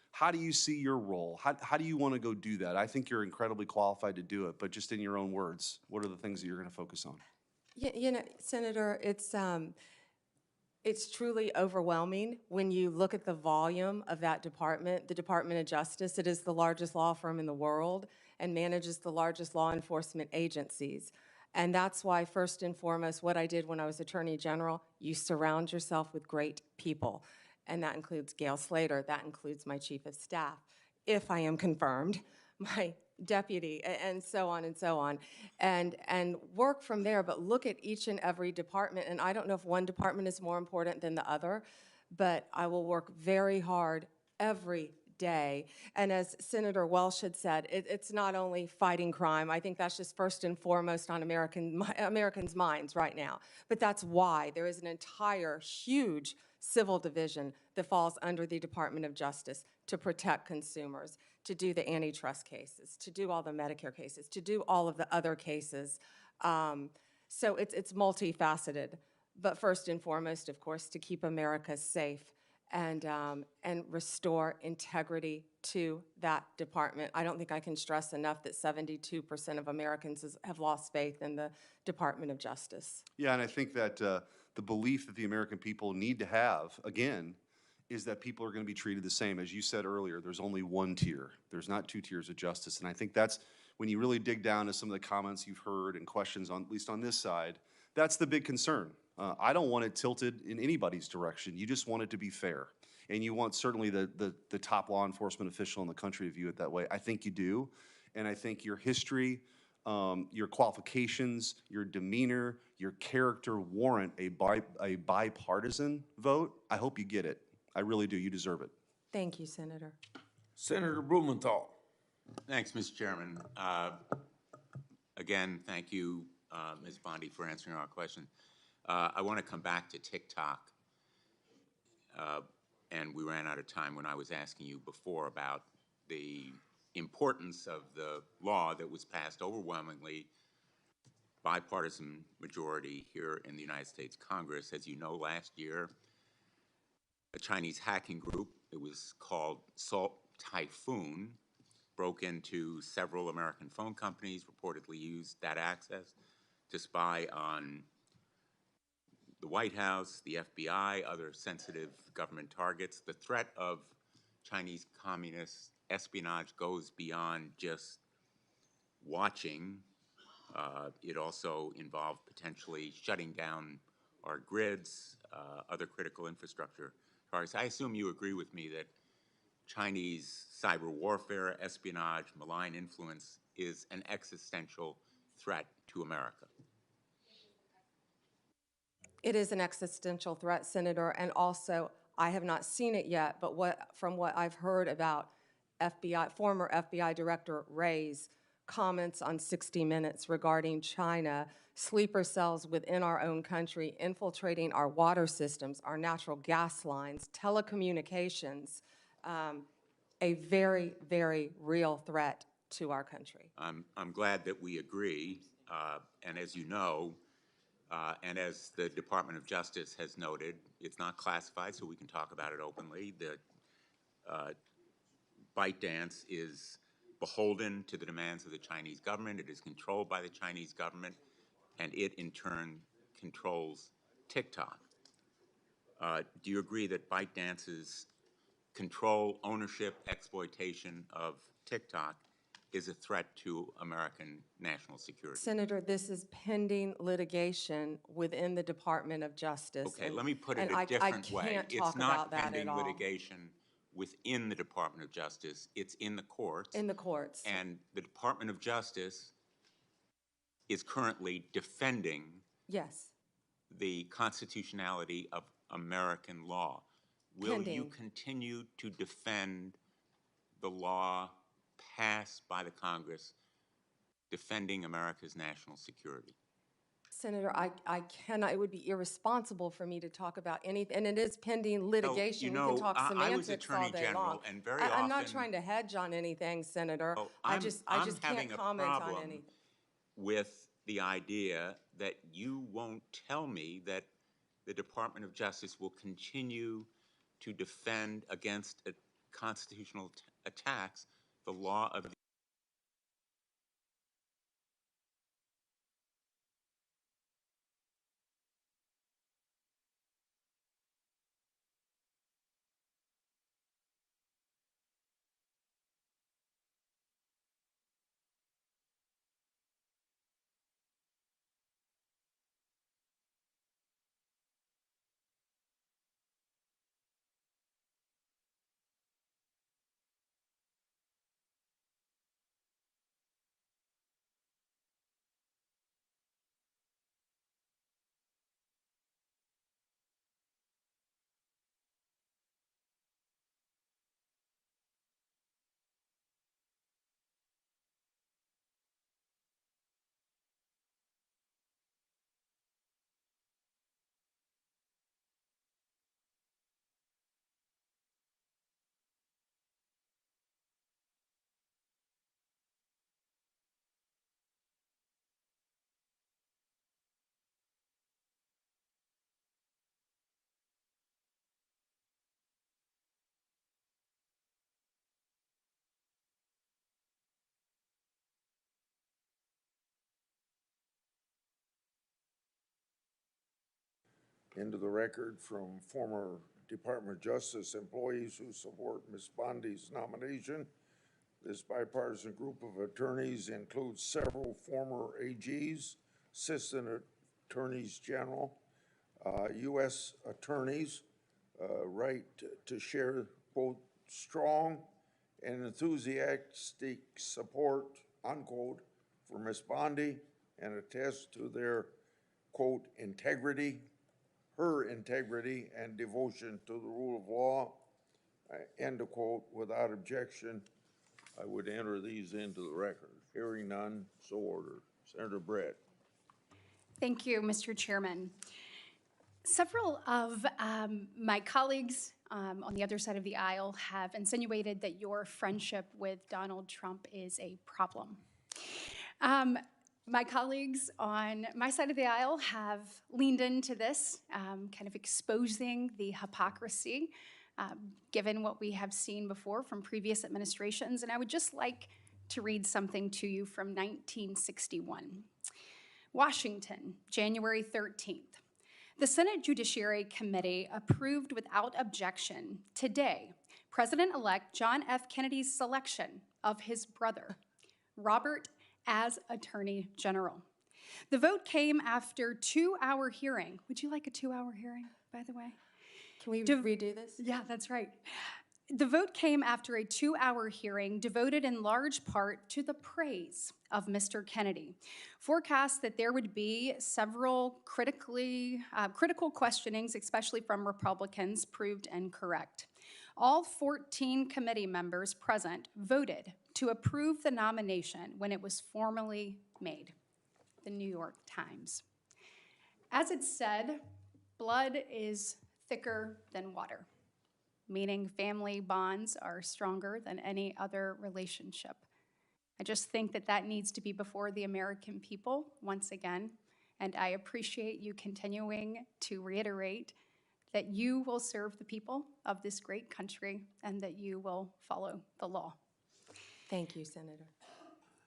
E: how do you see your role? How do you want to go do that? I think you're incredibly qualified to do it, but just in your own words, what are the things that you're going to focus on?
F: You know, Senator, it's truly overwhelming when you look at the volume of that department. The Department of Justice, it is the largest law firm in the world and manages the largest law enforcement agencies. And that's why, first and foremost, what I did when I was Attorney General, you surround yourself with great people. and that includes Gail Slater, that includes my chief of staff, if I am confirmed, my deputy, and so on and so on, and work from there, but look at each and every department, and I don't know if one department is more important than the other, but I will work very hard every day. And as Senator Welsh had said, it's not only fighting crime. I think that's just first and foremost on Americans' minds right now. But that's why there is an entire huge civil division that falls under the Department of Justice to protect consumers, to do the antitrust cases, to do all the Medicare cases, to do all of the other cases. So it's multifaceted. But first and foremost, of course, to keep America safe and restore integrity to that department. I don't think I can stress enough that 72% of Americans have lost faith in the Department of Justice.
E: Yeah, and I think that the belief that the American people need to have, again, is that people are going to be treated the same. As you said earlier, there's only one tier. There's not two tiers of justice. And I think that's, when you really dig down to some of the comments you've heard and questions, on, at least on this side, that's the big concern. I don't want it tilted in anybody's direction. You just want it to be fair. And you want certainly the top law enforcement official in the country to view it that way. I think you do. And I think your history, your qualifications, your demeanor, your character warrant a bipartisan vote. I hope you get it. I really do. You deserve it.
F: Thank you, Senator.
M: Senator Blumenthal.
N: Thanks, Mr. Chairman. Again, thank you, Ms. Bondi, for answering our question. I want to come back to TikTok. And we ran out of time when I was asking you before about the importance of the law that was passed overwhelmingly bipartisan majority here in the United States Congress. As you know, last year, a Chinese hacking group, it was called Salt Typhoon, broke into several American phone companies, reportedly used that access to spy on the White House, the FBI, other sensitive government targets. The threat of Chinese communist espionage goes beyond just watching. It also involved potentially shutting down our grids, other critical infrastructure targets. I assume you agree with me that Chinese cyber warfare, espionage, malign influence is an existential threat to America.
F: It is an existential threat, Senator, and also I have not seen it yet, but from what I've heard about former FBI Director Wray's comments on 60 Minutes regarding China, sleeper cells within our own country, infiltrating our water systems, our natural gas lines, telecommunications, a very, very real threat to our country.
N: I'm glad that we agree, and as you know, and as the Department of Justice has noted, it's not classified, so we can talk about it openly. The ByteDance is beholden to the demands of the Chinese government. It is controlled by the Chinese government, and it in turn controls TikTok. Do you agree that ByteDance's control, ownership, exploitation of TikTok is a threat to American national security?
F: Senator, this is pending litigation within the Department of Justice.
N: Okay, let me put it a different way. It's not pending litigation within the Department of Justice. It's in the courts.
F: In the courts.
N: And the Department of Justice is currently defending
F: Yes.
N: the constitutionality of American law. Will you continue to defend the law passed by the Congress defending America's national security?
F: Senator, I cannot, it would be irresponsible for me to talk about anything, and it is pending litigation.
N: You know,
F: we can talk
N: I was
F: semantics
N: Attorney
F: all day
N: General,
F: long.
N: and very often...
F: I'm not trying to hedge on anything, Senator. I just can't comment on anything.
N: With the idea that you won't tell me that the Department of Justice will continue to defend against constitutional attacks the law of the
B: into the record from former Department of Justice employees who support Ms. Bondi's nomination. This bipartisan group of attorneys includes several former AGs, assistant attorneys general, U.S. attorneys, right to share both strong and enthusiastic support, unquote, for Ms. Bondi and attest to their, quote, integrity, her integrity and devotion to the rule of law, end of quote. Without objection, I would enter these into the record. Hearing none, so ordered. Senator Brett.
T: Thank you, Mr. Chairman. Several of my colleagues on the other side of the aisle have insinuated that your friendship with Donald Trump is a problem. My colleagues on my side of the aisle have leaned into this, kind of exposing the hypocrisy given what we have seen before from previous administrations. And I would just like to read something to you from 1961. Washington, January 13th. The Senate Judiciary Committee approved without objection today President-elect John F. Kennedy's selection of his brother, Robert, as Attorney General. The vote came after a 2-hour hearing. Would you like a 2-hour hearing, by the way?
F: Can we redo this?
T: Yeah, that's right. The vote came after a 2-hour hearing devoted in large part to the praise of Mr. Kennedy. Forecasts that there would be several critical questionings, especially from Republicans, proved incorrect. All 14 committee members present voted to approve the nomination when it was formally made. The New York Times. As it said, blood is thicker than water, meaning family bonds are stronger than any other relationship. I just think that that needs to be before the American people once again, and I appreciate you continuing to reiterate that you will serve the people of this great country and that you will follow the law.
F: Thank you, Senator.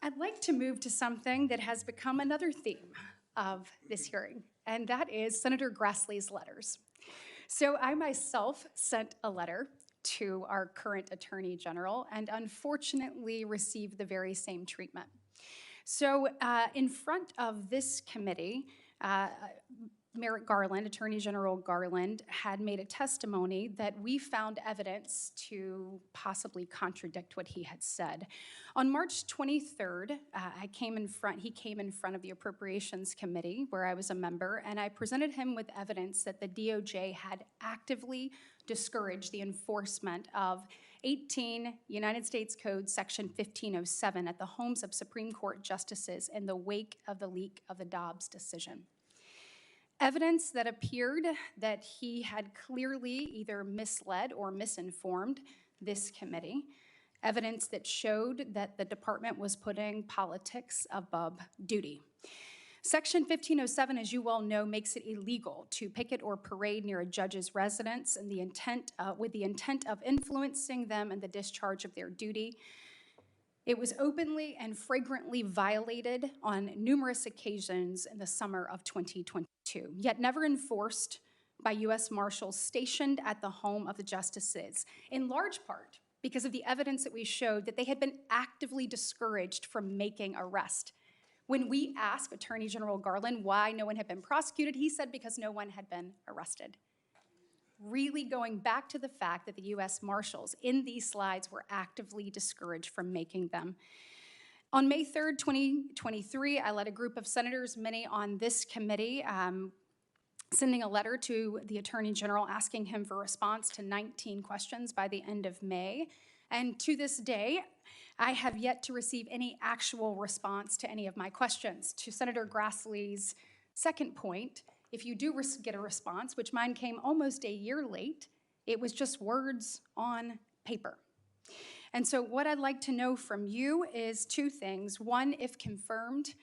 T: I'd like to move to something that has become another theme of this hearing, and that is Senator Grassley's letters. So I myself sent a letter to our current Attorney General and unfortunately received the very same treatment. So in front of this committee, Merrick Garland, Attorney General Garland, had made a testimony that we found evidence to possibly contradict what he had said. On March 23rd, he came in front of the Appropriations Committee, where I was a member, and I presented him with evidence that the DOJ had actively discouraged the enforcement of 18 United States Code Section 1507 at the homes of Supreme Court justices in the wake of the leak of the Dobbs decision. Evidence that appeared that he had clearly either misled or misinformed this committee. Evidence that showed that the department was putting politics above duty. Section 1507, as you well know, makes it illegal to picket or parade near a judge's residence and with the intent of influencing them in the discharge of their duty. It was openly and flagrantly violated on numerous occasions in the summer of 2022, yet never enforced by U.S. Marshals stationed at the home of the justices, in large part because of the evidence that we showed that they had been actively discouraged from making arrest. When we asked Attorney General Garland why no one had been prosecuted, he said because no one had been arrested. Really going back to the fact that the U.S. Marshals in these slides were actively discouraged from making them. On May 3rd, 2023, I led a group of senators, many on this committee, sending a letter to the Attorney General asking him for a response to 19 questions by the end of May. And to this day, I have yet to receive any actual response to any of my questions. To Senator Grassley's second point, if you do get a response, which mine came almost a year late, it was just words on paper. And so what I'd like to know from you is two things. One, if confirmed,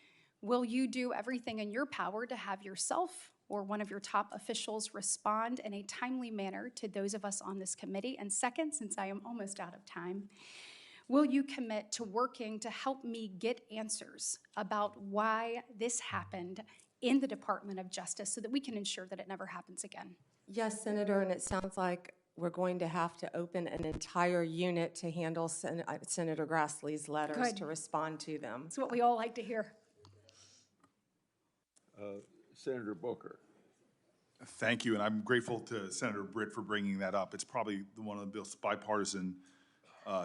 T: will you do everything in your power to have yourself or one of your top officials respond in a timely manner to those of us on this committee? And second, since I am almost out of time, will you commit to working to help me get answers about why this happened in the Department of Justice so that we can ensure that it never happens again?
F: Yes, Senator, and it sounds like we're going to have to open an entire unit to handle Senator Grassley's letters
T: Good.
F: to respond to them.
T: That's what we all like to hear.
B: Senator Booker.
U: Thank you, and I'm grateful to Senator Britt for bringing that up. It's probably one of the most bipartisan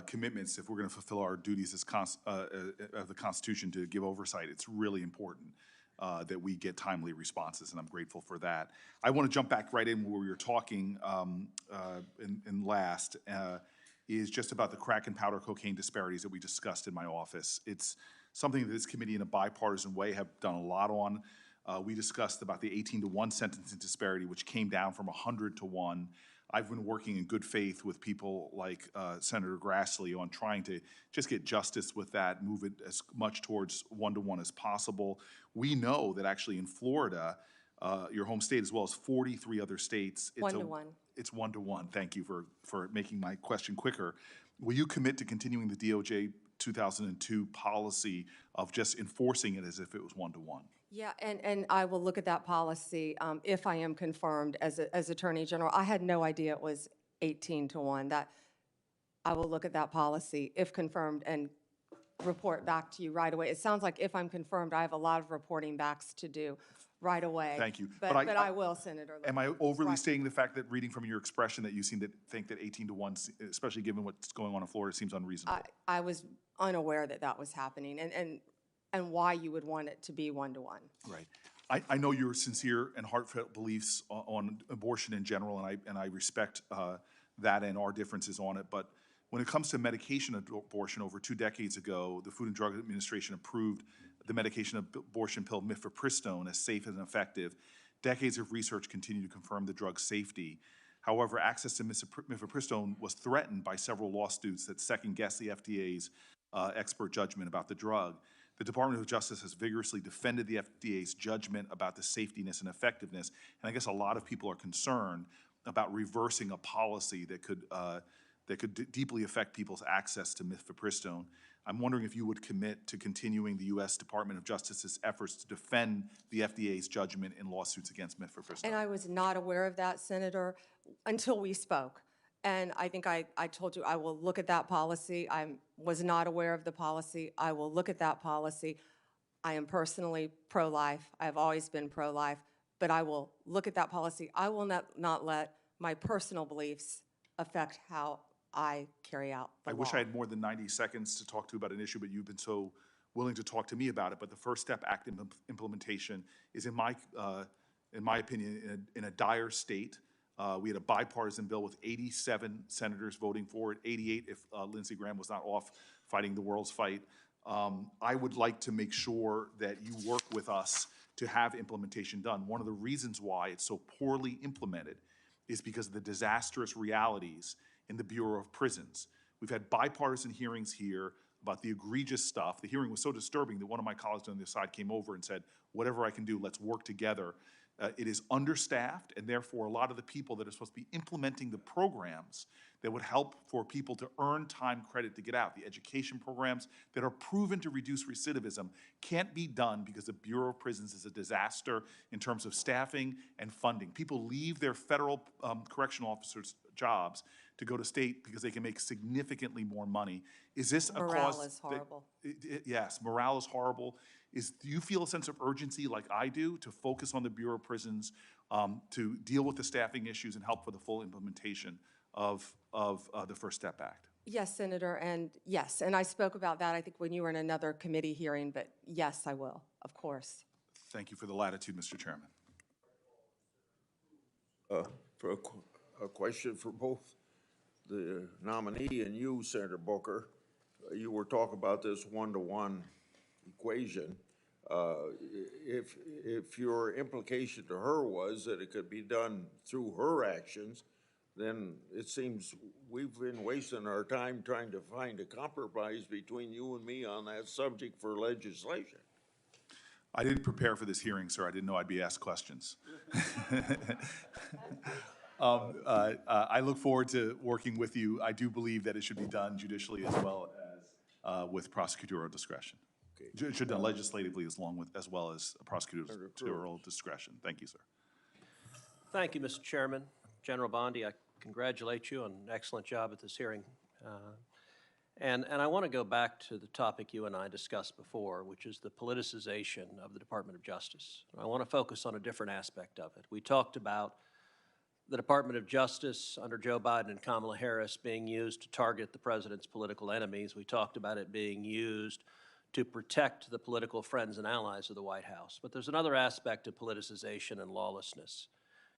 U: commitments if we're going to fulfill our duties as of the Constitution to give oversight. It's really important that we get timely responses, and I'm grateful for that. I want to jump back right in where we were talking in last, is just about the crack and powder cocaine disparities that we discussed in my office. It's something that this committee in a bipartisan way have done a lot on. We discussed about the 18-to-1 sentencing disparity, which came down from 100-to-1. I've been working in good faith with people like Senator Grassley on trying to just get justice with that, move it as much towards 1-to-1 as possible. We know that actually in Florida, your home state, as well as 43 other states, it's
F: 1-to-1.
U: It's 1-to-1. Thank you for making my question quicker. Will you commit to continuing the DOJ 2002 policy of just enforcing it as if it was 1-to-1?
F: Yeah, and I will look at that policy if I am confirmed as Attorney General. I had no idea it was 18-to-1. That I will look at that policy if confirmed and report back to you right away. It sounds like if I'm confirmed, I have a lot of reporting backs to do right away.
U: Thank you.
F: But I will, Senator.
U: Am I overly stating the fact that reading from your expression that you seem to think that 18-to-1, especially given what's going on in Florida, seems unreasonable?
F: I was unaware that that was happening and why you would want it to be 1-to-1.
U: Right. I know your sincere and heartfelt beliefs on abortion in general, and I respect that and our differences on it. But when it comes to medication abortion, over 2 decades ago, the Food and Drug Administration approved the medication abortion pill mifepristone as safe and effective. Decades of research continue to confirm the drug's safety. However, access to mifepristone was threatened by several lawsuits that second-guessed the FDA's expert judgment about the drug. The Department of Justice has vigorously defended the FDA's judgment about the safetiness and effectiveness, and I guess a lot of people are concerned about reversing a policy that could deeply affect people's access to mifepristone. I'm wondering if you would commit to continuing the U.S. Department of Justice's efforts to defend the FDA's judgment in lawsuits against mifepristone.
F: And I was not aware of that, Senator, until we spoke. And I think I told you I will look at that policy. I was not aware of the policy. I will look at that policy. I am personally pro-life. I have always been pro-life. But I will look at that policy. I will not let my personal beliefs affect how I carry out the law.
U: I wish I had more than 90 seconds to talk to you about an issue, but you've been so willing to talk to me about it. But the First Step Act implementation is, in my opinion, in a dire state. We had a bipartisan bill with 87 senators voting for it, 88 if Lindsey Graham was not off fighting the world's fight. I would like to make sure that you work with us to have implementation done. One of the reasons why it's so poorly implemented is because of the disastrous realities in the Bureau of Prisons. We've had bipartisan hearings here about the egregious stuff. The hearing was so disturbing that one of my colleagues on the side came over and said, whatever I can do, let's work together. It is understaffed, and therefore a lot of the people that are supposed to be implementing the programs that would help for people to earn time credit to get out, the education programs that are proven to reduce recidivism, can't be done because the Bureau of Prisons is a disaster in terms of staffing and funding. People leave their federal correctional officers' jobs to go to state because they can make significantly more money. Is this a cause?
F: Morale is horrible.
U: Yes, morale is horrible. Do you feel a sense of urgency like I do to focus on the Bureau of Prisons, to deal with the staffing issues and help for the full implementation of the First Step Act?
F: Yes, Senator, and yes, and I spoke about that, I think, when you were in another committee hearing, but yes, I will, of course.
U: Thank you for the latitude, Mr. Chairman.
B: For a question for both the nominee and you, Senator Booker. You were talking about this 1-to-1 equation. If your implication to her was that it could be done through her actions, then it seems we've been wasting our time trying to find a compromise between you and me on that subject for legislation.
U: I didn't prepare for this hearing, sir. I didn't know I'd be asked questions. I look forward to working with you. I do believe that it should be done judicially as well as with prosecutorial discretion. Should have done legislatively as well as prosecutorial discretion. Thank you, sir.
P: Thank you, Mr. Chairman. General Bondi, I congratulate you on an excellent job at this hearing. And I want to go back to the topic you and I discussed before, which is the politicization of the Department of Justice. I want to focus on a different aspect of it. We talked about the Department of Justice under Joe Biden and Kamala Harris being used to target the president's political enemies. We talked about it being used to protect the political friends and allies of the White House. But there's another aspect of politicization and lawlessness,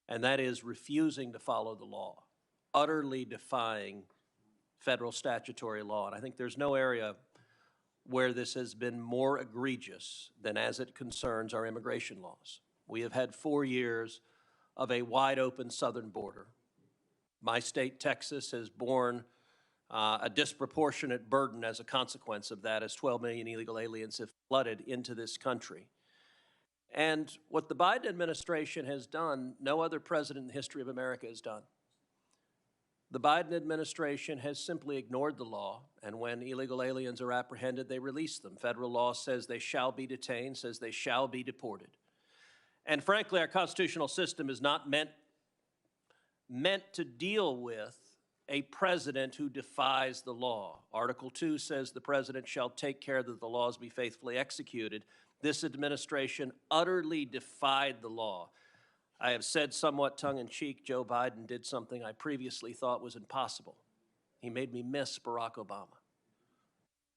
P: and that is refusing to follow the law, utterly defying federal statutory law. And I think there's no area where this has been more egregious than as it concerns our immigration laws. We have had 4 years of a wide open southern border. My state, Texas, has borne a disproportionate burden as a consequence of that, as 12 million illegal aliens have flooded into this country. And what the Biden administration has done, no other president in the history of America has done. The Biden administration has simply ignored the law, and when illegal aliens are apprehended, they release them. Federal law says they shall be detained, says they shall be deported. And frankly, our constitutional system is not meant to deal with a president who defies the law. Article 2 says the president shall take care that the laws be faithfully executed. This administration utterly defied the law. I have said somewhat tongue-in-cheek, Joe Biden did something I previously thought was impossible. He made me miss Barack Obama.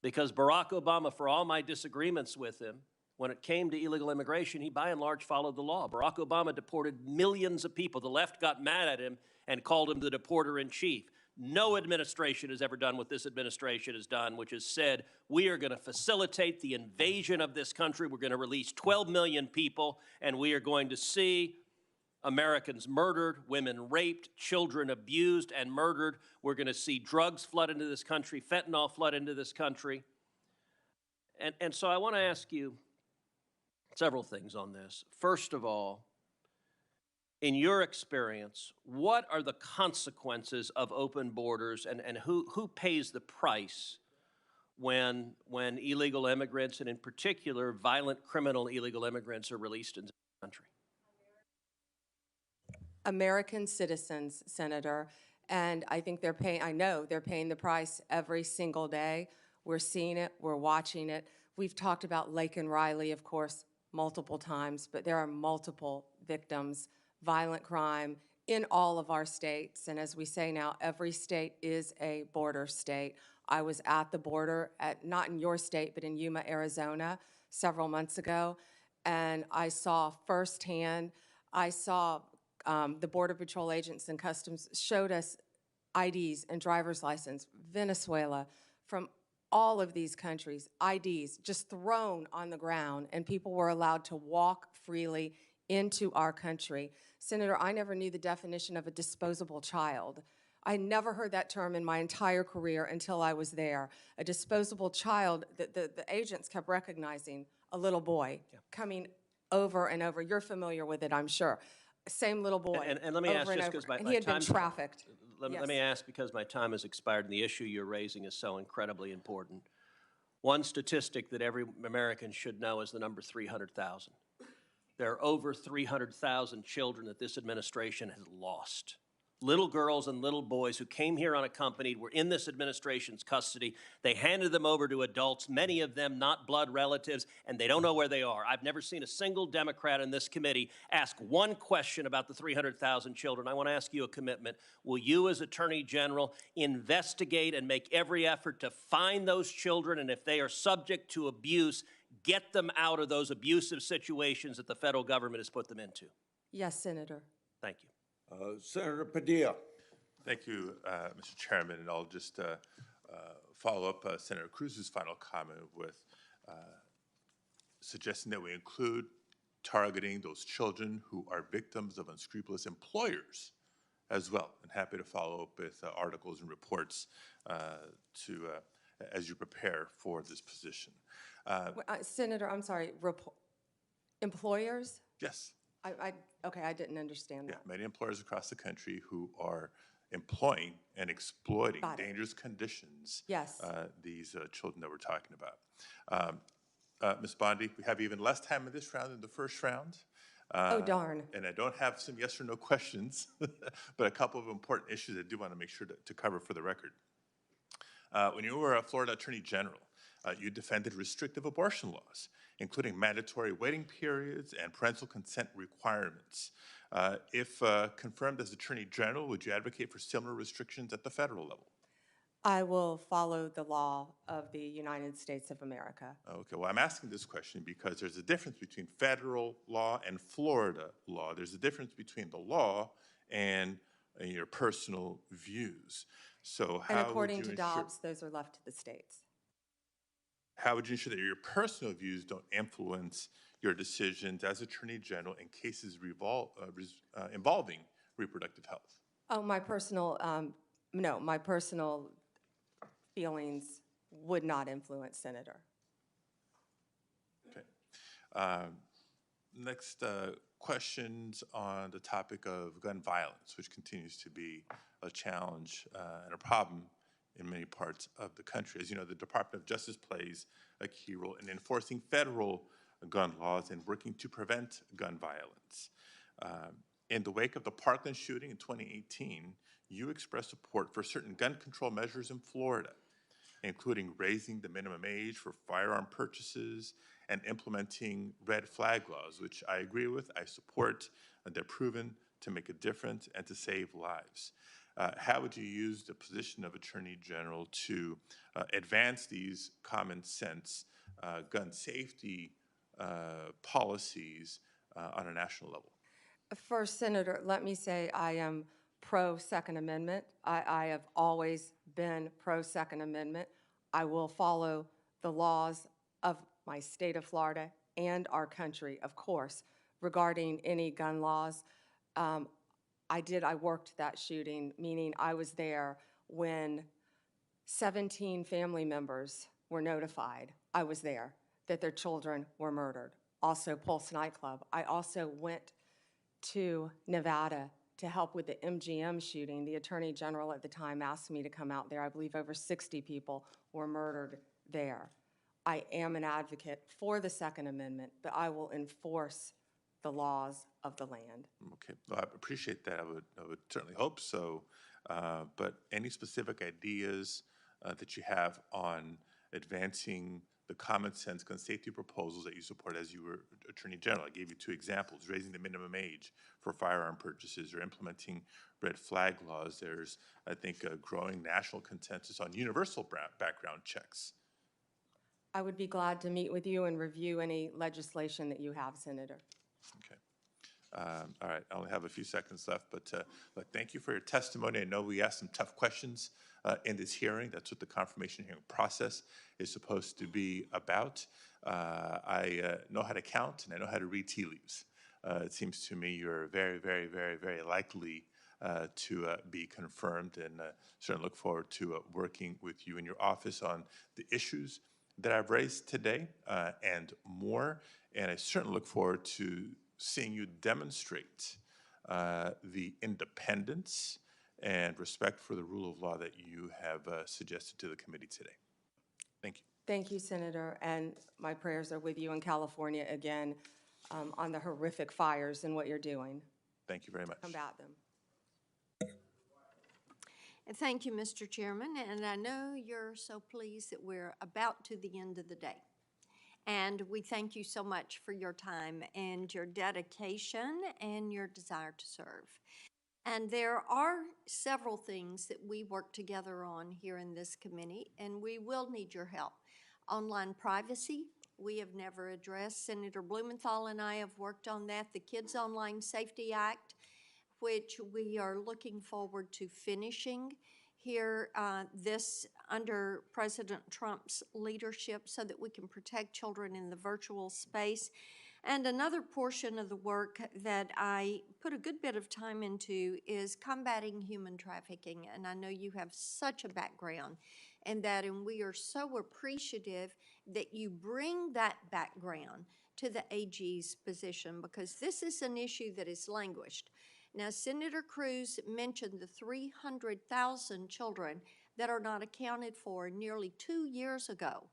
P: Because Barack Obama, for all my disagreements with him, when it came to illegal immigration, he by and large followed the law. Barack Obama deported millions of people. The left got mad at him and called him the deporter-in-chief. No administration has ever done what this administration has done, which has said, we are going to facilitate the invasion of this country. We're going to release 12 million people, and we are going to see Americans murdered, women raped, children abused and murdered. We're going to see drugs flood into this country, fentanyl flood into this country. And so I want to ask you several things on this. First of all, in your experience, what are the consequences of open borders, and who pays the price when illegal immigrants, and in particular violent criminal illegal immigrants, are released into the country?
F: American citizens, Senator, and I think I know they're paying the price every single day. We're seeing it, we're watching it. We've talked about Lake and Riley, of course, multiple times, but there are multiple victims, violent crime in all of our states. And as we say now, every state is a border state. I was at the border, not in your state, but in Yuma, Arizona, several months ago, and I saw firsthand, the Border Patrol agents and Customs showed us IDs and driver's license, Venezuela, from all of these countries, IDs just thrown on the ground, and people were allowed to walk freely into our country. Senator, I never knew the definition of a disposable child. I never heard that term in my entire career until I was there. A disposable child, the agents kept recognizing a little boy coming over and over. You're familiar with it, I'm sure. Same little boy.
P: And let me ask, just because
F: and he had been trafficked.
P: Let me ask, because my time has expired and the issue you're raising is so incredibly important. One statistic that every American should know is the number 300,000. There are over 300,000 children that this administration has lost. Little girls and little boys who came here unaccompanied were in this administration's custody. They handed them over to adults, many of them not blood relatives, and they don't know where they are. I've never seen a single Democrat in this committee ask one question about the 300,000 children. I want to ask you a commitment. Will you, as Attorney General, investigate and make every effort to find those children, and if they are subject to abuse, get them out of those abusive situations that the federal government has put them into?
F: Yes, Senator.
P: Thank you.
B: Senator Padilla.
S: Thank you, Mr. Chairman, and I'll just follow up Senator Cruz's final comment with suggesting that we include targeting those children who are victims of unscrupulous employers as well. And happy to follow up with articles and reports as you prepare for this position.
F: Senator, I'm sorry, employers?
S: Yes.
F: Okay, I didn't understand that.
S: Yeah, many employers across the country who are employing and exploiting dangerous conditions.
F: Yes.
S: These children that we're talking about. Ms. Bondi, we have even less time in this round than the first round.
F: Oh, darn.
S: And I don't have some yes or no questions, but a couple of important issues I do want to make sure to cover for the record. When you were a Florida Attorney General, you defended restrictive abortion laws, including mandatory waiting periods and parental consent requirements. If confirmed as Attorney General, would you advocate for similar restrictions at the federal level?
F: I will follow the law of the United States of America.
S: Okay, well, I'm asking this question because there's a difference between federal law and Florida law. There's a difference between the law and your personal views. So how
F: And according
S: would you
F: to
S: ensure,
F: Dobbs, those are left to the states.
S: how would you ensure that your personal views don't influence your decisions as Attorney General in cases involving reproductive health?
F: Oh, my personal, no, my personal feelings would not influence, Senator.
S: Okay. Next, questions on the topic of gun violence, which continues to be a challenge and a problem in many parts of the country. As you know, the Department of Justice plays a key role in enforcing federal gun laws and working to prevent gun violence. In the wake of the Parkland shooting in 2018, you expressed support for certain gun control measures in Florida, including raising the minimum age for firearm purchases and implementing red flag laws, which I agree with, I support. They're proven to make a difference and to save lives. How would you use the position of Attorney General to advance these common sense gun safety policies on a national level?
F: First, Senator, let me say I am pro-Second Amendment. I have always been pro-Second Amendment. I will follow the laws of my state of Florida and our country, of course, regarding any gun laws. I worked that shooting, meaning I was there when 17 family members were notified. I was there that their children were murdered. Also, Pulse nightclub. I also went to Nevada to help with the MGM shooting. The Attorney General at the time asked me to come out there. I believe over 60 people were murdered there. I am an advocate for the Second Amendment, but I will enforce the laws of the land.
S: Okay, well, I appreciate that. I would certainly hope so. But any specific ideas that you have on advancing the common sense gun safety proposals that you support as you were Attorney General? I gave you two examples: raising the minimum age for firearm purchases or implementing red flag laws. There's, I think, a growing national consensus on universal background checks.
F: I would be glad to meet with you and review any legislation that you have, Senator.
S: Okay. All right, I only have a few seconds left, but thank you for your testimony. I know we asked some tough questions in this hearing. That's what the confirmation hearing process is supposed to be about. I know how to count and I know how to read tea leaves. It seems to me you're very, very, very, very likely to be confirmed, and certainly look forward to working with you in your office on the issues that I've raised today and more. And I certainly look forward to seeing you demonstrate the independence and respect for the rule of law that you have suggested to the committee today. Thank you.
F: Thank you, Senator, and my prayers are with you in California again on the horrific fires and what you're doing.
S: Thank you very much.
F: Combat them.
D: And thank you, Mr. Chairman, and I know you're so pleased that we're about to the end of the day. And we thank you so much for your time and your dedication and your desire to serve. And there are several things that we work together on here in this committee, and we will need your help. Online privacy, we have never addressed. Senator Blumenthal and I have worked on that. The Kids Online Safety Act, which we are looking forward to finishing here this under President Trump's leadership so that we can protect children in the virtual space. And another portion of the work that I put a good bit of time into is combating human trafficking. And I know you have such a background in that, and we are so appreciative that you bring that background to the AG's position, because this is an issue that has languished. Now, Senator Cruz mentioned the 300,000 children that are not accounted for. Nearly 2 years ago,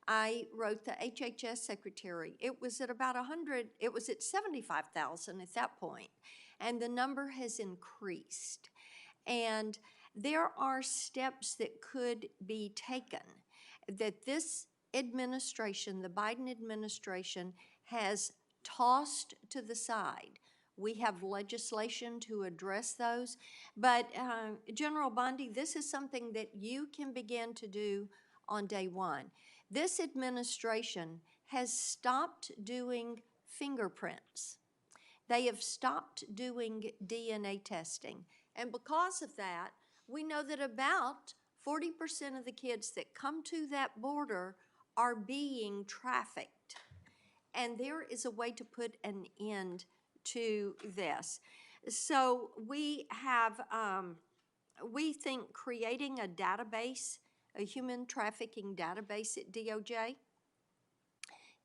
D: I wrote the HHS secretary. It was at about 100, it was at 75,000 at that point, and the number has increased. And there are steps that could be taken that this administration, the Biden administration, has tossed to the side. We have legislation to address those, but General Bondi, this is something that you can begin to do on day one. This administration has stopped doing fingerprints. They have stopped doing DNA testing. And because of that, we know that about 40% of the kids that come to that border are being trafficked. And there is a way to put an end to this. So we have, we think creating a database, a human trafficking database at DOJ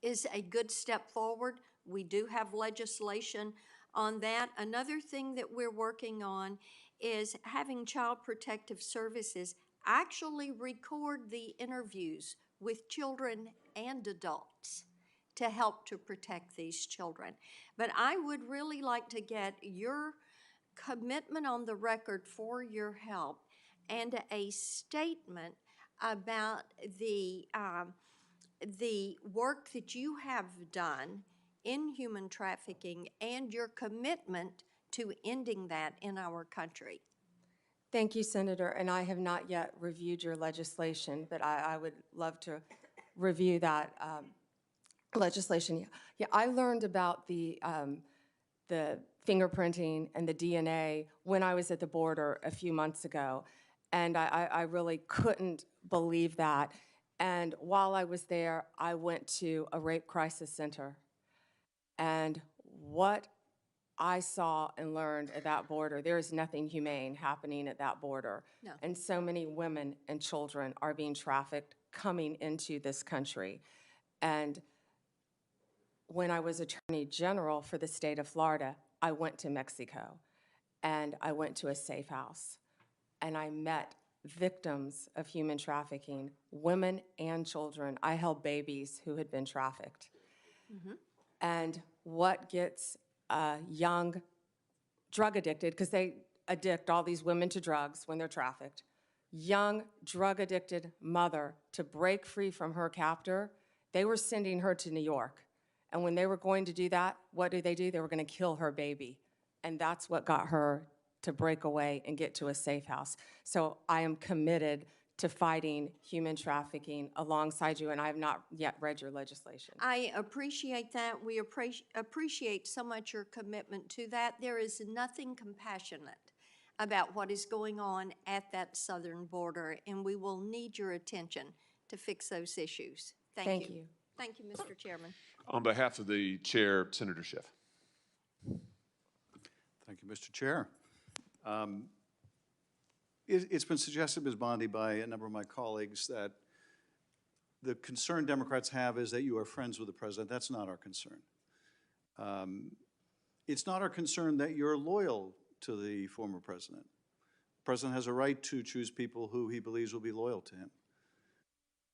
D: is a good step forward. We do have legislation on that. Another thing that we're working on is having Child Protective Services actually record the interviews with children and adults to help to protect these children. But I would really like to get your commitment on the record for your help and a statement about the work that you have done in human trafficking and your commitment to ending that in our country.
F: Thank you, Senator, and I have not yet reviewed your legislation, but I would love to review that legislation. Yeah, I learned about the fingerprinting and the DNA when I was at the border a few months ago, and I really couldn't believe that. And while I was there, I went to a rape crisis center, and what I saw and learned at that border, there is nothing humane happening at that border.
D: No.
F: And so many women and children are being trafficked coming into this country. And when I was Attorney General for the state of Florida, I went to Mexico, and I went to a safe house, and I met victims of human trafficking, women and children. I held babies who had been trafficked.
D: Mm-hmm.
F: And what gets a young drug addicted, because they addict all these women to drugs when they're trafficked, young drug addicted mother to break free from her captor, they were sending her to New York. And when they were going to do that, what did they do? They were going to kill her baby. And that's what got her to break away and get to a safe house. So I am committed to fighting human trafficking alongside you, and I have not yet read your legislation.
D: I appreciate that. We appreciate so much your commitment to that. There is nothing compassionate about what is going on at that southern border, and we will need your attention to fix those issues. Thank you. Thank you, Mr. Chairman.
A: On behalf of the chair, Senator Schiff.
Q: Thank you, Mr. Chair. It's been suggested, Ms. Bondi, by a number of my colleagues that the concern Democrats have is that you are friends with the president. That's not our concern. It's not our concern that you're loyal to the former president. The president has a right to choose people who he believes will be loyal to him.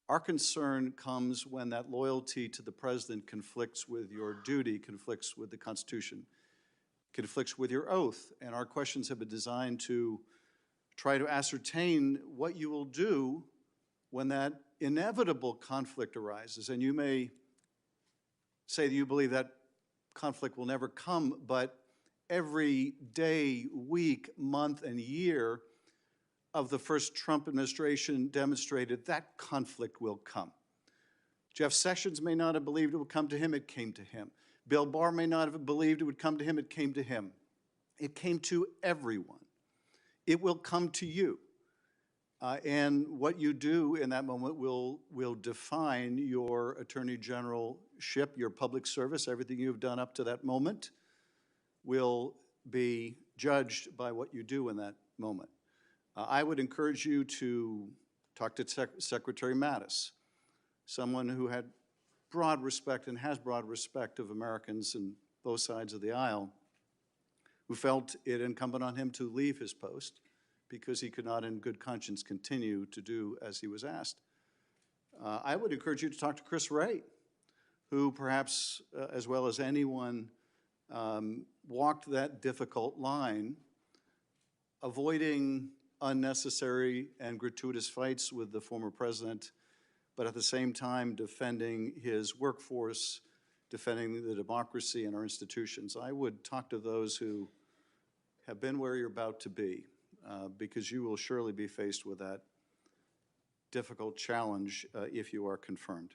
Q: Our concern comes when that loyalty to the president conflicts with your duty, conflicts with the Constitution, conflicts with your oath. And our questions have been designed to try to ascertain what you will do when that inevitable conflict arises. And you may say that you believe that conflict will never come, but every day, week, month, and year of the first Trump administration demonstrated that conflict will come. Jeff Sessions may not have believed it would come to him, it came to him. Bill Barr may not have believed it would come to him, it came to him. It came to everyone. It will come to you. And what you do in that moment will define your Attorney Generalship, your public service, everything you've done up to that moment will be judged by what you do in that moment. I would encourage you to talk to Secretary Mattis, someone who had broad respect and has broad respect of Americans on both sides of the aisle, who felt it incumbent on him to leave his post because he could not in good conscience continue to do as he was asked. I would encourage you to talk to Chris Wray, who perhaps, as well as anyone, walked that difficult line, avoiding unnecessary and gratuitous fights with the former president, but at the same time defending his workforce, defending the democracy and our institutions. I would talk to those who have been where you're about to be, because you will surely be faced with that difficult challenge if you are confirmed.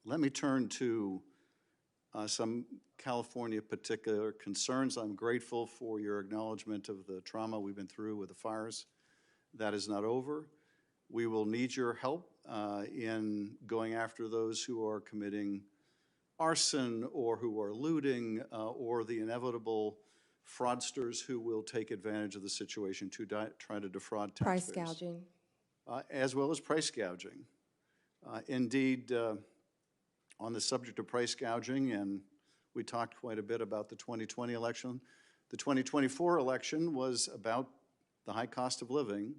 Q: Let me turn to some California particular concerns. I'm grateful for your acknowledgement of the trauma we've been through with the fires. That is not over. We will need your help in going after those who are committing arson or who are looting or the inevitable fraudsters who will take advantage of the situation to try to defraud taxpayers.
F: Price gouging.
Q: As well as price gouging. Indeed, on the subject of price gouging, and we talked quite a bit about the 2020 election, the 2024 election was about the high cost of living.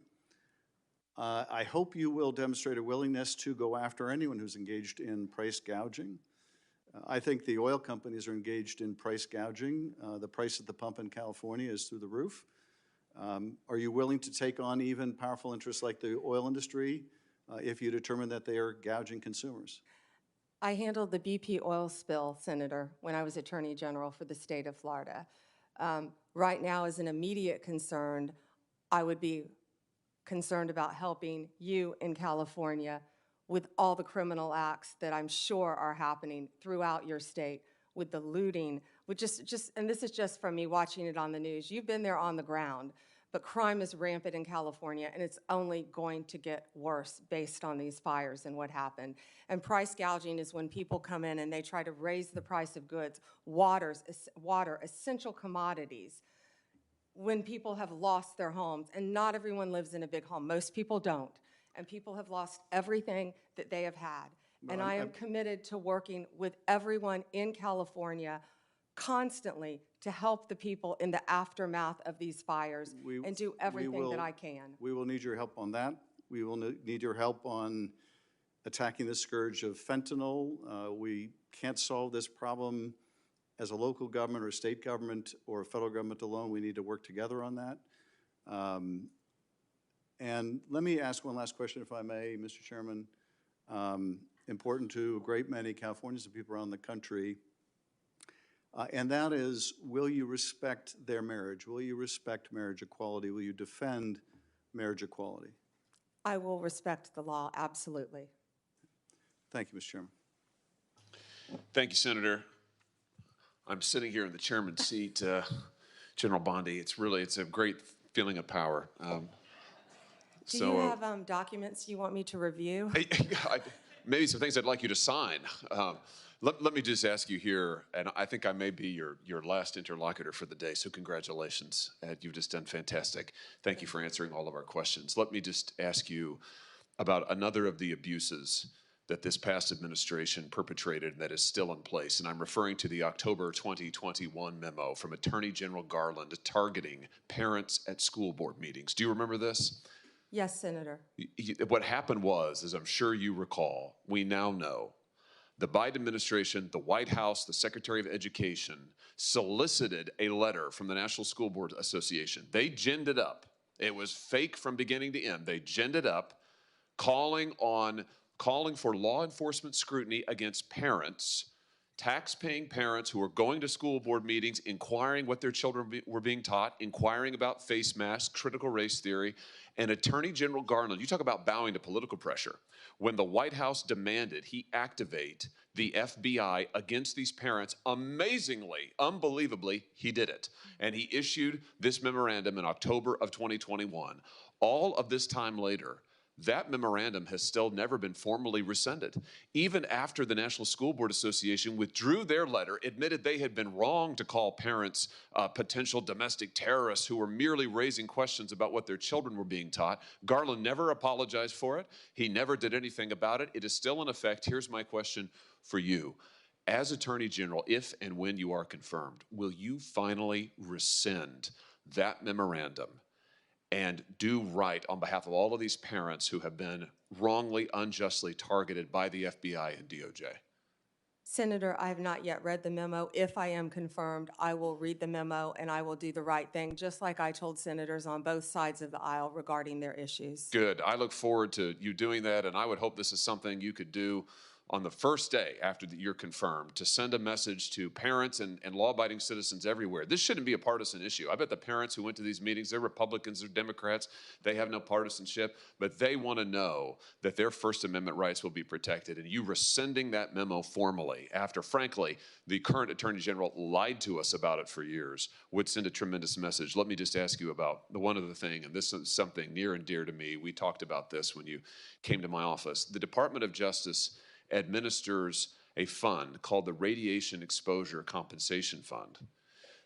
Q: I hope you will demonstrate a willingness to go after anyone who's engaged in price gouging. I think the oil companies are engaged in price gouging. The price at the pump in California is through the roof. Are you willing to take on even powerful interests like the oil industry if you determine that they are gouging consumers?
F: I handled the BP oil spill, Senator, when I was Attorney General for the state of Florida. Right now, as an immediate concern, I would be concerned about helping you in California with all the criminal acts that I'm sure are happening throughout your state, with the looting, with and this is just from me watching it on the news. You've been there on the ground, but crime is rampant in California, and it's only going to get worse based on these fires and what happened. And price gouging is when people come in and they try to raise the price of goods, water, essential commodities, when people have lost their homes, and not everyone lives in a big home. Most people don't, and people have lost everything that they have had. And I am committed to working with everyone in California constantly to help the people in the aftermath of these fires and do everything that I can.
Q: We will need your help on that. We will need your help on attacking the scourge of fentanyl. We can't solve this problem as a local government or a state government or a federal government alone. We need to work together on that. And let me ask one last question, if I may, Mr. Chairman. Important to a great many Californians and people around the country. And that is, will you respect their marriage? Will you respect marriage equality? Will you defend marriage equality?
F: I will respect the law, absolutely.
Q: Thank you, Mr. Chairman.
A: Thank you, Senator. I'm sitting here in the chairman's seat, General Bondi. It's a great feeling of power.
F: Do you have documents you want me to review?
A: Maybe some things I'd like you to sign. Let me just ask you here, and I think I may be your last interlocutor for the day, so congratulations. You've just done fantastic. Thank you for answering all of our questions. Let me just ask you about another of the abuses that this past administration perpetrated and that is still in place, and I'm referring to the October 2021 memo from Attorney General Garland targeting parents at school board meetings. Do you remember this?
F: Yes, Senator.
A: What happened was, as I'm sure you recall, we now know the Biden administration, the White House, the Secretary of Education solicited a letter from the National School Board Association. They ginned it up. It was fake from beginning to end. They ginned it up, calling for law enforcement scrutiny against parents, tax-paying parents who are going to school board meetings, inquiring what their children were being taught, inquiring about face masks, critical race theory, and Attorney General Garland, you talk about bowing to political pressure. When the White House demanded he activate the FBI against these parents, amazingly, unbelievably, he did it. And he issued this memorandum in October of 2021. All of this time later, that memorandum has still never been formally rescinded. Even after the National School Board Association withdrew their letter, admitted they had been wrong to call parents potential domestic terrorists who were merely raising questions about what their children were being taught, Garland never apologized for it. He never did anything about it. It is still in effect. Here's my question for you. As Attorney General, if and when you are confirmed, will you finally rescind that memorandum and do right on behalf of all of these parents who have been wrongly, unjustly targeted by the FBI and DOJ?
F: Senator, I have not yet read the memo. If I am confirmed, I will read the memo and I will do the right thing, just like I told senators on both sides of the aisle regarding their issues.
A: Good. I look forward to you doing that, and I would hope this is something you could do on the first day after you're confirmed, to send a message to parents and law-abiding citizens everywhere. This shouldn't be a partisan issue. I bet the parents who went to these meetings, they're Republicans, they're Democrats, they have no partisanship, but they want to know that their First Amendment rights will be protected. And you rescinding that memo formally after, frankly, the current Attorney General lied to us about it for years would send a tremendous message. Let me just ask you about the one other thing, and this is something near and dear to me. We talked about this when you came to my office. The Department of Justice administers a fund called the Radiation Exposure Compensation Fund.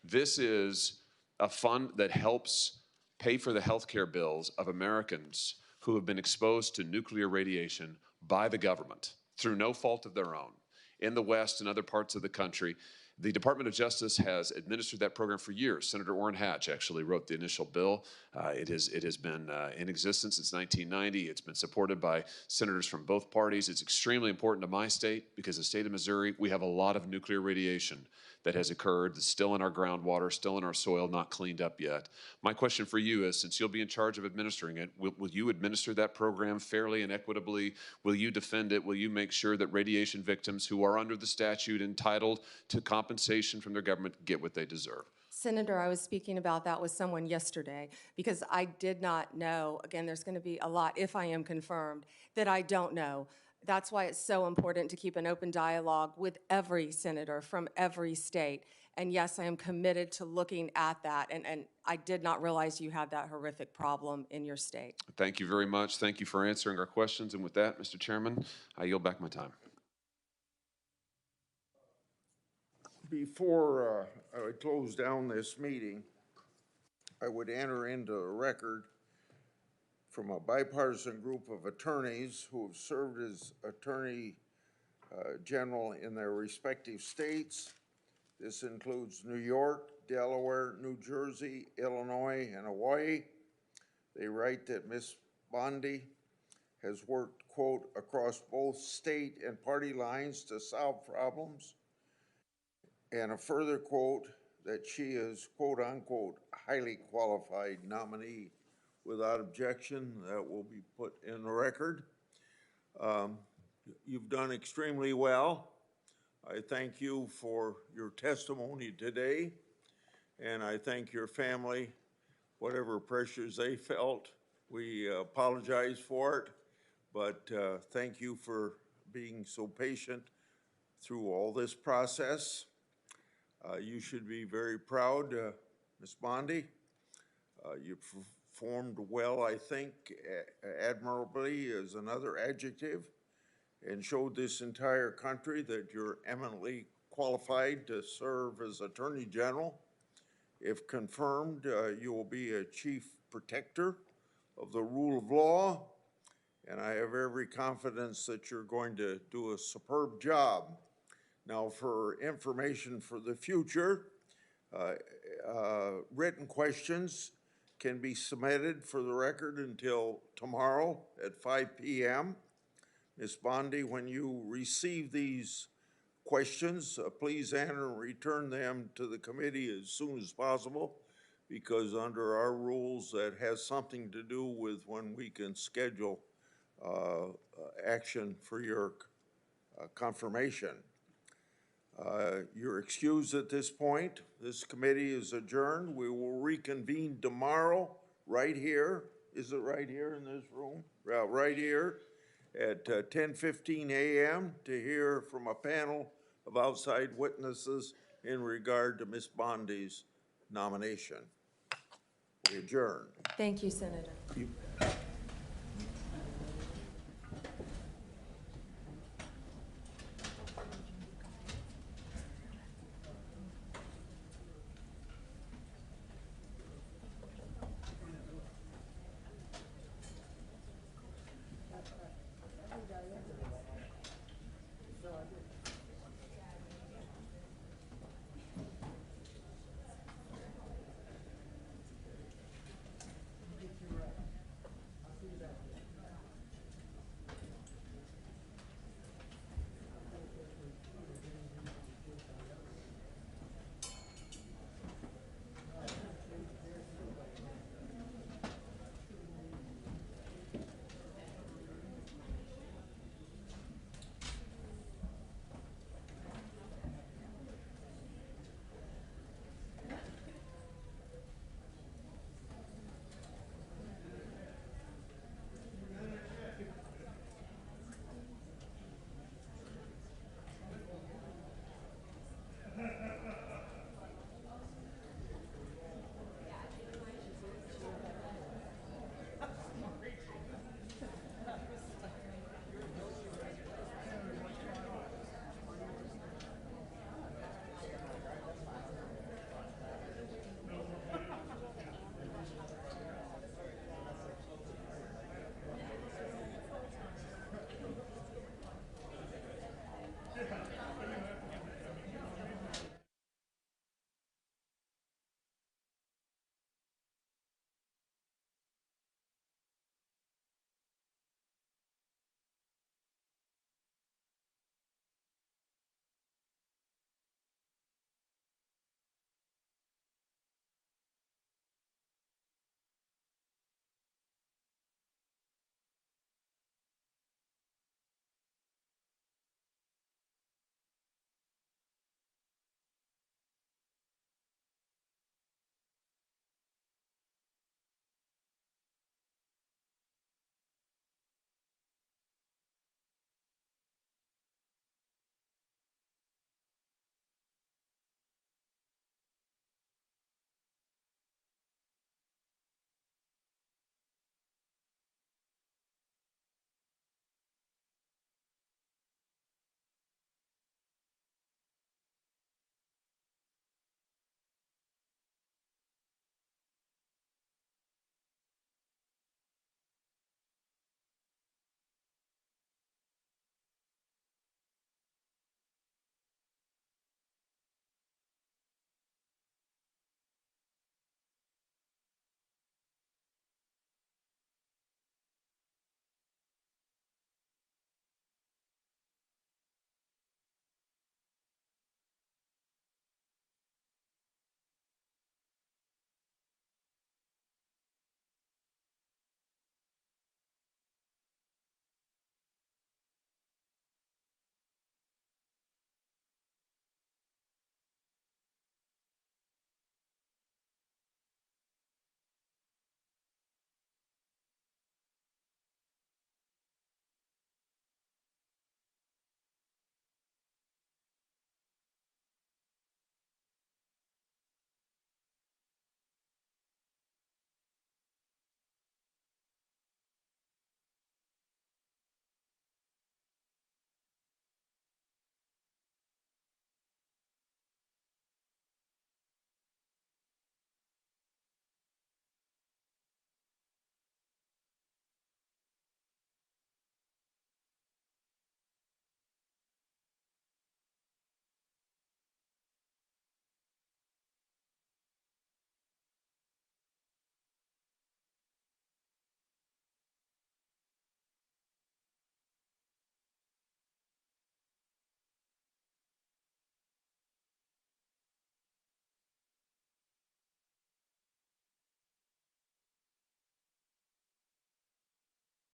A: This is a fund that helps pay for the health care bills of Americans who have been exposed to nuclear radiation by the government through no fault of their own. In the West and other parts of the country, the Department of Justice has administered that program for years. Senator Orrin Hatch actually wrote the initial bill. It has been in existence since 1990. It's been supported by senators from both parties. It's extremely important to my state because the state of Missouri, we have a lot of nuclear radiation that has occurred, that's still in our groundwater, still in our soil, not cleaned up yet. My question for you is, since you'll be in charge of administering it, will you administer that program fairly and equitably? Will you defend it? Will you make sure that radiation victims who are under the statute entitled to compensation from their government get what they deserve?
F: Senator, I was speaking about that with someone yesterday because I did not know, again, there's going to be a lot, if I am confirmed, that I don't know. That's why it's so important to keep an open dialogue with every senator from every state. And yes, I am committed to looking at that. And I did not realize you had that horrific problem in your state.
A: Thank you very much. Thank you for answering our questions. And with that, Mr. Chairman, I yield back my time.
B: Before I close down this meeting, I would enter into a record from a bipartisan group of attorneys who have served as Attorney General in their respective states. This includes New York, Delaware, New Jersey, Illinois, and Hawaii. They write that Ms. Bondi has worked, quote, across both state and party lines to solve problems. And a further quote that she is, quote unquote, highly qualified nominee. Without objection, that will be put in the record. You've done extremely well. I thank you for your testimony today, and I thank your family, whatever pressures they felt. We apologize for it, but thank you for being so patient through all this process. You should be very proud, Ms. Bondi. You performed well, I think, admirably is another adjective, and showed this entire country that you're eminently qualified to serve as Attorney General. If confirmed, you will be a chief protector of the rule of law, and I have every confidence that you're going to do a superb job. Now, for information for the future, written questions can be submitted for the record until tomorrow at 5 p.m. Ms. Bondi, when you receive these questions, please enter and return them to the committee as soon as possible, because under our rules, that has something to do with when we can schedule action for your confirmation. You're excused at this point. This committee is adjourned. We will reconvene tomorrow right here. Is it right here in this room? Right here at 10:15 a.m. to hear from a panel of outside witnesses in regard to Ms. Bondi's nomination. We adjourn.
F: Thank you, Senator.